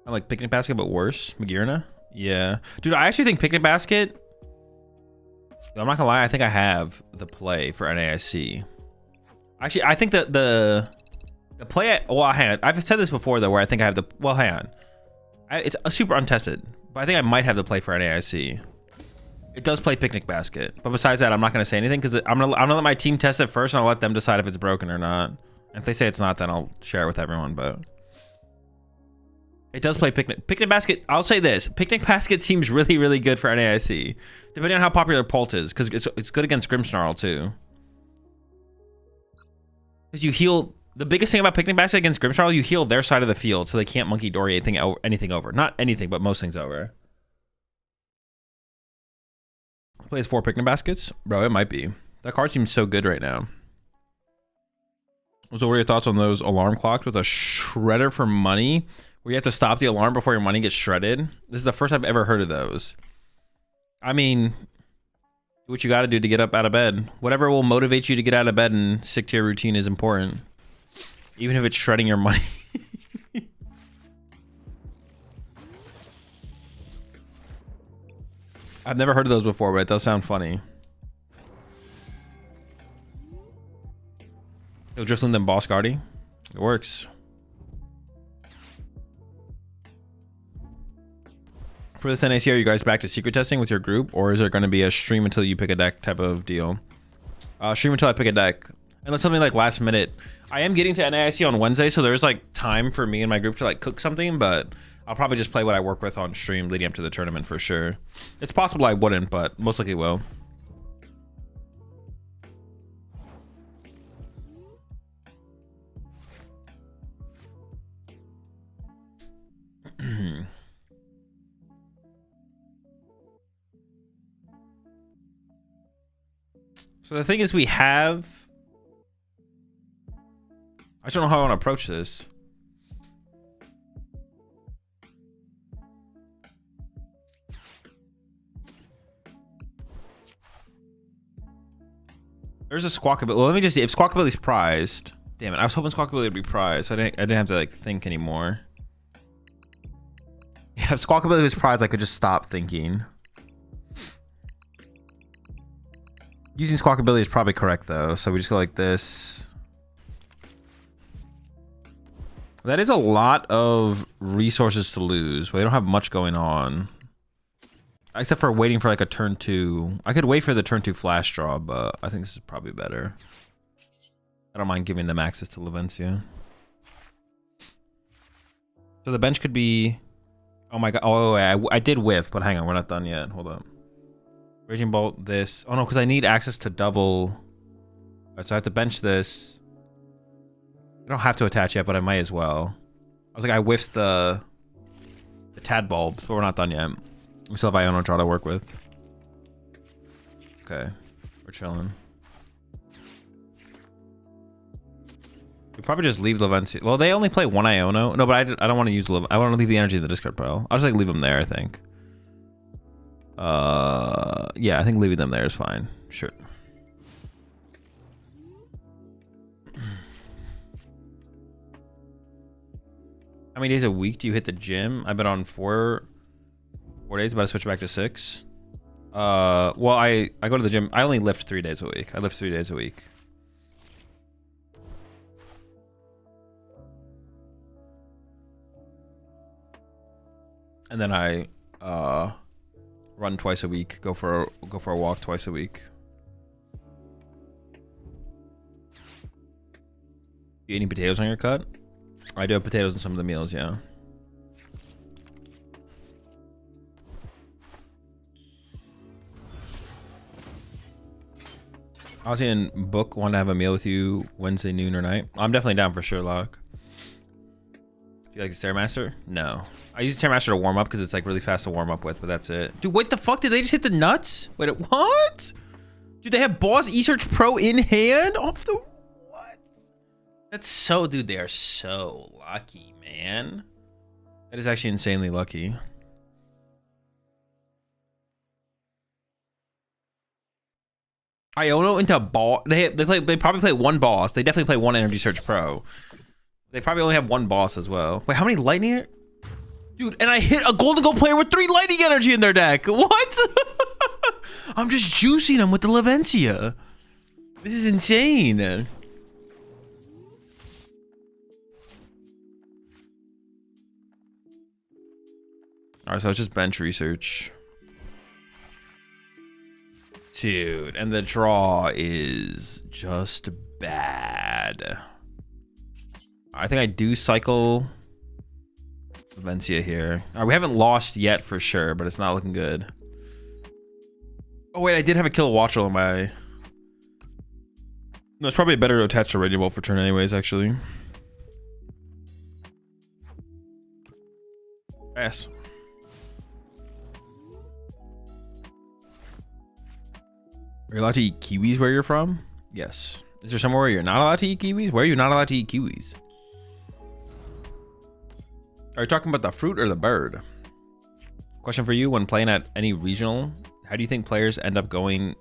I like Picnic Basket, but worse. Magirna? Yeah. Dude, I actually think Picnic Basket... I'm not gonna lie, I think I have the play for NAIC. Actually, I think that the play... Well, hang on. I've said this before, though, where I think I have the... Well, hang on. It's a super untested, but I think I might have the play for NAIC. It does play Picnic Basket, but besides that, I'm not going to say anything because I'm gonna let my team test it first, and I'll let them decide if it's broken or not. And if they say it's not, then I'll share it with everyone. But it does play Picnic Basket. I'll say this: Picnic Basket seems really, really good for NAIC, depending on how popular Pult is, because it's good against Grimmsnarl too. Because you heal. The biggest thing about Picnic Basket against Grimmsnarl, you heal their side of the field, so they can't Monkey Dory anything over. Not anything, but most things over. Plays 4 Picnic Baskets? Bro, it might be. That card seems so good right now. So what are your thoughts on those alarm clocks with a shredder for money, where you have to stop the alarm before your money gets shredded? This is the first I've ever heard of those. I mean, do what you got to do to get up out of bed. Whatever will motivate you to get out of bed and stick to your routine is important, even if it's shredding your money. I've never heard of those before, but it does sound funny. Yo, Driftland then Boss Guardy. It works. For this NAC, are you guys back to secret testing with your group, or is there going to be a stream until you pick a deck type of deal? Stream until I pick a deck. Unless something like last minute. I am getting to NAIC on Wednesday, so there's like time for me and my group to like cook something, but I'll probably just play what I work with on stream leading up to the tournament for sure. It's possible I wouldn't, but most likely will. So the thing is, we have... I just don't know how I want to approach this. There's a Squawkabilly. Well, let me just see. If Squawkabilly's prized... Damn it. I was hoping Squawkabilly would be prized, so I didn't have to like think anymore. Yeah, if Squawkabilly was prized, I could just stop thinking. Using Squawkabilly is probably correct, though. So we just go like this. That is a lot of resources to lose. We don't have much going on. Except for waiting for like a turn 2. I could wait for the turn 2 flash draw, but I think this is probably better. I don't mind giving them access to Levencia. So the bench could be... Oh my god. Oh, wait, I did whiff, but hang on. We're not done yet. Hold up. Raging Bolt, this. Oh no, because I need access to double. Right, so I have to bench this. I don't have to attach yet, but I might as well. I was like, I whiffed the Tad Bulbs, but we're not done yet. We still have Iono draw to work with. Okay, we're chilling. We probably just leave Levencia. Well, they only play one Iono. No, but I don't want to use I want to leave the energy in the discard pile. I'll just like leave them there, I think. Yeah, I think leaving them there is fine. Sure. How many days a week do you hit the gym? I've been on 4 days, about to switch back to 6. Well, I go to the gym. I only lift 3 days a week. I lift 3 days a week. And then I run twice a week. Go for a walk twice a week. You eating potatoes on your cut? I do have potatoes in some of the meals, yeah. I was in Book, want to have a meal with you Wednesday noon or night. I'm definitely down for Sherlock. Do you like the Stairmaster? No. I use the Stairmaster to warm up because it's like really fast to warm up with, but that's it. Dude, what the fuck? Did they just hit the nuts? Wait, what? Dude, they have Boss eSearch Pro in hand? Off the... What? That's so... Dude, they are so lucky, man. That is actually insanely lucky. Iono into ball. They probably play one boss. They definitely play one Energy Search Pro. They probably only have one boss as well. Wait, how many lightning? Dude, and I hit a Golden Gold player with 3 lightning energy in their deck. What? I'm just juicing them with the Levencia. This is insane. All right, so it's just bench research. Dude, and the draw is just bad. I think I do cycle Levencia here. We haven't lost yet for sure, but it's not looking good. Oh wait, I did have a Kill Watcher on my... No, it's probably better to attach to Raging Bolt for turn anyways, actually. Pass. Are you allowed to eat kiwis where you're from? Yes. Is there somewhere where you're not allowed to eat kiwis? Where are you not allowed to eat kiwis? Are you talking about the fruit or the bird? Question for you: when playing at any regional, how do you think players end up going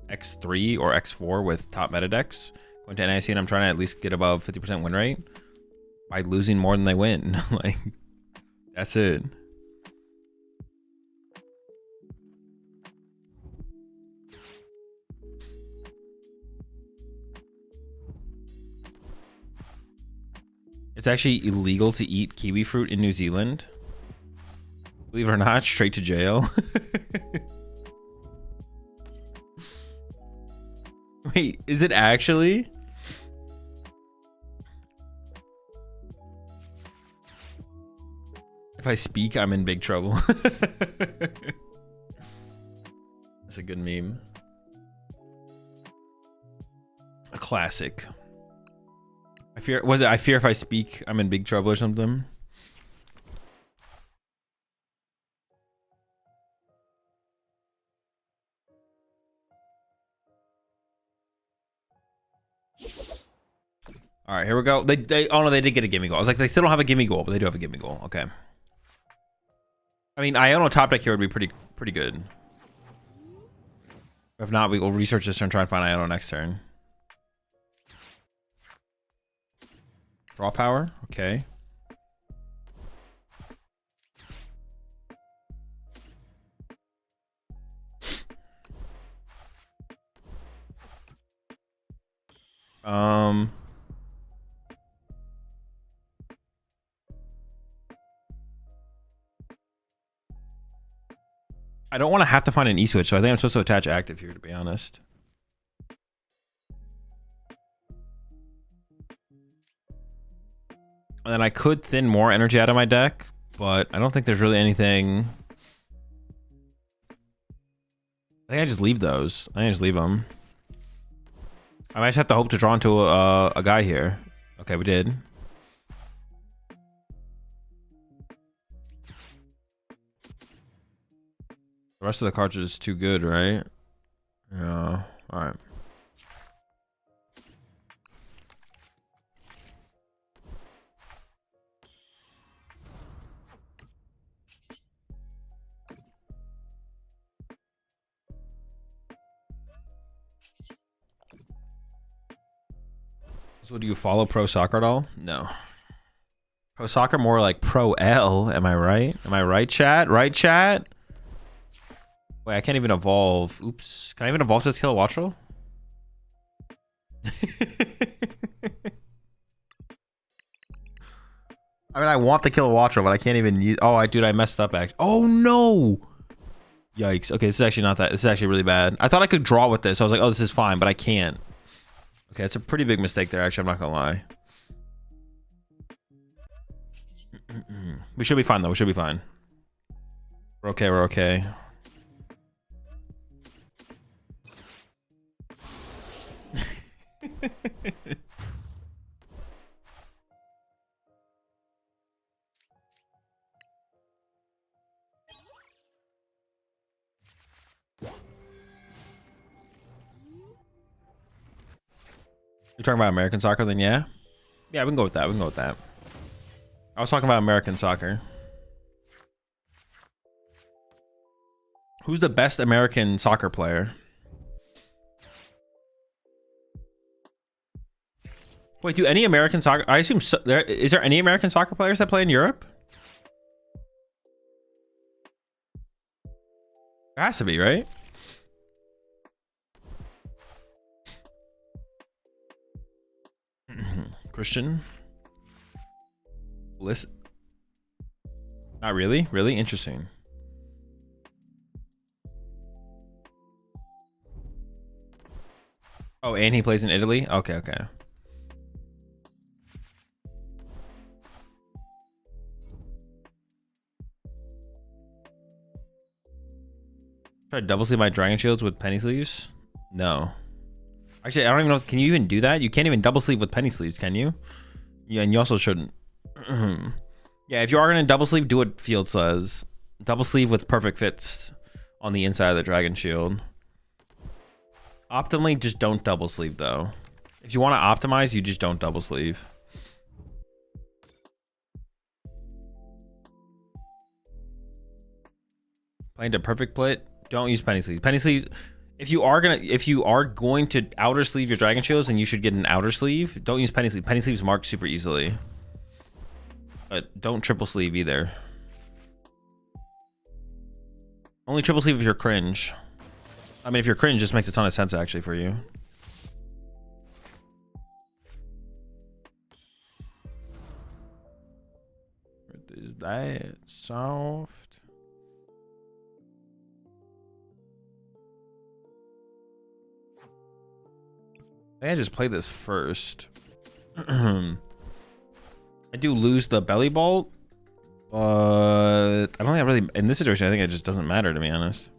X3 or X4 with top meta decks? Going to NIC and I'm trying to at least get above 50% win rate by losing more than they win. Like, that's it. It's actually illegal to eat kiwi fruit in New Zealand. Believe it or not, straight to jail. Wait, is it actually? If I speak, I'm in big trouble. That's a good meme. A classic. I fear if I speak, I'm in big trouble or something? All right, here we go. Oh no, they did get a gimme goal. I was like, they still don't have a gimme goal, but they do have a gimme goal. Okay. I mean, Iono top deck here would be pretty good. If not, we will research this and try and find Iono next turn. Draw power, okay. I don't want to have to find an E-switch, so I think I'm supposed to attach active here, to be honest. And then I could thin more energy out of my deck, but I don't think there's really anything. I think I just leave those. I think I just leave them. I might just have to hope to draw into a guy here. Okay, we did. The rest of the cards are just too good, right? Yeah. All right. So do you follow Pro Soccer at all? No. Pro Soccer more like Pro L. Am I right? Am I right, chat? Right, chat? Wait, I can't even evolve. Oops. Can I even evolve to this Kilowattrel? I mean, I want the Kilowattrel, but I can't even use... Oh, dude, I messed up, actually. Oh, no! Yikes. Okay, this is actually not that. This is actually really bad. I thought I could draw with this. I was like, oh, this is fine, but I can't. Okay, it's a pretty big mistake there, actually. I'm not gonna lie. We should be fine, though. We should be fine. We're okay. We're okay. You're talking about American soccer, then yeah? Yeah, we can go with that. We can go with that. I was talking about American soccer. Who's the best American soccer player? Wait, do any American soccer... I assume... Is there any American soccer players that play in Europe? There has to be, right? Christian? Listen. Not really? Really? Interesting. Oh, and he plays in Italy? Okay, okay. Try to double sleeve my dragon shields with penny sleeves? No. Actually, I don't even know. Can you even do that? You can't even double sleeve with penny sleeves, can you? Yeah, and you also shouldn't. Yeah, if you are going to double sleeve, do what Field says. Double sleeve with perfect fits on the inside of the dragon shield. Optimally, just don't double sleeve, though. If you want to optimize, you just don't double sleeve. Playing to perfect plit, don't use penny sleeves. Penny sleeves, if you are going to outer sleeve your dragon shields, then you should get an outer sleeve. Don't use penny sleeve. Penny sleeves mark super easily. But don't triple sleeve either. Only triple sleeve if you're cringe. I mean, if you're cringe, just makes a ton of sense actually for you. What is that? Soft. I think I just play this first. I do lose the belly bolt, but I don't think I really, in this situation, I think it just doesn't matter, to be honest.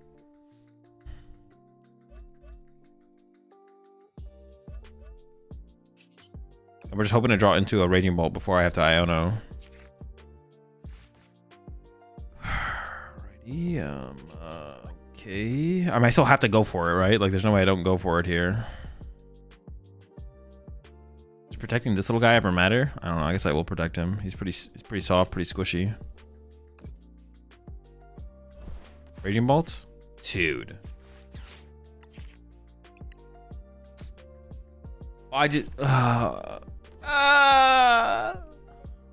And we're just hoping to draw into a Raging Bolt before I have to Iono. Alrighty, okay. I mean, I still have to go for it, right? Like, there's no way I don't go for it here. Does protecting this little guy ever matter? I don't know. I guess I will protect him. He's pretty soft, pretty squishy. Raging Bolt? Dude. I just... what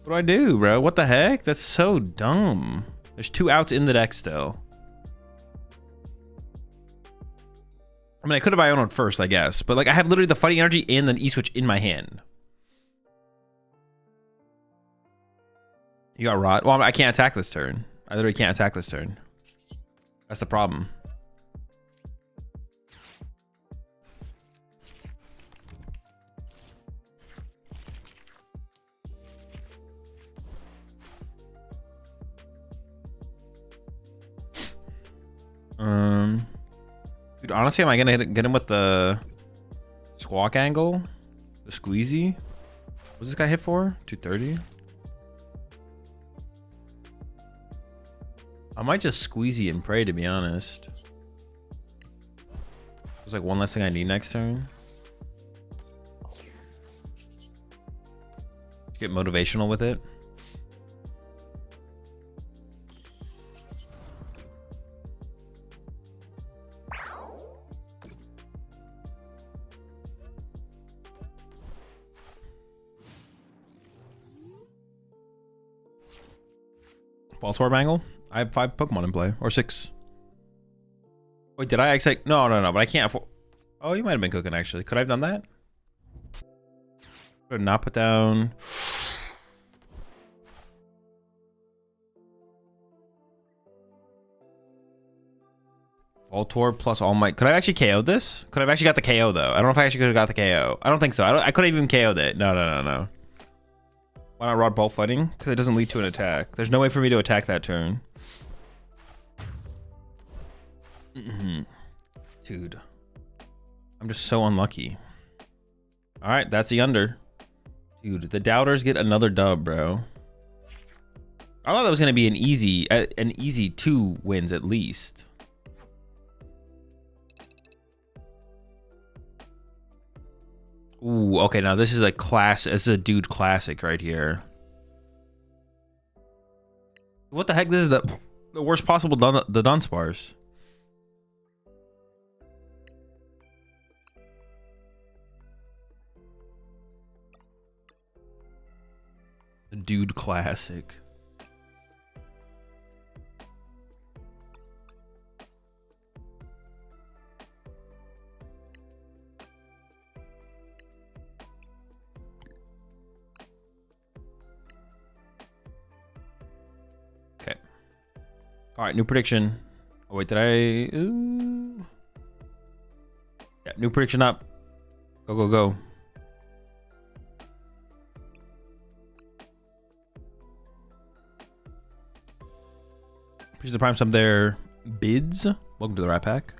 do I do, bro? What the heck? That's so dumb. There's 2 outs in the deck still. I mean, I could have Iono'd first, I guess. But, like, I have literally the fighting energy and the E-switch in my hand. You got rot. Well, I can't attack this turn. I literally can't attack this turn. That's the problem. Dude, honestly, am I gonna get him with the squawk angle? The squeezy? What's this guy hit for? 230? I might just squeezy and pray, to be honest. There's like one less thing I need next turn. Get motivational with it. Baltor Bangle? I have 5 Pokemon in play, or 6. Wait, did I actually? No, but I can't afford. Oh, you might have been cooking actually. Could I have done that? Could not put down. Voltorb plus All Might. Could I actually KO this? Could I have actually got the KO though? I don't know if I actually could have got the KO. I don't think so. I could have even KO'd it. No. Why not Rod Ball Fighting? Because it doesn't lead to an attack. There's no way for me to attack that turn. Dude. I'm just so unlucky. Alright, that's the under. Dude, the Doubters get another dub, bro. I thought that was going to be an easy 2 wins at least. Ooh, okay, now this is a class. This is a dude classic right here. What the heck? This is the worst possible the Dunsparce. The dude classic. All right, new prediction. Oh, wait, did I? Ooh. Yeah, new prediction up. Go. Appreciate the prime sub there. Bids. Welcome to the Rat Pack.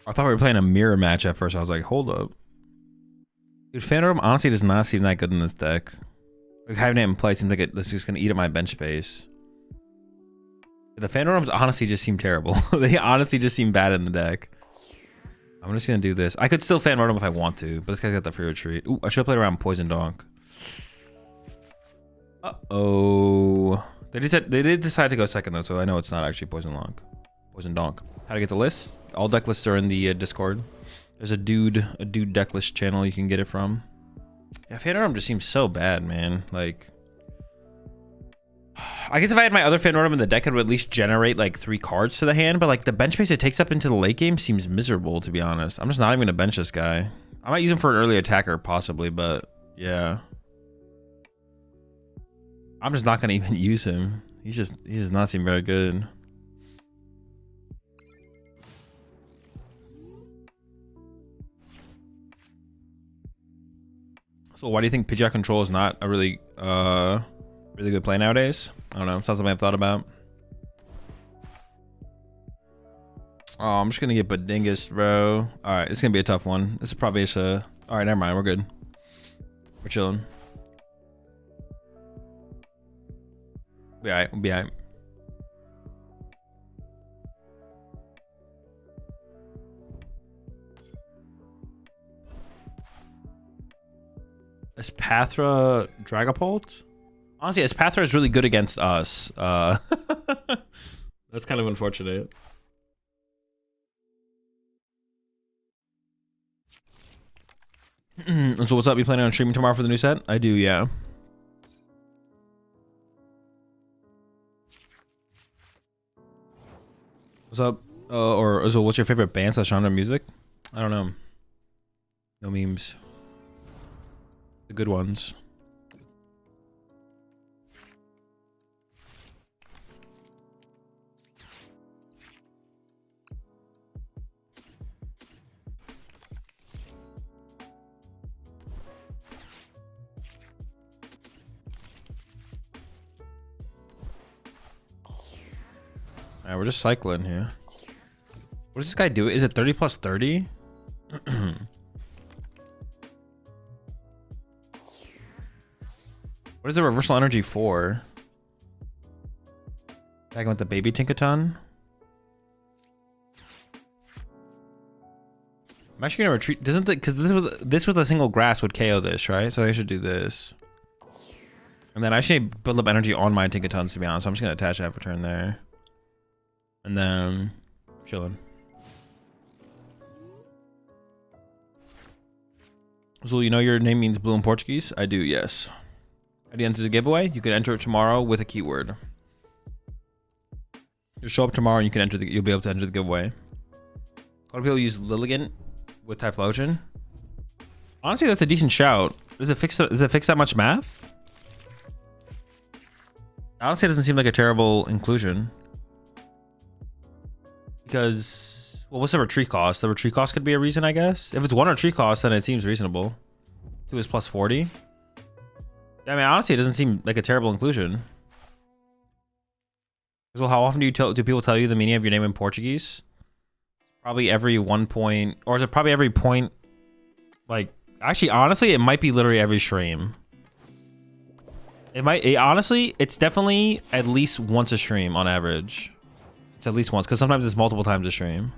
I thought we were playing a mirror match at first. I was like, hold up. Dude, Phantom honestly does not seem that good in this deck. Like, having it in play seems like it's just going to eat up my bench space. The Phantoms honestly just seem terrible. They honestly just seem bad in the deck. I'm just going to do this. I could still Phantom if I want to, but this guy's got the free retreat. Ooh, I should have played around Poison Donk. Uh-oh. They did decide to go second, though, so I know it's not actually Poison Donk. How to get the list? All deck lists are in the Discord. There's a DooD deck list channel you can get it from. Yeah, Phantom just seems so bad, man. Like, I guess if I had my other Phantom in the deck, it would at least generate like 3 cards to the hand, but like the bench space it takes up into the late game seems miserable, to be honest. I'm just not even gonna bench this guy. I might use him for an early attacker, possibly, but yeah. I'm just not gonna even use him. He does not seem very good. So why do you think Pidgeot control is not a really good play nowadays? I don't know. It's not something I've thought about. Oh, I'm just gonna get Badingus, bro. All right, it's gonna be a tough one. This is probably just a. All right, never mind. We're good. We're chilling. Be alright. We'll be alright. Espathra Dragapult? Honestly, Espathra is really good against us. That's kind of unfortunate. So what's up? You planning on streaming tomorrow for the new set? I do, yeah. What's up? Or Azul, what's your favorite band / genre of music? I don't know. No memes. The good ones. Alright, we're just cycling here. What does this guy do? Is it 30 plus 30? What is the reversal energy for? Back with the baby Tinkaton. I'm actually gonna retreat. Doesn't the because this with a single grass would KO this, right? So I should do this. And then I should build up energy on my Tinkatons, to be honest. So I'm just gonna attach that for turn there. And then chilling. Azul, you know your name means blue in Portuguese? I do, yes. How do you enter the giveaway? You can enter it tomorrow with a keyword. You show up tomorrow and you can enter you'll be able to enter the giveaway. A lot of people use Lilligant with Typhlosion. Honestly, that's a decent shout. Does it fix that much math? Honestly, it doesn't seem like a terrible inclusion. Because, well, what's the retreat cost? The retreat cost could be a reason, I guess. If it's 1 retreat cost, then it seems reasonable. 2 is plus 40. I mean, honestly, it doesn't seem like a terrible inclusion. Well, how often do people tell you the meaning of your name in Portuguese? Probably every 1 point, or is it probably every point? Like, actually, honestly, it might be literally every stream. Honestly, it's definitely at least once a stream on average. It's at least once, because sometimes it's multiple times a stream.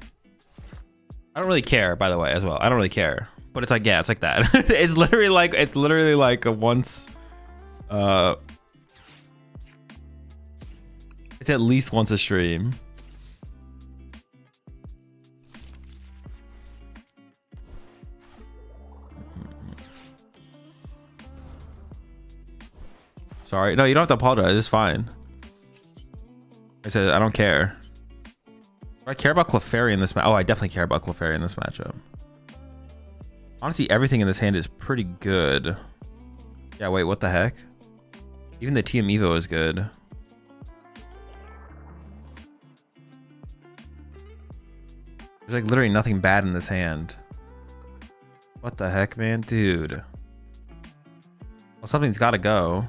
I don't really care, by the way, as well. I don't really care, but it's like, yeah, it's like that. it's literally like a once. It's at least once a stream. Sorry. No, you don't have to apologize. It's fine. I said I don't care. Do I care about Clefairy in this match? Oh, I definitely care about Clefairy in this matchup. Honestly, everything in this hand is pretty good. Yeah, wait, what the heck? Even the TM Evo is good. There's like literally nothing bad in this hand. What the heck, man? Dude. Well, something's got to go.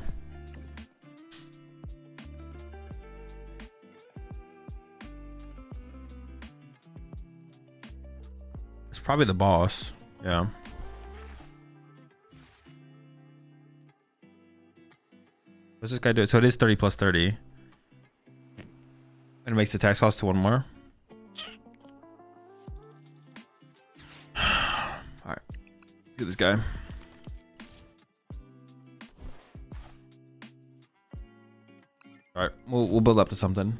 probably the boss. Yeah. What's this guy do? So it is 30 plus 30. And it makes the tax cost to one more. Alright. Do this guy. Alright, we'll build up to something.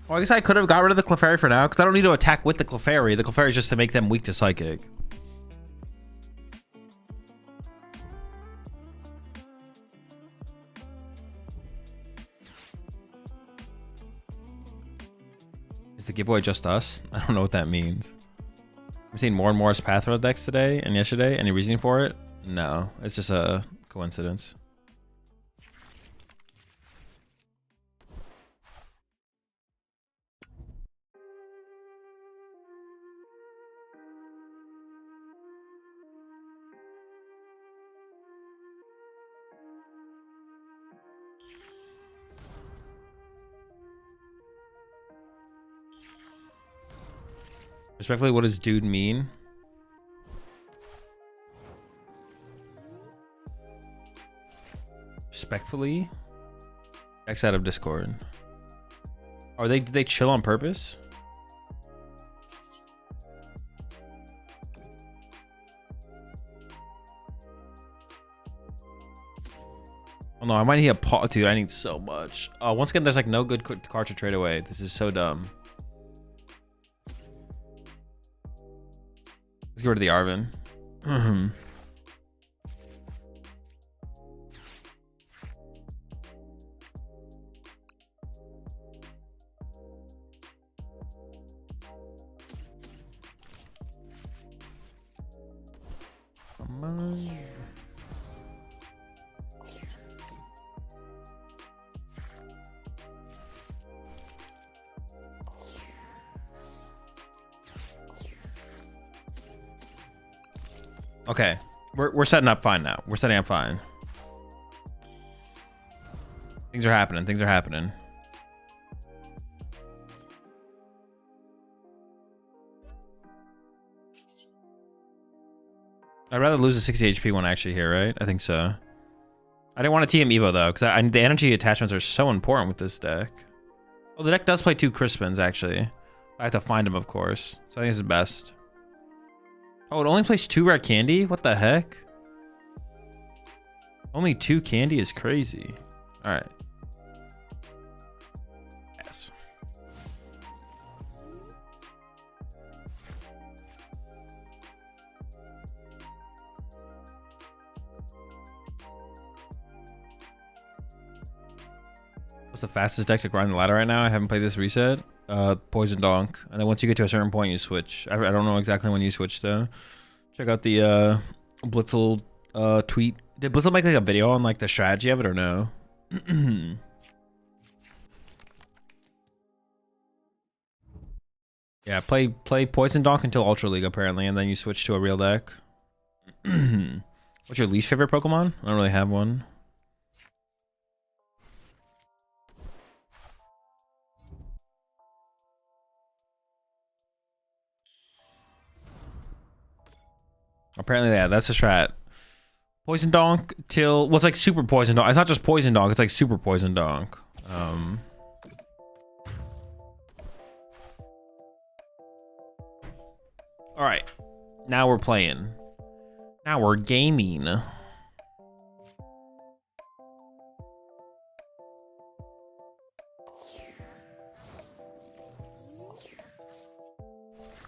Well, I guess I could have got rid of the Clefairy for now, because I don't need to attack with the Clefairy. The Clefairy is just to make them weak to Psychic. Is the giveaway just us? I don't know what that means. I'm seeing more and more as Pathfinder decks today and yesterday. Any reasoning for it? No, it's just a coincidence. Respectfully, what does DooD mean? Respectfully? X out of Discord. Are did they chill on purpose? Oh no, I might need a pot. Dude, I need so much. Once again, there's like no good card to trade away. This is so dumb. Let's get rid of the Arvin. Come on. Okay, we're setting up fine now. We're setting up fine. Things are happening. Things are happening. I'd rather lose a 60 HP one actually here, right? I think so. I didn't want to TM Evo though, because the energy attachments are so important with this deck. Oh, the deck does play 2 Crispins actually. I have to find them, of course. So I think this is best. Oh, it only plays 2 rare candy? What the heck? Only 2 candy is crazy. Alright. Yes. What's the fastest deck to grind the ladder right now? I haven't played this reset. Poison Donk, and then once you get to a certain point you switch. I don't know exactly when you switch though. Check out the Blitzel tweet. Did Blitzel make like a video on like the strategy of it or no? Yeah, play Poison Donk until Ultra League apparently, and then you switch to a real deck. What's your least favorite Pokemon? I don't really have one. Apparently, yeah, that's the strat. Poison Donk till... Well, it's like Super Poison Donk. It's not just Poison Donk, it's like Super Poison Donk. Alright. Now we're playing. Now we're gaming. I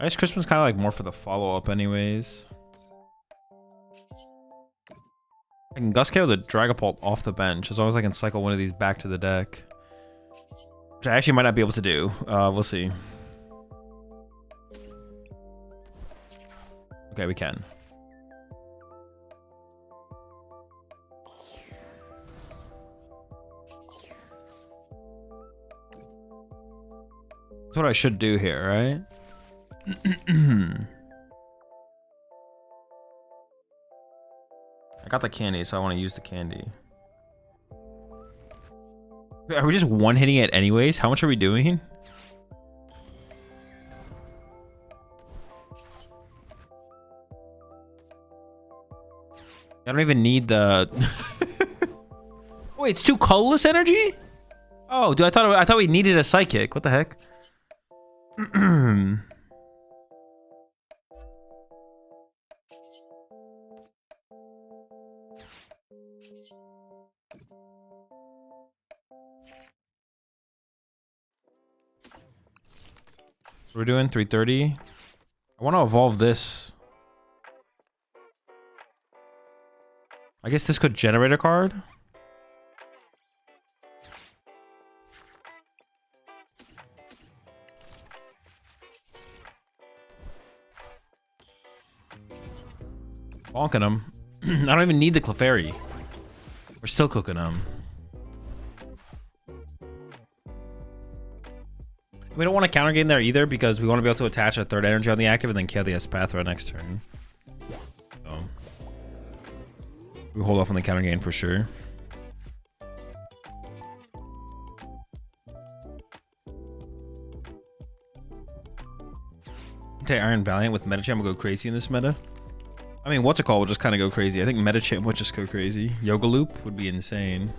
guess Crispin's kind of like more for the follow-up anyways. I can Gusky the Dragapult off the bench as long as I can cycle one of these back to the deck. Which I actually might not be able to do. We'll see. Okay, we can. That's what I should do here, right? I got the candy, so I want to use the candy. Are we just one-hitting it anyways? How much are we doing? I don't even need the... Wait, it's 2 colorless energy? Oh, dude, I thought we needed a psychic. What the heck? We're doing 330. I want to evolve this. I guess this could generate a card. Bonking them. I don't even need the Clefairy. We're still cooking them. We don't want to counter game there either because we want to be able to attach a 3rd energy on the active and then kill the Espathra next turn. So we hold off on the counter game for sure. Iron Valiant with Metacham will go crazy in this meta. I mean, what's it called will just kind of go crazy. I think Metacham would just go crazy. Yoga Loop would be insane.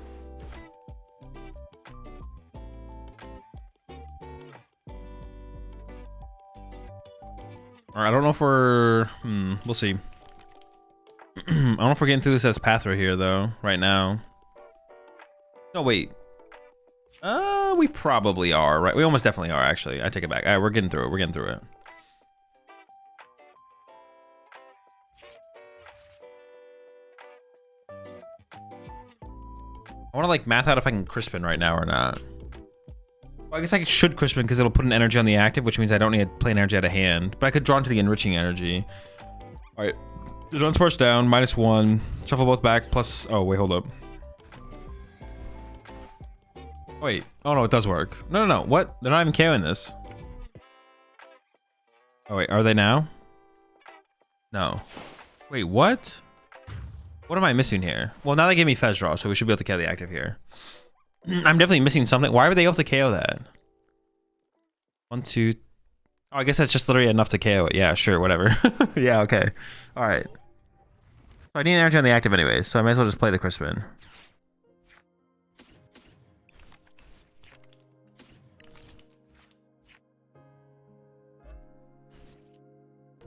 Alright, I don't know if we're... we'll see. I don't know if we're getting through this as Pathra here, though, right now. No, wait. We probably are, right? We almost definitely are, actually. I take it back. Alright, we're getting through it. We're getting through it. I want to, like, math out if I can Crispin right now or not. Well, I guess I should Crispin because it'll put an energy on the active, which means I don't need to play an energy out of hand. But I could draw into the enriching energy. All right. The Dunsparce down, -1. Shuffle both back, plus... Oh, wait, hold up. Wait. Oh, no, it does work. No, no, no. What? They're not even KOing this. Oh, wait. Are they now? No. Wait, what? What am I missing here? Well, now they gave me Fez draw, so we should be able to KO the active here. I'm definitely missing something. Why were they able to KO that? 1, 2... Oh, I guess that's just literally enough to KO it. Yeah, sure, whatever. Yeah, okay. Alright. So I need an energy on the active anyways, so I might as well just play the Crispin.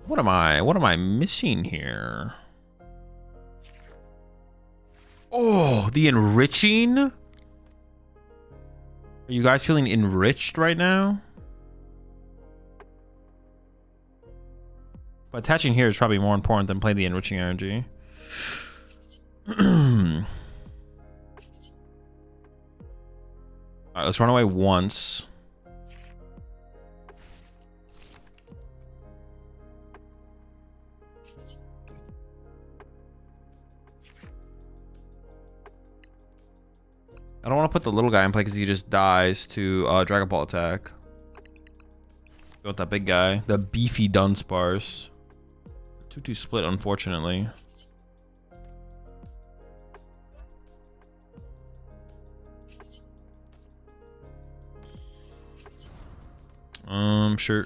What am I missing here? Oh, the enriching? Are you guys feeling enriched right now? But attaching here is probably more important than playing the enriching energy. Alright, let's run away once. I don't want to put the little guy in play because he just dies to Dragon Ball attack. Go with that big guy, the beefy Dunsparce. 2-2 split, unfortunately. Sure.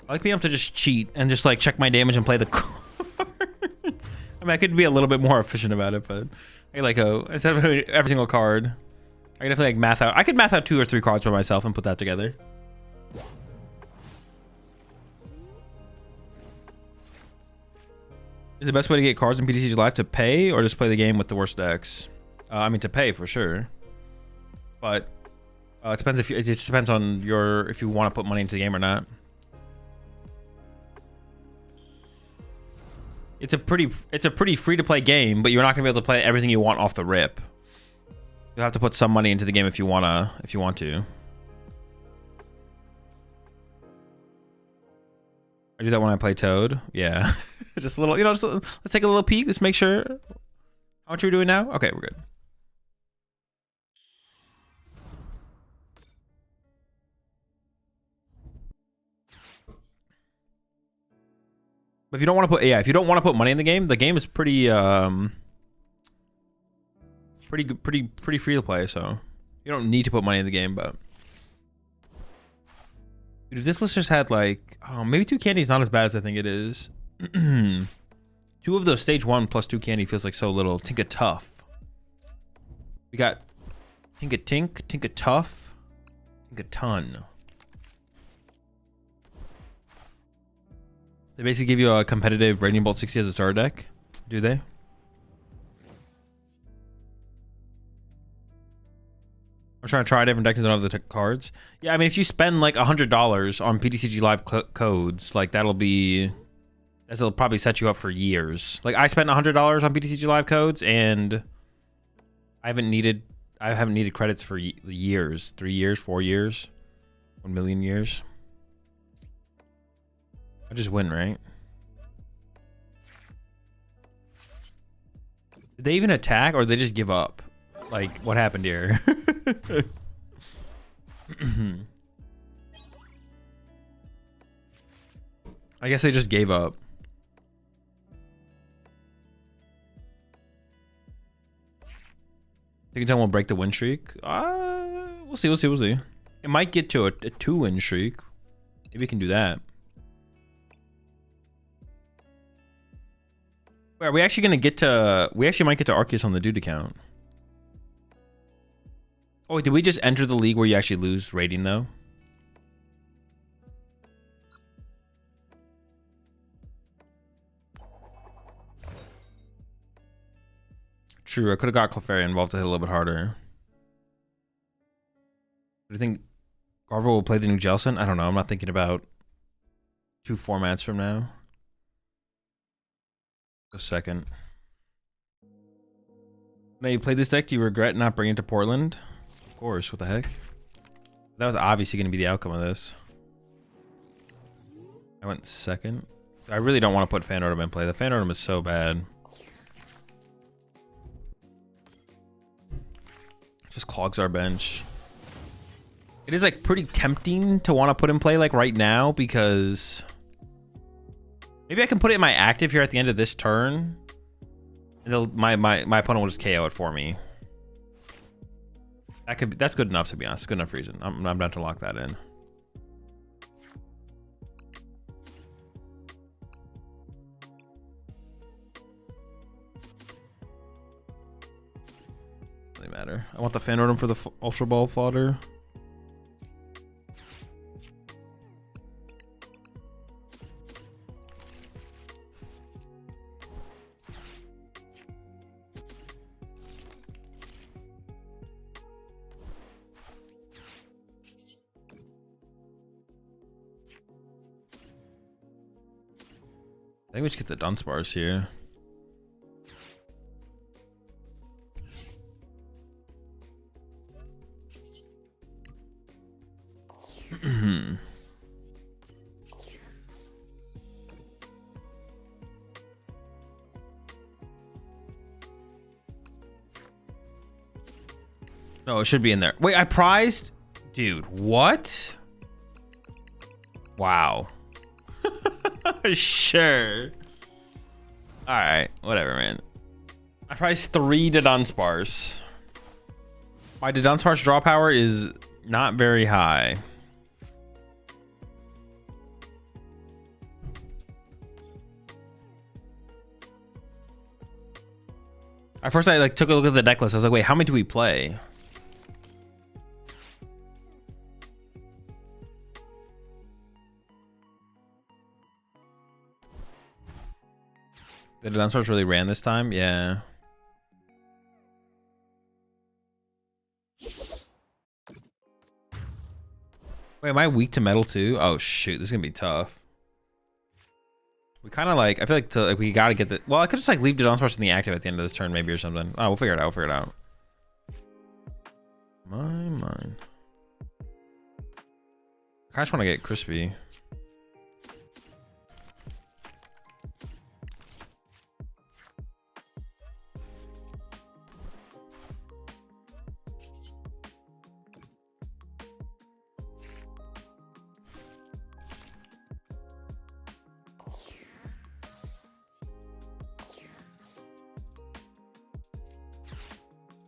I like being able to just cheat and just like check my damage and play the cards. I mean, I could be a little bit more efficient about it, but I like instead of every single card, I can definitely like math out. I could math out 2 or 3 cards for myself and put that together. Is the best way to get cards in PTCG Live to pay or just play the game with the worst decks? I mean, to pay for sure, but it depends if it just depends on if you want to put money into the game or not. It's a pretty free to play game, but you're not gonna be able to play everything you want off the rip. You'll have to put some money into the game if you want to. I do that when I play Toad. Yeah. Just a little, let's take a little peek. Let's make sure. How much are we doing now? Okay, we're good. But if you don't want to put, if you don't want to put money in the game is pretty, pretty free to play. So you don't need to put money in the game, but. Dude, if this list just had like, maybe 2 candy is not as bad as I think it is. 2 of those stage 1 plus 2 candy feels like so little. Tinka Tough. We got Tinka Tink, Tinka Tough, Tinka Ton. They basically give you a competitive Raging Bolt 60 as a starter deck, do they? I'm trying to try different decks that don't have the cards. Yeah, I mean, if you spend like $100 on PTCG Live codes, like that'll probably set you up for years. Like I spent $100 on PTCG Live codes, and I haven't needed credits for years, 3 years, 4 years, 1 million years. I just win, right? Did they even attack, or did they just give up? Like, what happened here? I guess they just gave up. Think time will break the win streak? We'll see. It might get to a 2-win streak. Maybe we can do that. Wait, are we actually gonna get to? We actually might get to Arceus on the DooD account. Oh, wait, did we just enter the league where you actually lose rating though? True, I could have got Clefairy involved to hit a little bit harder. Do you think Garver will play the new Jelson? I don't know. I'm not thinking about 2 formats from now. A second. Now you play this deck, do you regret not bringing it to Portland? Of course, what the heck? That was obviously going to be the outcome of this. I went second. I really don't want to put Fan Rotom in play. The Fan Rotom is so bad. Just clogs our bench. It is like pretty tempting to want to put in play like right now, because maybe I can put it in my active here at the end of this turn, and my opponent will just KO it for me. That's good enough, to be honest. Good enough reason. I'm about to lock that in. Doesn't matter. I want the Fan Rotom for the Ultra Ball fodder. I think we should get the Dunsparce here. No, it should be in there. Wait, I prized? Dude, what? Wow. Sure. Alright, whatever, man. I priced 3 to Dunsparce. My Dunsparce draw power is not very high. At first I like took a look at the deck list. I was like, wait, how many do we play? The Dunsparce really ran this time? Yeah. Wait, am I weak to metal too? Oh shoot, this is gonna be tough. We kind of like, I feel like we gotta get the, well, I could just like leave the Dunsparce in the active at the end of this turn maybe or something. Oh, we'll figure it out, we'll figure it out. Mine. I just want to get Crispy.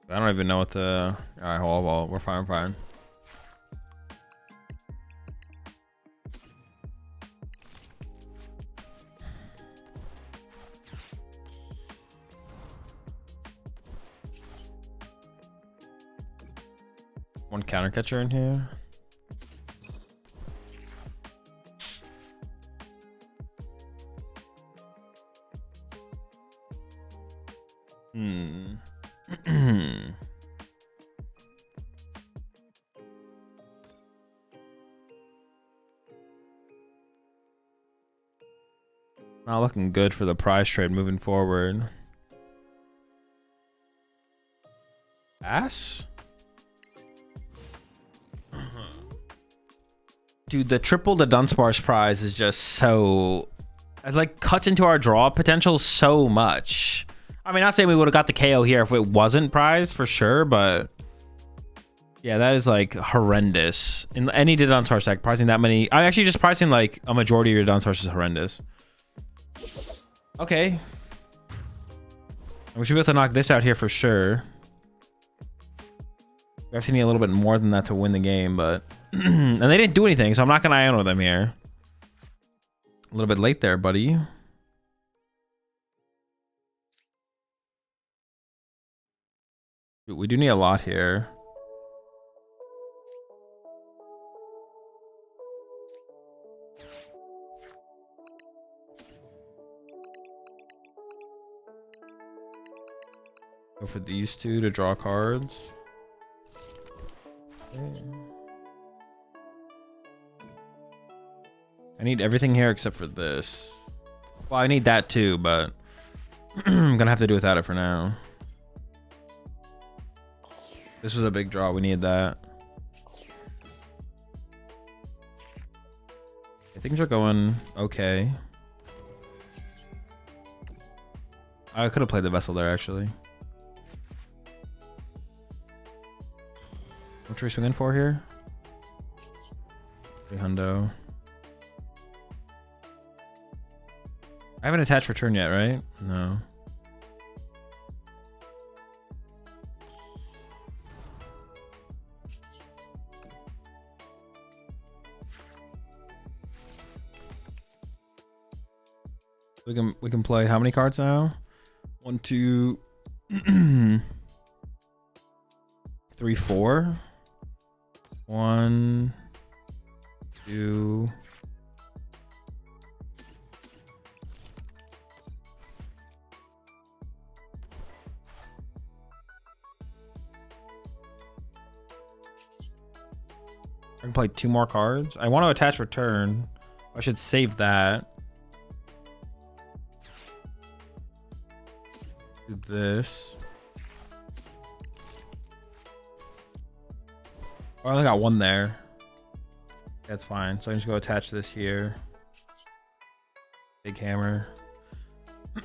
I don't even know what to. All right, well, we're fine. One counter catcher in here. Not looking good for the prize trade moving forward. Ass? Dude, the triple to Dunsparce prize is just so... It like cuts into our draw potential so much. I mean, not saying we would have got the KO here if it wasn't prize for sure, but... Yeah, that is like horrendous. In any Dunsparce deck, pricing that many... I actually just pricing like a majority of your Dunsparce is horrendous. Okay. We should be able to knock this out here for sure. We actually need a little bit more than that to win the game, but... and they didn't do anything, so I'm not going to Iono them here. A little bit late there, buddy. Dude, we do need a lot here. Go for these two to draw cards. Okay. I need everything here except for this. Well, I need that too, but I'm gonna have to do without it for now. This is a big draw. We need that. Things are going okay. I could have played the vessel there actually. What are we swinging for here? 300. I haven't attached return yet, right? No. We can play how many cards now? 1, 2, 3, 4. 1, 2. I can play 2 more cards. I want to attach return. I should save that. Do this. Oh, I only got 1 there. That's fine. So I can just go attach this here. Big hammer.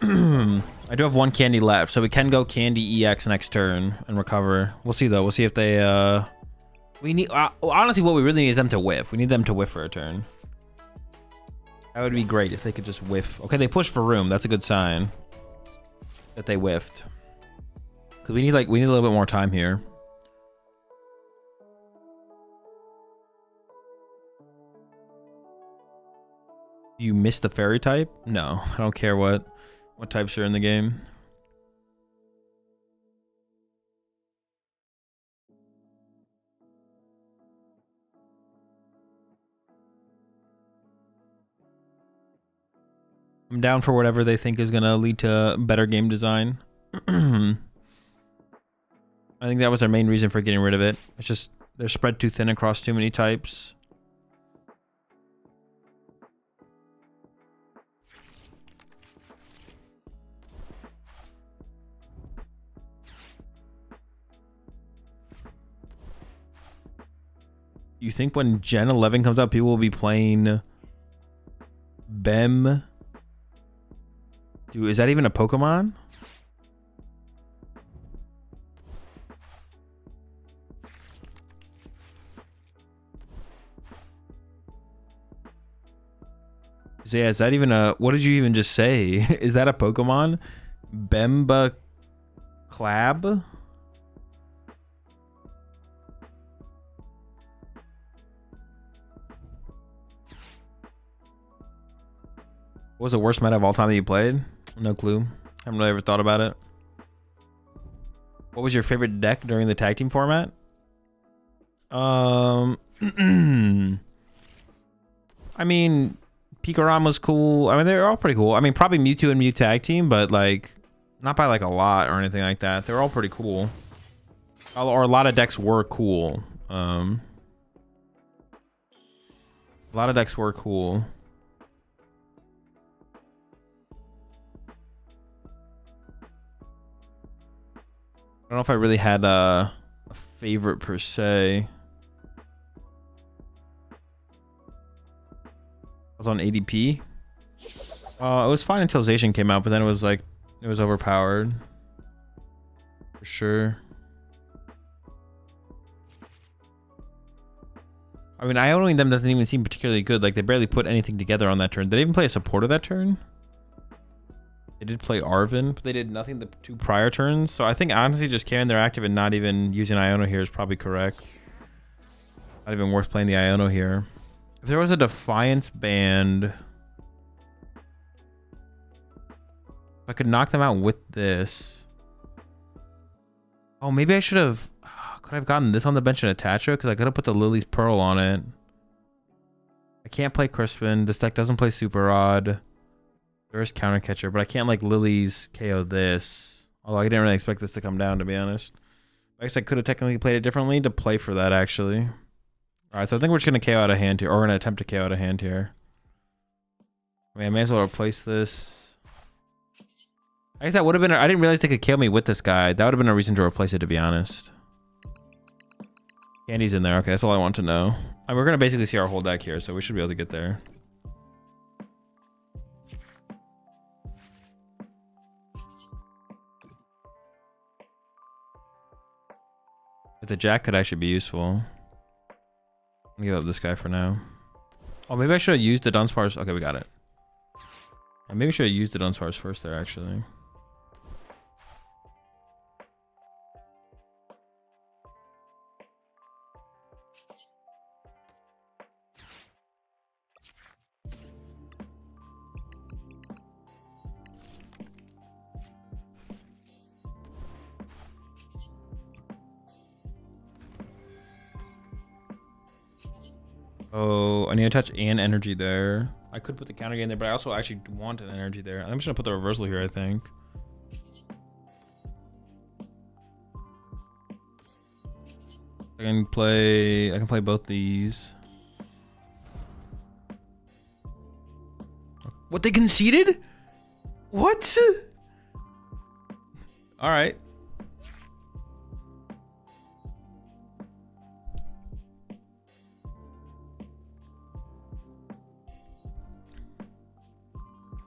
I do have 1 candy left, so we can go candy EX next turn and recover. We'll see though. We'll see if they we need honestly what we really need is them to whiff. We need them to whiff for a turn. That would be great if they could just whiff. Okay, they pushed for room. That's a good sign that they whiffed. Cause we need a little bit more time here. You missed the fairy type? No, I don't care what types are in the game. I'm down for whatever they think is going to lead to better game design. I think that was their main reason for getting rid of it. It's just they're spread too thin across too many types. You think when Gen 11 comes out, people will be playing Bem? Dude, is that even a Pokemon? Yeah, is that even a... What did you even just say? Is that a Pokemon? Bemba Clab? What was the worst meta of all time that you played? No clue. Haven't really ever thought about it. What was your favorite deck during the tag team format? I mean, Pikorama's cool. I mean, they're all pretty cool. I mean, probably Mewtwo and Mew tag team, but like not by like a lot or anything like that. They're all pretty cool. Or a lot of decks were cool. A lot of decks were cool. I don't know if I really had a favorite per se. I was on ADP. It was fine until Zacian came out, but then it was like, it was overpowered. For sure. I mean, Ionoing them doesn't even seem particularly good. Like, they barely put anything together on that turn. Did they even play a supporter that turn? They did play Arven, but they did nothing the 2 prior turns. So I think honestly just carrying their active and not even using Iono here is probably correct. Not even worth playing the Iono here. If there was a Defiance band, if I could knock them out with this. Oh, maybe I should have... Could I have gotten this on the bench and attach it? Because I could have put the Lily's Pearl on it. I can't play Crispin. This deck doesn't play Super Rod. There is Counter Catcher, but I can't like Lily's KO this. Although I didn't really expect this to come down, to be honest. I guess I could have technically played it differently to play for that, actually. Alright, so I think we're just going to KO out of hand here. Or we're going to attempt to KO out of hand here. I mean, I may as well replace this. I guess that would have been... I didn't realize they could kill me with this guy. That would have been a reason to replace it, to be honest. Candy's in there. Okay, that's all I want to know. And we're going to basically see our whole deck here, so we should be able to get there. But the Jack could actually be useful. I'll give up this guy for now. Oh, maybe I should have used the Dunsparce. Okay, we got it. Maybe I should have used the Dunsparce first there, actually. Oh, I need to touch and energy there. I could put the counter game there, but I also actually want an energy there. I'm just gonna put the reversal here, I think. I can play both these. What, they conceded? What? All right.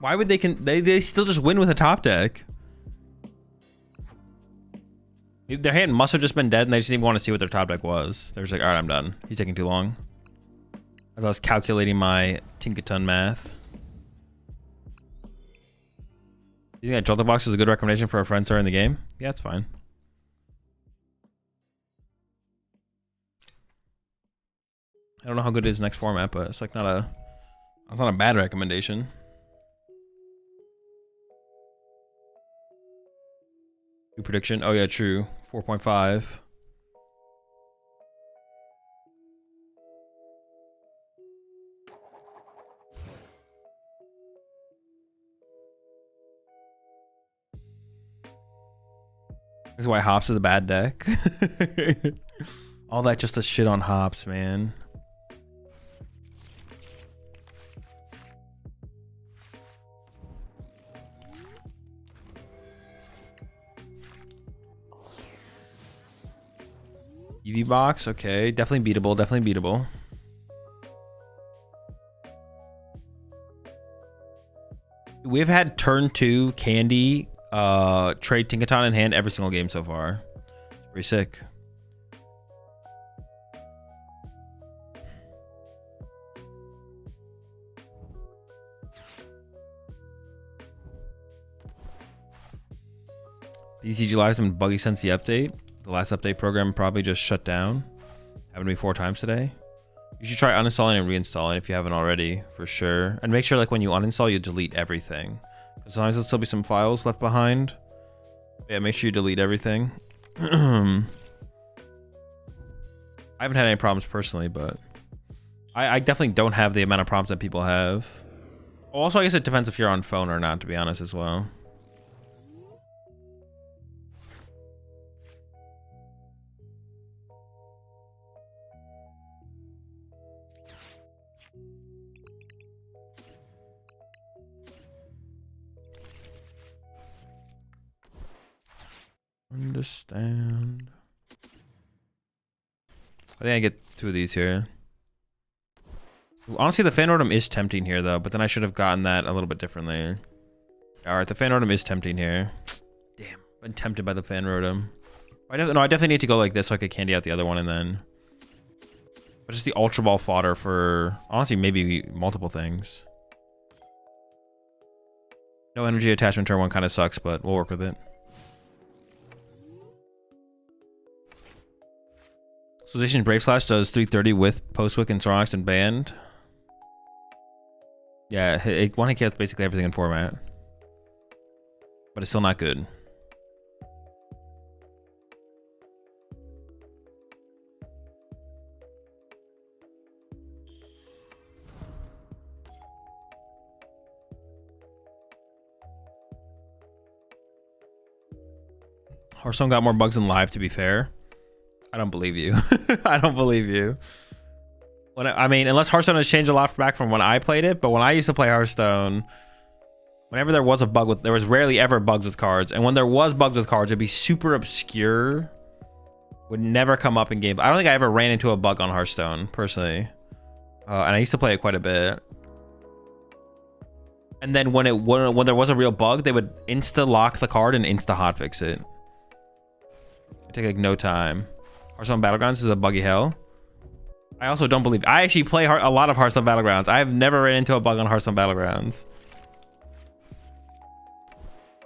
Why would they still just win with a top deck? Their hand must have just been dead and they just didn't even want to see what their top deck was. They're just like, all right, I'm done. He's taking too long. As I was calculating my Tinkaton math. You think that Jolter Box is a good recommendation for a friend starting the game? Yeah, it's fine. I don't know how good it is next format, but it's like it's not a bad recommendation. New prediction. Oh yeah, true. 4.5. This is why Hops is a bad deck. All that just to shit on Hops, man. EV box, okay. Definitely beatable, definitely beatable. We've had turn 2 Candy trade Tinkaton in hand every single game so far. It's pretty sick. PCG Live's been buggy since the update. The last update program probably just shut down. Happened to me 4 times today. You should try uninstalling and reinstalling if you haven't already, for sure. And make sure like when you uninstall, you delete everything. Because sometimes there'll still be some files left behind. Yeah, make sure you delete everything. I I haven't had any problems personally, but I definitely don't have the amount of problems that people have. Also, I guess it depends if you're on phone or not, to be honest, as well. Understand. I think I get 2 of these here. Honestly, the Fanordum is tempting here, though, but then I should have gotten that a little bit differently. Alright, the Fanordum is tempting here. Damn, been tempted by the Fanrodum. No, I definitely need to go like this so I could candy out the other one and then... But just the Ultra Ball fodder for, honestly, maybe multiple things. No energy attachment turn 1 kind of sucks, but we'll work with it. Socialization Brave Slash does 330 with Postwick and Snorlax and Band. Yeah, one hit kills basically everything in format. But it's still not good. Hearthstone got more bugs in live, to be fair. I don't believe you. I don't believe you. I mean, unless Hearthstone has changed a lot back from when I played it, but when I used to play Hearthstone, whenever there was a bug with, there was rarely ever bugs with cards, and when there was bugs with cards, it'd be super obscure, would never come up in game. I don't think I ever ran into a bug on Hearthstone personally, and I used to play it quite a bit. And then when there was a real bug, they would insta lock the card and insta hotfix it. It'd take like no time. Hearthstone Battlegrounds is a buggy hell. I also don't believe... I actually play a lot of Hearthstone Battlegrounds. I have never ran into a bug on Hearthstone Battlegrounds.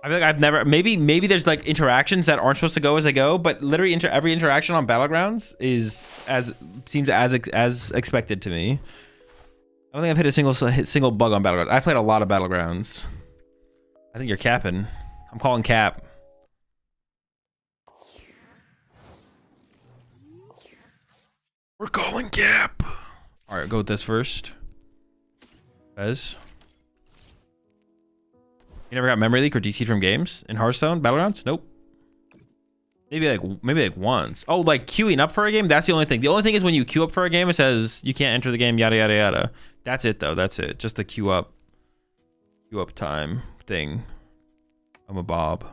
I feel like I've never... Maybe there's like interactions that aren't supposed to go as they go, but literally every interaction on Battlegrounds seems as expected to me. I don't think I've hit a single bug on Battlegrounds. I've played a lot of Battlegrounds. I think you're capping. I'm calling cap. We're calling cap. All right, go with this first. Bez. You never got memory leak or DC'd from games in Hearthstone Battlegrounds? Nope. Maybe like once. Oh, like queuing up for a game? That's the only thing. The only thing is when you queue up for a game, it says you can't enter the game, yada yada yada. That's it though. That's it. Just the queue up time thing. I'm a Bob.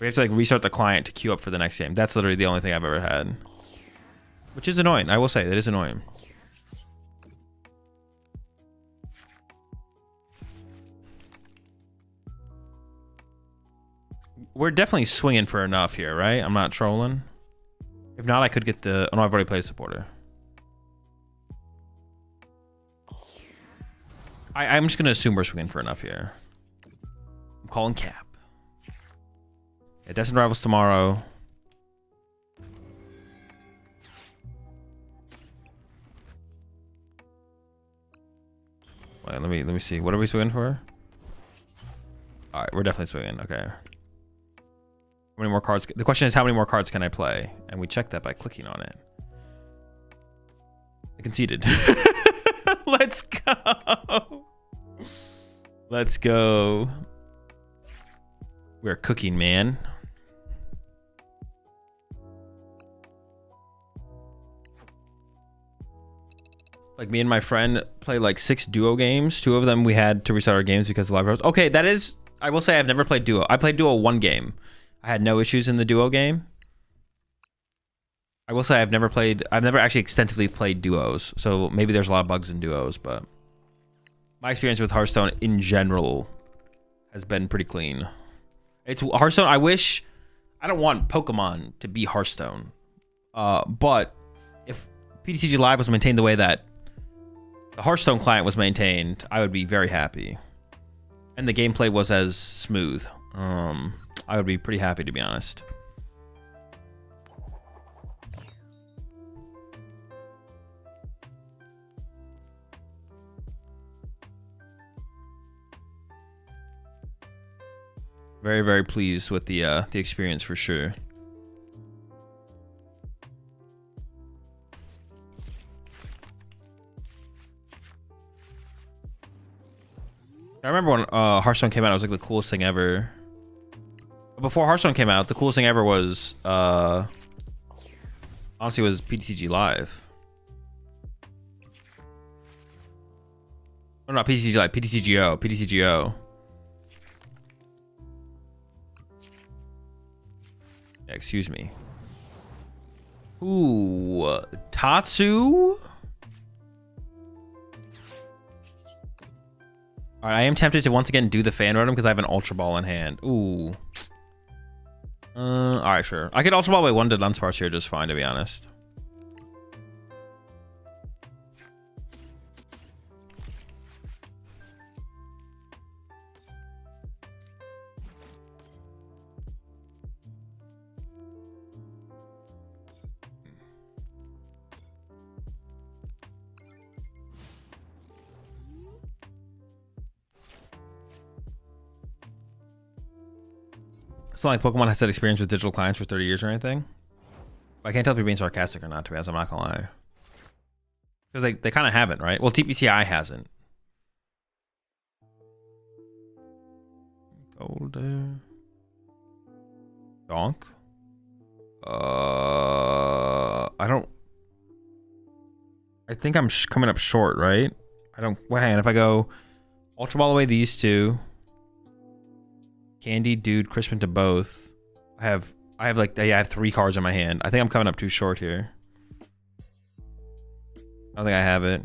We have to like restart the client to queue up for the next game. That's literally the only thing I've ever had. Which is annoying. I will say, that is annoying. We're definitely swinging for enough here, right? I'm not trolling. If not, I could get the... Oh no, I've already played supporter. I'm just going to assume we're swinging for enough here. I'm calling cap. Yeah, Destined Rivals tomorrow. Wait, let me see. What are we swinging for? All right, we're definitely swinging. Okay. How many more cards? The question is, how many more cards can I play? And we check that by clicking on it. I conceded. Let's go. Let's go. We're cooking, man. Like me and my friend play like 6 duo games. 2 of them we had to restart our games because of live hosts. Okay, that is... I will say I've never played duo. I played duo 1 game. I had no issues in the duo game. I will say I've never actually extensively played duos. So maybe there's a lot of bugs in duos, but my experience with Hearthstone in general has been pretty clean. It's Hearthstone. I don't want Pokemon to be Hearthstone. But if PTCG Live was maintained the way that the Hearthstone client was maintained, I would be very happy. And the gameplay was as smooth. I would be pretty happy, to be honest. Very, very pleased with the experience for sure. I remember when Hearthstone came out, it was like the coolest thing ever. Before Hearthstone came out, the coolest thing ever was honestly was PTCG Live. Oh, not PTCG Live, PTCGO, PTCGO. Yeah, excuse me. Ooh, Tatsu. All right, I am tempted to once again do the fan rotom because I have an Ultra Ball in hand. Ooh. All right, sure. I could Ultra Ball away one to Dunsparce here just fine, to be honest. It's not like Pokemon has had experience with digital clients for 30 years or anything. I can't tell if you're being sarcastic or not, to be honest. I'm not gonna lie. Because they kind of haven't, right? Well, TPCI hasn't. Gold. Donk. I don't. I think I'm coming up short, right? I don't. Well, hang on. If I go Ultra Ball away these two. Candy, Dude, Crispin to both. I have like, yeah, I have 3 cards in my hand. I think I'm coming up too short here. I don't think I have it.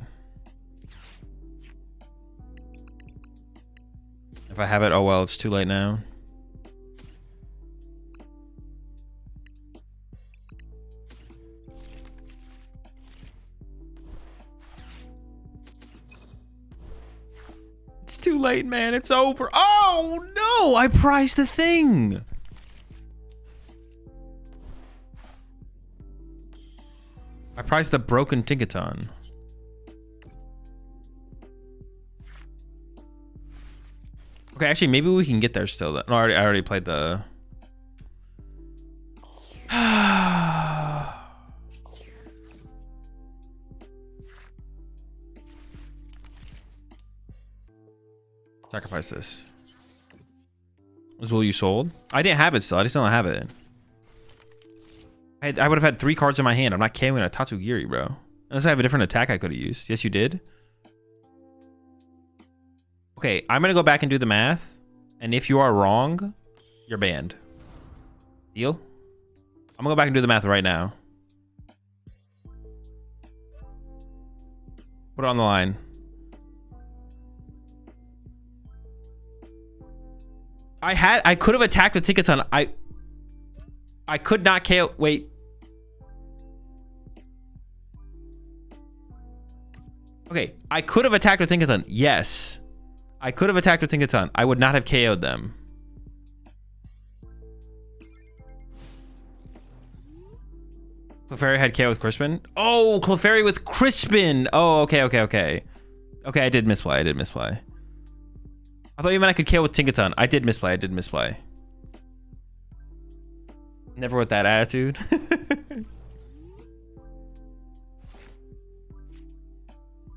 If I have it, oh well, it's too late now. It's too late, man. It's over. Oh, no! I prized the thing! I prized the broken Tinkaton. Okay, actually, maybe we can get there still. No, I already played the... Sacrifice this. Azul, you sold? I didn't have it still. I just don't have it. I would have had 3 cards in my hand. I'm not carrying a Tatsugiri, bro. Unless I have a different attack I could have used. Yes, you did. Okay, I'm going to go back and do the math. And if you are wrong, you're banned. Deal? I'm going to go back and do the math right now. Put it on the line. I could have attacked with Tinkaton. I could not KO. Wait. Okay, I could have attacked with Tinkaton. Yes. I could have attacked with Tinkaton. I would not have KO'd them. Clefairy had KO with Crispin. Oh, Clefairy with Crispin. Oh, okay. Okay, I did misplay. I thought you meant I could KO with Tinkaton. I did misplay. Never with that attitude.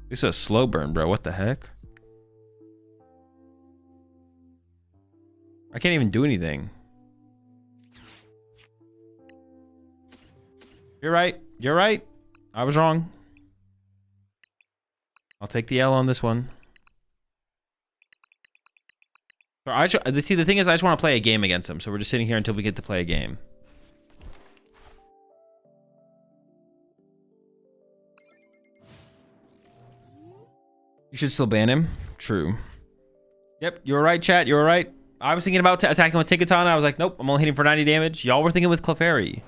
This is a slow burn, bro. What the heck? I can't even do anything. You're right. I was wrong. I'll take the L on this one. See, the thing is, I just want to play a game against him. So we're just sitting here until we get to play a game. You should still ban him. True. Yep, you were right, chat. You were right. I was thinking about attacking with Tinkaton. I was like, nope, I'm only hitting for 90 damage. Y'all were thinking with Clefairy.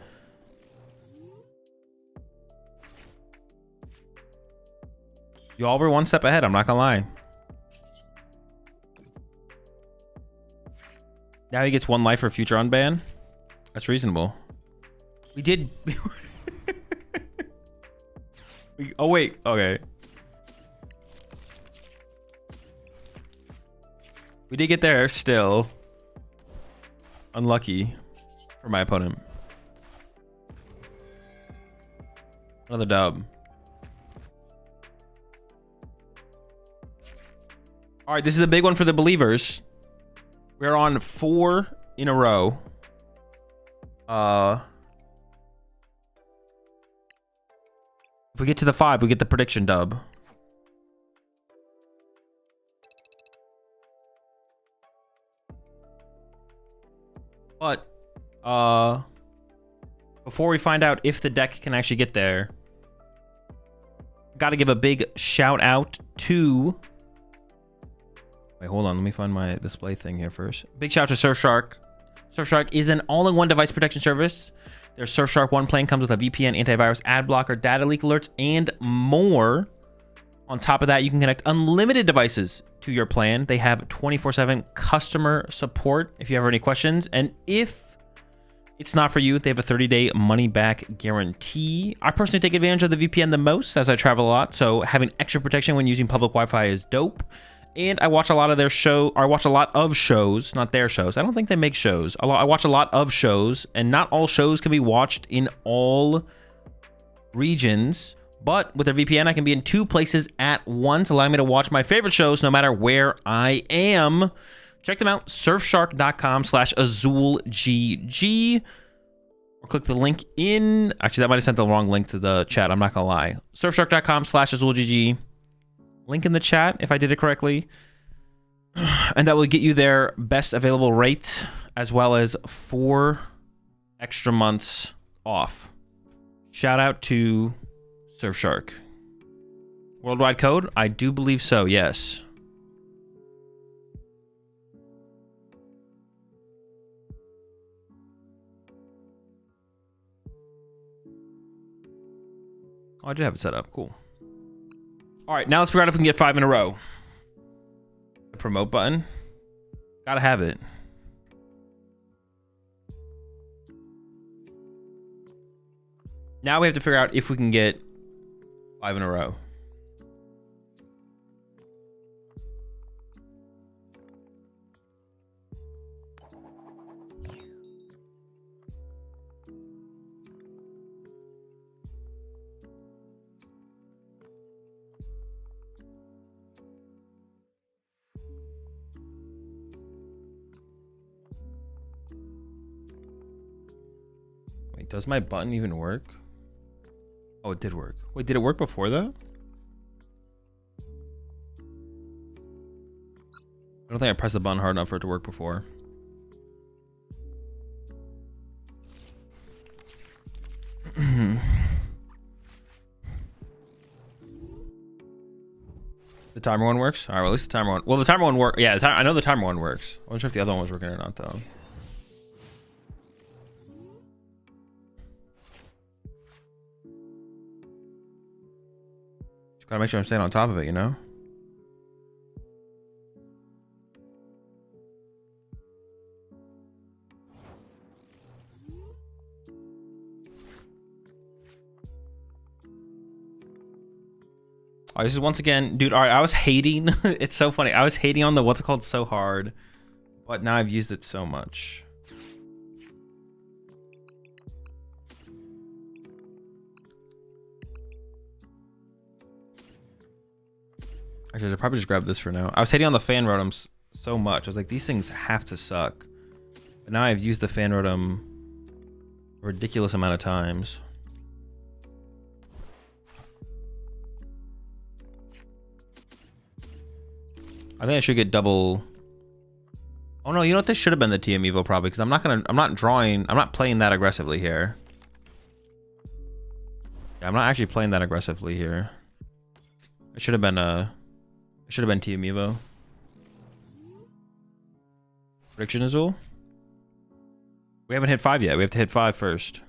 Y'all were one step ahead. I'm not gonna lie. Now he gets 1 life for future unban. That's reasonable. We did. Oh, wait. Okay. We did get there still. Unlucky for my opponent. Another dub. All right, this is a big one for the believers. We're on 4 in a row. If we get to the 5, we get the prediction dub. But before we find out if the deck can actually get there, got to give a big shout out to... Wait, hold on. Let me find my display thing here first. Big shout out to Surfshark. Surfshark is an all-in-one device protection service. Their Surfshark One plan comes with a VPN, antivirus, ad blocker, data leak alerts, and more. On top of that, you can connect unlimited devices to your plan. They have 24/7 customer support if you have any questions. And if it's not for you, they have a 30-day money-back guarantee. I personally take advantage of the VPN the most as I travel a lot, so having extra protection when using public Wi-Fi is dope. And I watch a lot of their I watch a lot of shows, not their shows. I don't think they make shows. I watch a lot of shows, and not all shows can be watched in all regions. But with their VPN, I can be in 2 places at once, allowing me to watch my favorite shows no matter where I am. Check them out, surfshark.com/AzulGG. Or click the link in... Actually, that might have sent the wrong link to the chat. I'm not going to lie. Surfshark.com/AzulGG. Link in the chat if I did it correctly. And that will get you their best available rate, as well as 4 extra months off. Shout out to Surfshark. Worldwide code? I do believe so, yes. Oh, I did have it set up. Cool. All right, now let's figure out if we can get 5 in a row. The promote button. Gotta have it. Now we have to figure out if we can get 5 in a row. Wait, does my button even work? Oh, it did work. Wait, did it work before that? I don't think I pressed the button hard enough for it to work before. The timer one works? All right, well, at least the timer one... Well, the timer one works. Yeah, I know the timer one works. I wasn't sure if the other one was working or not, though. Just gotta make sure I'm staying on top of it, you know? Oh, this is once again, dude. All right, I was hating. It's so funny. I was hating on the what's it called so hard, but now I've used it so much. Actually, I should probably just grab this for now. I was hating on the fan rotoms so much. I was like, these things have to suck. But now I've used the fan rotom a ridiculous amount of times. I think I should get double. Oh no, you know what? This should have been the TM Evo probably, because I'm not playing that aggressively here. Yeah, I'm not actually playing that aggressively here. It should have been TM Evo. Prediction Azul? We haven't hit 5 yet. We have to hit 5 first.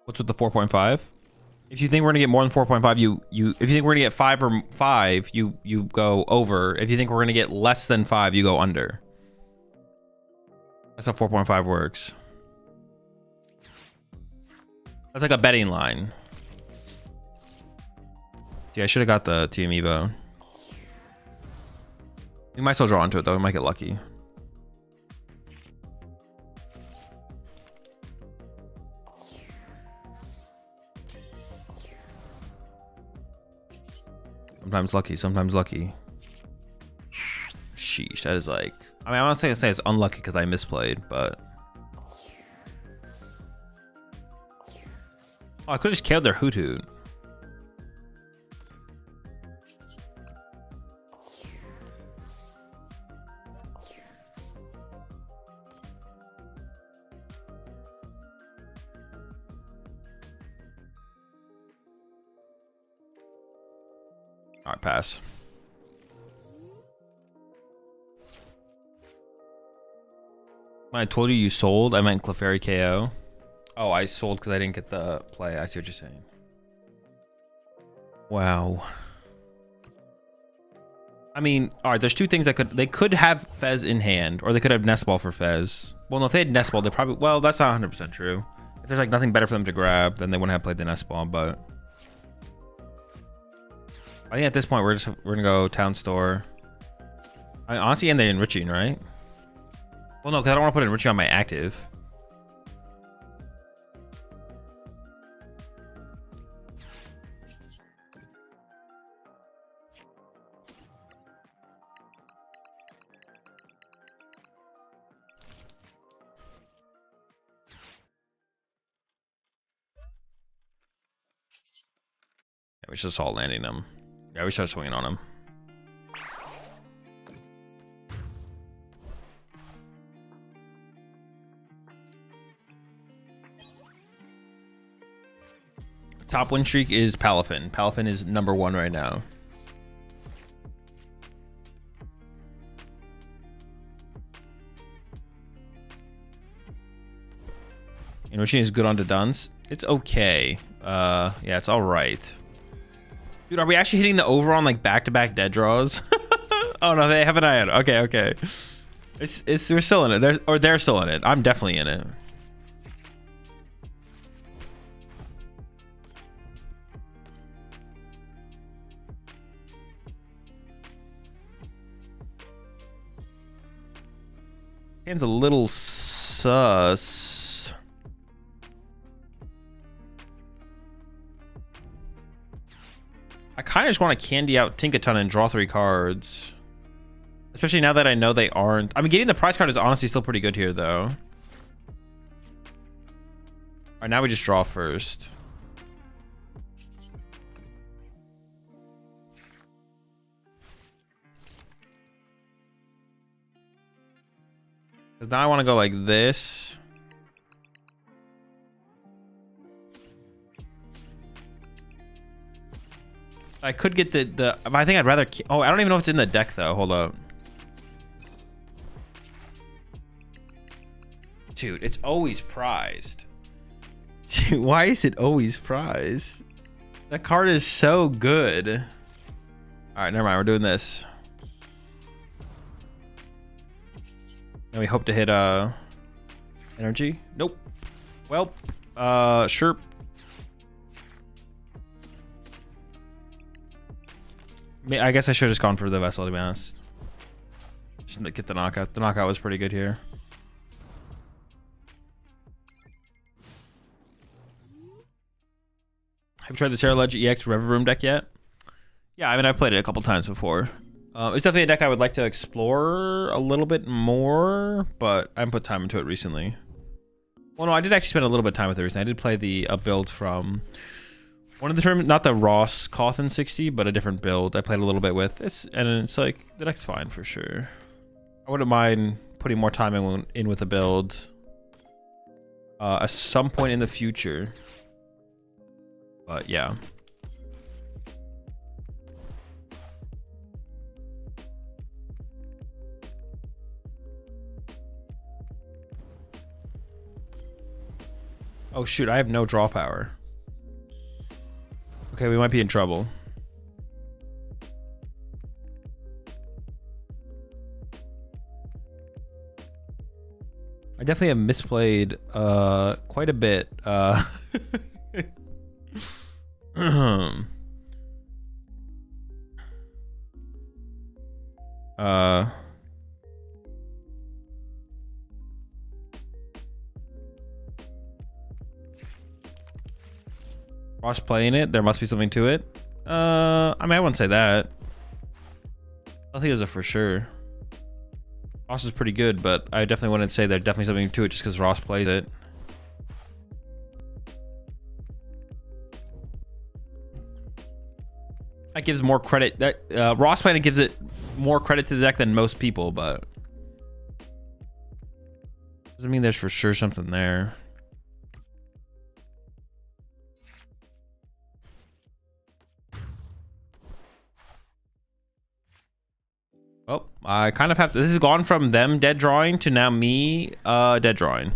What's with the 4.5? If you think we're gonna get more than 4.5, if you think we're gonna get 5 or 5, you go over. If you think we're gonna get less than 5, you go under. That's how 4.5 works. That's like a betting line. Yeah, I should have got the TM Evo. We might still draw into it though. We might get lucky. Sometimes lucky, sometimes lucky. Sheesh, that is like... I mean, I want to say it's unlucky because I misplayed, but... Oh, I could have just killed their Hoot Hoot. All right, pass. When I told you you sold, I meant Clefairy KO. Oh, I sold because I didn't get the play. I see what you're saying. Wow. I mean, all right, there's two things that they could have Fez in hand, or they could have Nest Ball for Fez. Well, no, if they had Nest Ball, they probably... Well, that's not 100% true. If there's like nothing better for them to grab, then they wouldn't have played the Nest Ball, but... I think at this point, we're gonna go Town Store. I mean, honestly, and they're enriching, right? Well, no, because I don't want to put enriching on my active. Yeah, we should just all landing them. Yeah, we start swinging on him. Top win streak is Palifin. Palifin is #1 right now. Enriching is good on the Duns. It's okay. Yeah, it's all right. Dude, are we actually hitting the over on like back-to-back dead draws? Oh no, they have an eye on it. Okay, okay. We're still in it. They're still in it. I'm definitely in it. Hand's a little sus. I kind of just want to candy out Tinkaton and draw 3 cards. Especially now that I know they aren't. I mean, getting the prize card is honestly still pretty good here, though. All right, now we just draw first. Because now I want to go like this. I could get the I think I'd rather... Oh, I don't even know if it's in the deck, though. Hold up. Dude, it's always prized. Dude, why is it always prized? That card is so good. All right, never mind. We're doing this. And we hope to hit energy. Nope. Well, sure. I guess I should have just gone for the vessel, to be honest. Just to get the knockout. The knockout was pretty good here. Have you tried the Sarah Ledge EX Rev Room deck yet? Yeah, I mean, I've played it a couple times before. It's definitely a deck I would like to explore a little bit more, but I haven't put time into it recently. Well, no, I did actually spend a little bit of time with it recently. I did play the build from one of the tournaments, not the Ross Cawthon 60, but a different build I played a little bit with. And it's like, the deck's fine for sure. I wouldn't mind putting more time in with a build at some point in the future. But yeah. Oh shoot, I have no draw power. Okay, we might be in trouble. I definitely have misplayed quite a bit. Ross playing it, there must be something to it. I mean, I wouldn't say that. I think it's a for sure. Ross is pretty good, but I definitely wouldn't say there's definitely something to it just because Ross plays it. That gives more credit. That Ross playing it gives it more credit to the deck than most people, but doesn't mean there's for sure something there. Oh, I kind of have to. This has gone from them dead drawing to now me dead drawing.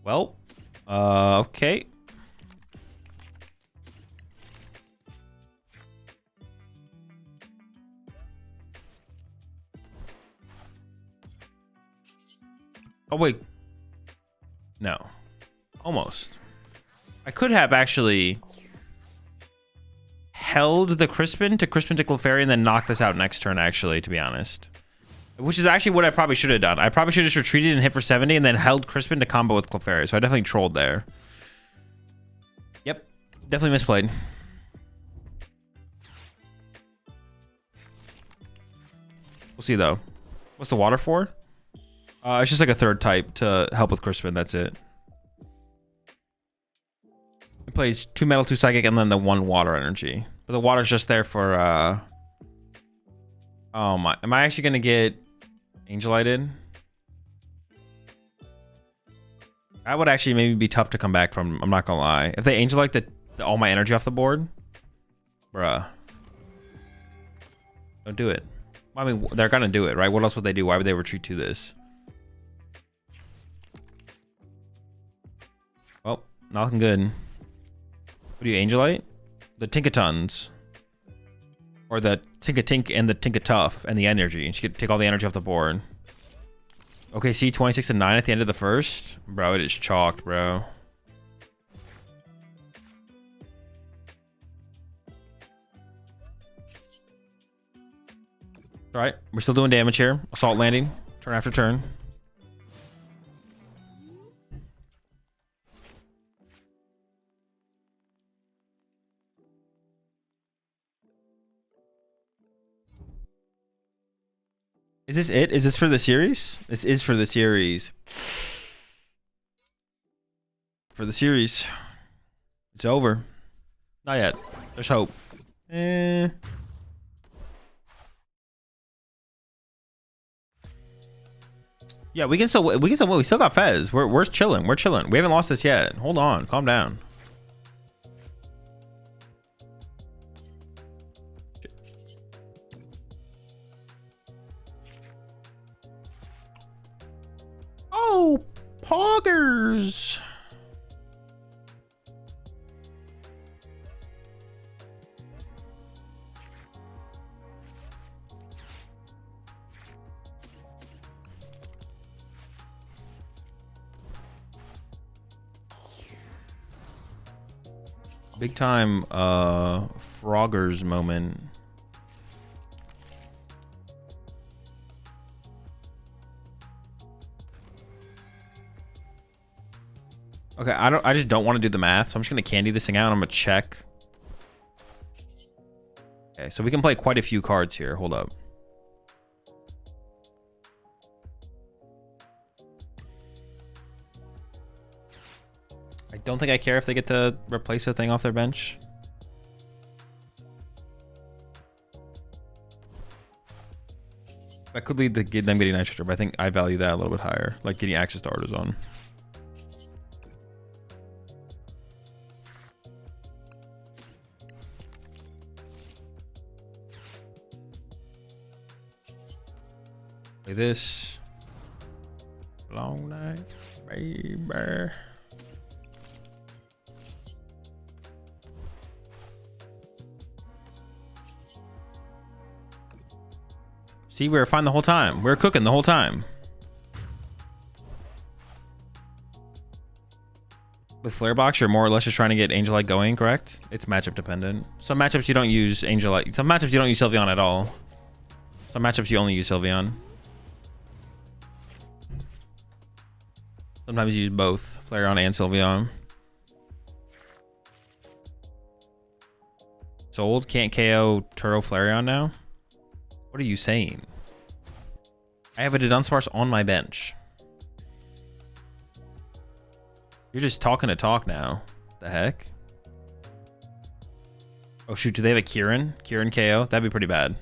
Well, okay. Oh wait. No. Almost. I could have actually held the Crispin to Clefairy and then knock this out next turn, actually, to be honest. Which is actually what I probably should have done. I probably should have just retreated and hit for 70 and then held Crispin to combo with Clefairy. So I definitely trolled there. Yep. Definitely misplayed. We'll see, though. What's the water for? It's just like a third type to help with Crispin. That's it. It plays 2 metal, 2 psychic, and then the 1 water energy. But the water's just there for, oh my. Am I actually going to get Angelited? That would actually maybe be tough to come back from. I'm not going to lie. If they Angelite all my energy off the board, bruh. Don't do it. Well, I mean, they're going to do it, right? What else would they do? Why would they retreat to this? Well, not looking good. What do you Angelite? The Tinkatons. Or the Tinkatink and the Tinkatuff and the energy. And she could take all the energy off the board. Okay, see 26 and 9 at the end of the first? Bro, it is chalked, bro. Alright, we're still doing damage here. Assault landing. Turn after turn. Is this it? Is this for the series? This is for the series. For the series. It's over. Not yet. There's hope. Yeah, we can still win. We still got Fez. We're chilling. We're chilling. We haven't lost this yet. Hold on. Calm down. Oh, poggers. Big time Froggers moment. Okay, I just don't want to do the math, so I'm just gonna candy this thing out and I'm gonna check. Okay, so we can play quite a few cards here. Hold up. I don't think I care if they get to replace a thing off their bench. That could lead to them getting Nitro, but I think I value that a little bit higher, like getting access to Artisan. Play this. Long night, baby. See, we were fine the whole time. We were cooking the whole time. With Flarebox, you're more or less just trying to get Angelite going, correct? It's matchup dependent. Some matchups you don't use Angelite. Some matchups you don't use Sylveon at all. Some matchups you only use Sylveon. Sometimes you use both Flareon and Sylveon. Sold? Can't KO Turtle Flareon now? What are you saying? I have a Dunsparce on my bench. You're just talking to talk now. The heck? Oh shoot, do they have a Kieran? Kieran KO? That'd be pretty bad.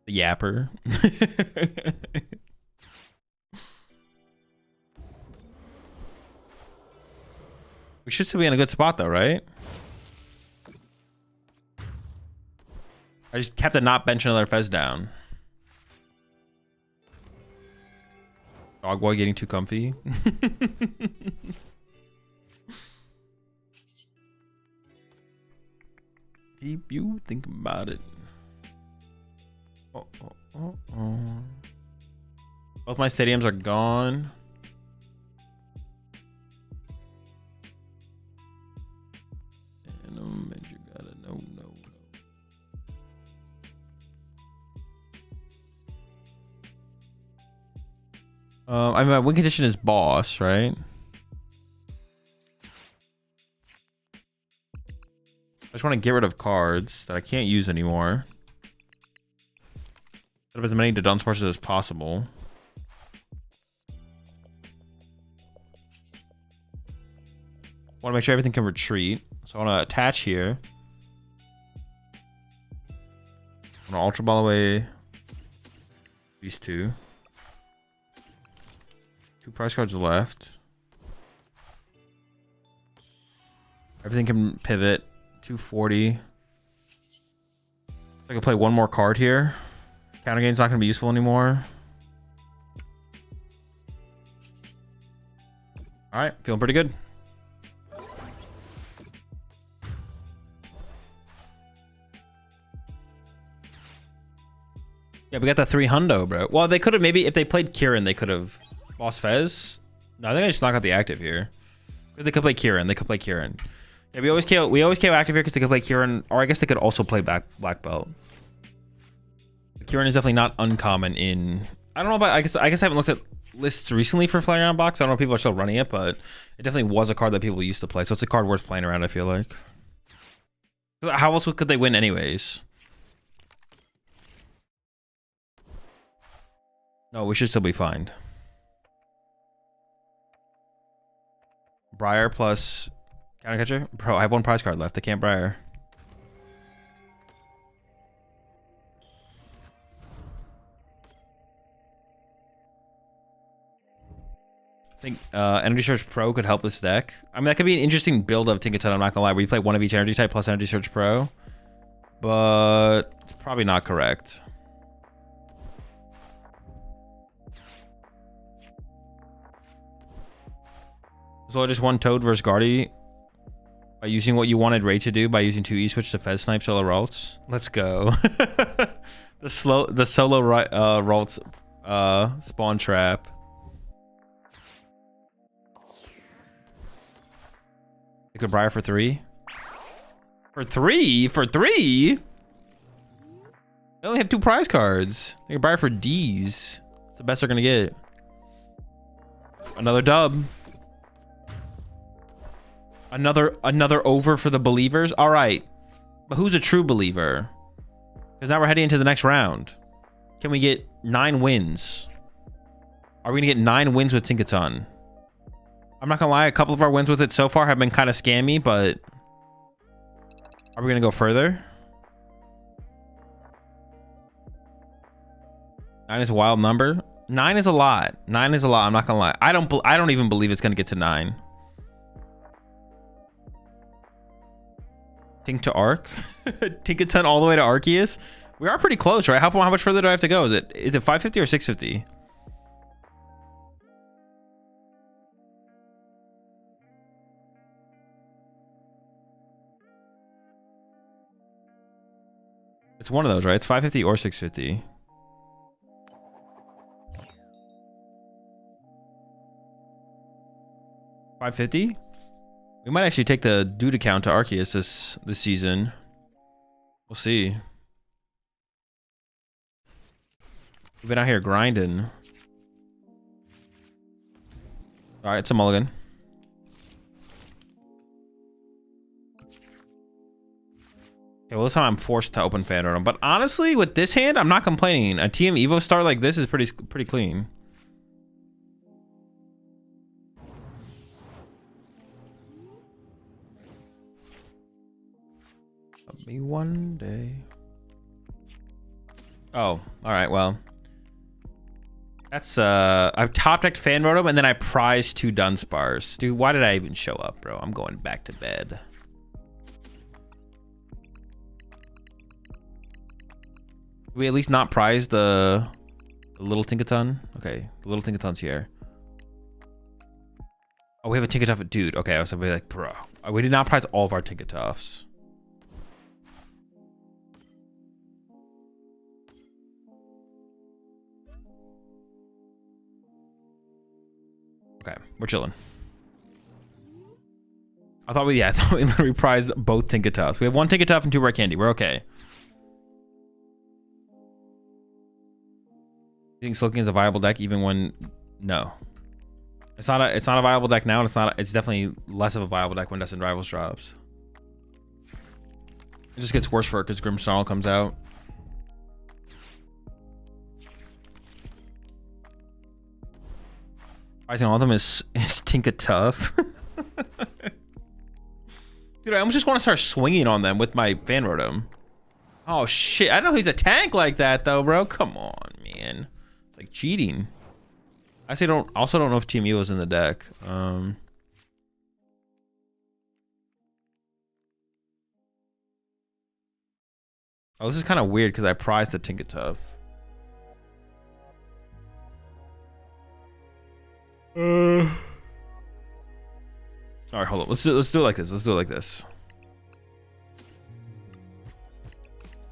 The Yapper. We should still be in a good spot though, right? I just have to not bench another Fez down. Dog boy getting too comfy. Keep you thinking about it. Both my stadiums are gone. And you gotta no. I mean, my win condition is boss, right? I just want to get rid of cards that I can't use anymore. Set up as many Dunsparces as possible. Want to make sure everything can retreat. So I want to attach here. I want to Ultra Ball away these two. 2 prize cards left. Everything can pivot. 240. I can play one more card here. Counter game's not going to be useful anymore. All right, feeling pretty good. Yeah, we got the 300, bro. Well, they could have maybe if they played Kieran, they could have lost Fez. No, I think I just knock out the active here. Because they could play Kieran. They could play Kieran. Yeah, we always KO active here because they could play Kieran, or I guess they could also play Black Belt. Kieran is definitely not uncommon in. I don't know about. I guess I haven't looked at lists recently for Flareon box. I don't know if people are still running it, but it definitely was a card that people used to play. So it's a card worth playing around, I feel like. How else could they win anyways? No, we should still be fine. Briar plus counter catcher? Bro, I have 1 prize card left. I can't Briar. I think Energy Surge Pro could help this deck. I mean, that could be an interesting build of Tinkaton, I'm not gonna lie, where you play 1 of each energy type plus Energy Surge Pro. But it's probably not correct. So I just won Toad versus Guardy by using what you wanted Ray to do by using 2 E-switch to Fez Snipe solo Ralts. Let's go. the solo Ralts spawn trap. You could Briar for 3. For 3? For 3? They only have 2 prize cards. They can Briar for D's. It's the best they're gonna get. Another dub. Another over for the believers. All right, but who's a true believer? Because now we're heading into the next round. Can we get 9 wins? Are we gonna get 9 wins with Tinkaton? I'm not gonna lie, a couple of our wins with it so far have been kind of scammy, but are we gonna go further? 9 is a wild number. 9 is a lot. 9 is a lot. I'm not gonna lie. I don't even believe it's gonna get to 9. Tink to Arc. Tinkaton all the way to Arceus. We are pretty close, right? How much further do I have to go? Is it 550 or 650? It's one of those, right? It's 550 or 650. $550? We might actually take the DooD account to Arceus this season. We'll see. We've been out here grinding. All right, it's a mulligan. Okay, well, this time I'm forced to open fan room. But honestly, with this hand, I'm not complaining. A TM Evo start like this is pretty clean. Love me one day. Oh, all right, well. That's, I've top decked fan rotom and then I prized 2 Dunsparce. Dude, why did I even show up, bro? I'm going back to bed. We at least not prize the little Tinkaton? Okay, the little Tinkaton's here. Oh, we have a Tinkatuff. Dude, okay, I was gonna be like, bro. We did not prize all of our Tinkatuffs. Okay, we're chilling. I thought we literally prized both Tinkatuffs. We have 1 Tinkatuff and 2 rare candy. We're okay. You think Slowking is a viable deck even when no. It's not a viable deck now, and it's definitely less of a viable deck when Destined Rivals drops. It just gets worse for it because Grimmsnarl comes out. Pricing all of them is Tinkatuff. Dude, I almost just want to start swinging on them with my fan rotom. Oh shit, I don't know he's a tank like that though, bro. Come on, man. It's like cheating. I also don't know if Team E was in the deck. Oh, this is kind of weird because I prized the Tinkatuff. All right, hold on. Let's do it like this. Let's do it like this.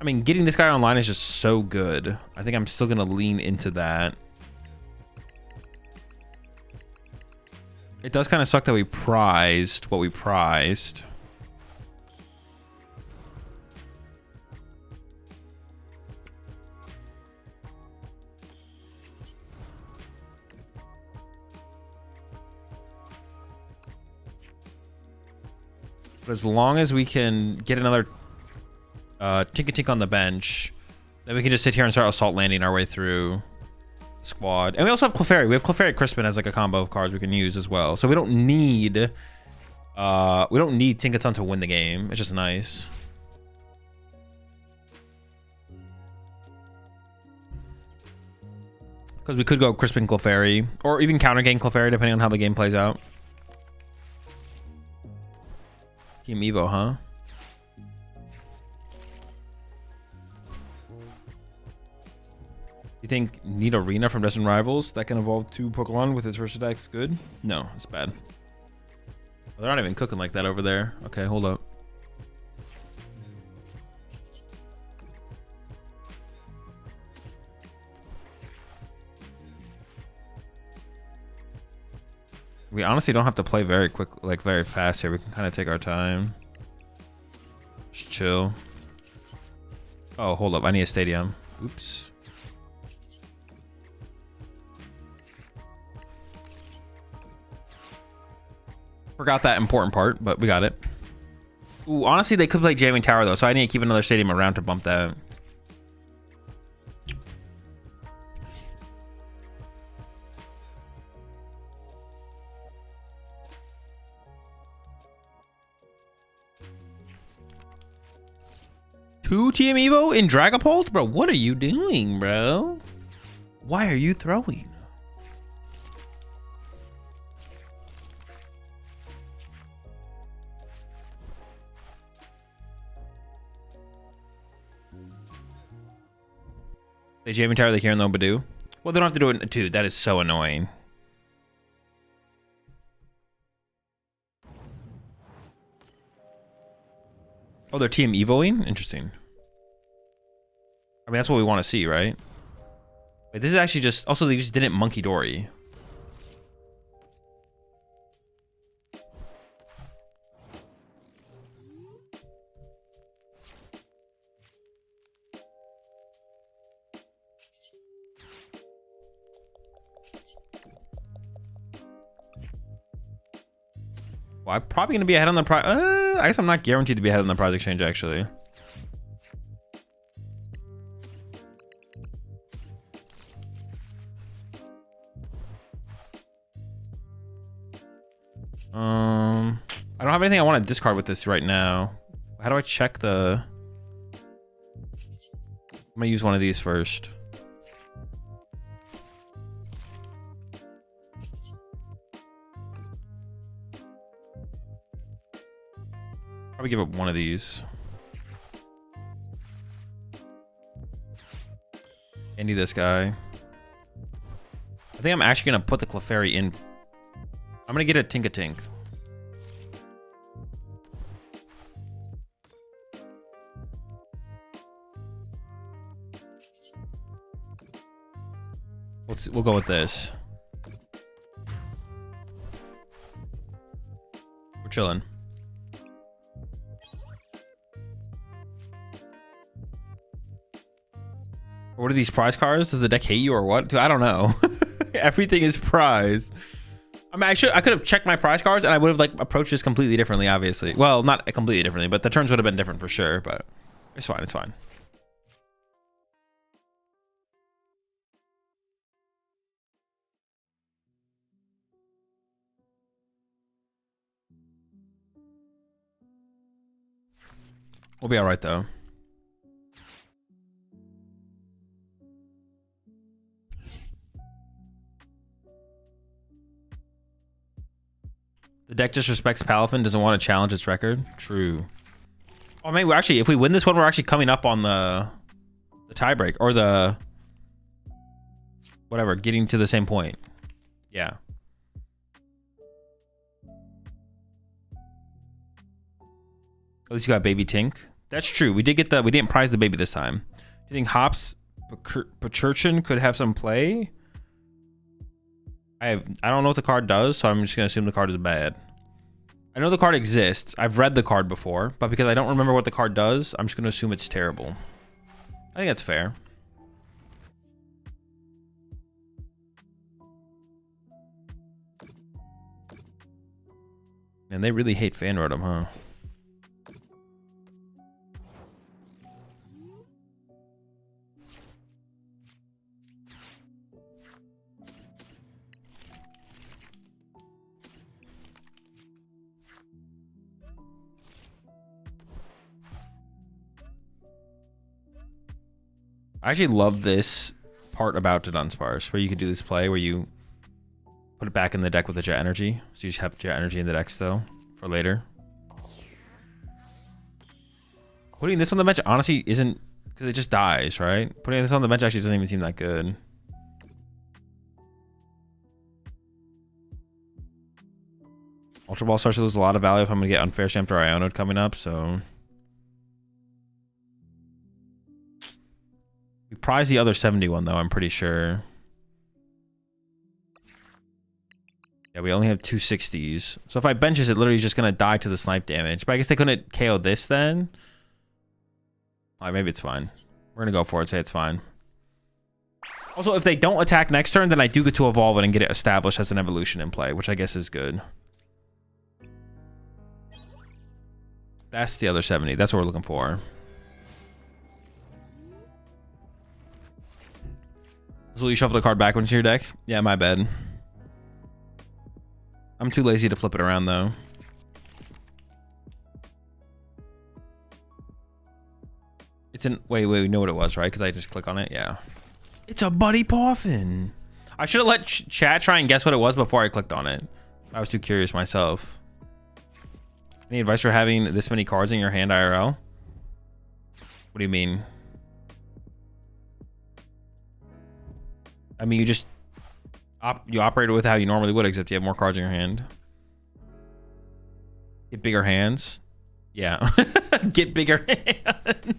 I mean, getting this guy online is just so good. I think I'm still gonna lean into that. It does kind of suck that we prized what we prized. But as long as we can get another Tinkatink on the bench, then we can just sit here and start assault landing our way through the squad. And we also have Clefairy. We have Clefairy Crispin as like a combo of cards we can use as well. So we don't need Tinkaton to win the game. It's just nice. Because we could go Crispin Clefairy or even counter game Clefairy depending on how the game plays out. Team Evo, huh? You think need Arena from Destined Rivals that can evolve 2 Pokemon with its first attacks good? No, it's bad. Well, they're not even cooking like that over there. Okay, hold up. We honestly don't have to play very quick, like very fast here. We can kind of take our time. Just chill. Oh, hold up. I need a stadium. Oops. Forgot that important part, but we got it. Ooh, honestly, they could play Jamming Tower, though, so I need to keep another stadium around to bump that. Two Team Evo in Dragapult? Bro, what are you doing, bro? Why are you throwing? They Jamming Tower, they can't know Badoo. Well, they don't have to do it. Dude, that is so annoying. Oh, they're Team Evoing? Interesting. I mean, that's what we want to see, right? Wait, this is actually just... Also, they just didn't Monkey Dory. Well, I'm probably gonna be ahead on the prize. I guess I'm not guaranteed to be ahead on the prize exchange actually. I don't have anything I want to discard with this right now. How do I check the... I'm gonna use one of these first. Probably give up one of these. Andy this guy. I think I'm actually gonna put the Clefairy in. I'm gonna get a Tinkatink. We'll go with this. We're chilling. What are these prize cards? Does the deck hate you or what? Dude, I don't know. Everything is prize. I mean, I could have checked my prize cards and I would have like approached this completely differently, obviously. Well, not completely differently, but the turns would have been different for sure, but it's fine, it's fine. We'll be all right though. The deck disrespects Palifin, doesn't want to challenge its record. True. Oh, maybe actually, if we win this one, we're actually coming up on the tiebreak or the whatever, getting to the same point. Yeah. At least you got Baby Tink. That's true. We didn't prize the baby this time. Do you think Hops Pachurchin could have some play? I don't know what the card does, so I'm just gonna assume the card is bad. I know the card exists. I've read the card before, but because I don't remember what the card does, I'm just gonna assume it's terrible. I think that's fair. And they really hate Fan Rotom, huh? I actually love this part about Dunsparce, where you can do this play where you put it back in the deck with the Jet Energy. So you just have Jet Energy in the deck still for later. Putting this on the bench honestly isn't, because it just dies, right? Putting this on the bench actually doesn't even seem that good. Ultra Ball starts to lose a lot of value if I'm going to get Unfair Stamped or Ionode coming up, so... We prize the other 71 though, I'm pretty sure. Yeah, we only have 260s. So if I bench this, it literally is just gonna die to the snipe damage. But I guess they couldn't KO this then. Alright, maybe it's fine. We're gonna go for it, say it's fine. Also, if they don't attack next turn, then I do get to evolve it and get it established as an evolution in play, which I guess is good. That's the other 70. That's what we're looking for. So you shuffle the card backwards into your deck? Yeah, my bad. I'm too lazy to flip it around though. It's an wait, we know what it was, right? Because I just click on it. Yeah. It's a Buddy Poffin. I should have let chat try and guess what it was before I clicked on it. I was too curious myself. Any advice for having this many cards in your hand IRL? What do you mean? I mean, you just you operate it with how you normally would, except you have more cards in your hand. Get bigger hands. Yeah. Get bigger hands.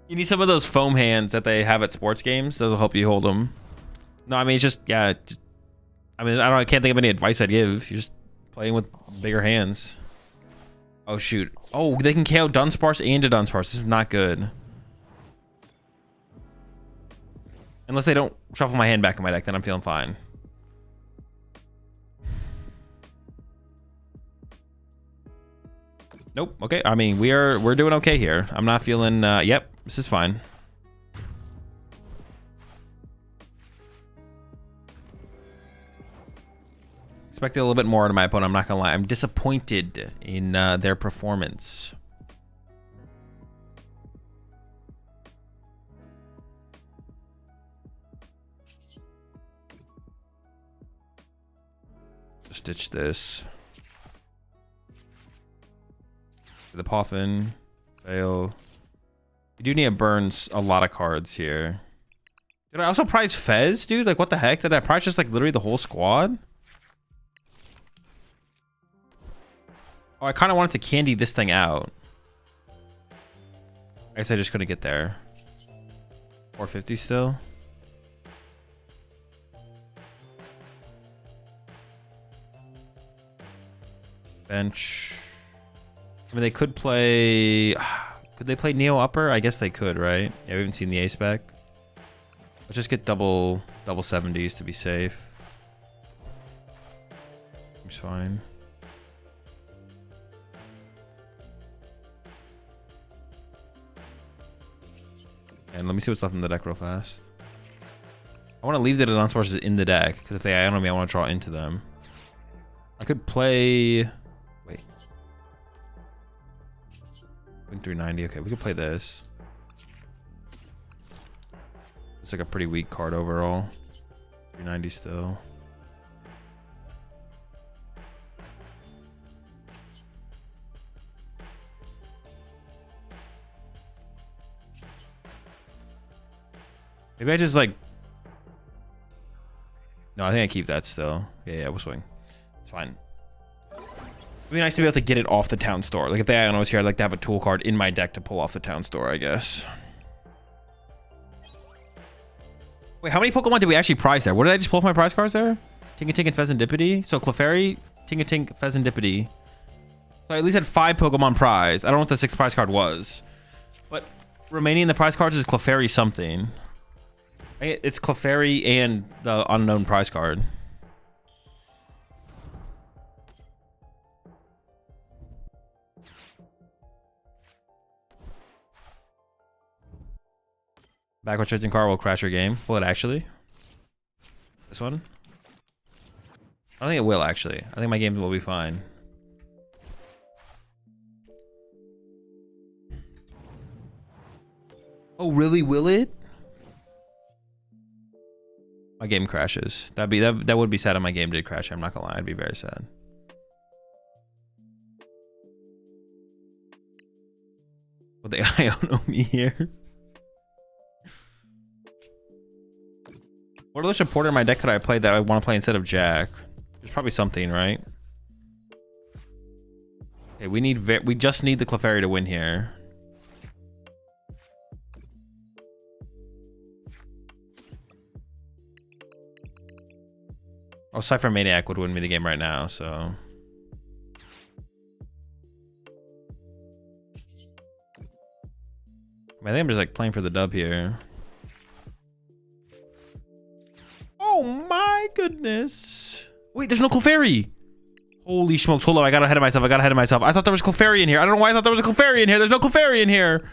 You need some of those foam hands that they have at sports games. Those will help you hold them. No, I mean, it's just, yeah. I can't think of any advice I'd give. You're just playing with bigger hands. Oh, shoot. Oh, they can KO Dunsparce and a Dunsparce. This is not good. Unless they don't shuffle my hand back in my deck, then I'm feeling fine. Nope. Okay. I mean, we're doing okay here. I'm not feeling. Yep. This is fine. Expected a little bit more out of my opponent. I'm not gonna lie. I'm disappointed in their performance. Just ditch this. The Palifin. Fail. You do need to burn a lot of cards here. Did I also prize Fez, dude? Like, what the heck? Did I prize just like literally the whole squad? Oh, I kind of wanted to candy this thing out. I guess I just couldn't get there. 450 still. Bench. I mean, they could play... Could they play Neo Upper? I guess they could, right? Yeah, we haven't seen the A-Spec. Let's just get double 70s to be safe. Seems fine. And let me see what's left in the deck real fast. I want to leave the Dance Forces in the deck, because if they eye on me, I want to draw into them. I could play... Wait. Win 390. Okay, we could play this. It's like a pretty weak card overall. 390 still. Maybe I just like... No, I think I keep that still. Yeah, we'll swing. It's fine. It'd be nice to be able to get it off the town store. Like if the Ion was here, I'd like to have a tool card in my deck to pull off the town store, I guess. Wait, how many Pokemon did we actually prize there? What did I just pull off my prize cards there? Tinkatinka and Pheasantipity. So Clefairy, Tinkatinka, Pheasantipity. So I at least had 5 Pokemon prize. I don't know what the 6th prize card was. But remaining in the prize cards is Clefairy something. It's Clefairy and the unknown prize card. Backwards Trading Card will crash your game. Will it actually? This one? I don't think it will actually. I think my games will be fine. Oh, really? Will it? My game crashes. That would be sad if my game did crash. I'm not gonna lie. I'd be very sad. Will they Iono me here? What other supporter in my deck could I play that I want to play instead of Jack? There's probably something, right? Okay, we just need the Clefairy to win here. Oh, Cypher Maniac would win me the game right now, so... I think I'm just like playing for the dub here. Oh my goodness. Wait, there's no Clefairy. Holy smokes. Hold on, I got ahead of myself. I thought there was Clefairy in here. I don't know why I thought there was a Clefairy in here. There's no Clefairy in here.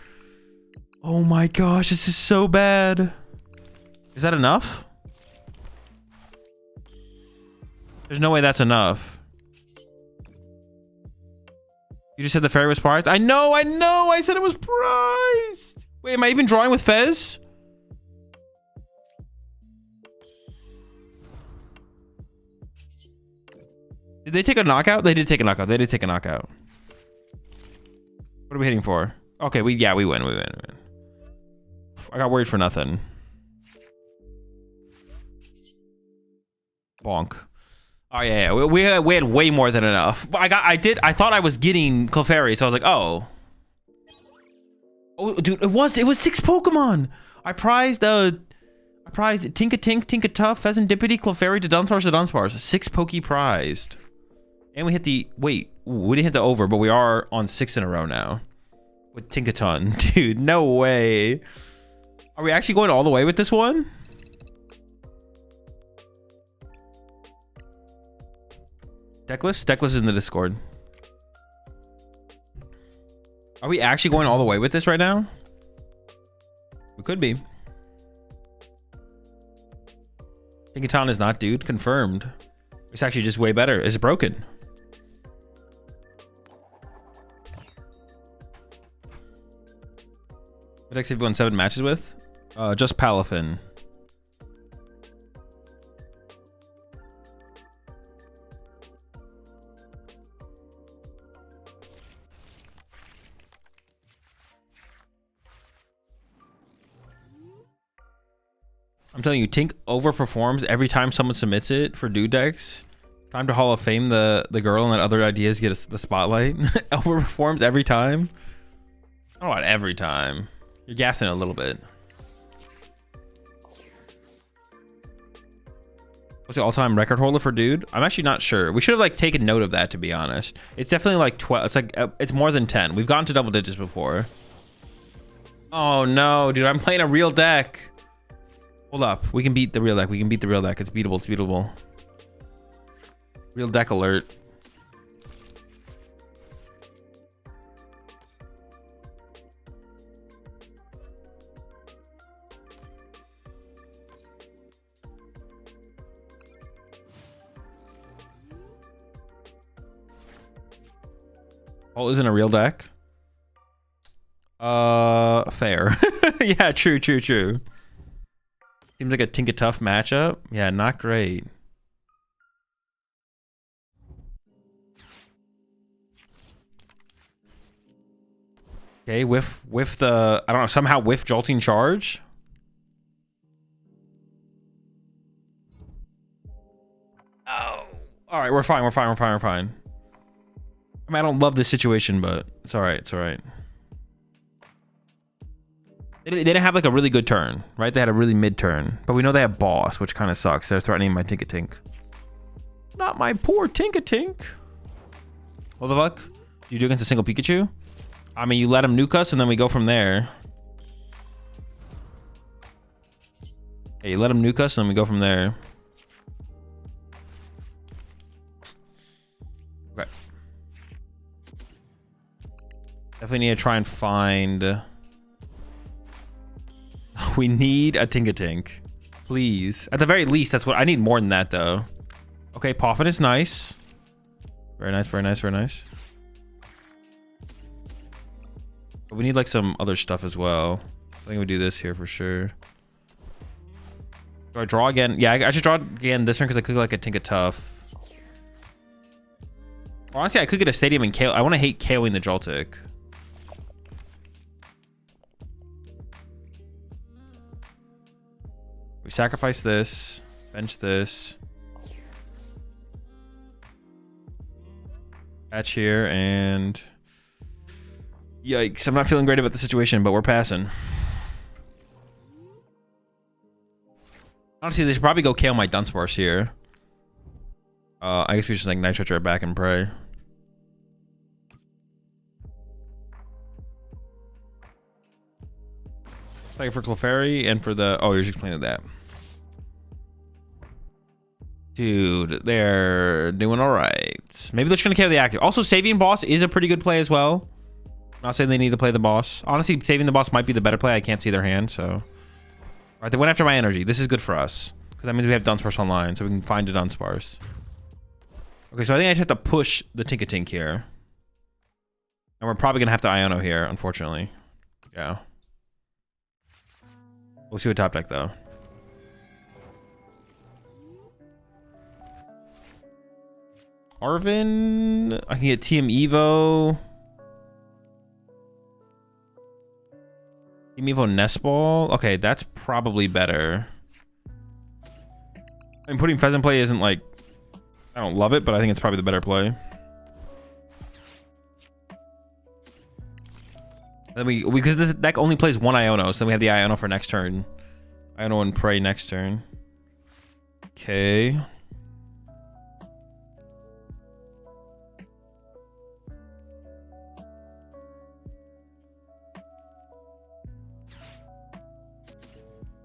Oh my gosh, this is so bad. Is that enough? There's no way that's enough. You just said the fairy was prized? I know. I said it was prized. Wait, am I even drawing with Fez? Did they take a knockout? They did take a knockout. What are we hitting for? Okay, we win. I got worried for nothing. Bonk. Oh yeah. We had way more than enough. But I thought I was getting Clefairy, so I was like, oh. Oh, dude, it was 6 Pokemon. I prized Tinkatink, Tinkatuff, Pheasantipity, Clefairy, to Dunsparce. 6 Poke prized. And we hit the... Wait. Ooh, we didn't hit the over, but we are on 6 in a row now. With Tinkaton. Dude, no way. Are we actually going all the way with this one? Deckless? Deckless is in the Discord. Are we actually going all the way with this right now? We could be. Tinkaton is not dude. Confirmed. It's actually just way better. It's broken. What decks have you won 7 matches with? Just Palifin. I'm telling you, Tink overperforms every time someone submits it for dude decks. Time to Hall of Fame the girl and let other ideas get the spotlight. Overperforms every time. I don't know about every time. You're gassing it a little bit. What's the all-time record holder for dude? I'm actually not sure. We should have like taken note of that, to be honest. It's definitely like 12. It's like it's more than 10. We've gone to double digits before. Oh no, dude! I'm playing a real deck. Hold up. We can beat the real deck. We can beat the real deck. It's beatable. It's beatable. Real deck alert. Oh, isn't a real deck? Fair. Yeah, true. Seems like a Tinka tough matchup. Yeah, not great. Okay, whiff the, I don't know, somehow whiff Jolting Charge. Oh, all right, we're fine. I mean, I don't love this situation, but it's all right. It's all right. They didn't have like a really good turn, right? They had a really mid turn, but we know they have boss, which kind of sucks. They're threatening my Tinka-Tink. Not my poor Tinka-Tink. What the fuck? Do you do against a single Pikachu? I mean, you let him nuke us and then we go from there. Hey, you let him nuke us and then we go from there. Okay. Definitely need to try and find... We need a Tinka-Tink. Please. At the very least, that's what... I need more than that, though. Okay, Palifin is nice. Very nice. But we need, like, some other stuff as well. I think we do this here for sure. Do I draw again? Yeah, I should draw again this turn because I could, like, a Tinka Tough. Or honestly, I could get a Stadium and KO. I want to hate KOing the Joltik. We sacrifice this, bench this, patch here, and yikes! I'm not feeling great about the situation, but we're passing. Honestly, they should probably go KO my Dunsparce here. I guess we just like Nitro Charge back and pray. Play for Clefairy and for the... Oh, you're just explaining that. Dude, they're doing all right. Maybe they're just going to KO the active. Also, saving boss is a pretty good play as well. Not saying they need to play the boss. Honestly, saving the boss might be the better play. I can't see their hand, so... All right, they went after my energy. This is good for us. Because that means we have Dunsparce online, so we can find a Dunsparce. Okay, so I think I just have to push the Tinka-Tink here. And we're probably going to have to Iono here, unfortunately. Yeah. We'll see what top deck, though. Arvin. I can get TM Evo. TM Evo Nest Ball. Okay, that's probably better. I mean, putting Pheasant play isn't like... I don't love it, but I think it's probably the better play. Then because this deck only plays one Iono, so then we have the Iono for next turn. Iono and Prey next turn. Okay.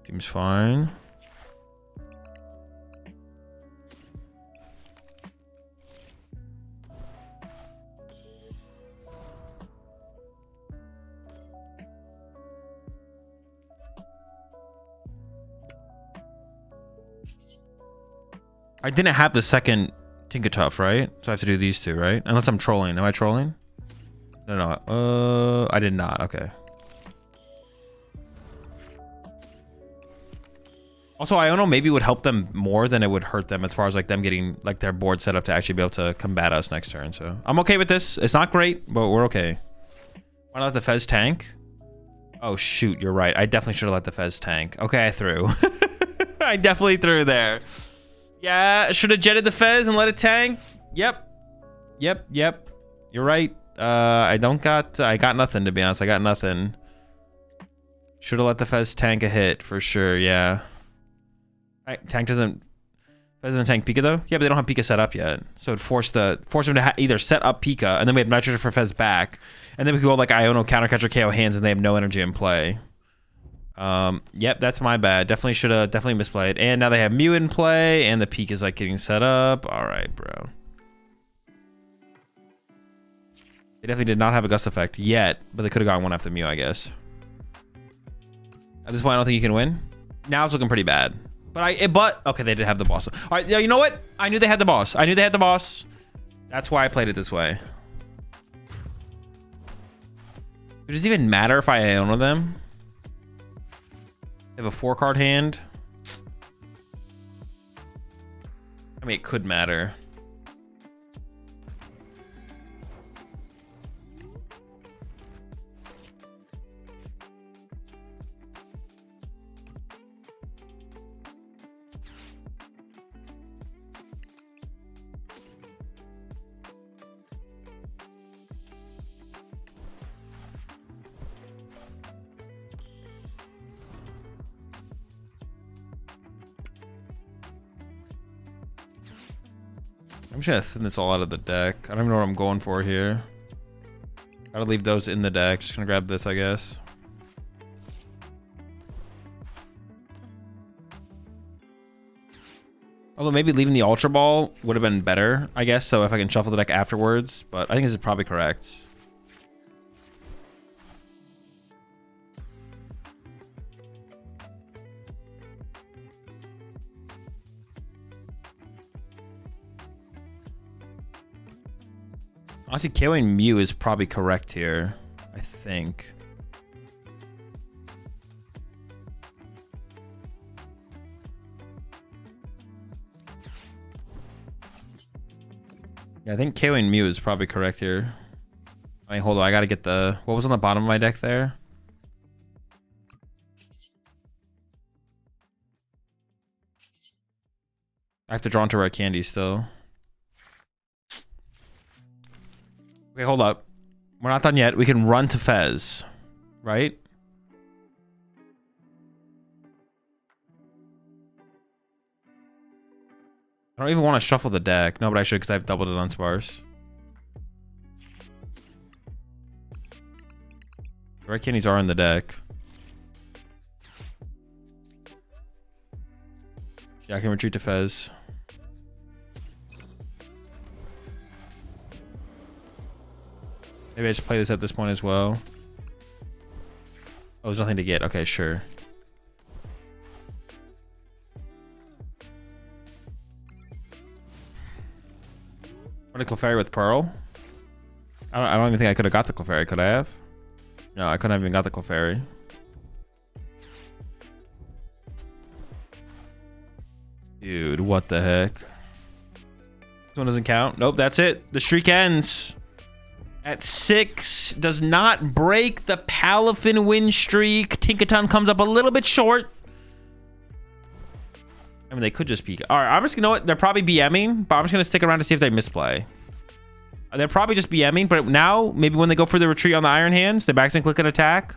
Seems fine. I didn't have the second Tinkatuff, right? So I have to do these two, right? Unless I'm trolling. Am I trolling? No. I did not. Okay. Also, Iono maybe would help them more than it would hurt them as far as like them getting like their board set up to actually be able to combat us next turn. So I'm okay with this. It's not great, but we're okay. Why not let the Fez tank? Oh shoot, you're right. I definitely should have let the Fez tank. Okay, I threw. I definitely threw there. Yeah, should have jetted the Fez and let it tank. Yep. You're right. I got nothing, to be honest. I got nothing. Should have let the Fez tank a hit for sure. Yeah. Fez doesn't tank Pika though. Yeah, but they don't have Pika set up yet, so it'd force them to either set up Pika, and then we have Nitrogen for Fez back, and then we could go like Iono, Countercatcher, KO hands, and they have no energy in play. Yep, that's my bad. Definitely misplayed. And now they have Mew in play, and the Pika is like getting set up. All right, bro. They definitely did not have a Gust effect yet, but they could have gotten one after Mew, I guess. At this point, I don't think you can win. Now it's looking pretty bad. But okay, they did have the boss. All right, yeah, you know what? I knew they had the boss. That's why I played it this way. Does it even matter if I Iono them? They have a 4-card hand. I mean, it could matter. I'm just gonna thin this all out of the deck. I don't even know what I'm going for here. Gotta leave those in the deck. Just gonna grab this, I guess. Although maybe leaving the Ultra Ball would have been better, I guess. So if I can shuffle the deck afterwards, but I think this is probably correct. Honestly, KOing Mew is probably correct here, I think. Yeah, I think KOing Mew is probably correct here. I mean, hold on, I gotta get the... What was on the bottom of my deck there? I have to draw into Red Candy still. Okay, hold up. We're not done yet. We can run to Fez, right? I don't even want to shuffle the deck. No, but I should because I've doubled it on Sparse. The Red Candies are in the deck. Yeah, I can retreat to Fez. Maybe I just play this at this point as well. Oh, there's nothing to get. Okay, sure. Run a Clefairy with Pearl. I don't even think I could have got the Clefairy. Could I have? No, I couldn't have even got the Clefairy. Dude, what the heck? This one doesn't count. Nope, that's it. The streak ends. At 6, does not break the Palifin win streak. Tinkaton comes up a little bit short. I mean, they could just peek. All right, I'm just gonna know what they're probably BMing, but I'm just gonna stick around to see if they misplay. They're probably just BMing, but now maybe when they go for the retreat on the Iron Hands, they back and click an attack.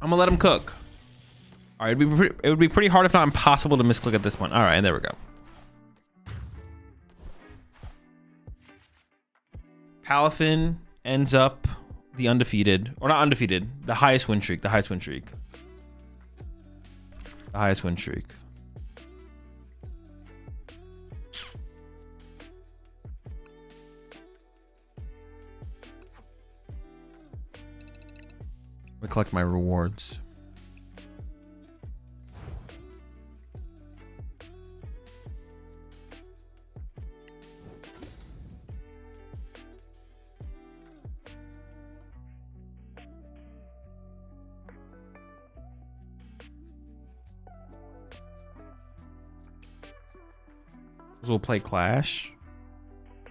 I'm gonna let them cook. All right, it would be pretty hard, if not impossible, to misclick at this point. All right, and there we go. Palifin ends up the undefeated, or not undefeated, the highest win streak. The highest win streak. The highest win streak. We collect my rewards. We'll play Clash.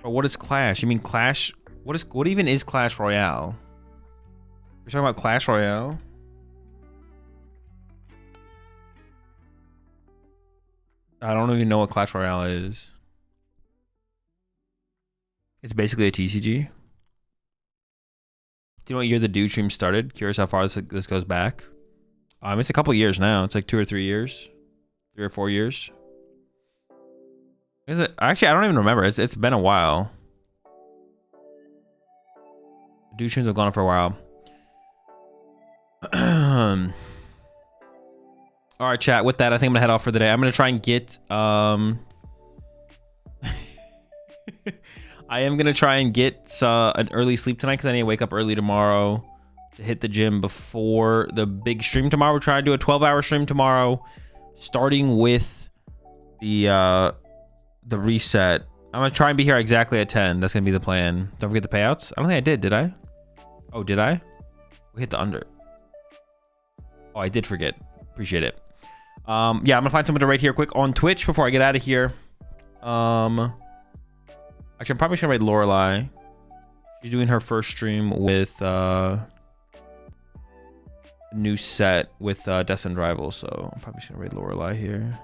Or what is Clash? You mean Clash? What even is Clash Royale? You're talking about Clash Royale? I don't even know what Clash Royale is. It's basically a TCG. Do you know what year the DooD stream started? Curious how far this goes back. It's a couple years now. It's like 2 or 3 years. 3 or 4 years. Is it? Actually, I don't even remember. It's been a while. DooD streams have gone on for a while. All right, chat. With that, I think I'm gonna head off for the day. I'm gonna try and get I am gonna try and get an early sleep tonight because I need to wake up early tomorrow to hit the gym before the big stream tomorrow. We're trying to do a 12-hour stream tomorrow, starting with the reset. I'm gonna try and be here exactly at 10. That's gonna be the plan. Don't forget the payouts. I don't think I did I? Oh, did I? We hit the under. Oh, I did forget. Appreciate it. Yeah, I'm gonna find someone to rate here quick on Twitch before I get out of here. Actually, I'm probably gonna rate Lorelai. She's doing her first stream with a new set with Destined Rivals, so I'm probably just gonna rate Lorelai here.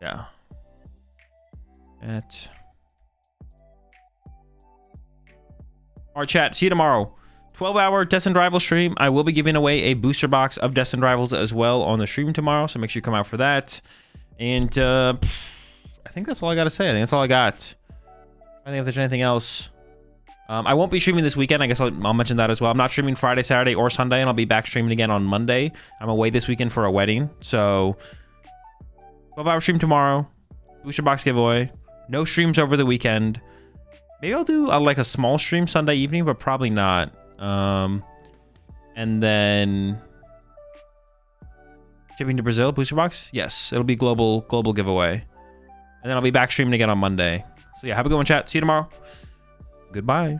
Yeah. All right, chat. See you tomorrow. 12-hour Destined Rivals stream. I will be giving away a booster box of Destined Rivals as well on the stream tomorrow, so make sure you come out for that. And I think that's all I got to say. I think that's all I got. I think if there's anything else. I won't be streaming this weekend. I guess I'll mention that as well. I'm not streaming Friday, Saturday, or Sunday, and I'll be back streaming again on Monday. I'm away this weekend for a wedding, so 12-hour stream tomorrow. Booster box giveaway. No streams over the weekend. Maybe I'll do like a small stream Sunday evening, but probably not. And then shipping to Brazil, booster box. Yes, it'll be global giveaway. And then I'll be back streaming again on Monday. So yeah, have a good one, chat. See you tomorrow. Goodbye.